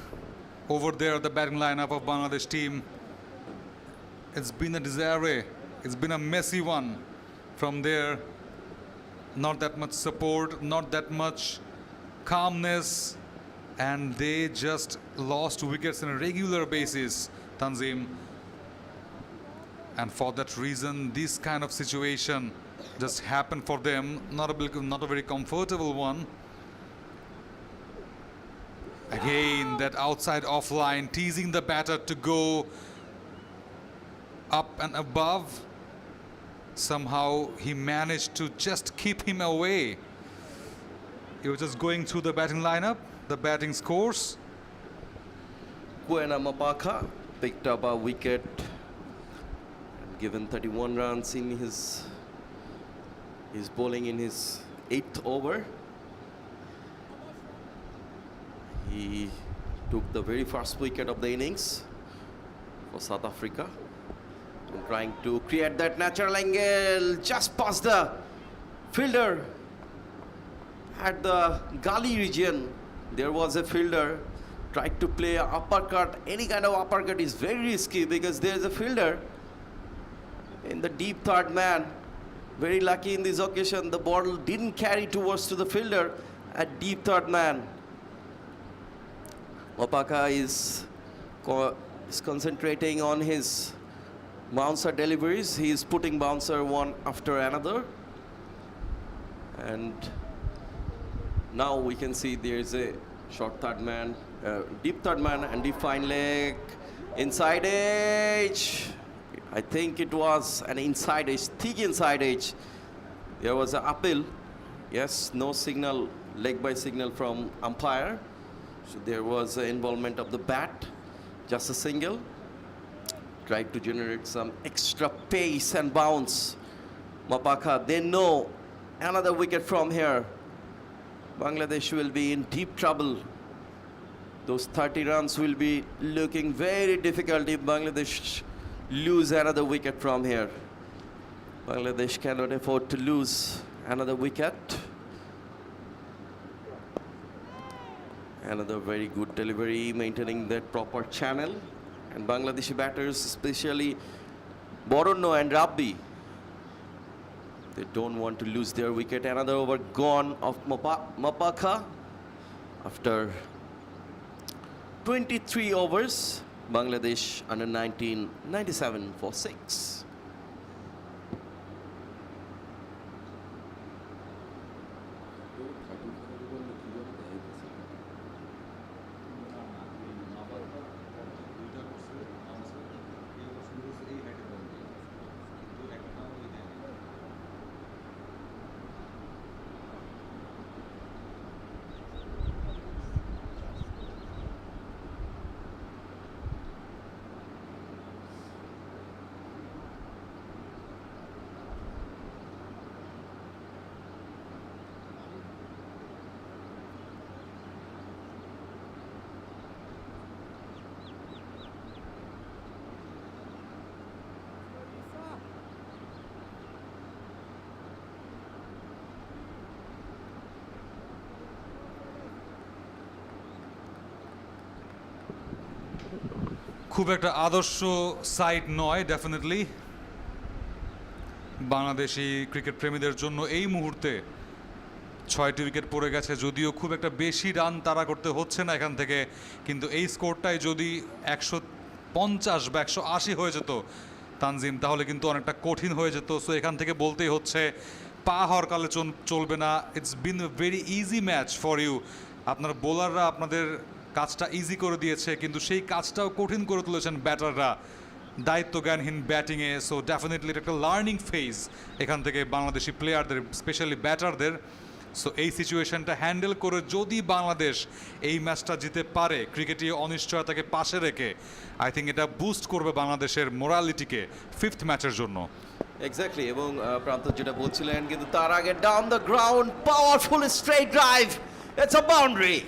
over there, the batting lineup of Bangladesh team. It's been a disarray. It's been a messy one from there. Not that much support, not that much calmness, and they just lost wickets on a regular basis, Tanzim. And for that reason, this kind of situation just happened for them. Not a very comfortable one. Again, that outside offline, teasing the batter to go up and above. Somehow he managed to just keep him away. He was just going through the batting lineup, the batting scores. Kuena Mapaka picked up a wicket and given 31 runs in his bowling in his 8th over. He took the very first wicket of the innings for South Africa. And trying to create that natural angle just past the fielder at the gully region. There was a fielder tried to play an uppercut. Any kind of uppercut is very risky because there is a fielder in the deep third man. Very lucky in this occasion, the ball didn't carry towards to the fielder at deep third man. Mapaka is concentrating on his bouncer deliveries. He is putting bouncer one after another. And now we can see there is a short third man, deep third man and deep fine leg. Inside edge. I think it was an inside edge, thick inside edge. There was an appeal. Yes, no signal, leg by signal from umpire. So there was an involvement of the bat, just a single. Tried to generate some extra pace and bounce. Mapaka, they know another wicket from here. Bangladesh will be in deep trouble. Those 30 runs will be looking very difficult if Bangladesh lose another wicket from here. Bangladesh cannot afford to lose another wicket. Another very good delivery, maintaining that proper channel. And Bangladeshi batters, especially Boronno and Rabbi, they don't want to lose their wicket. Another over gone of Mapaka after 23 overs. Bangladesh under 19, 97 for 6. খুব একটা আদর্শ site নয় definitely Bangladeshi cricket প্রেমীদের জন্য এই মুহূর্তে 6টি wicket পড়ে গেছে, যদিও খুব একটা বেশি রান তাড়া করতে হচ্ছে না এখান থেকে, কিন্তু এই স্কোরটাই যদি 150 বা 180 হয়ে যেত তানজিম, তাহলে কিন্তু অনেকটা কঠিন হয়ে যেত। সো এখান থেকে বলতেই হচ্ছে পা হওয়ার কালে চলবে না। It's been a very easy match for you. আপনার বোলাররা আপনাদের কাজটা ইজি করে দিয়েছে, কিন্তু সেই কাজটাও কঠিন করে তুলেছেন ব্যাটাররা দায়িত্বজ্ঞানহীন ব্যাটিংয়ে। সো ডেফিনেটলি এটা একটা লার্নিং ফেজ এখান থেকে বাংলাদেশি প্লেয়ারদের, স্পেশালি ব্যাটারদের। সো এই সিচুয়েশনটা হ্যান্ডেল করে যদি বাংলাদেশ এই ম্যাচটা জিতে পারে, ক্রিকেটীয় অনিশ্চয়তাকে পাশে রেখে, আই থিঙ্ক এটা বুস্ট করবে বাংলাদেশের মোরালিটিকে 5th ম্যাচের জন্য। এক্স্যাক্টলি, এবং প্রান্ত যেটা বলছিলেন, কিন্তু তার আগে down the ground powerful straight drive, it's a boundary.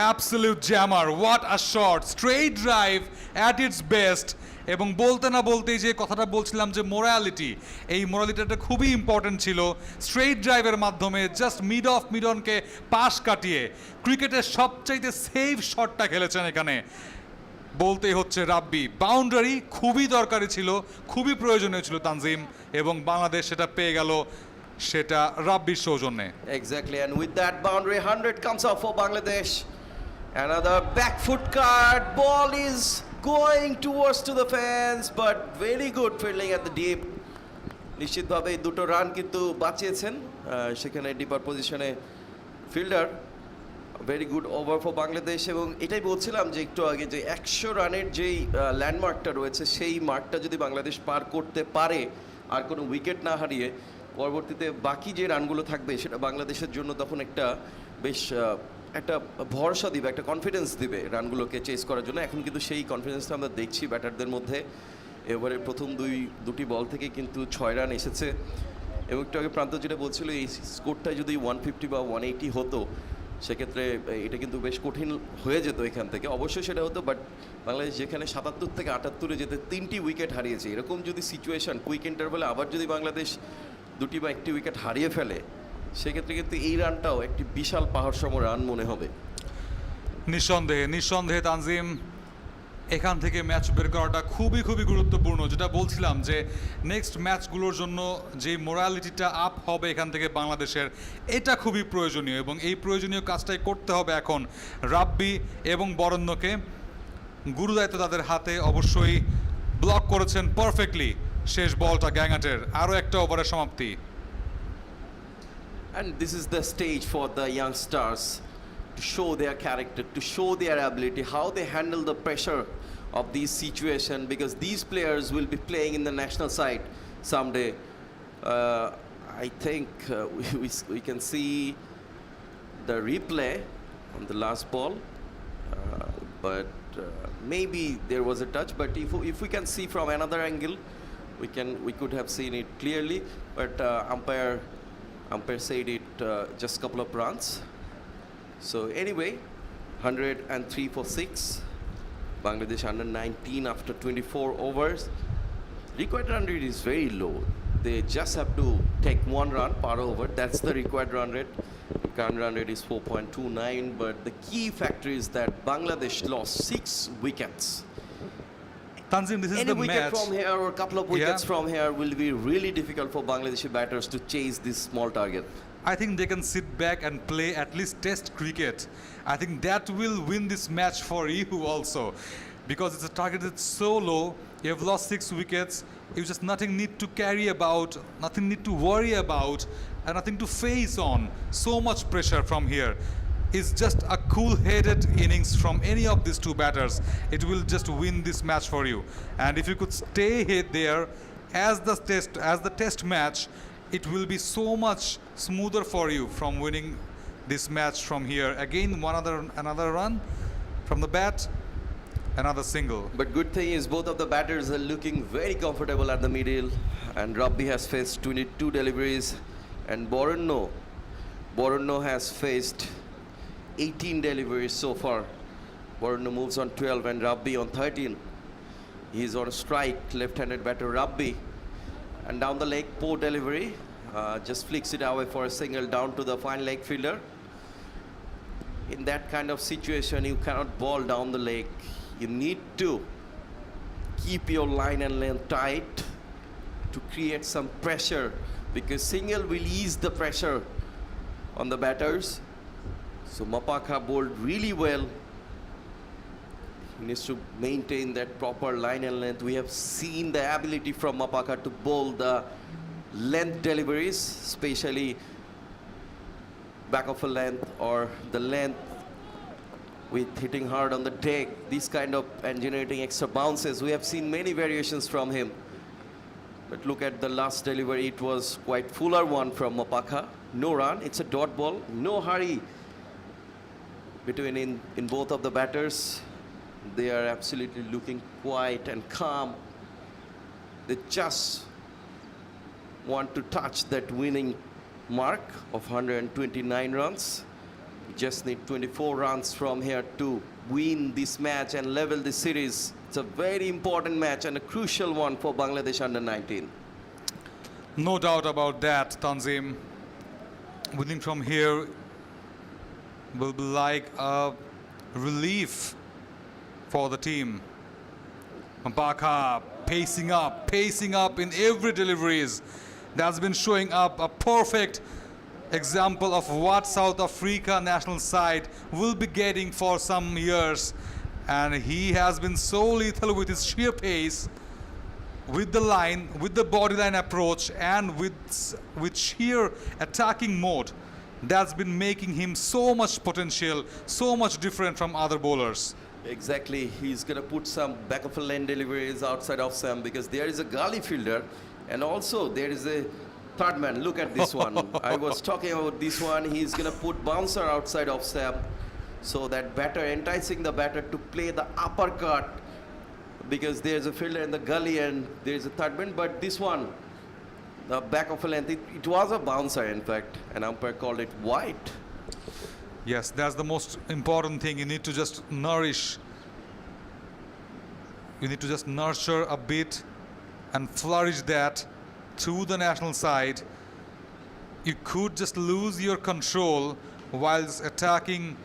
Absolute jammer, what a shot, straight drive at it's best. এবং বলতে না বলতেই যে কথাটা বলছিলাম যে মোরালিটি, এই মোরালিটিটা খুবই ইম্পর্টেন্ট ছিল। স্ট্রেট ড্রাইভের মাধ্যমে জাস্ট মিড অনকে পাশ কাটিয়ে ক্রিকেটের সবচাইতে সেফ শটটা খেলেছেন এখানে, বলতেই হচ্ছে রাব্বি। বাউন্ডারি খুবই দরকারি ছিল, খুবই প্রয়োজনীয় ছিল তানজিম, এবং বাংলাদেশ সেটা পেয়ে গেল, সেটা রাব্বির সৌজন্যে। Exactly, and with that boundary, 100 comes out for Bangladesh. Another back foot card, ball is going towards to the fence, but very good fielding at the deep. নিশ্চিতভাবে দুটো রান কিন্তু বাঁচিয়েছেন সেখানে ডিপার পজিশনে fielder. Very good over for Bangladesh, এবং এটাই বলছিলাম যে একটু আগে যে 100 রানের যেই ল্যান্ডমার্কটা রয়েছে, সেই মার্কটা যদি বাংলাদেশ পার করতে পারে আর কোনো উইকেট না হারিয়ে, পরবর্তীতে বাকি যে রানগুলো থাকবে সেটা বাংলাদেশের জন্য তখন একটা বেশ একটা ভরসা দিবে, একটা কনফিডেন্স দিবে রানগুলোকে চেস করার জন্য। এখন কিন্তু সেই কনফিডেন্সটা আমরা দেখছি ব্যাটারদের মধ্যে। এবারে প্রথম দুটি বল থেকে কিন্তু 6 রান এসেছে, এবং একটু আগে প্রান্ত যেটা বলছিল, এই স্কোরটায় যদি 150 বা 180 হতো, সেক্ষেত্রে এটা কিন্তু বেশ কঠিন হয়ে যেত এখান থেকে। অবশ্যই সেটা হতো, বাট বাংলাদেশ যেখানে 77 থেকে 78-এ যেতে 3টি উইকেট হারিয়েছে, এরকম যদি সিচুয়েশন কুইক ইন্টারভ্যালে আবার যদি বাংলাদেশ 2টি বা 1টি উইকেট হারিয়ে ফেলে, সেক্ষেত্রে কিন্তু এই রানটাও একটি বিশাল পাহাড় সম রান মনে হবে। নিঃসন্দেহে তানজিম এখান থেকে ম্যাচ বের করাটা খুবই খুবই গুরুত্বপূর্ণ, যেটা বলছিলাম যে নেক্সট ম্যাচগুলোর জন্য যে মোরালিটিটা আপ হবে এখান থেকে বাংলাদেশের, এটা খুবই প্রয়োজনীয় এবং এই প্রয়োজনীয় কাজটাই করতে হবে এখন রাব্বি এবং বরেণ্যকে। গুরুদায়িত্ব তাদের হাতে, অবশ্যই ব্লক করেছেন পারফেক্টলি শেষ বলটা গ্যাঙ্গাটের। আরও একটা ওভারের সমাপ্তি। And this is the stage for the youngsters to show their character, to show their ability, how they handle the pressure of these situation, because these players will be playing in the national side someday. I think we can see the replay on the last ball, but maybe there was a touch. But if we can see from another angle, we could have seen it clearly. But umpire said it just couple of runs. So anyway, 103 for 6. Bangladesh under 19 after 24 overs. Required run rate is very low. They just have to take 1 run per over. That's the required run rate. Current run rate is 4.29. But the key factor is that Bangladesh lost 6 wickets. Tanzim, this is Any the wicket match. from here or a couple of wickets Yeah. from here will be really difficult for Bangladeshi batters to chase this small target. I think they can sit back and play at least test cricket. I think that will win this match for you also, because it's a target that's so low. You have lost 6 wickets. You just nothing need to carry about, nothing need to worry about, and nothing to face on. So much pressure from here. It's just a cool-headed innings from any of these two batters. It will just win this match for you. And if you could stay there as the test match, it will be so much smoother for you from winning this match from here. Again, another run from the bat, another single. But good thing is both of the batters are looking very comfortable at the middle, and Rabbi has faced 22 deliveries, and Boronno has faced 18 deliveries so far. Boronno moves on 12 and Rabbi on 13. He's on strike, left-handed batter Rabbi. And down the leg, poor delivery. Just flicks it away for a single down to the fine leg fielder. In that kind of situation, you cannot ball down the leg. You need to keep your line and length tight to create some pressure, because single will ease the pressure on the batters. So Mapaka bowled really well. He needs to maintain that proper line and length. We have seen the ability from Mapaka to bowl the length deliveries, especially back of a length or the length with hitting hard on the deck. These kind of and generating extra bounces. We have seen many variations from him. But look at the last delivery. It was quite fuller one from Mapaka. No run. It's a dot ball. No hurry between in both of the batters. They are absolutely looking quiet and calm. They just want to touch that winning mark of 129 runs. Just need 24 runs from here to win this match and level the series. It's a very important match and a crucial one for Bangladesh under 19. No doubt about that, Tanzim. Winning from here will be like a relief for the team. Mapaka pacing up in every deliveries. That's been showing up a perfect example of what South Africa national side will be getting for some years. And he has been so lethal with his sheer pace, with the line, with the body line approach, and with sheer attacking mode. That's been making him so much potential, so much different from other bowlers. Exactly. He's going to put some back of a lane deliveries outside of Sam, because there is a gully fielder. And also there is a third man. Look at this one. I was talking about this one. He's going to put bouncer outside of Sam, so that batter, enticing the batter to play the uppercut, because there's a fielder in the gully and there's a third man. But this one, the back of a length, it was a bouncer in fact, and umpire called it wide. Yes, that's the most important thing. You need to just nurture a bit and flourish that through the national side. You could just lose your control whilst attacking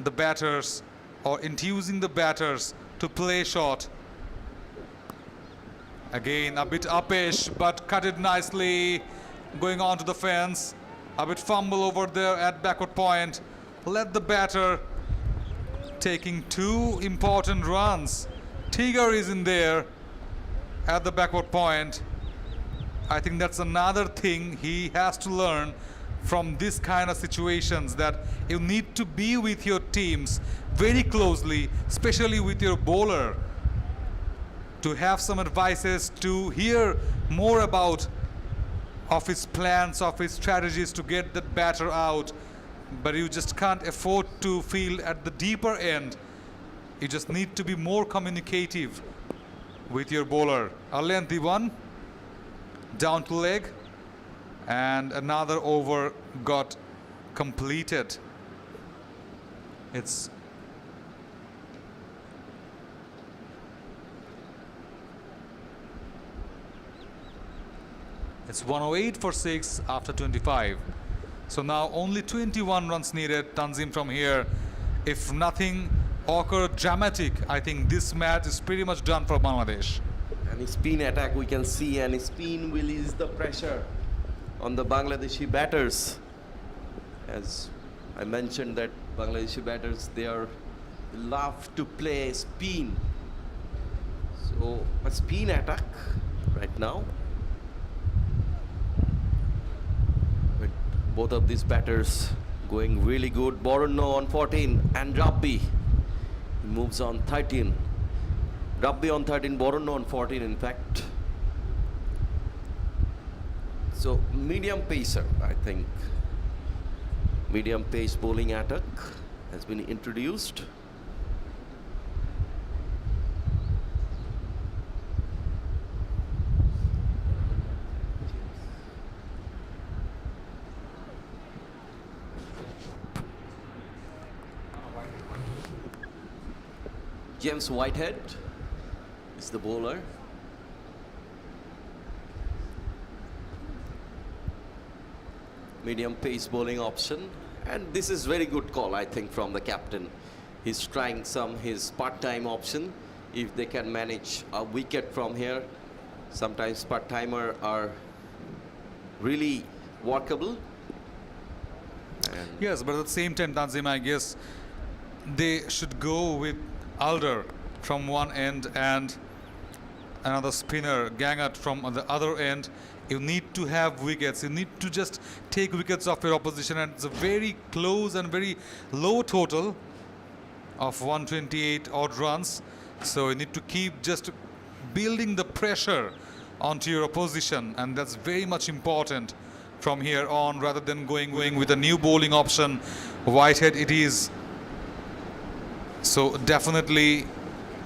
the batters or enthusing the batters to play short. Again, a bit uppish, but cut it nicely. Going on to the fence. A bit fumble over there at backward point. Let the batter taking 2 important runs. Tiger is in there at the backward point. I think that's another thing he has to learn from this kind of situations, that you need to be with your teams very closely, especially with your bowler, to have some advices, to hear more about of his plans, of his strategies to get that batter out. But you just can't afford to field at the deeper end. You just need to be more communicative with your bowler. A lengthy one, down to leg, and another over got completed. It's It's 108 for 6 after 25. So now only 21 runs needed, Tanzim, from here. If nothing occurred dramatic, I think this match is pretty much done for Bangladesh. And spin attack we can see, and spin will ease the pressure on the Bangladeshi batters. As I mentioned that Bangladeshi batters, they love to play spin. So a spin attack right now. With both of these batters going really good. Boronno on 14 and Rabbi moves on 13. Rabbi on 13, Boronno on 14 in fact. So medium pacer, I think. Medium pace bowling attack has been introduced. James Whitehead is the bowler. Medium pace bowling option, and this is very good call, I think, from the captain. He's trying his part-time option. If they can manage a wicket from here, sometimes part-timer are really workable. And yes, but at the same time, Tanzim, I guess they should go with Alder from one end and another spinner, Gangart, from the other end. You need to have wickets. You need to just take wickets off your opposition, and it's a very close and very low total of 128 odd runs. So you need to keep just building the pressure onto your opposition, and that's very much important from here on, rather than going with a new bowling option. Whitehead it is. So definitely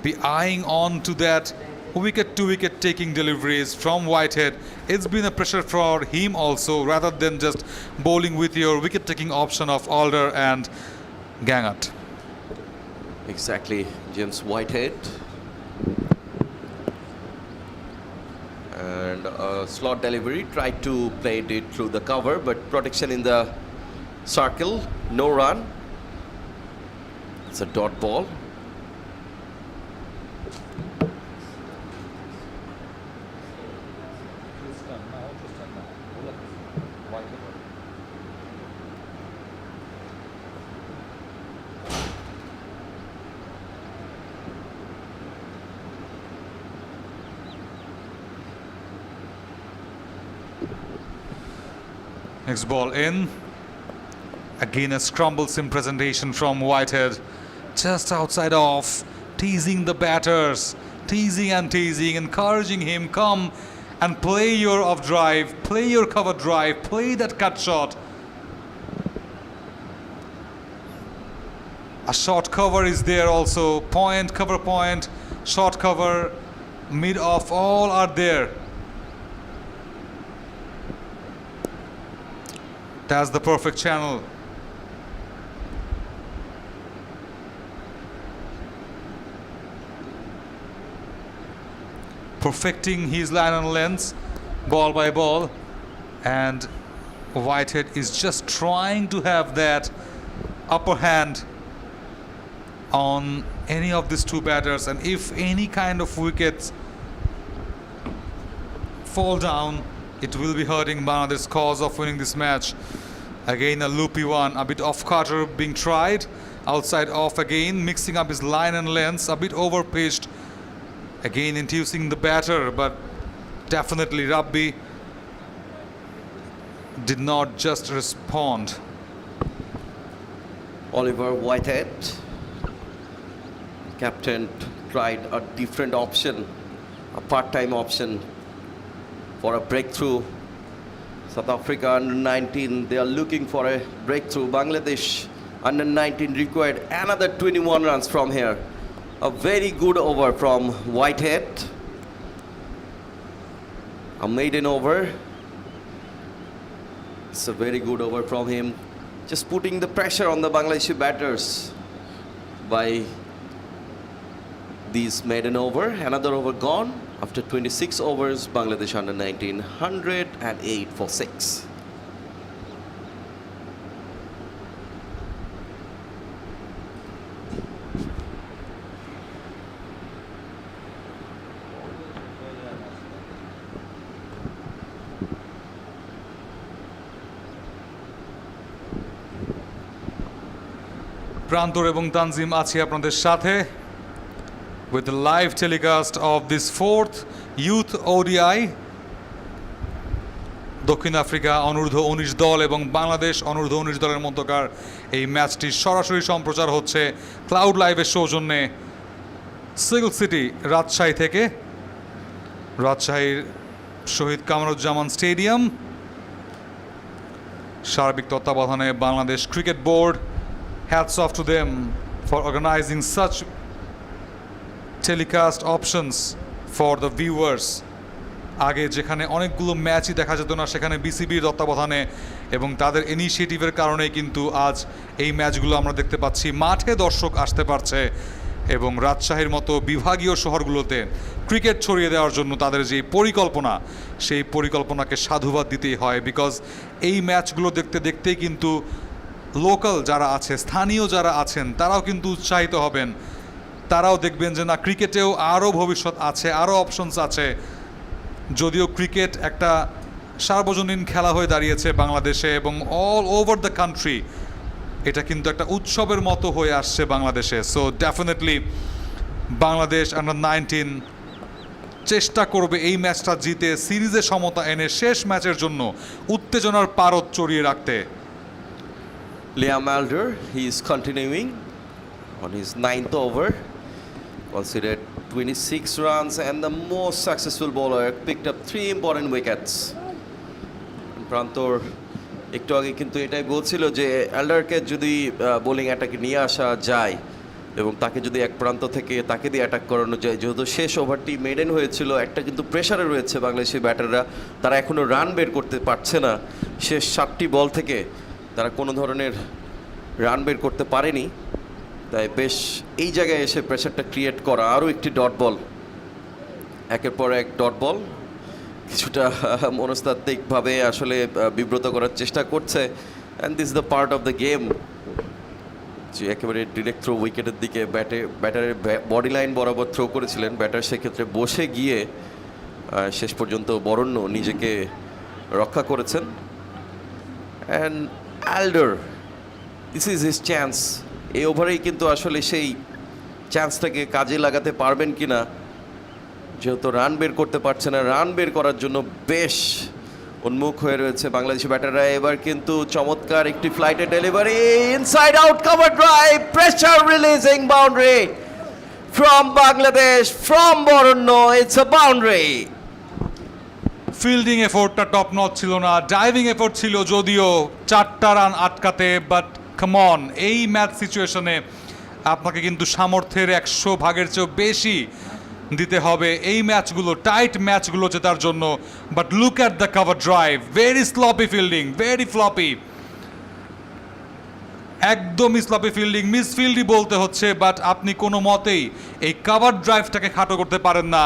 be eyeing on to that wicket to wicket taking deliveries from Whitehead. It's been a pressure for him also, rather than just bowling with your wicket taking option of Alder and Gangart. exactly, James Whitehead. And slot delivery, tried to play it through the cover, but protection in the circle, no run. It's a dot ball. Next ball in. Again a scramble sim presentation from Whitehead. Just outside off, teasing the batters, teasing and teasing, encouraging him, come and play your off drive, play your cover drive, play that cut shot. A short cover is there also, point, cover point, short cover, mid off, all are there. That's the perfect channel. Perfecting his line and length, ball by ball, and Whitehead is just trying to have that upper hand on any of these two batters, and if any kind of wickets fall down, it will be hurting Bangladesh's cause of winning this match. Again a loopy one, a bit off cutter being tried, outside off again, mixing up his line and lengths, a bit over pitched, again inducing the batter, but definitely Rabbi did not just respond. Oliver Whitehead, captain, tried a different option, a part-time option for a breakthrough. South Africa under 19, they are looking for a breakthrough. Bangladesh under 19 required another 21 runs from here. A very good over from Whitehead. A maiden over. It's a very good over from him. Just putting the pressure on the Bangladeshi batters by these maiden over. Another over gone. After 26 overs, Bangladesh under 19, 108 for 6. প্রান্তর এবং তানজিম আছি আপনাদের সাথে with the live telecast of this 4th Youth ODI. দক্ষিণ Africa অনূর্ধ্ব 19 দল এবং বাংলাদেশ অনূর্ধ্ব 19 দলের মধ্যকার এই ম্যাচটি সরাসরি সম্প্রচার হচ্ছে ক্লাউড লাইভের সৌজন্যে সিল্ক সিটি রাজশাহী থেকে, রাজশাহীর শহীদ কামরুজ্জামান স্টেডিয়াম। সার্বিক তত্ত্বাবধানে Bangladesh cricket board, hats off to them for organizing such telecast options for the viewers. আগে যেখানে অনেকগুলো ম্যাচই দেখা যেত না, সেখানে বিসিবির তত্ত্বাবধানে এবং তাদের ইনিশিয়েটিভের কারণেই কিন্তু আজ এই ম্যাচগুলো আমরা দেখতে পাচ্ছি। মাঠে দর্শক আসতে পারছে এবং রাজশাহীর মতো বিভাগীয় শহরগুলোতে ক্রিকেট ছড়িয়ে দেওয়ার জন্য তাদের যে পরিকল্পনা, সেই পরিকল্পনাকে সাধুবাদ দিতেই হয়। বিকজ এই ম্যাচগুলো দেখতে দেখতেই কিন্তু লোকাল যারা আছে, স্থানীয় যারা আছেন, তারাও কিন্তু উৎসাহিত হবেন। তারাও দেখবেন যে না, ক্রিকেটেও আরও ভবিষ্যৎ আছে, আরও অপশনস আছে। যদিও ক্রিকেট একটা সার্বজনীন খেলা হয়ে দাঁড়িয়েছে বাংলাদেশে এবং অল ওভার দ্য কান্ট্রি, এটা কিন্তু একটা উৎসবের মতো হয়ে আসছে বাংলাদেশে। সো ডেফিনেটলি বাংলাদেশ আন্ডার 19 চেষ্টা করবে এই ম্যাচটা জিতে সিরিজে সমতা এনে শেষ ম্যাচের জন্য উত্তেজনার পারদ চড়িয়ে রাখতে। Liam Alder, he is continuing on his 9th over, considered 26 runs and the most successful bowler, picked up 3 important wickets. প্রান্তর একটু আগে কিন্তু এটাই বলছিল যে অ্যাল্ডারকে যদি বোলিং অ্যাটাকে নিয়ে আসা যায় এবং তাকে যদি এক প্রান্ত থেকে তাকে দিয়ে অ্যাটাক করানো যায়, যেহেতু শেষ ওভারটি মেডেন হয়েছিল, একটা কিন্তু প্রেশারে রয়েছে বাংলাদেশি ব্যাটাররা, তারা এখনও রান বের করতে পারছে না। শেষ 7টি বল থেকে তারা কোনো ধরনের রান বের করতে পারেনি, তাই বেশ এই জায়গায় এসে প্রেশারটা ক্রিয়েট করা। আরও একটি ডট বল, একের পর এক ডট বল, কিছুটা মনস্তাত্ত্বিকভাবে আসলে বিব্রত করার চেষ্টা করছে। And this the part of the game, যে একেবারে ডিরেক্ট থ্রো উইকেটের দিকে ব্যাটারের বডি লাইন বরাবর থ্রো করেছিলেন ব্যাটার, সেক্ষেত্রে বসে গিয়ে শেষ পর্যন্ত বরণ্য নিজেকে রক্ষা করেছেন। And Alder, this is his chance. এই ওভারেই কিন্তু আসলে সেই চান্সটাকে কাজে লাগাতে পারবেন কিনা, যেহেতু রান বের করতে পারছে না। রান বের করার জন্য বেশ উন্মুখ হয়ে রয়েছে বাংলাদেশি ব্যাটাররা। এবার কিন্তু চমৎকার একটি ফ্লাইটের delivery, inside out cover drive, pressure releasing boundary from Bangladesh, from Baranya, it's a boundary. Fielding এফোর্টটা টপ নচ ছিল না, ডাইভিং এফোর্ট ছিল যদিও 4টা রান আটকাতে, বাট কাম অন, এই ম্যাচ সিচুয়েশনে আপনাকে কিন্তু সামর্থ্যের 100 ভাগের চেয়েও বেশি দিতে হবে এই ম্যাচগুলো, টাইট ম্যাচগুলো জেতার জন্য। But look at the cover drive, very sloppy fielding, very floppy, একদমই স্লপি ফিল্ডিং, মিসফিল্ডই বলতে হচ্ছে। বাট আপনি কোনো মতেই এই কভার ড্রাইভটাকে খাটো করতে পারেন না।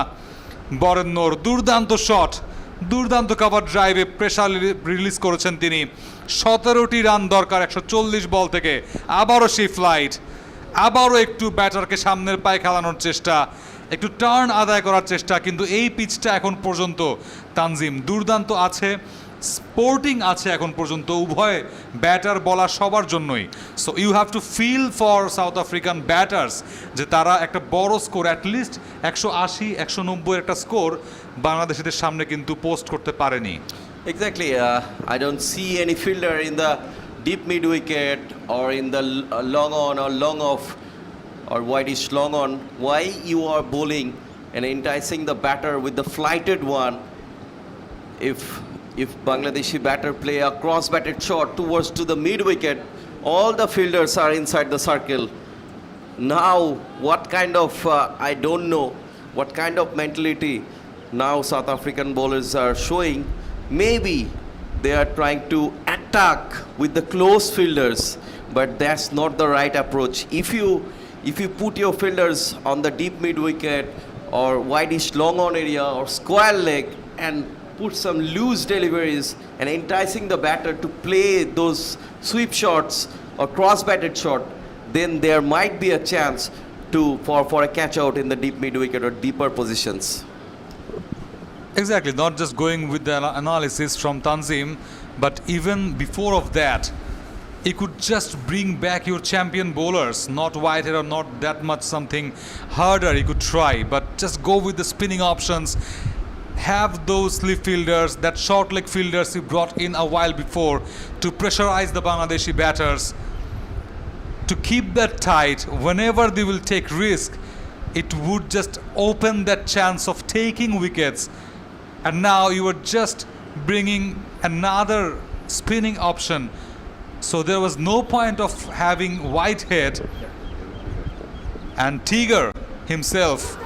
বরেন্দ্রর দুর্দান্ত শট, দুর্দান্ত কভার ড্রাইভে প্রেশার রিলিজ করেছেন তিনি। 17টি রান দরকার 140 বল থেকে, আবারও সেই ফ্লাইট, আবারও একটু ব্যাটারকে সামনের পায়ে খেলানোর চেষ্টা, একটু টার্ন আদায় করার চেষ্টা, কিন্তু এই পিচটা এখন পর্যন্ত তানজিম দুর্দান্ত আছে, স্পোর্টিং আছে এখন পর্যন্ত, উভয় ব্যাটার বলার সবার জন্যই। So you have to feel for South African batters যে তারা একটা বড় স্কোর, অ্যাটলিস্ট 180-190 একটা স্কোর বাংলাদেশিদের সামনে কিন্তু পোস্ট করতে পারেনি। Exactly. I don't see any fielder in the deep mid wicket or in the long on or long off or whitish long on. Why you are bowling and enticing the batter with the flighted one? If Bangladeshi batter play a cross-batted shot towards to the mid wicket, all the fielders are inside the circle. Now, what kind of I don't know what kind of mentality now South African bowlers are showing. Maybe they are trying to attack with the close fielders, but that's not the right approach. If you put your fielders on the deep mid wicket or wideish long on area or square leg and put some loose deliveries and enticing the batter to play those sweep shots or cross-batted shot, then there might be a chance for a catch out in the deep mid wicket or deeper positions. Exactly, not just going with the analysis from Tanzim, but even before of that, you could just bring back your champion bowlers, not Whitehead or not that much something harder you could try, but just go with the spinning options, have those slip fielders, that short leg fielders you brought in a while before to pressurize the Bangladeshi batters, to keep that tight. Whenever they will take risk, it would just open that chance of taking wickets. And now you are just bringing another spinning option. So there was no point of having Whitehead and Tiger himself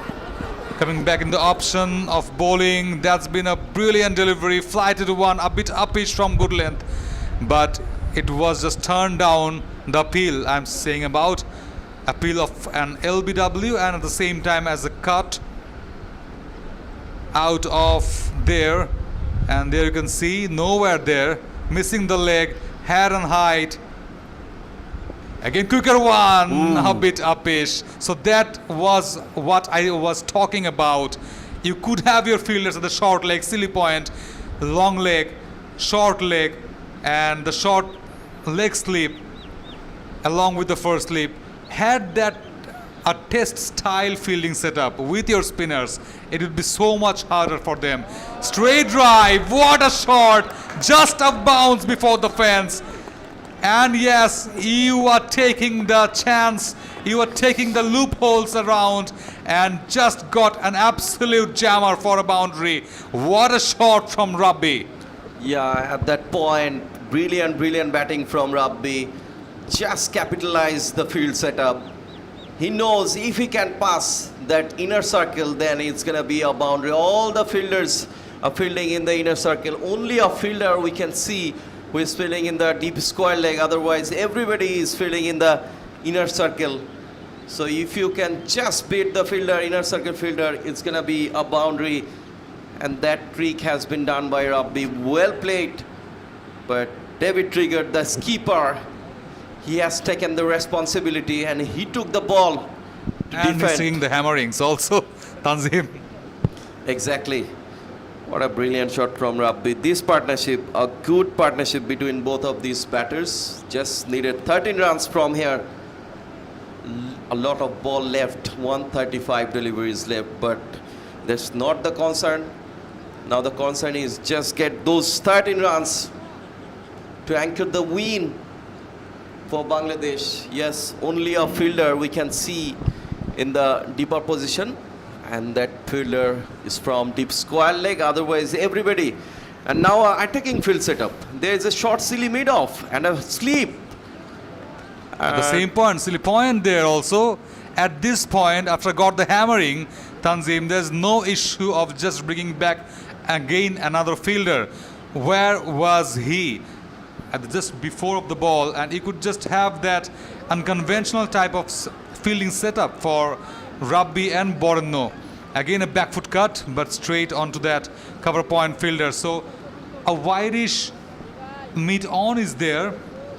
coming back in the option of bowling. That's been a brilliant delivery, flighted one, a bit uppish from good length, but it was just turned down. The appeal I'm saying about, appeal of an LBW, and at the same time as a cut out of there, and there you can see nowhere there, missing the leg, head and height. Again quicker one, a bit uppish. So that was what I was talking about. You could have your fielders at the short leg, silly point, long leg, short leg, and the short leg slip along with the first slip. Had that a test style fielding setup with your spinners, it would be so much harder for them. Straight drive, what a shot, just a bounce before the fence. And yes, you are taking the chance, you are taking the loopholes around and just got an absolute jammer for a boundary. What a shot from Rabbi. Yeah, at that point, brilliant batting from Rabbi. Just capitalize the field setup. He knows if he can pass that inner circle, then it's going to be a boundary. All the fielders are fielding in the inner circle. Only a fielder we can see who is fielding in the deep square leg. Otherwise, everybody is fielding in the inner circle. So if you can just beat the fielder, inner circle fielder, it's going to be a boundary. And that trick has been done by Rabbi. Well played. But David Trigger, the skipper, he has taken the responsibility and he took the ball to And defend. missing the hammerings also, Tanzim. Exactly. What a brilliant shot from Rabbi. This partnership, a good partnership between both of these batters. Just needed 13 runs from here. A lot of ball left, 135 deliveries left, but that's not the concern. Now the concern is just get those 13 runs to anchor the win for Bangladesh. Yes, only a fielder we can see in the deeper position, and that fielder is from deep square leg. Otherwise, everybody. And now attacking field setup. There is a short silly mid-off and a sleep. At the same point, silly point there also. At this point, after got the hammering, Tanzim, there's no issue of just bringing back again another fielder. Where was he? Just before of the ball, and you could just have that unconventional type of fielding setup for Rabbi and Borno. Again a back foot cut, but straight onto that cover point fielder. So a wideish mid on is there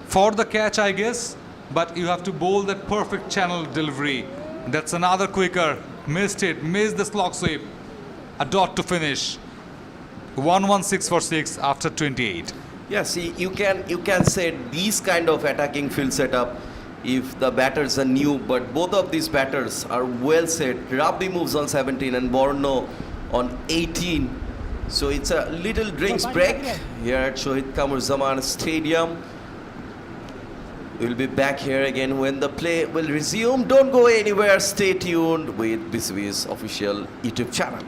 for the catch, I guess. but you have to bowl that perfect channel delivery. That's another quicker. Missed it, missed the slog sweep. A dot to finish. 116 for 6 after 28. Yeah, see, you can set these kind of attacking field setup if the batters are new, but both of these batters are well set. Rabbi moves on 17 and Borno on 18. So it's a little drinks break here at Shohid Kamar Zaman Stadium. We'll be back here again when the play will resume. Don't go anywhere. Stay tuned with BCB's official YouTube channel.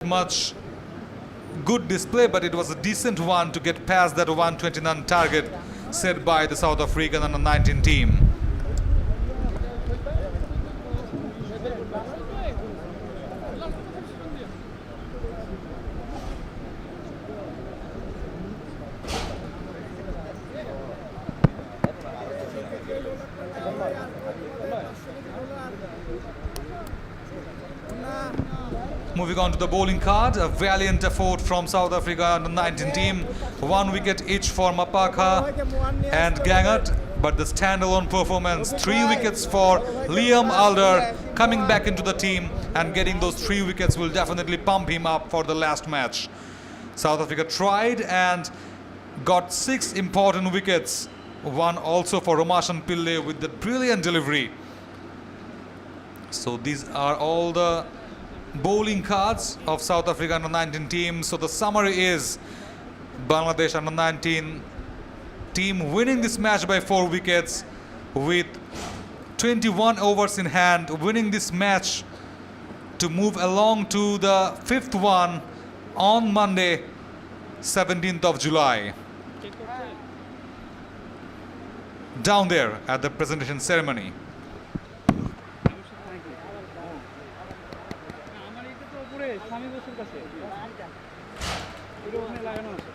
much good display, but it was a decent one to get past that 129 target set by the South African under-19 team. Moving on to the bowling card, a valiant effort from South Africa under-19 team. 1 wicket each for Mapaka and Gangart, but the standalone performance, 3 wickets for Liam Alder coming back into the team, and getting those 3 wickets will definitely pump him up for the last match. South Africa tried and got 6 important wickets, one also for Romashan Pillay with the brilliant delivery. So these are all the bowling cards of South Africa under-19 team. So the summary is Bangladesh under-19 team winning this match by 4 wickets with 21 overs in hand, winning this match to move along to the 5th one on Monday, 17th of July. Down there at the presentation ceremony. স্বামী বসুর কাছে এটা ওখানে লাগানো আছে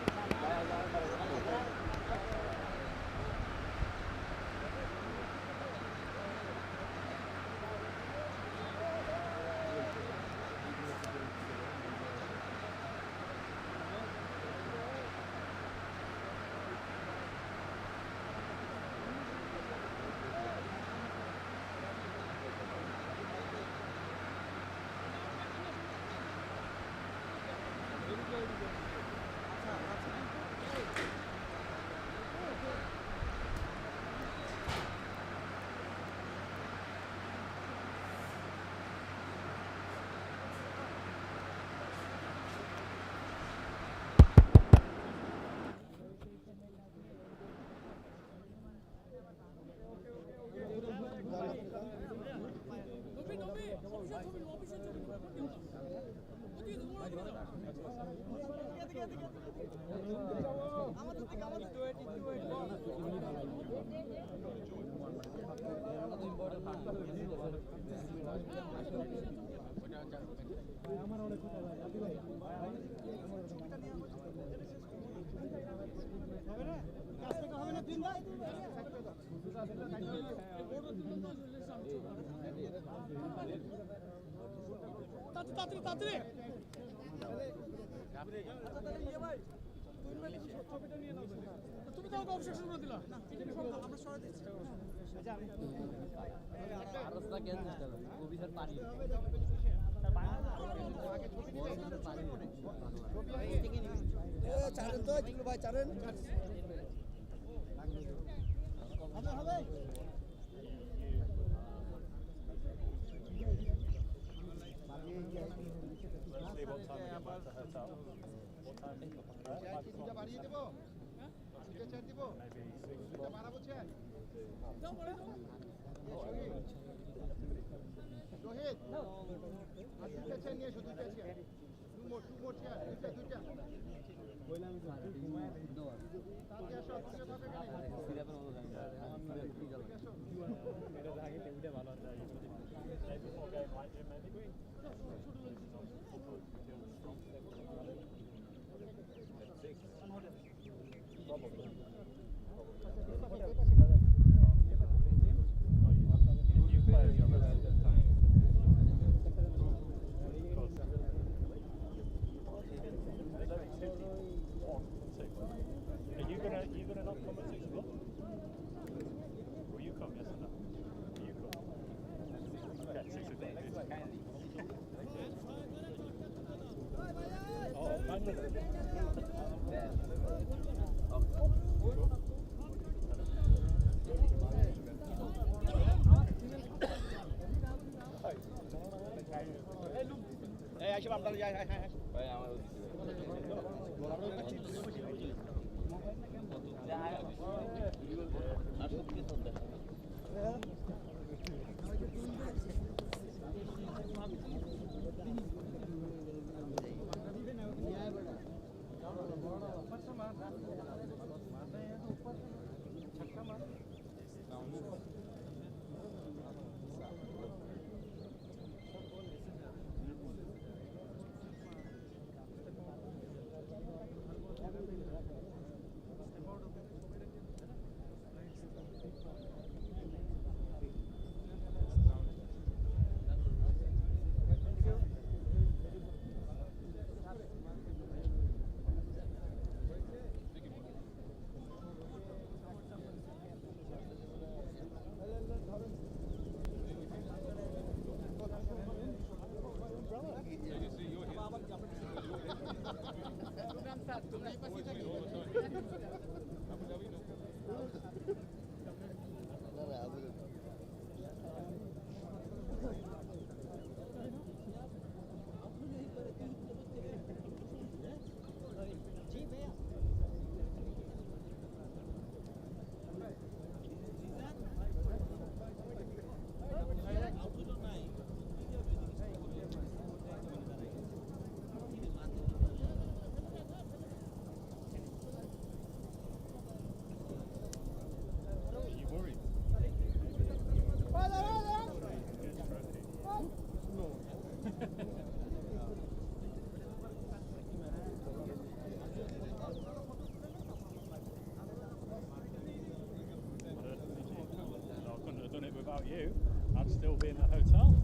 Without you, I'd still be in the hotel.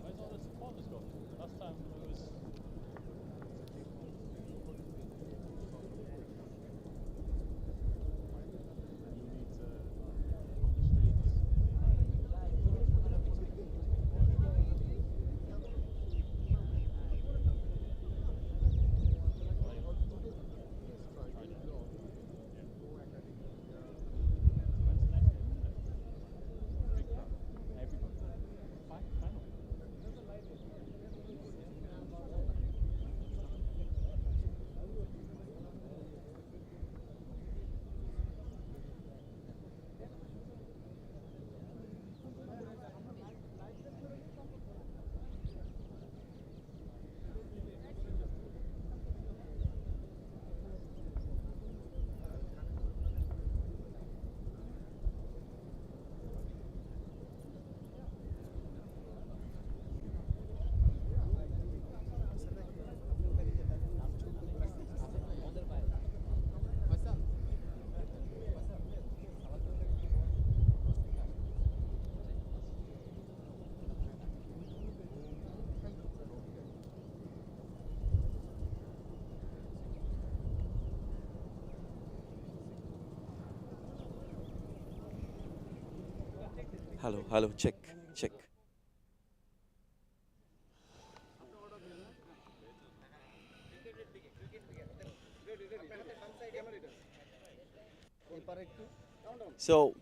Where's all the supporters gone? Last time it was. Hello, check. So,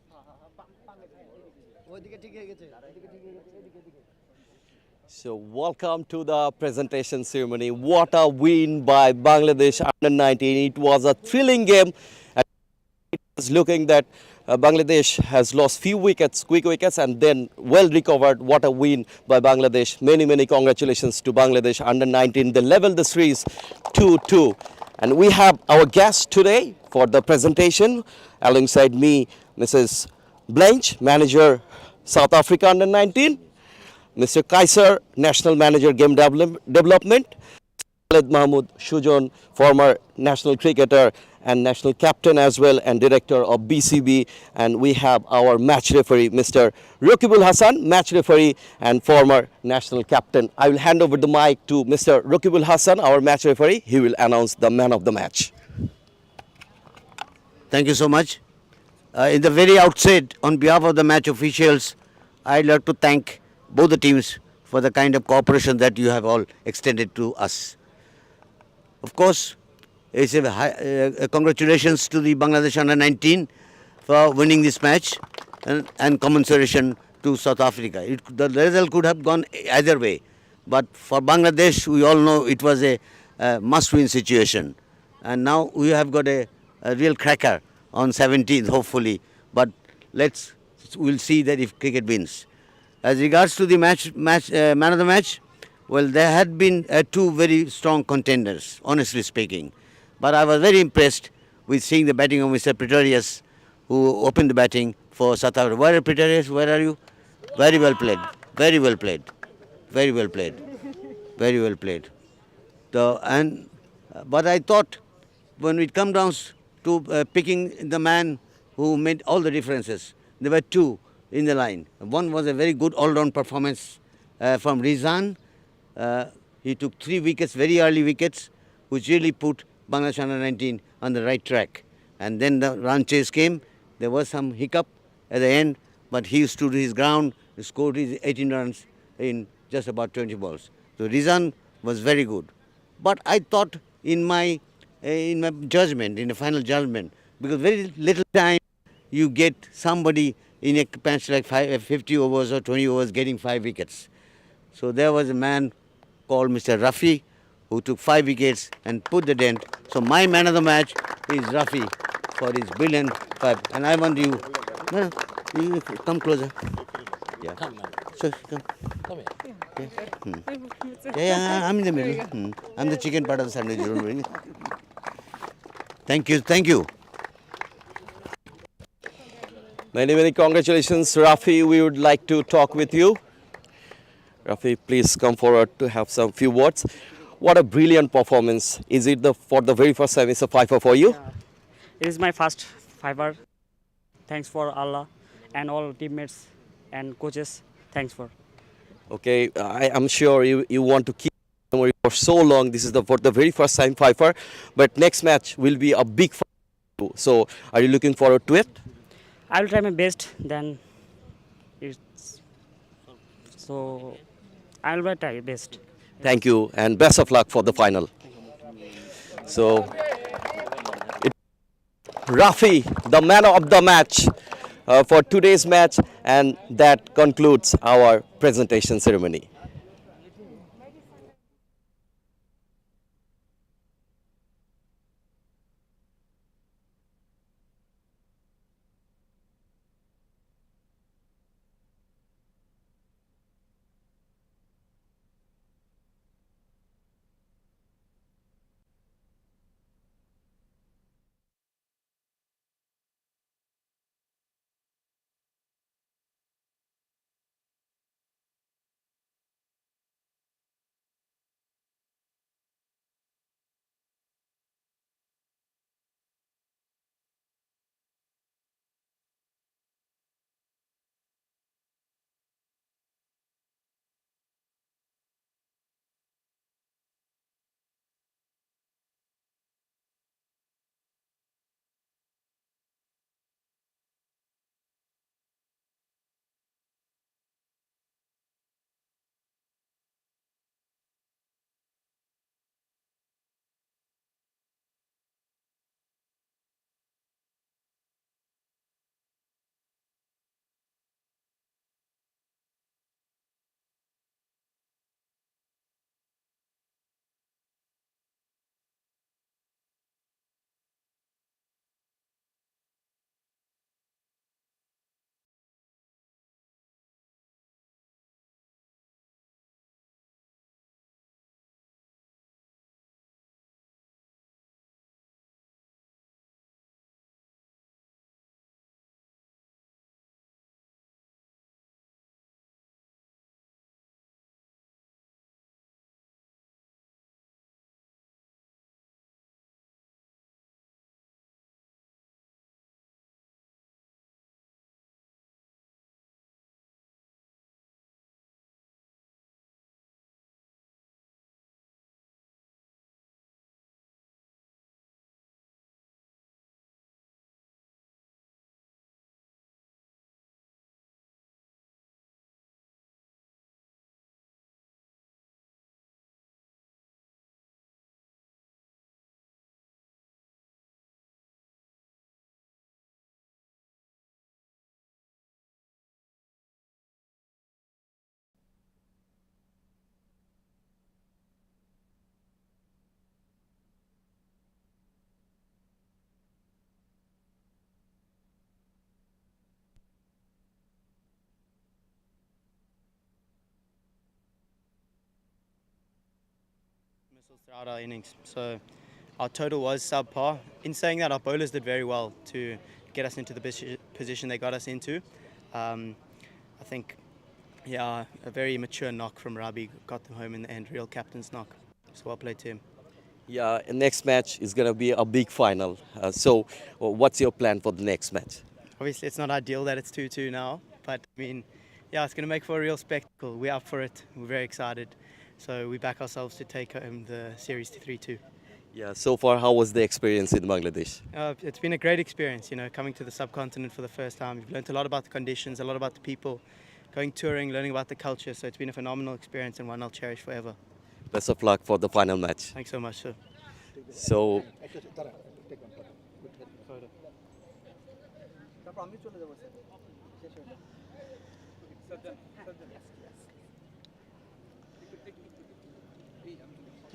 welcome to the presentation ceremony. What a win by Bangladesh under 19. It was a thrilling game. And it was looking that Bangladesh has lost few wickets, quick wickets, and then well recovered. What a win by Bangladesh. Many congratulations to Bangladesh under 19. They leveled the series 2-2. And we have our guest today for the presentation. Alongside me, Mrs. Blanche, Manager, South Africa under 19. Mr. Kaiser, National Manager, Game Development. Khaled Mahmood Shujon, former national cricketer and national captain as well, and director of BCB. And we have our match referee, Mr. Rakibul Hassan, match referee and former national captain. I will hand over the mic to Mr. Rakibul Hassan, our match referee. He will announce the man of the match. Thank you so much. In the very outset, on behalf of the match officials, I'd like to thank both the teams for the kind of cooperation that you have all extended to us. Of course, it's congratulations to the Bangladesh under-19 for winning this match, and commensuration to South Africa. The result could have gone either way, but for Bangladesh, we all know it was a must-win situation. And now we have got a real cracker on 17th, hopefully. But we'll see that if cricket wins. As regards to the man of the match, well, there had been two very strong contenders, honestly speaking. But I was very impressed with seeing the batting of Mr. Pretorius, who opened the batting for South Africa. Where are Pretorius? Where are you? Very well played. Very well played. Very well played. Very well played. But I thought when it comes down to picking the man who made all the differences, there were two in the line. One was a very good all-round performance from Rizan. He took 3 wickets, very early wickets, which really put Bangladesh under-19 on the right track. And then the run chase came. There was some hiccup at the end, but he stood his ground, scored his 18 runs in just about 20 balls. So Rizan was very good. But I thought in my judgment, in the final judgment, because very little time you get somebody in a match like 50 overs or 20 overs getting 5 wickets. So there was a man called Mr. Rafi who took 5 wickets and put the dent. So my man of the match is Rafi for his brilliant 5. And I want you, no, you come closer. Yeah. So, come. Come here. Yeah, I'm in the middle. I'm the chicken part of the sandwich. Don't worry. Thank you. Thank you. Many congratulations, Rafi. We would like to talk with you. Rafi, please come forward to have some few words. What a brilliant performance. Is it for the very first time it's a fiver for you? It is my first fiver. Thanks for Allah and all teammates and coaches. Thanks for. Okay, I am sure you want to keep memory for so long. This is for the very first time fiver, but next match will be a big fight. So are you looking forward to it? I will try my best. Then it's so I will try my best. Thank you and best of luck for the final. So Rafi, the man of the match for today's match, and that concludes our presentation ceremony. Throughout our innings. So our total was subpar. In saying that, our bowlers did very well to get us into the position they got us into. I think, yeah, a very mature knock from Rabi got them home in the end, real captain's knock. So well played to him. Yeah, and next match is going to be a big final. So, what's your plan for the next match? Obviously, it's not ideal that it's 2-2 now, but I mean, yeah, it's going to make for a real spectacle. We're up for it. We're very excited. So we back ourselves to take home the series to 3-2. Yeah, so far, how was the experience in Bangladesh? It's been a great experience, coming to the subcontinent for the first time. We've learned a lot about the conditions, a lot about the people, going touring, learning about the culture. So it's been a phenomenal experience and one I'll cherish forever. Best of luck for the final match. Thanks so much, sir. So,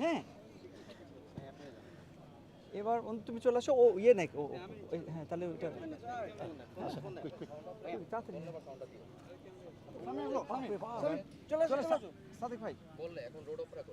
হ্যাঁ এবার তুমি চলে আসো ও ইয়ে নাকি ও হ্যাঁ তাহলে ওইটা চলে আসো সাদিক ভাই বললে এখন রোড অফ রাখো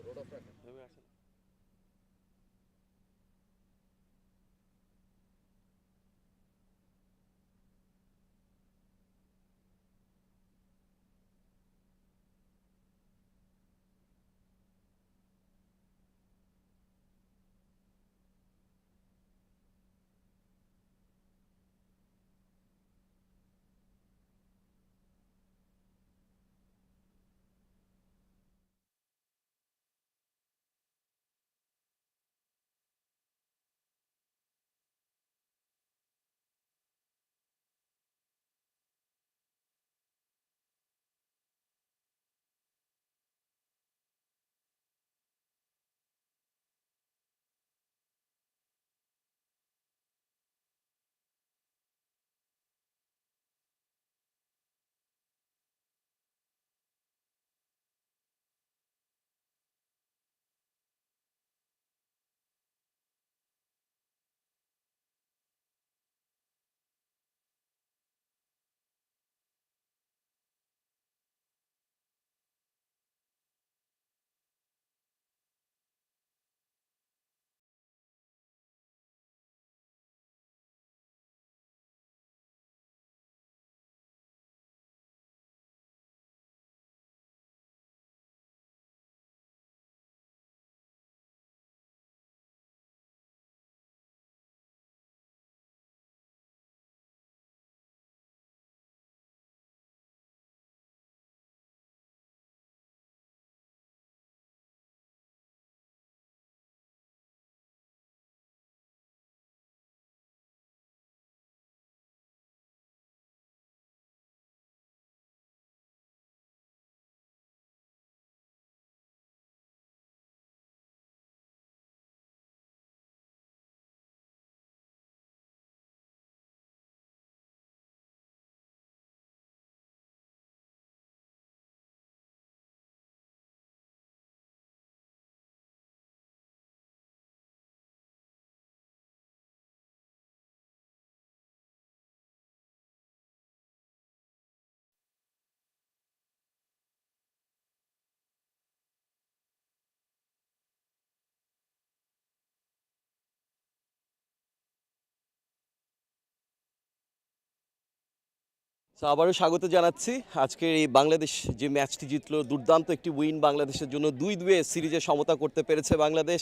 তো আবারও স্বাগত জানাচ্ছি আজকের এই বাংলাদেশ যে ম্যাচটি জিতলো দুর্দান্ত একটি উইন বাংলাদেশের জন্য 2-2 সিরিজে সমতা করতে পেরেছে বাংলাদেশ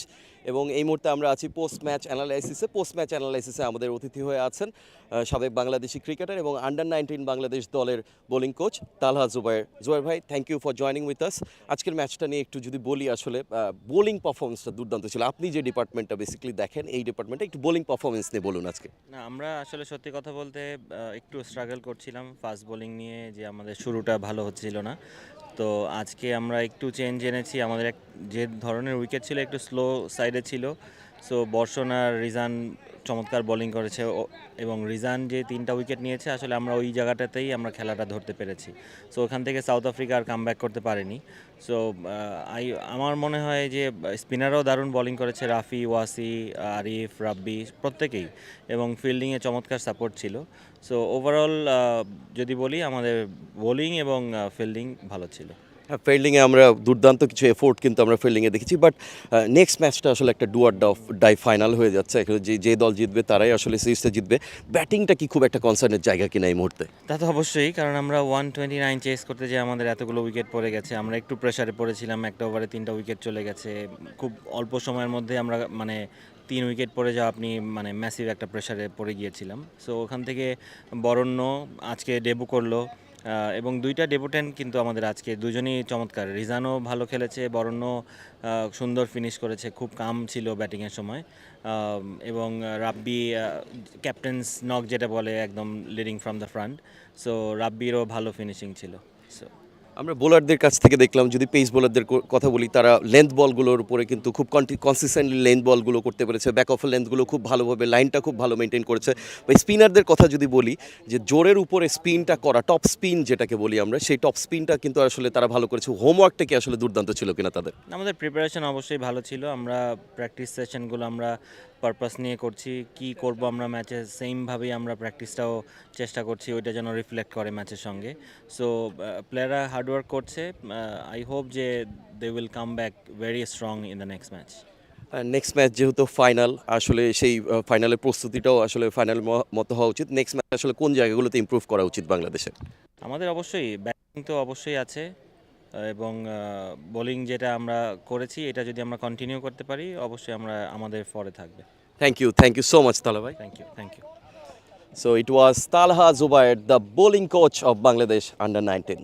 এবং এই মুহূর্তে আমরা আছি পোস্ট ম্যাচ অ্যানালাইসিসে আমাদের অতিথি হয়ে আছেন সাবেক বাংলাদেশি ক্রিকেটার এবং আন্ডার-19 বাংলাদেশ দলের বোলিং কোচ তালহা জুবায়ের ভাই thank you for joining with us. আজকের ম্যাচটা নিয়ে একটু যদি বলি আসলে বোলিং পারফরমেন্সটা দুর্দান্ত ছিল। আপনি যে ডিপার্টমেন্টটা বেসিক্যালি দেখেন এই ডিপার্টমেন্টে একটু বোলিং পারফরমেন্স নিয়ে বলুন আজকে। না আমরা আসলে সত্যি কথা বলতে একটু স্ট্রাগল করছিলাম ফাস্ট বোলিং নিয়ে, যে আমাদের শুরুটা ভালো হচ্ছিল না। তো আজকে আমরা একটু চেঞ্জ এনেছি, আমাদের যে ধরনের উইকেট ছিল একটু স্লো সাইডে ছিল। সো বর্ষণ আর রিজান চমৎকার বোলিং করেছে এবং রিজান যে 3টা উইকেট নিয়েছে আসলে আমরা ওই জায়গাটাতেই আমরা খেলাটা ধরতে পেরেছি। সো ওখান থেকে সাউথ আফ্রিকা আর কামব্যাক করতে পারেনি। সো আমার মনে হয় যে স্পিনাররাও দারুণ বোলিং করেছে, রাফি, ওয়াসি, আরিফ, রাব্বি প্রত্যেকেই, এবং ফিল্ডিংয়ে চমৎকার সাপোর্ট ছিল। সো ওভারঅল যদি বলি আমাদের বোলিং এবং ফিল্ডিং ভালো ছিল। হ্যাঁ, ফিল্ডিংয়ে আমরা দুর্দান্ত কিছু এফোর্ট কিন্তু আমরা ফিল্ডিংয়ে দেখেছি, বাট নেক্সট ম্যাচটা আসলে একটা ডু অর ডাই ফাইনাল হয়ে যাচ্ছে। এখানে যে দল জিতবে তারাই আসলে সিরিজটা জিতবে। ব্যাটিংটা কি খুব একটা কনসার্নের জায়গা কিনা এই মুহূর্তে? তা তো অবশ্যই, কারণ আমরা 129 চেস করতে যেয়ে আমাদের এতগুলো উইকেট পড়ে গেছে। আমরা একটু প্রেসারে পড়েছিলাম, একটা ওভারে 3টা উইকেট চলে গেছে। খুব অল্প সময়ের মধ্যে আমরা মানে 3 উইকেট পড়ে যাওয়া আপনি মানে ম্যাসিভ একটা প্রেসারে পড়ে গিয়েছিলাম। সো ওখান থেকে বরণ্য আজকে ডেবু করলো, এবং 2টা ডেবুটেন্ট কিন্তু আমাদের আজকে দুজনই চমৎকার। রিজানও ভালো খেলেছে, বরণ্য সুন্দর ফিনিশ করেছে, খুব কাম ছিল ব্যাটিংয়ের সময়। এবং রাব্বি ক্যাপ্টেন্স নক যেটা বলে, একদম leading from the front. So রাব্বিরও ভালো ফিনিশিং ছিল। সো আমরা বোলারদের কাছ থেকে দেখলাম, যদি পেস বোলারদের কথা বলি, তারা লেন্থ বলগুলোর উপরে কিন্তু খুব কনসিস্টেন্টলি লেন্থ বলগুলো করতে পেরেছে। ব্যাক অফের লেন্থগুলো খুব ভালোভাবে, লাইনটা খুব ভালো মেনটেন করেছে। বা স্পিনারদের কথা যদি বলি, যে জোরের উপরে স্পিনটা করা, টপ স্পিন যেটাকে বলি আমরা, সেই টপ স্পিনটা কিন্তু আসলে তারা ভালো করেছে। হোমওয়ার্কটা কি আসলে দুর্দান্ত ছিল কিনা তাদের? আমাদের প্রিপারেশন অবশ্যই ভালো ছিল। আমরা প্র্যাকটিস সেশনগুলো আমরা পারপাস নিয়ে করছি, কি করব আমরা ম্যাচে, সেমভাবেই আমরা প্র্যাকটিসটাও চেষ্টা করছি ওইটা যেন রিফ্লেক্ট করে ম্যাচের সঙ্গে। সো প্লেয়াররা হার্ডওয়ার্ক করছে। আই হোপ যে they will come back very strong in the next match. Next match যেহেতু ফাইনাল, আসলে সেই ফাইনালের প্রস্তুতিটাও আসলে ফাইনাল মতো হওয়া উচিত। নেক্সট ম্যাচ আসলে কোন জায়গাগুলোতে ইমপ্রুভ করা উচিত বাংলাদেশের? আমাদের অবশ্যই ব্যাটিং তো অবশ্যই আছে, এবং বোলিং যেটা আমরা করেছি এটা যদি আমরা কন্টিনিউ করতে পারি, অবশ্যই আমরা আমাদের ফরে থাকবে। Thank you so much Talha ভাই। Thank you. So it was Talha Zubair, the bowling coach of Bangladesh under 19.